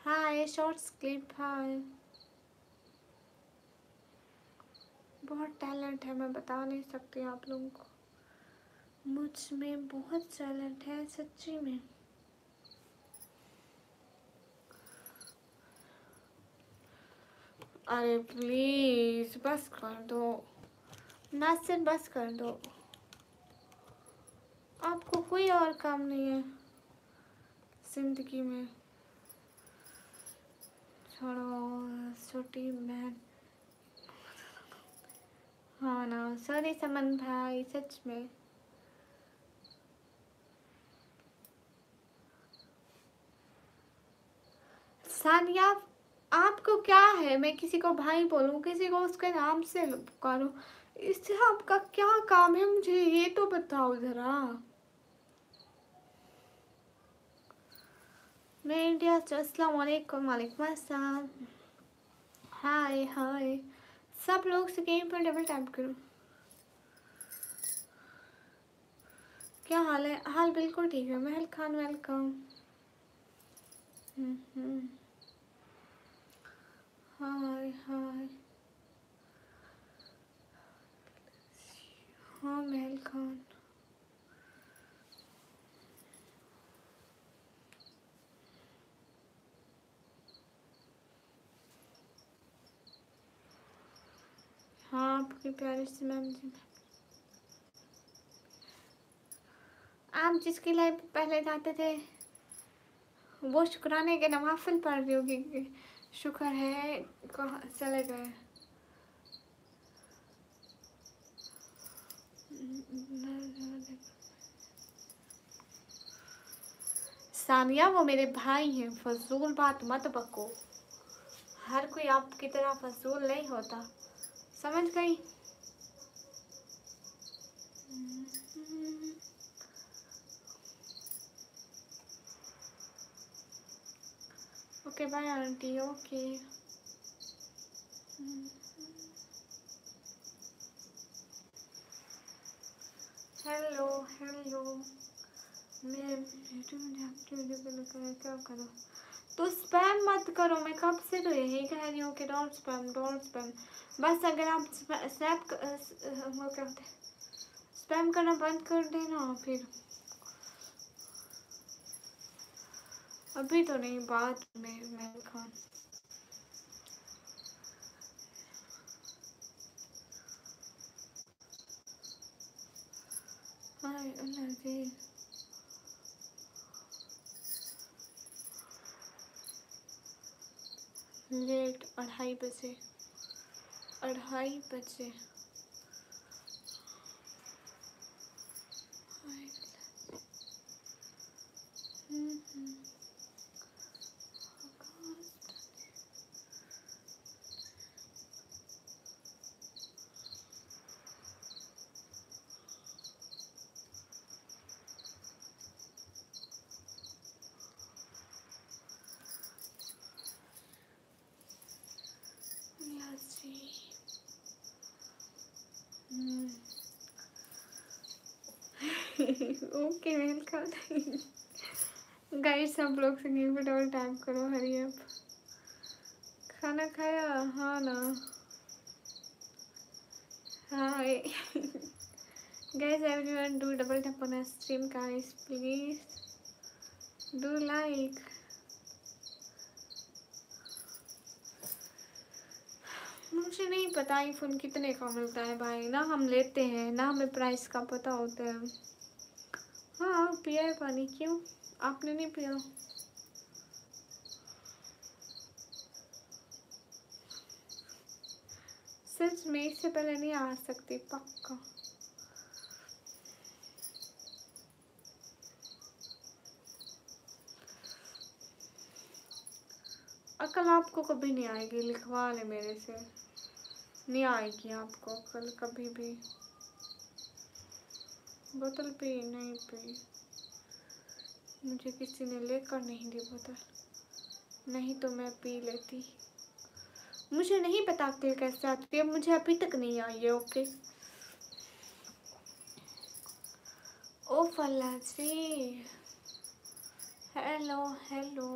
हाय शॉर्ट्स क्लिप। हाय, बहुत टैलेंट है, मैं बता नहीं सकती आप लोगों को, मुझ में बहुत टैलेंट है सच्ची में। अरे प्लीज बस कर दो, नासिर बस कर दो, आपको कोई और काम नहीं है जिंदगी में? छोड़ो छोटी बहन। हाँ ना, सॉरी समन भाई, सच में। सानिया, आपको क्या है? मैं किसी को भाई बोलूं, किसी को उसके नाम से पुकारूं, इससे आपका क्या काम है? मुझे ये तो बताओ जरा। मैं इंडिया से। अस्सलाम वालेकुम। वालेकुम अस्सलाम। हाय हाय, सब लोग से गेम पर डबल टैप करो। क्या हाल है? हाल बिल्कुल ठीक है। महल खान वेलकम। हाय हाय। हाँ महल खान। हाँ आपकी प्यारी सी मैम जी। आप जिसकी लाइफ पहले जाते थे वो शुक्राने के नवाफिल पढ़ रही होगी। शुक्र है कहाँ चले गए। सानिया वो मेरे भाई हैं, फजूल बात मत बको। हर कोई आपकी तरह फजूल नहीं होता, समझ गई? Okay bye aunty. Okay hello hello. मैं क्या करूँ? तो स्पैम मत करो, मैं कब से तो यही कह रही हूँ कि डोंट स्पैम डोंट स्पैम। बस अगर आप स्नैप वो क्या होता है, स्पैम करना बंद कर देना फिर। अभी तो नहीं, बात में महल खान। लेट 2:30 बजे, 2:30 बजे। Okay welcome. गाइस सब लोग से गिव इट ऑल टाइप करो, हरी अप। खाना खाया? हाँ ना। हाँ guys everyone do double tap on stream guys please do like. मुझे नहीं पता आईफोन कितने का मिलता है भाई, ना हम लेते हैं ना हमें प्राइस का पता होता है। हाँ पिया है पानी, क्यों आपने नहीं पिया? सच में इससे पहले नहीं आ सकती पक्का। अकल आपको कभी नहीं आएगी, लिखवा ले मेरे से, नहीं आएगी आपको अकल कभी भी। बोतल पी नहीं पी, मुझे किसी ने लेकर नहीं दी बोतल, नहीं तो मैं पी लेती। मुझे नहीं पता अकल कैसे आती है, मुझे अभी तक नहीं आई है। ओके ओ फल्ला जी, हेलो हेलो।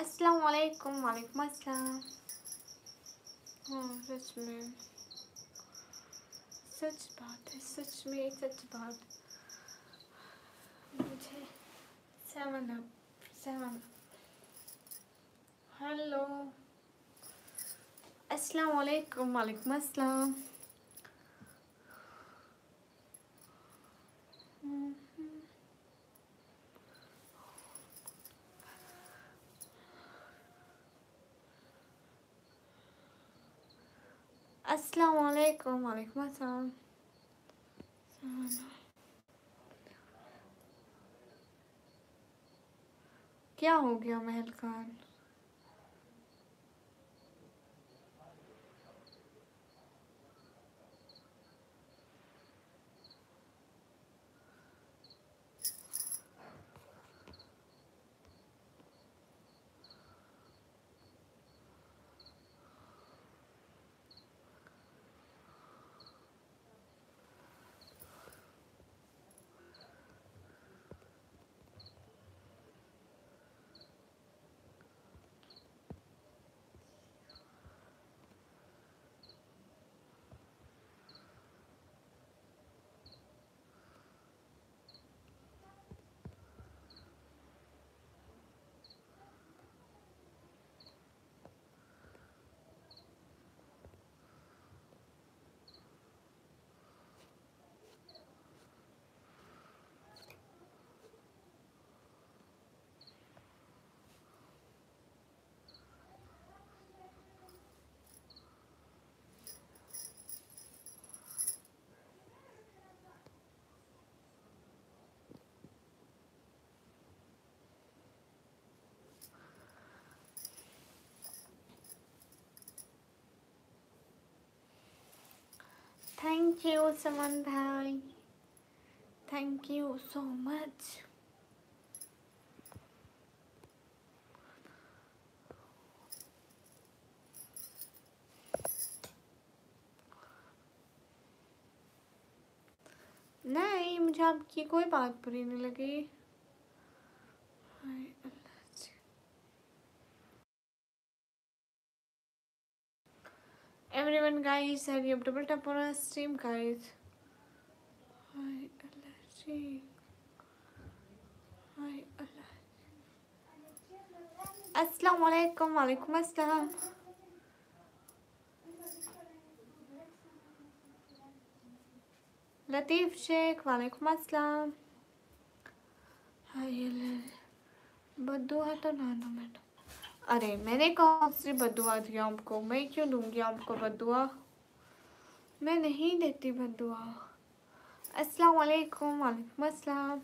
अस्सलाम वालेकुम। वालेकुम अस्सलाम। हाँ सच में, सच बात है, सच में सच बात। मुझे 7 अप 7। हेलो अस्सलाम वालेकुम। वालेकुम अस्सलाम। अस्सलाम वालेकुम। वालेकुम अस्सलाम। क्या हो गया महल खान? थैंक यू समन भाई, थैंक यू सो मच। नहीं, मुझे आपकी कोई बात बुरी नहीं लगी। Everyone guys, hurry up, double tap on our stream guys. Hi Allah, hi Allah। अस्सलाम वालेकुम, वालेकुम अस्सलाम। लतीफ़ शेख, वालेकुम अस्सलाम। हाय अल्लाह, बद्दुआ तो ना दो मैडम। अरे मैंने कौन सी बद्दुआ दी आपको? मैं क्यों दूंगी आपको बद्दुआ? मैं नहीं देती बद्दुआ। अस्सलाम वालेकुम, वालेकुम अस्सलाम।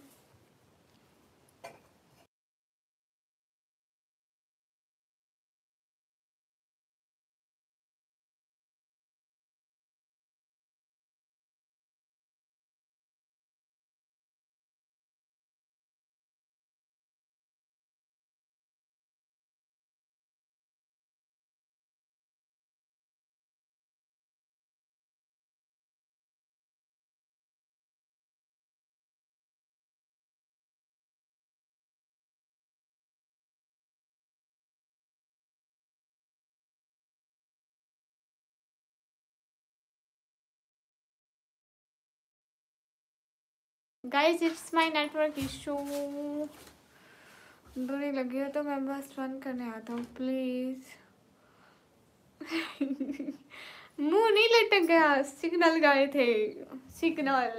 Guys it's my network issue. बुरी लगी हो तो मैं बस फन करने आता हूँ प्लीज। मुंह नहीं लटक गया, सिग्नल गए थे, सिग्नल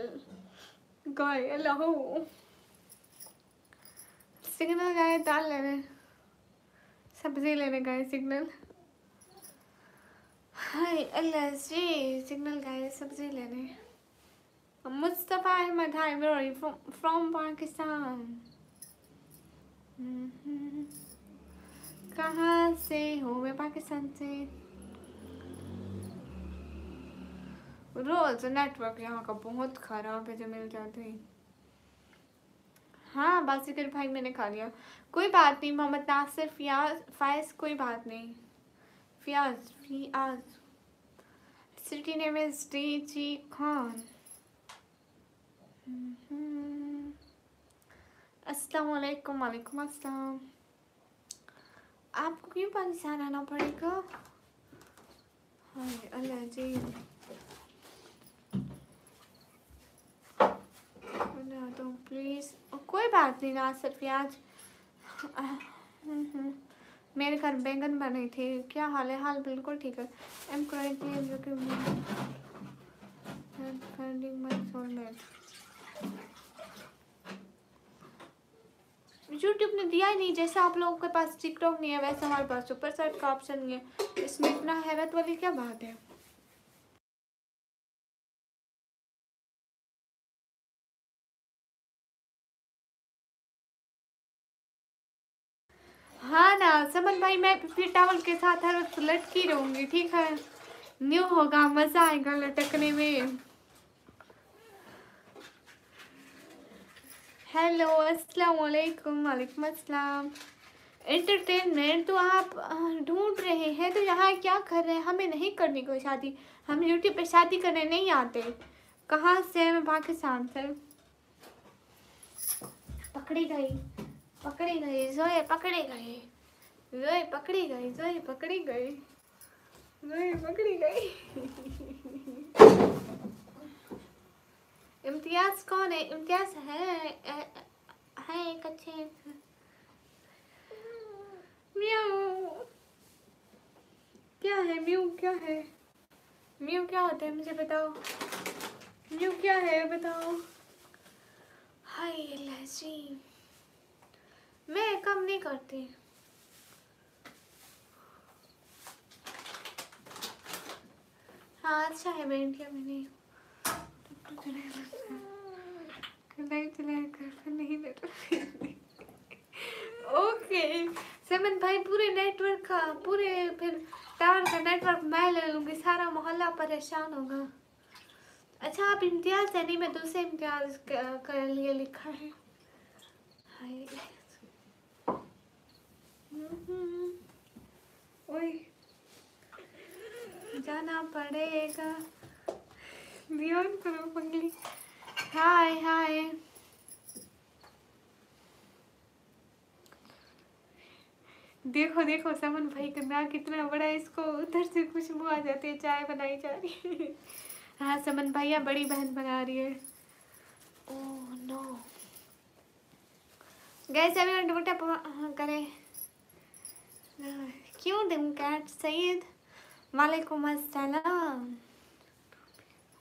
गए। अल्लाह, सिग्नल गए, दाल लेने, सब्जी लेने गए सिग्नल। हाय अल्लाह जी, सिग्नल गए सब्जी लेने। Mustafa Ahmed, hi where are you from Pakistan? कहाँ से हो? मैं पाकिस्तान से। रोज नेटवर्क यहाँ का बहुत खराब है जो मिल जाते हैं। हाँ बासिकर भाई मैंने खा लिया, कोई बात नहीं। मोहम्मद नासिर, फायज कोई बात नहीं। Fayyaz city name is DG Khan. अस्सलाम वालेकुम, वालेकुम अस्सलाम। आपको क्यों पाकिस्तान आना पड़ेगा? हाय अल्लाह जी, तो प्लीज कोई बात नहीं नासिर फियाज। मेरे घर बैंगन बने थे। क्या हाल है? हाल बिल्कुल ठीक है। I'm currently looking at finding my soulmate। YouTube ने दिया ही नहीं, जैसे आप लोगों के पास टिकटॉक नहीं है वैसे हमारे पास सुपर सेट का ऑप्शन नहीं है। इसमें इतना हैरत वाली क्या बात है? हाँ ना समन भाई, मैं फिर टावल के साथ हर वक्त लटकी रहूंगी, ठीक है? न्यू होगा, मजा आएगा लटकने में। हेलो अस्सलाम वालेकुम, वालेकुम अस्सलाम। एंटरटेनमेंट तो आप ढूंढ रहे हैं तो यहाँ क्या कर रहे हैं? हमें नहीं करनी कोई शादी, हम यूट्यूब पे शादी करने नहीं आते। कहाँ से? मैं पाकिस्तान से। पकड़ी गई, पकड़ी गई जोए, पकड़ी गई जोए, पकड़ी गई जोए, पकड़ी गई जोए, पकड़ी गई। इम्तियाज कौन है? इम्तियाज है एक अच्छे। म्याऊ क्या है? म्यू क्या है? म्यू क्या होता है मुझे बताओ। म्यू क्या है बताओ। हाय अल्लाह जी, मैं कम नहीं करती। हाँ अच्छा है, मैं इंडिया में नहीं ओके समन भाई, पूरे नेटवर्क का, पूरे फिर टावर का नेटवर्क मैं ले लूंगी, सारा मोहल्ला परेशान होगा। अच्छा आप इम्तियाज है, नहीं मैं दूसरे इम्तियाज कर लिए लिखा है। हाय ओए जाना पड़ेगा ध्यान करो पगली। हाय हाय देखो देखो समन भाई का नाक कितना बड़ा है, इसको उधर से खुशबू आ जाती है, चाय बनाई जा रही है। हाँ समन भैया बड़ी बहन बना रही है। ओह नो गैस अभी दुपट्टा करे क्यों तुम कैट सईद वालेकुम अस्सलाम।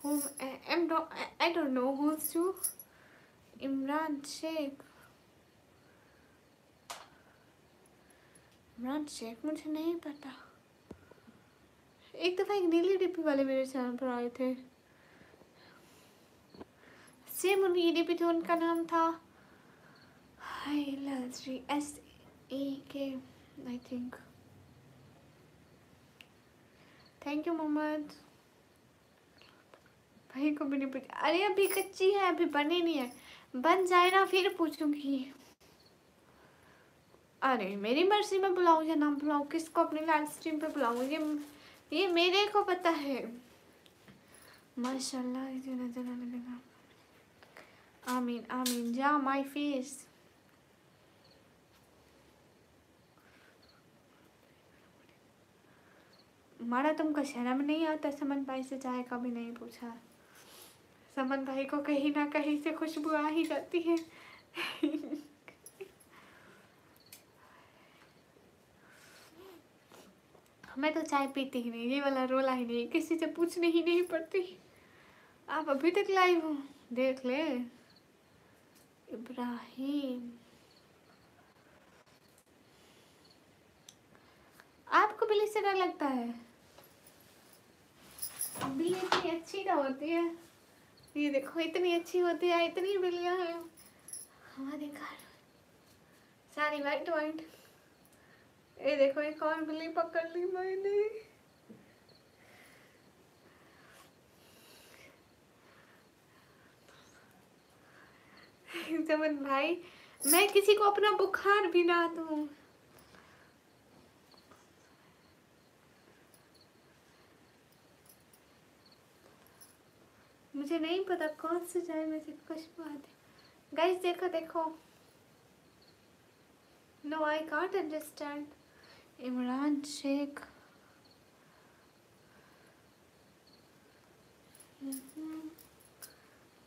whom I don't know who's you Imran Sheikh. Imran Sheikh मुझे नहीं पता। एक दफ़ा एक नीली डिब्बी वाले मेरे चैनल पर आए थे, सेम उनकी डिब्बी थी, उनका नाम था SEK I think. Thank you Mohammad भाई को भी नहीं पूछा। अरे अभी कच्ची है, अभी बनी नहीं है, बन जाए ना फिर पूछूंगी। अरे मेरी मर्जी में बुलाऊं या ना बुलाऊं, किसको अपनी लाइव स्ट्रीम पे बुलाऊं, ये मेरे को पता है। माशाल्लाह नजर आने लगा। आमीन आमीन जा माय फेस। मारा तुमको शर्म नहीं आता? समन भाई से चाय का भी नहीं पूछा। समन भाई को कहीं ना कहीं से खुशबू आ ही जाती है। मैं तो चाय पीती ही नहीं, ये वाला रोला ही नहीं, किसी से पूछने ही नहीं पड़ती। आप अभी तक लाइव हो, देख ले। इब्राहिम आपको बिल्ली से डर लगता है? बिल्ली इतनी अच्छी ना होती है, ये देखो इतनी अच्छी होती है, इतनी बिल्लियां हैं हमारे घर, सारी वाइट वाइट। ये देखो एक और बिल्ली पकड़ ली मैंने। चमन भाई मैं किसी को अपना बुखार भी ना दूं। मुझे नहीं पता कौन सी चाय में से खुशबू आती। गाइस देखो देखो, no I can't understand. Imran Sheikh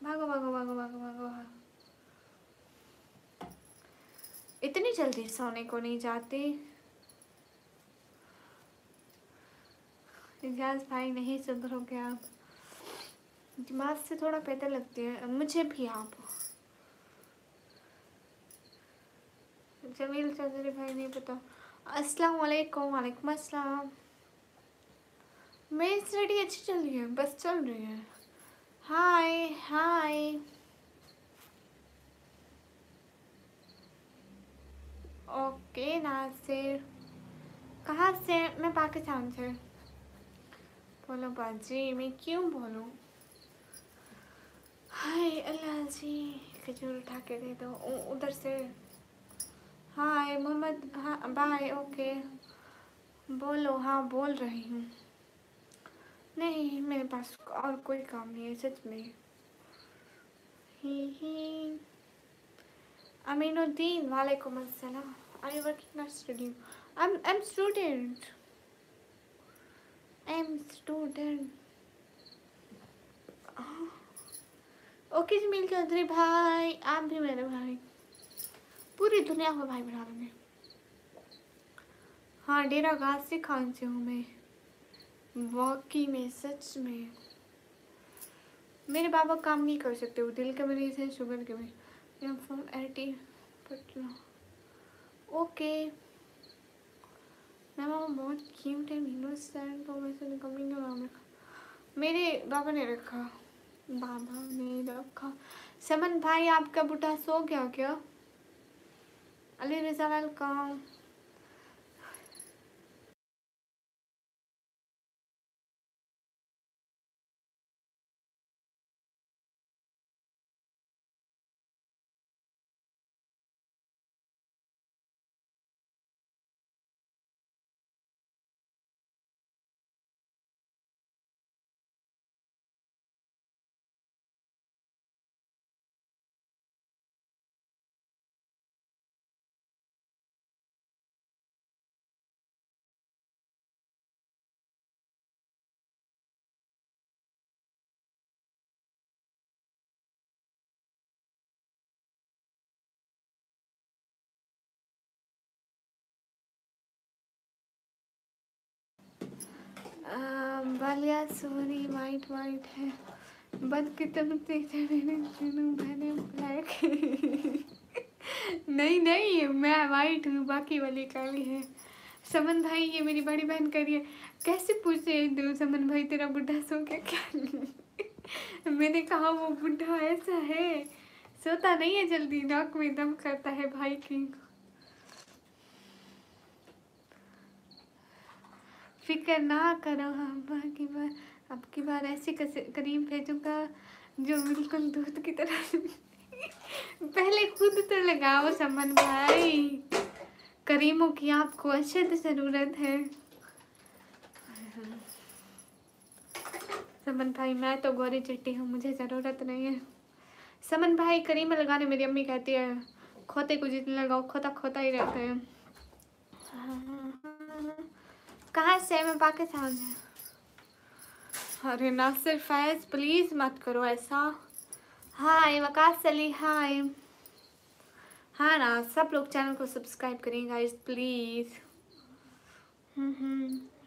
भागो भागो भागो भागो भागो। इतनी जल्दी सोने को नहीं जाती। इजाज भाई नहीं सुधरोगे आप, दिमाग से थोड़ा पैदल लगती है मुझे भी आप। जमील चौधरी भाई नहीं पता। अस्सलाम वालेकुम। वालेकुम अस्सलाम। मेरी स्टडी अच्छी चल रही है, बस चल रही है। हाय हाय ओके नासिर कहाँ से? मैं पाकिस्तान से। बोलो बाजी मैं क्यों बोलूँ? हाय अल्लाह जी खजूर उठा के दे दो उधर से। हाय मोहम्मद। हाँ बाय ओके बोलो। हाँ बोल रही हूँ। नहीं मेरे पास और कोई काम नहीं है सच में। ही अमीनुद्दीन वालेकुम अस्सलाम। आर यू वर्किंग और studying? I'm student. I'm student. Okay Jameel Chaudhary भाई आप भी मेरे भाई, पूरी दुनिया को भाई बना देंगे। हाँ डेरा गाजी खान से हूँ मैं, वाकई में सच में। मेरे बाबा काम नहीं कर सकते, वो दिल के मरीज हैं, शुगर के भी। From eighty Patna. ओके मेरा मामा बहुत क्यूट है। मीनू स्टैंड तो वैसे कमी का नाम रखा, मेरे बाबा ने रखा, बाबा ने रखा। समन भाई आपका बुढ़ा सो गया क्या? अली रिजा welcome. Ballia sorry white white है, बद की मैंने ब्लैक। नहीं नहीं, मैं वाइट हूँ, बाकी वाली काली है। समन भाई ये मेरी बड़ी बहन कर रही है, कैसे पूछे दो समन भाई तेरा बुढ़ा सो गया क्या? मैंने कहा वो बुढ़ा ऐसा है, सोता नहीं है जल्दी, नाक में दम करता है भाई की। फिक्र ना करो, अब की बार ऐसी करीम भेजूंगा जो बिल्कुल दूध की तरह। पहले खुद तो लगाओ समन भाई, करीमों की आपको अशद ज़रूरत है। समन भाई मैं तो गोरी चिट्टी हूँ, मुझे ज़रूरत नहीं है। समन भाई करीम लगाने मेरी अम्मी कहती है खोते को जितने लगाओ खोता खोता ही रहता है। कहाँ से? मैं पाकिस्तान से। अरे नासिर फैज़ प्लीज़ मत करो ऐसा। हाय वकास अली हाय। हाँ ना, सब लोग चैनल को सब्सक्राइब करें गाइस प्लीज़।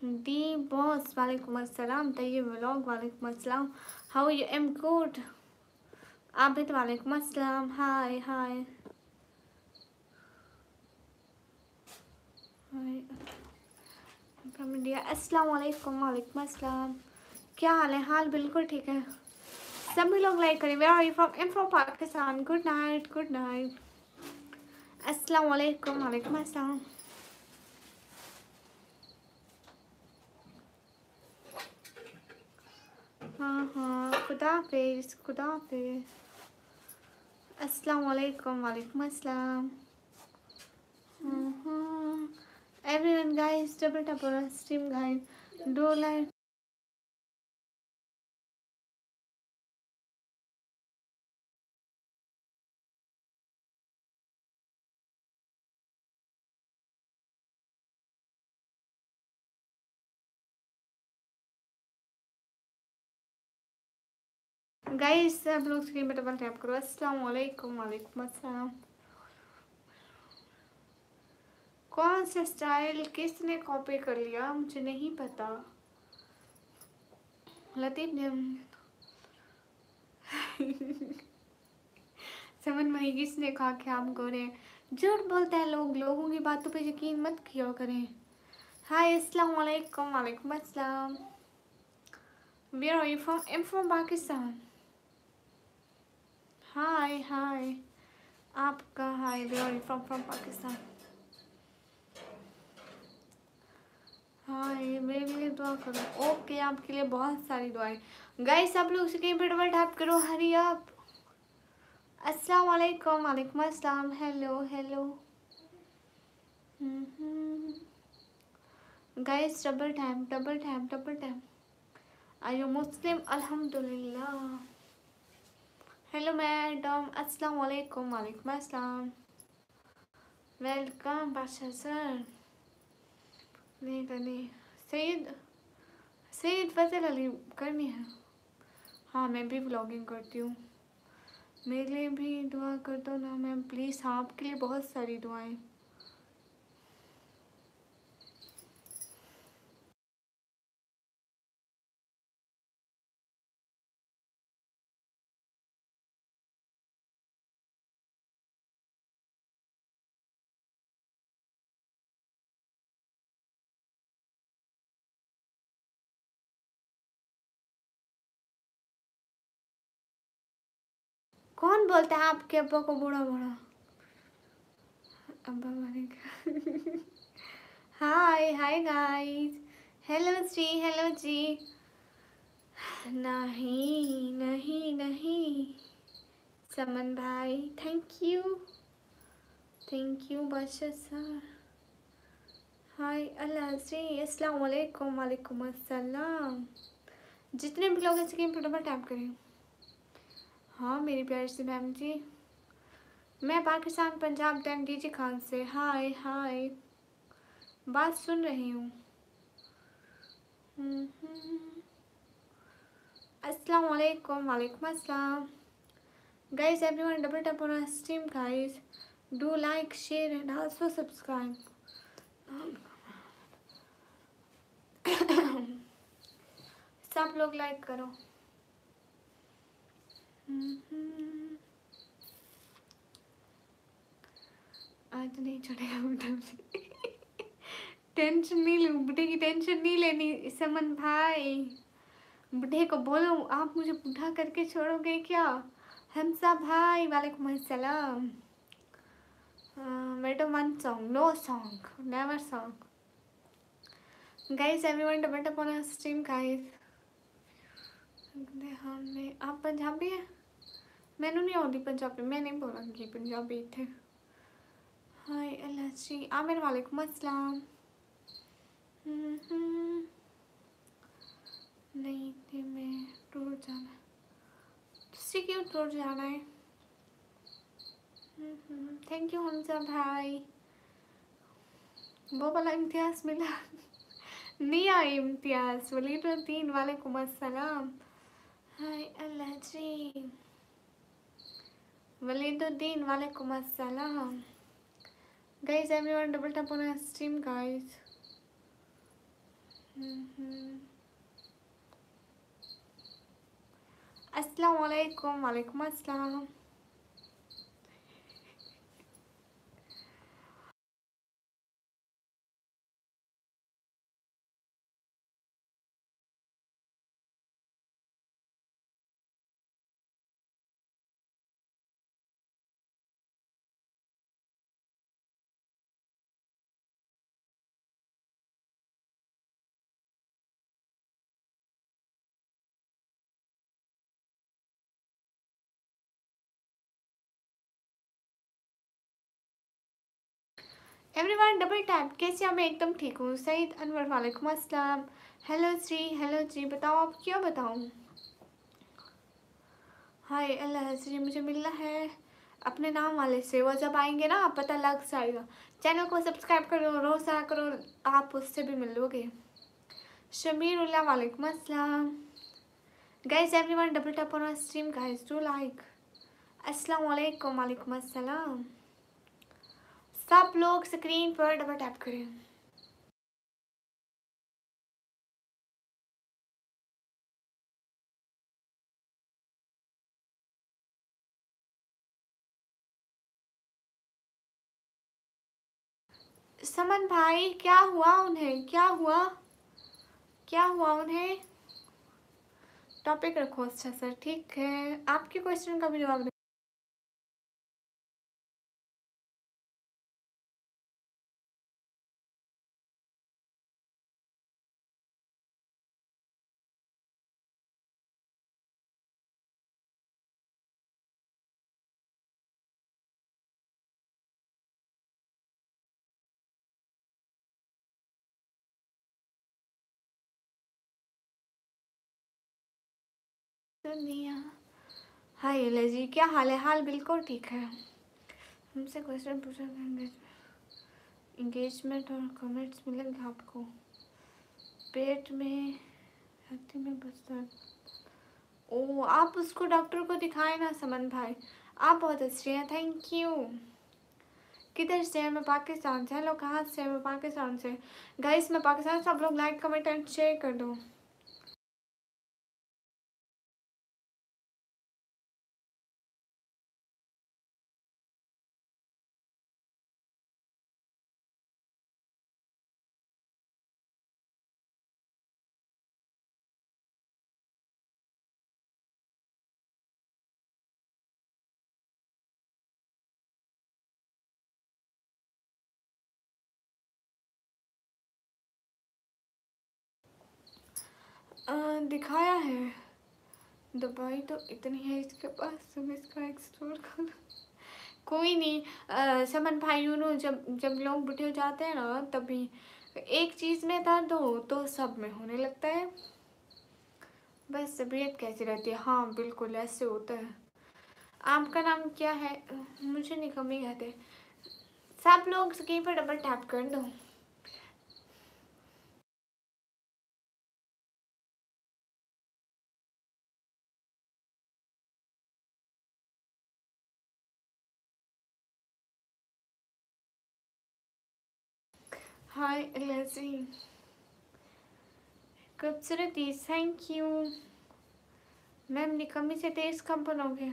दी बॉस वालेकुम अस्सलाम, तैयब व्लॉग वालेकुम अस्सलाम, how you? Am good. Abid वालेकुम अस्सलाम, हाय हाय। फ्रॉम इंडिया, अस्सलाम वालेकुम। वालेकुम अस्सलाम, क्या हाल है? हाल बिल्कुल ठीक है। सभी लोग लाइक करें। Where are you from? I am from Pakistan. Good night good night. अस्सलाम वालेकुम। वालेकुम अस्सलाम। हाँ हाँ, खुदा हाफिज़ खुदा हाफिज़। अस्सलाम वालेकुम। वालेकुम अस्सलाम। Everyone guys, double tap on stream guys, do like. Guys सब लोग स्क्रीन पर डबल टैप करो। अस्सलाम वालेकुम। वालेकुम अस्सलाम। कौन सा स्टाइल किसने कॉपी कर लिया मुझे नहीं पता। लतीफ ने। समन भाई किसने कहा कि आप गोरे? झूठ बोलते हैं लोग, लोगों की बातों पे यकीन मत किया करें। हाय अस्सलाम वालेकुम। वालेकुम अस्सलाम। Where are you from? I am from Pakistan. Hi hi, आपका hi. Where are you from? From Pakistan. Hi मेरे लिए दुआ करो। ओके आपके लिए बहुत सारी दुआएं। गाइस सब लोग स्क्रीन पर डबल टैप करो, हरी अप। अस्सलाम वालेकुम। वालेकुम अस्सलाम। Hello hello. Guys double tap double tap double tap. Are you Muslim? अल्हम्दुलिल्लाह। हेलो मैडम, अस्सलाम वालेकुम। वालेकुम अस्सलाम। वेलकम बादशाह सर। नहीं करनी। सैयद सैयद फजल अली करनी है। हाँ मैं भी व्लॉगिंग करती हूँ, मेरे लिए भी दुआ कर दो ना मैम प्लीज़। हाँ आपके लिए बहुत सारी दुआएं। कौन बोलता है आपके अब्बा को बूढ़ा बूढ़ा? अब्बा मारेगा। हाय hi guys, hello ji hello जी। नहीं नहीं नहीं समन भाई, थैंक यू बादशाह सर। हाय अल्लाह जी, अस्सलाम वालेकुम। वालेकुम अस्सलाम। जितने भी लोग स्क्रीन पर डबल टैप करें। हाँ मेरी प्यारी सी मैम जी, मैं पाकिस्तान पंजाब टैम डीजी खान से। हाय हाय, बात सुन रही हूँ। अस्सलाम वालेकुम। वालेकुम अस्सलाम। Guys everyone double tap on stream guys, do like share and also subscribe. आप लोग लाइक करो। आज नहीं चढ़ेगा बेटा। टेंशन नहीं लो, बुढ़े की टेंशन नहीं लेनी समन भाई। बुढ़े को बोलो आप मुझे बूढ़ा करके छोड़ोगे क्या? हमसा भाई वालेकुम अस्सलाम। Madam one song, no song, never song. Guys everyone double tap on stream guys. हमने आप पंजाबी है? मैंने नहीं आती पंजाबी, मैं नहीं बोलूँगी पंजाबी थे। हाय अल्लाह जी आमिर वालेकुम अस्सलाम। नहीं थे मैं टूर जाना। तुझसे क्यों टूर जाना है? थैंक यू हमजा भाई। वो वाला इम्तियाज मिला? नहीं आई इम्तियाज। वलीदुद्दीन वालेकुम अस्सलाम। हाय अल्लाह जी। वलीदुद्दीन वालेकुम अस्सलाम। Guys everyone double tap on stream guys. अस्सलाम वालेकुम। वालेकुम अस्सलाम। Everyone double tap. कैसे मैं एकदम ठीक हूँ। सईद अनवर वालेकुम अस्सलाम। हेलो श्री, हेलो जी। बताओ आप क्या बताऊँ? हाय अल्लाह जी मुझे मिलना है अपने नाम वाले से। वो जब आएंगे ना पता लग जाएगा। चैनल को सब्सक्राइब करो, रोज आया करो, आप उससे भी मिल लोगे। शमीरुल्लाह वालेकुम अस्सलाम। Guys everyone double tap on stream guys, do like. अस्सलाम वालेकुम। वालेकुम अस्सलाम। सब लोग स्क्रीन पर डबल टैप करें। समन भाई क्या हुआ उन्हें? क्या हुआ? क्या हुआ उन्हें? टॉपिक रखो अच्छा सर। ठीक है आपके क्वेश्चन का भी जवाब दे। दुनिया। हाय अल्लाह जी क्या हाल है? हाल बिल्कुल ठीक है। हमसे क्वेश्चन पूछा करेंगे। इंगेजमेंट और कमेंट्स मिलेंगे आपको। पेट में, छाती में बस्तर। ओ आप उसको डॉक्टर को दिखाए ना समन भाई। आप बहुत अच्छे हैं, थैंक यू। किधर से है? मैं पाकिस्तान से। हेलो कहाँ से? मैं पाकिस्तान से। गाइस मैं पाकिस्तान। सब लोग लाइक कमेंट एंड शेयर कर दो। दिखाया है। दवाई तो इतनी है इसके पास, तुम इसका एक्सप्लोर करो। कोई नहीं समन भाई यू नो जब जब लोग बूढ़े हो जाते हैं ना तभी एक चीज़ में दर्द हो तो सब में होने लगता है। बस तबीयत कैसी रहती है? हाँ बिल्कुल ऐसे होता है। आपका नाम क्या है? मुझे नहीं कमी कहते। सब लोग स्क्रीन पर डबल टैप कर दो। हाय लेसी खूबसूरती, थैंक यू मैम। निकम्मी से तेज कब बनोगे?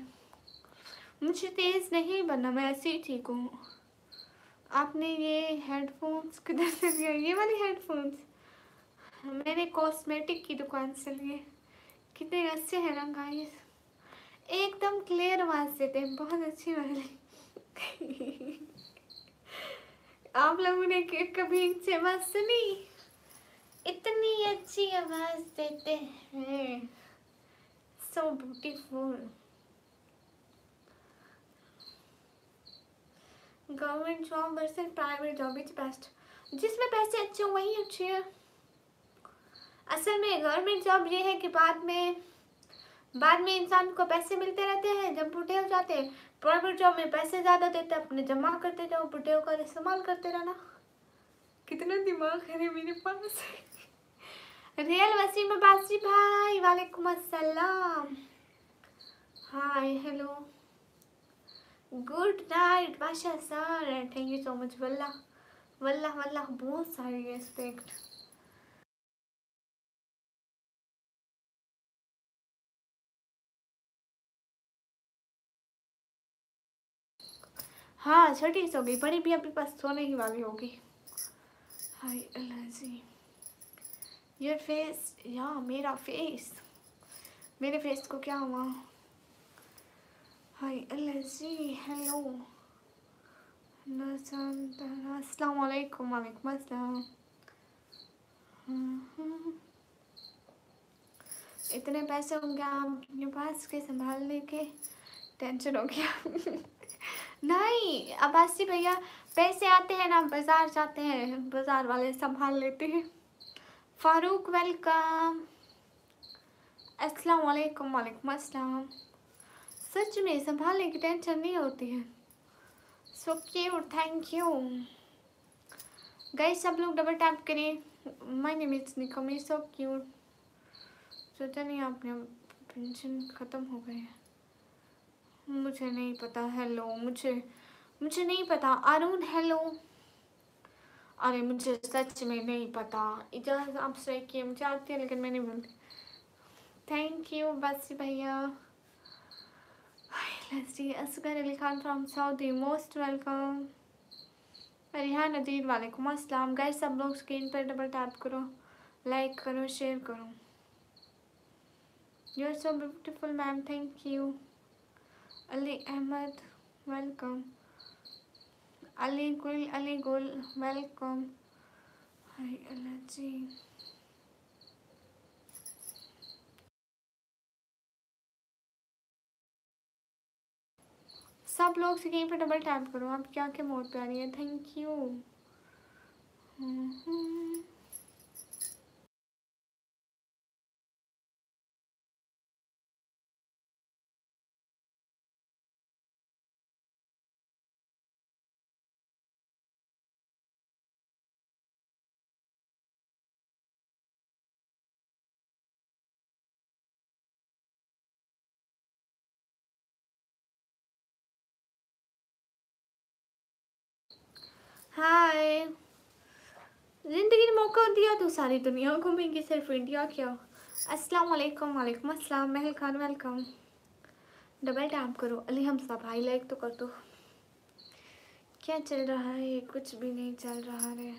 मुझे तेज नहीं बनना, मैं ऐसे ही ठीक हूँ। आपने ये हेडफोन्स किधर से लिया? ये वाले हेडफोन्स मैंने कॉस्मेटिक की दुकान से लिए। कितने अच्छे हैं ना गाइस, एकदम क्लियर आवाज देते हैं, बहुत अच्छी वाली। आप लोगों ने कभी इनसे आवाज सुनी? इतनी अच्छी आवाज देते हैं, so beautiful. Government job versus private job is best. जिसमें पैसे अच्छे हो वही अच्छी है। असल में गवर्नमेंट जॉब ये है कि बाद में इंसान को पैसे मिलते रहते हैं जब बूढ़े हो जाते हैं। प्राइवेट जॉब में पैसे ज़्यादा देते हैं, अपने जमा करते जाओ, बूढ़े होकर इस्तेमाल करते रहना। कितना दिमाग है मेरे पास। रियल वसीम अब्बासी भाई, वालेकुम अस्सलाम, hi hello, good night Badshah sir, thank you so much. वल्लाह वल्लाह वल्लाह बहुत सारी रिस्पेक्ट। हाँ छोटी सो गई, बड़ी भी अभी बस सोने ही वाली होगी। हाय अल्लाह जी, योर फेस, या मेरा फेस, मेरे फेस को क्या हुआ? हाय अल्लाह जी, हेलो, अस्सलाम वालेकुम। वालेकुम अस्सलाम। इतने पैसे होंगे आपके पास के संभालने के, टेंशन हो गया। नहीं अब्बासी भैया, पैसे आते हैं ना, बाजार जाते हैं, बाजार वाले संभाल लेते हैं। फारूक वेलकम, अस्सलाम वालेकुम। वालेकुम अस्सलाम। सच में संभालने की टेंशन नहीं होती है। So cute, thank you guys. सब लोग डबल टैप करें। My name is Nikmi, so cute. सोचा नहीं आपने पेंशन ख़त्म हो गए। मुझे नहीं पता। हेलो, मुझे नहीं पता। अरुण हेलो। अरे मुझे सच में नहीं पता। इजाज़त आपसे कि मुझे आती है लेकिन मैं नहीं बोलती। थैंक यू बासी भैया। Let's see, Asghar Ali Khan from Saudi, most welcome. Rehan Nadir, वालेकुम अस्सलाम। गाइस सब लोग स्क्रीन पर डबल टैप करो, लाइक करो, शेयर करो। You are so beautiful ma'am, thank you. Ali Ahmed welcome. Ali Gul welcome. हाय अल्लाह जी। सब लोग स्क्रीन पर डबल टैप करो। आप क्या क्या बहुत प्यारी है, थैंक यू। हाय, जिंदगी ने मौका दिया तो सारी दुनिया घूमेंगे, सिर्फ इंडिया क्या। अस्सलाम वालेकुम। वालेकुम अस्सलाम। महल खान वेलकम। डबल टैप करो। अली हमसा भाई लाइक तो कर दो। क्या चल रहा है? कुछ भी नहीं चल रहा है।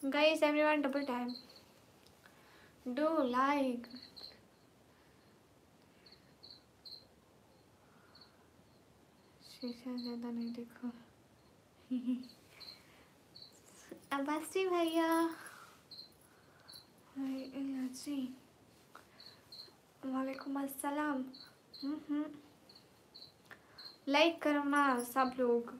Guys everyone double tap, do like. शीशा ज़्यादा नहीं देखो। अब्बासी भैया, जी वालेकुम अस्सलाम। लाइक करो ना सब लोग।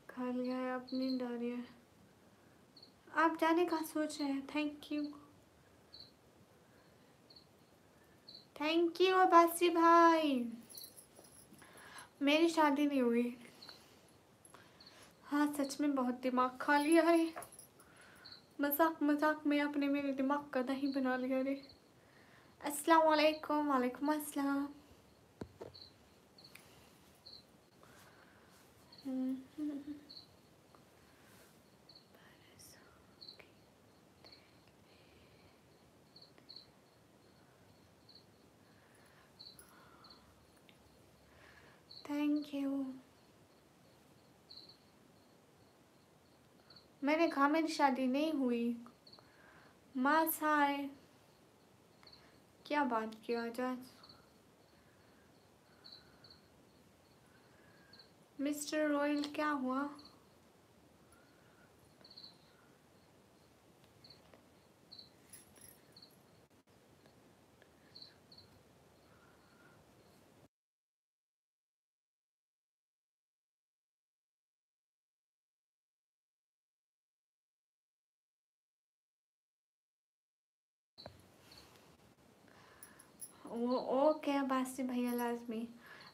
खा लिया है, आप नींद आ रही है। आप जाने का सोच रहे हैं, thank you. Thank you Abbasi भाई। मेरी शादी नहीं हुई। हाँ सच में बहुत दिमाग खा लिया है। मजाक मजाक में आपने मेरे दिमाग का दही बना लिया रे। अस्सलाम वालेकुम। वालेकुम अस्सलाम। Thank you. मैंने कहा मेरी शादी नहीं हुई। मास हाय, क्या बात किया आज? मिस्टर रॉयल क्या हुआ? वो ओके बासी भैया लाजमी।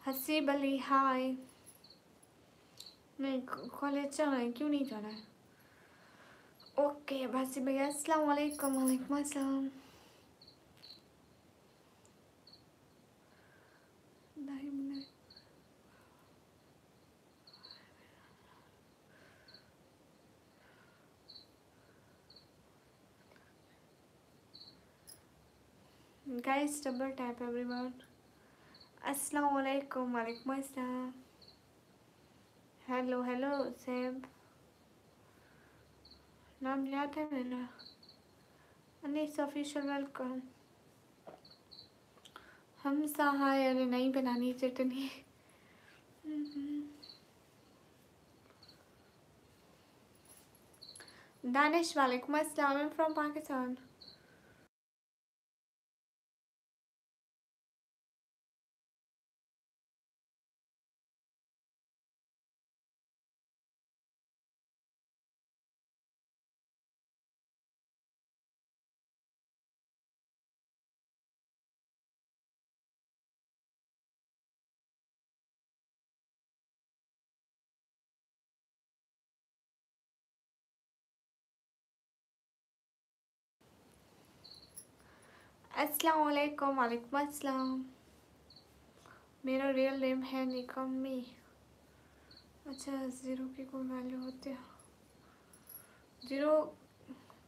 हसीब अली हाय। नहीं कॉलेज चल रहा है, क्यों नहीं चल रहा है? ओके बासी भैया अस्सलाम वालेकुम। वालेकुम अस्सलाम। Guys double tap everyone. अस्सलाम वालेकुम। वालेकुम अस्सलाम। हेलो हेलो सैब, नाम याद है मेरा? Anees official welcome. हम सहाय, अरे नहीं बनानी चटनी। दानिश वालेकुम अस्सलाम फ्रॉम पाकिस्तान। अस्सलाम वालेकुम। वालेकुम अस्सलाम। मेरा रियल नेम है निकम्मी। अच्छा, ज़ीरो की कोई वैल्यू होती है? ज़ीरो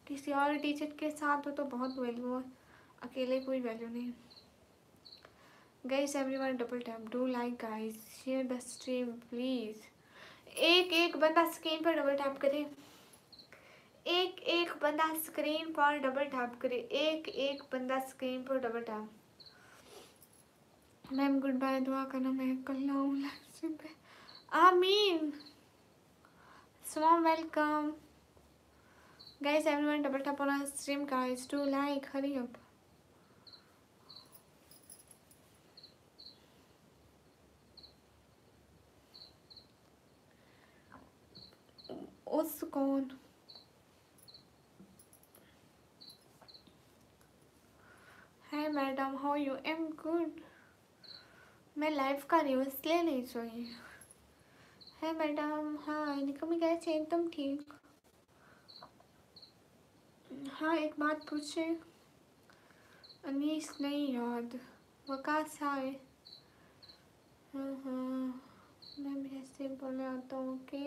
किसी और टीचर के साथ हो तो बहुत वैल्यू है, अकेले कोई वैल्यू नहीं। Guys everyone double tap, do like guys, share the stream please. एक एक बंदा स्क्रीन पर डबल टैप करे। एक एक बंदा स्क्रीन पर डबल टैप करे। एक एक बंदा स्क्रीन पर double tap. Ma'am good bye, दुआ करना मैं कल आऊँ लाइव स्ट्रीम पे। आमीन। सलाम welcome. Guys everyone double tap on stream guys, do like, hurry up. उस कौन? Hi madam, how you? Am good. मैं लाइव कर रही हूँ इसलिए नहीं सोई। है मैडम, हाँ निकम्मी कैसे हैं तुम? ठीक? हाँ एक बात पूछे? अनीस नहीं याद। वकास हाय। हाँ मैं भी ऐसे बोलने आता हूँ कि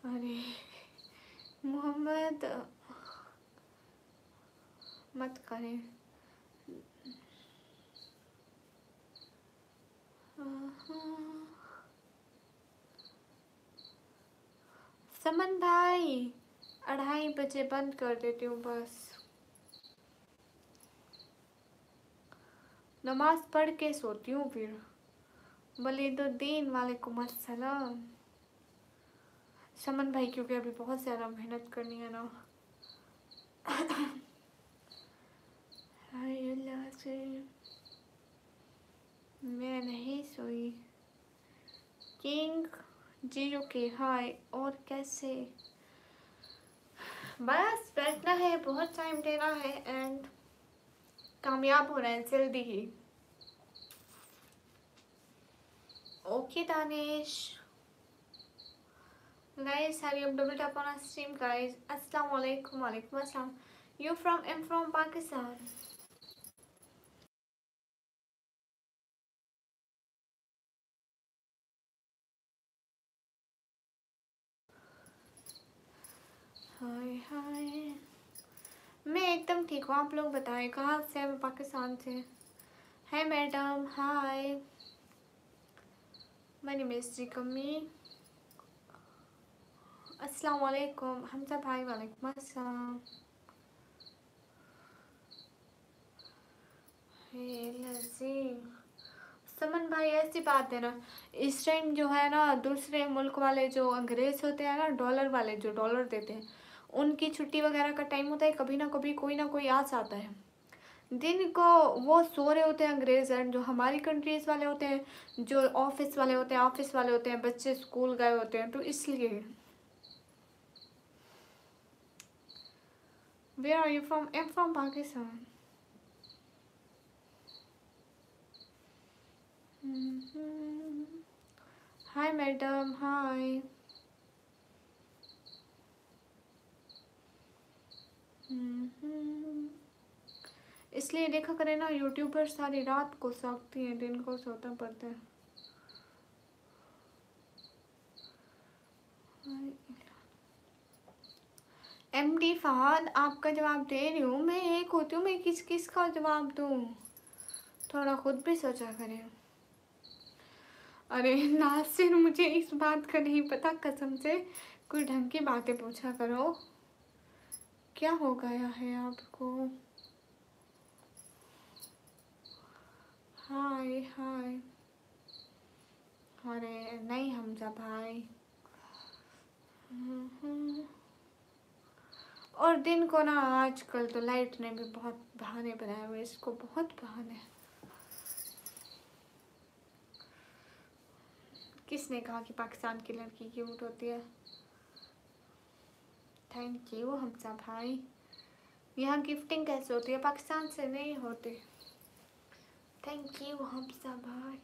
अरे मोहम्मद मत करें। समन भाई 2:30 बजे बंद कर देती हूँ बस। नमाज पढ़ के सोती हूँ फिर। वलीदुद्दीन वालेकुम अस्सलाम। समन भाई क्योंकि अभी बहुत ज़्यादा मेहनत करनी है ना। हाय अल्लाह से मैं नहीं सोई। किंग जीरो के हाय। और कैसे? बस बैठना है, बहुत टाइम देना है एंड कामयाब होना है जल्दी ही। Okay Danish. Guys, hurry up, double tap on our stream, guys. Assalamu alaikum, walaikum assalam. I'm from Pakistan. हाय हाय, मैं एकदम ठीक हूँ। आप लोग बताएं कहाँ से? मैं पाकिस्तान से। Hi madam, hi. My name is Rikmi. अस्सलाम वालेकुम हमजा भाई, वालेकुम अस्सलाम। समन भाई, ऐसी बात है ना, इस टाइम जो है ना, दूसरे मुल्क वाले जो अंग्रेज होते हैं ना, डॉलर वाले जो डॉलर देते हैं, उनकी छुट्टी वगैरह का टाइम होता है। कभी ना कभी कोई ना कोई आ जाता है। दिन को वो सो रहे होते हैं अंग्रेज, एंड जो हमारी कंट्रीज वाले होते हैं, जो ऑफिस वाले होते हैं, बच्चे स्कूल गए होते हैं, तो इसलिए। Where are you from? I am from Pakistan. Hi madam, hi. इसलिए देखा करें ना, यूट्यूबर सारी रात को सोती हैं, दिन को सोता पड़ता है। एमडी फहद, आपका जवाब दे रही हूँ। मैं एक होती हूँ, मैं किस किस का जवाब दूँ? थोड़ा खुद भी सोचा करें। अरे नासिर, मुझे इस बात का नहीं पता, कसम से। कोई ढंग की बातें पूछा करो। क्या हो गया है आपको? हाय हाय। अरे नहीं हमजा भाई। और दिन को ना, आजकल तो लाइट ने भी बहुत बहाने बनाए हुए, इसको बहुत बहाने। किसने कहा कि पाकिस्तान की लड़की क्यूट होती है? थैंक यू हमजा भाई। यहाँ गिफ्टिंग कैसे होती है? पाकिस्तान से नहीं होती। थैंक यू हमजा भाई।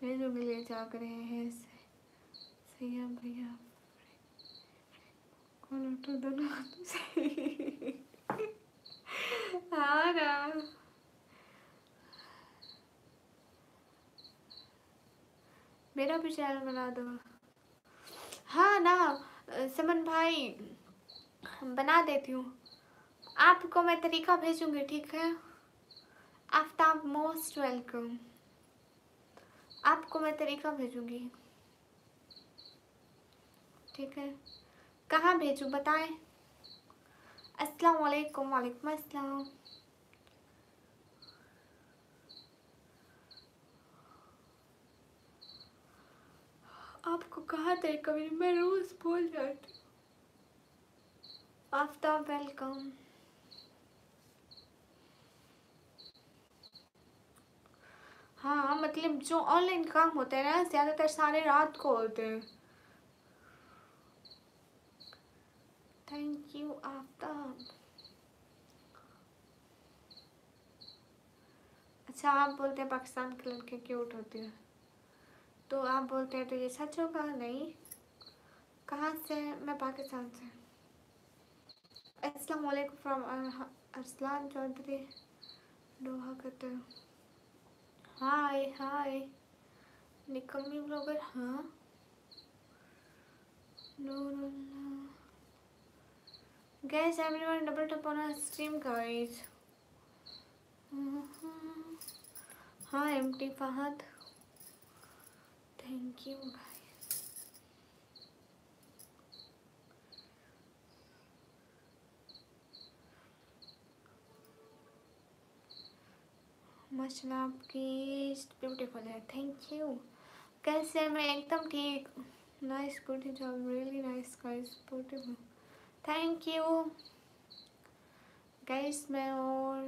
ये जो मिले जाग रहे हैं सैया भैया, कौन तो दोनों से। हाँ ना, मेरा भी चैनल बना दो। हाँ ना समन भाई, बना देती हूँ। आपको मैं तरीका भेजूंगी, ठीक है? Aftab most welcome. आपको मैं तरीका भेजूंगी, ठीक है? कहाँ भेजूँ बताएं? अस्सलाम वालेकुम, वालेकुम अस्सलाम। आपको कहा तरीका भेजूं? मैं रोज भूल जाती हूँ। आफ्ताब वेलकम। हाँ मतलब जो ऑनलाइन काम होते हैं ना, ज़्यादातर सारे रात को होते हैं। Thank you Aftab. अच्छा, आप बोलते हैं पाकिस्तान की लड़की क्यूट होती है, तो आप बोलते हैं तो ये सच होगा? नहीं। कहाँ से? मैं पाकिस्तान से। अस्सलाम वालेकुम from Arsalan Chaudhary, Doha Qatar. Hi hi Nikammi blogger. हाँ guys, everyone double tap on our stream guys. हाँ MT Fahad, thank you guys. माशाल्लाह आपकी ब्यूटीफुल है, थैंक यू। कैसे हैं? मैं एकदम ठीक। Nice beauty job, really nice guys, beautiful, thank you guys. मैं और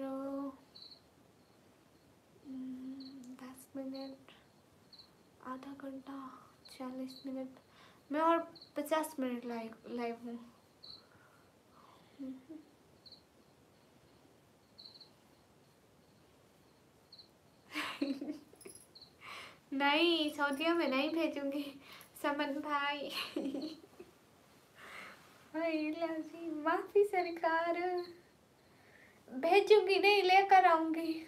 10 मिनट, आधा घंटा, 40 मिनट, मैं और 50 मिनट लाइव हूँ। नहीं, सऊदिया में नहीं भेजूंगी समन भाई। भाई लाजी माफी सरकार, भेजूंगी नहीं, लेकर आऊंगी।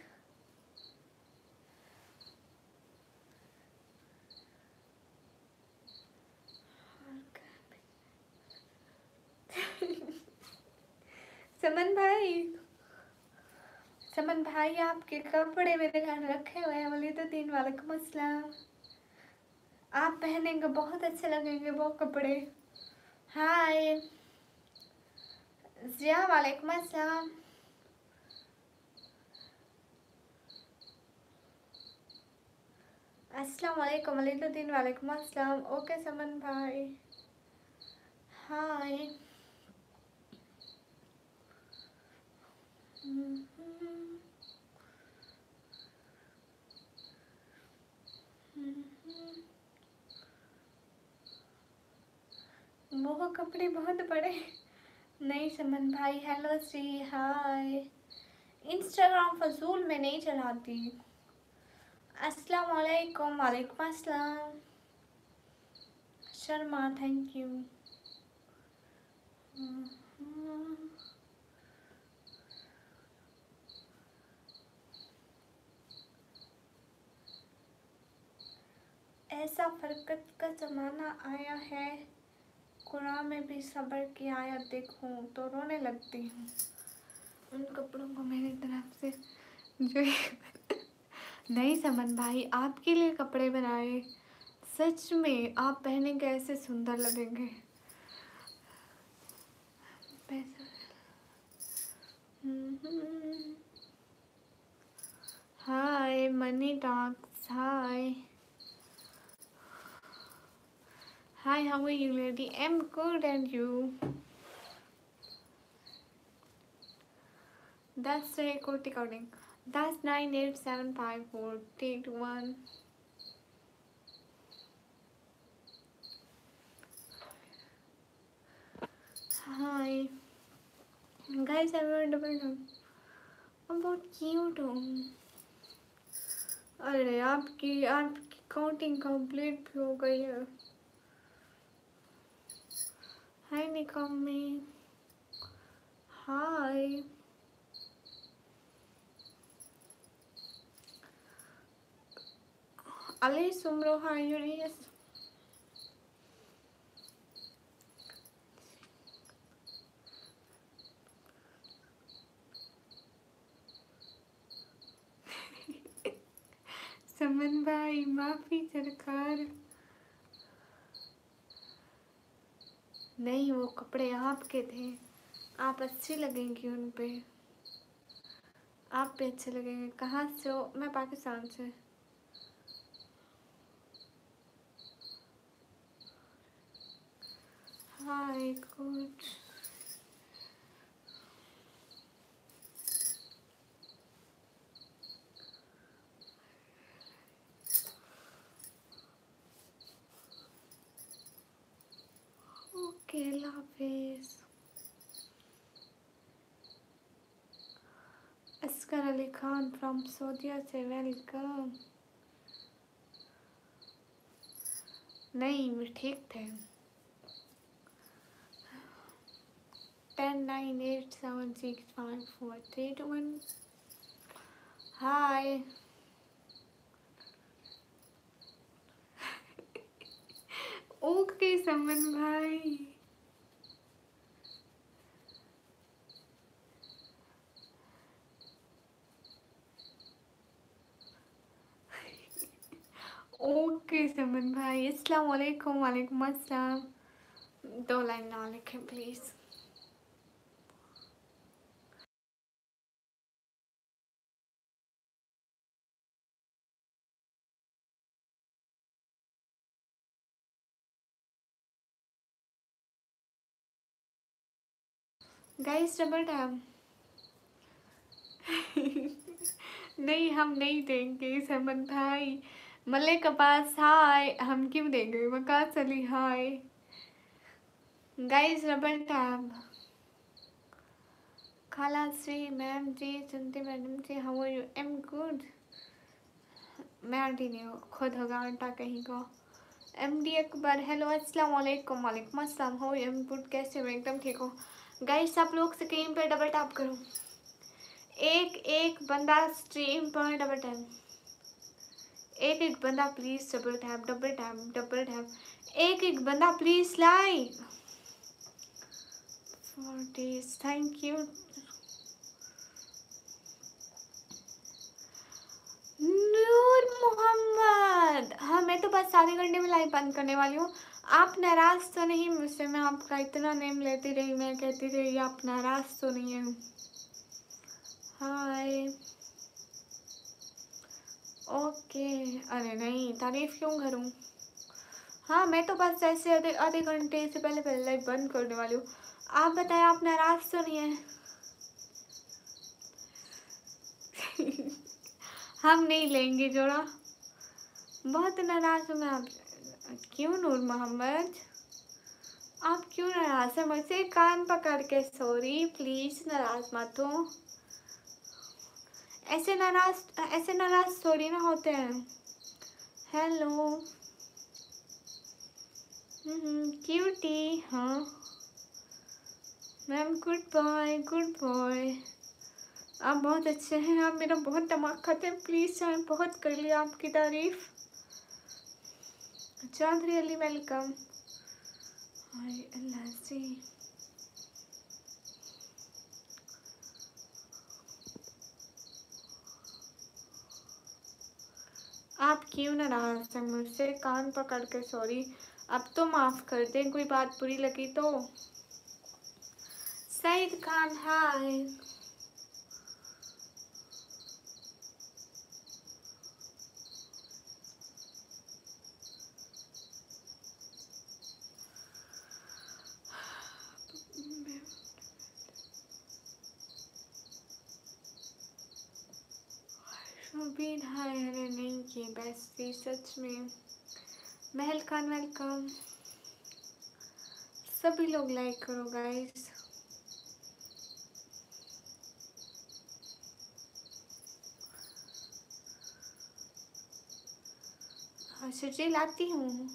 समन भाई, समन भाई आपके कपड़े मेरे घर रखे हुए हैं, वलीदुद्दीन वालेकुम अस्सलाम। आप पहनेंगे बहुत अच्छे लगेंगे वो कपड़े। हाय जिया वालेकुम अस्सलाम। अस्सलाम वालेकुम वलीदुद्दीन वालेकुम अस्सलाम। ओके समन भाई हाय। वो कपड़े बहुत बड़े। नहीं समन भाई, हेलो श्री हाय। इंस्टाग्राम फजूल में नहीं चलाती। अस्सलाम वालेकुम वालेकुम अस्सलाम। Sharma thank you. ऐसा फरकत का ज़माना आया है, कुरान में भी सब्र की आयत देखूं तो रोने लगती हूँ। उन कपड़ों को मेरी तरफ से जो नहीं समन भाई, आपके लिए कपड़े बनाए, सच में आप पहनेंगे ऐसे सुंदर लगेंगे। Hi money talks hi. Hi, how are you, lady? I'm good, and you? That's the record recording. That's 9875431. Hi, guys. I will double down. About cute home. अरे आपकी काउंटिंग कंप्लीट भी हो गई है। हाय निकम्मी हाय। अली सुमरो हाय यूरियस। समन भाई माफी सरकार। नहीं, वो कपड़े आपके थे, आप अच्छी लगेंगी उन पे, आप पे अच्छे लगेंगे। कहाँ से हो? मैं पाकिस्तान से। Hi good. ओके अल्लाह हाफिज। अस्कर अली खान फ्रॉम सऊदीया से वेलकम। नहीं मैं ठीक थे। 1098765431। हाय ओके समन भाई। ओके समन भाई। अस्सलाम वालेकुम वालेकुम अस्सलाम। 2 लाइन ना लिखें प्लीज़। Guys double tap. नहीं हम नहीं देंगे समन भाई। मल्ले के पास हाय, हम क्यों देंगे? Waqas Ali hi. Guys double tap. खाला श्री मैम जी, सुनते मैडम जी, how are you? I am good. मैं आंटी नहीं हूँ, खुद होगा आंटा कहीं का। MD अकबर हेलो अस्सलाम वालेकुम। वालेकुम अस्सलाम। हो इनपुट कैसे हो? एकदम ठीक हो गाइस। आप लोग स्क्रीन पर डबल टैप करो, एक एक बंदा स्ट्रीम पर डबल टैप, एक एक बंदा please double tap double tap double tap, एक एक बंदा please like for this, thank you. Noor Mohammad, हाँ मैं तो बस आधे घंटे में लाइव बंद करने वाली हूँ। आप नाराज तो नहीं मुझसे? मैं आपका इतना नेम लेती रही, मैं कहती रही, आप नाराज तो नहीं है? हाय ओके। अरे नहीं, तारीफ क्यों करूँ? हाँ मैं तो बस ऐसे आधे आधे घंटे से पहले लाइव बंद करने वाली हूँ। आप बताएं, आप नाराज तो नहीं है? हम नहीं लेंगे जोड़ा, बहुत नाराज हूँ मैं आप। क्यों नूर मोहम्मद, आप क्यों नाराज है मुझसे? कान पकड़ के सॉरी, प्लीज नाराज मत हो। ऐसे नाराज थोड़ी ना होते हैं। हेलो क्यूटी, हाँ ma'am, good boy good boy. आप बहुत अच्छे हैं, आप मेरा बहुत दिमाग खाते हैं। प्लीज़ मैंने बहुत कर लिया आपकी तारीफ। चौधरी अली वेलकम। हाय अल्लाह से, आप क्यों नाराज हैं मुझसे? कान पकड़ के सॉरी, अब तो माफ़ कर दें, कोई बात बुरी लगी तो। सईद खान हाय। शुबीर हाय। अरे नहीं की बेस्टी सच में। महल खान वेलकम। सभी लोग लाइक करो गाइस। सुजी लाती हूँ।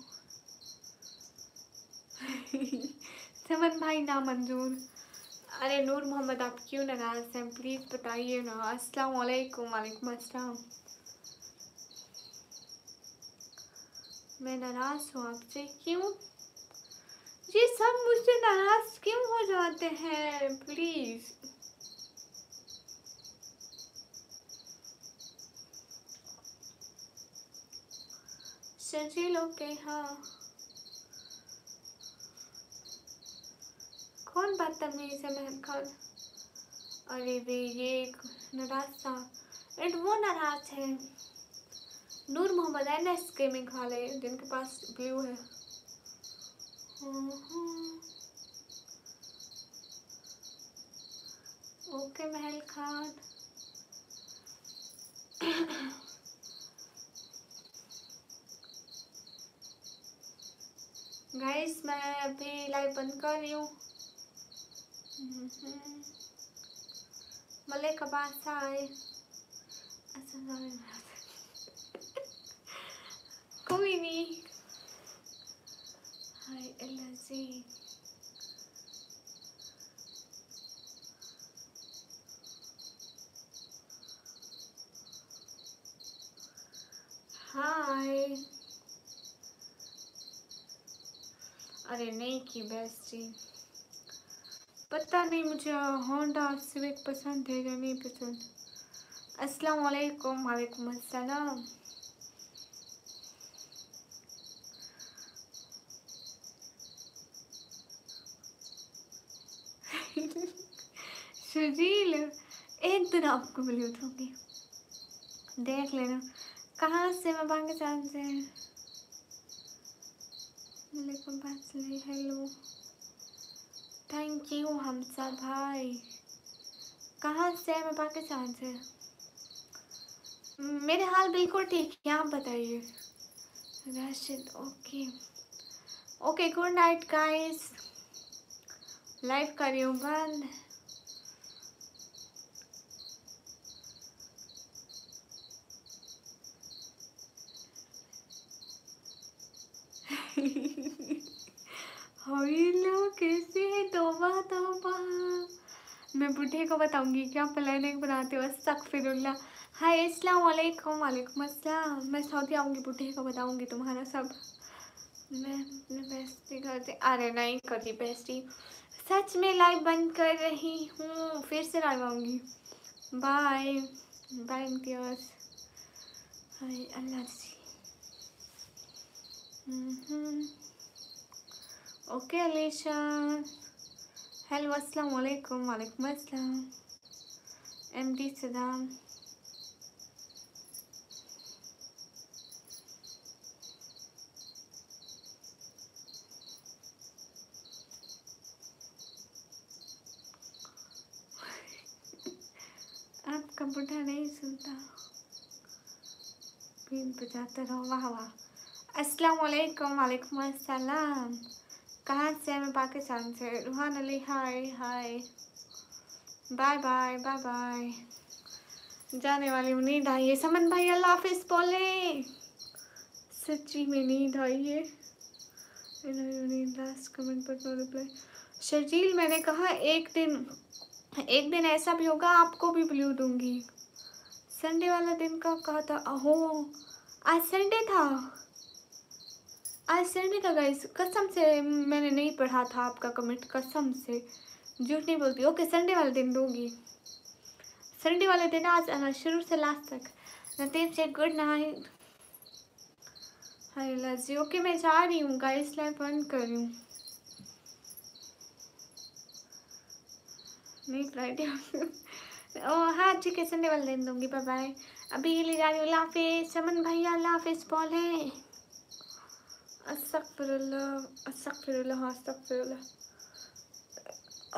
समन भाई ना मंजूर। अरे नूर मोहम्मद, आप क्यों नाराज हैं? प्लीज़ बताइए ना। अस्सलाम वालेकुम। वालेकुम अस्सलाम। मैं नाराज हूँ आपसे? क्यों? ये सब मुझसे नाराज क्यों हो जाते हैं? Please Shajeel okay. हाँ कौन बदतमीज है? महल खान। अरे वे ये एक नाराज सा, एंड वो नाराज है नूर मोहम्मद NS गेमिंग वाले जिनके पास ब्लू है। ओके महल खान। गाइस मैं अभी लाइव बंद कर रही हूँ। मलिक अब्बास आए। कोई नहीं। हाय अल्लाह जी। हाय। अरे नहीं की बेस्टी, पता नहीं मुझे होंडा सिविक पसंद है या नहीं पसंद। अस्सलाम वालेकुम। वालेकुम अस्सलाम। सुजील एक दिन आपको मिली उठूंगी, देख लेना। कहाँ से? मैं पाकिस्तान से। हेलो थैंक यू हमसा भाई। कहाँ से? मैं पाकिस्तान से। मेरे हाल बिल्कुल ठीक है, आप बताइए। Rashid okay okay. Good night guys, live कर रही हूँ बंद। लो कैसे तौबा तौबा। मैं बुढ़े को बताऊंगी क्या प्लानिंग बनाते हो। अस्तगफिरुल्लाह। हाय अस्सलाम वालेकुम। वालेकुम अस्सलाम। मैं सऊदी आऊंगी, बुढ़े को बताऊंगी तुम्हारा सब। मैं अपने बेस्टी करती, अरे नहीं करती बेस्टी, सच में लाइव बंद कर रही हूँ, फिर से लाइव आऊंगी। Bye bye Imtiaz. हाय अल्लाह जी। ओके अलीशा। हेलो अस्सलाम वालेकुम। वालेकुम अस्सलाम। एमडी सदाम। आपका बुढ़ा नहीं सुनता, बीन बजाता रहो। वाह वाह। अस्सलाम वालेकुम। वालेकुम अस्सलाम। कहाँ से? मैं पाकिस्तान से। Roohan Ali hi hi. Bye bye bye bye. जाने वाली हूँ, नींद आई है। समन भाई अल्लाह हाफिज बोले। सच्ची में नींद आई है। लास्ट कमेंट पर नो रिप्लाई। शर्जील मैंने कहा एक दिन ऐसा भी होगा आपको भी ब्लू दूंगी। संडे वाला दिन का कहा था। अहो आज संडे था, आज संडे था गाइस। कसम से मैंने नहीं पढ़ा था आपका कमेंट, कसम से झूठ नहीं बोलती। ओके संडे वाले दिन दूंगी, संडे वाले दिन आज आना शुरू से लास्ट तक। नतीब से गुड नाइट। हाय लजी। ओके मैं जा रही हूँ गाइस, लाइव बंद कर रही हूँ। नहीं फ्राइडे ओ हाँ ठीक है, संडे वाले दिन दूंगी। Bye bye. अभी ये ले जा रही हूँ। अल्लाह हाफिज। समन भैया अल्लाह हाफिज बोले। अस्तगफिरुल्लाह अस्तगफिरुल्लाह अस्तगफिरुल्लाह।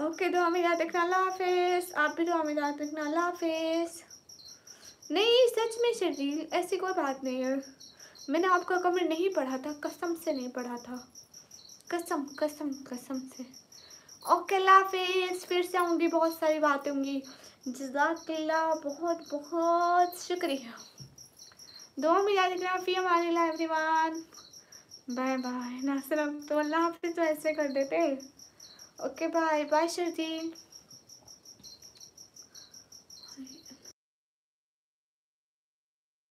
ओके दुआ में याद रखना। अल्लाह हाफिज। आप भी दुआ में याद रखना। अल्लाह हाफिज। नहीं सच में शर्जील ऐसी कोई बात नहीं है, मैंने आपका कमेंट नहीं पढ़ा था, कसम से नहीं पढ़ा था, कसम कसम कसम से। ओके अल्लाह हाफिज। फिर से आऊँगी, बहुत सारी बातें होंगी। जज़ाकल्लाह, बहुत बहुत शुक्रिया। दुआ में याद रखना। फी अमानिल्लाह एवरीवन। Bye bye. नासिर अब तो अल्लाह हाफिज तो ऐसे कर देते। Okay bye bye Sharjeel.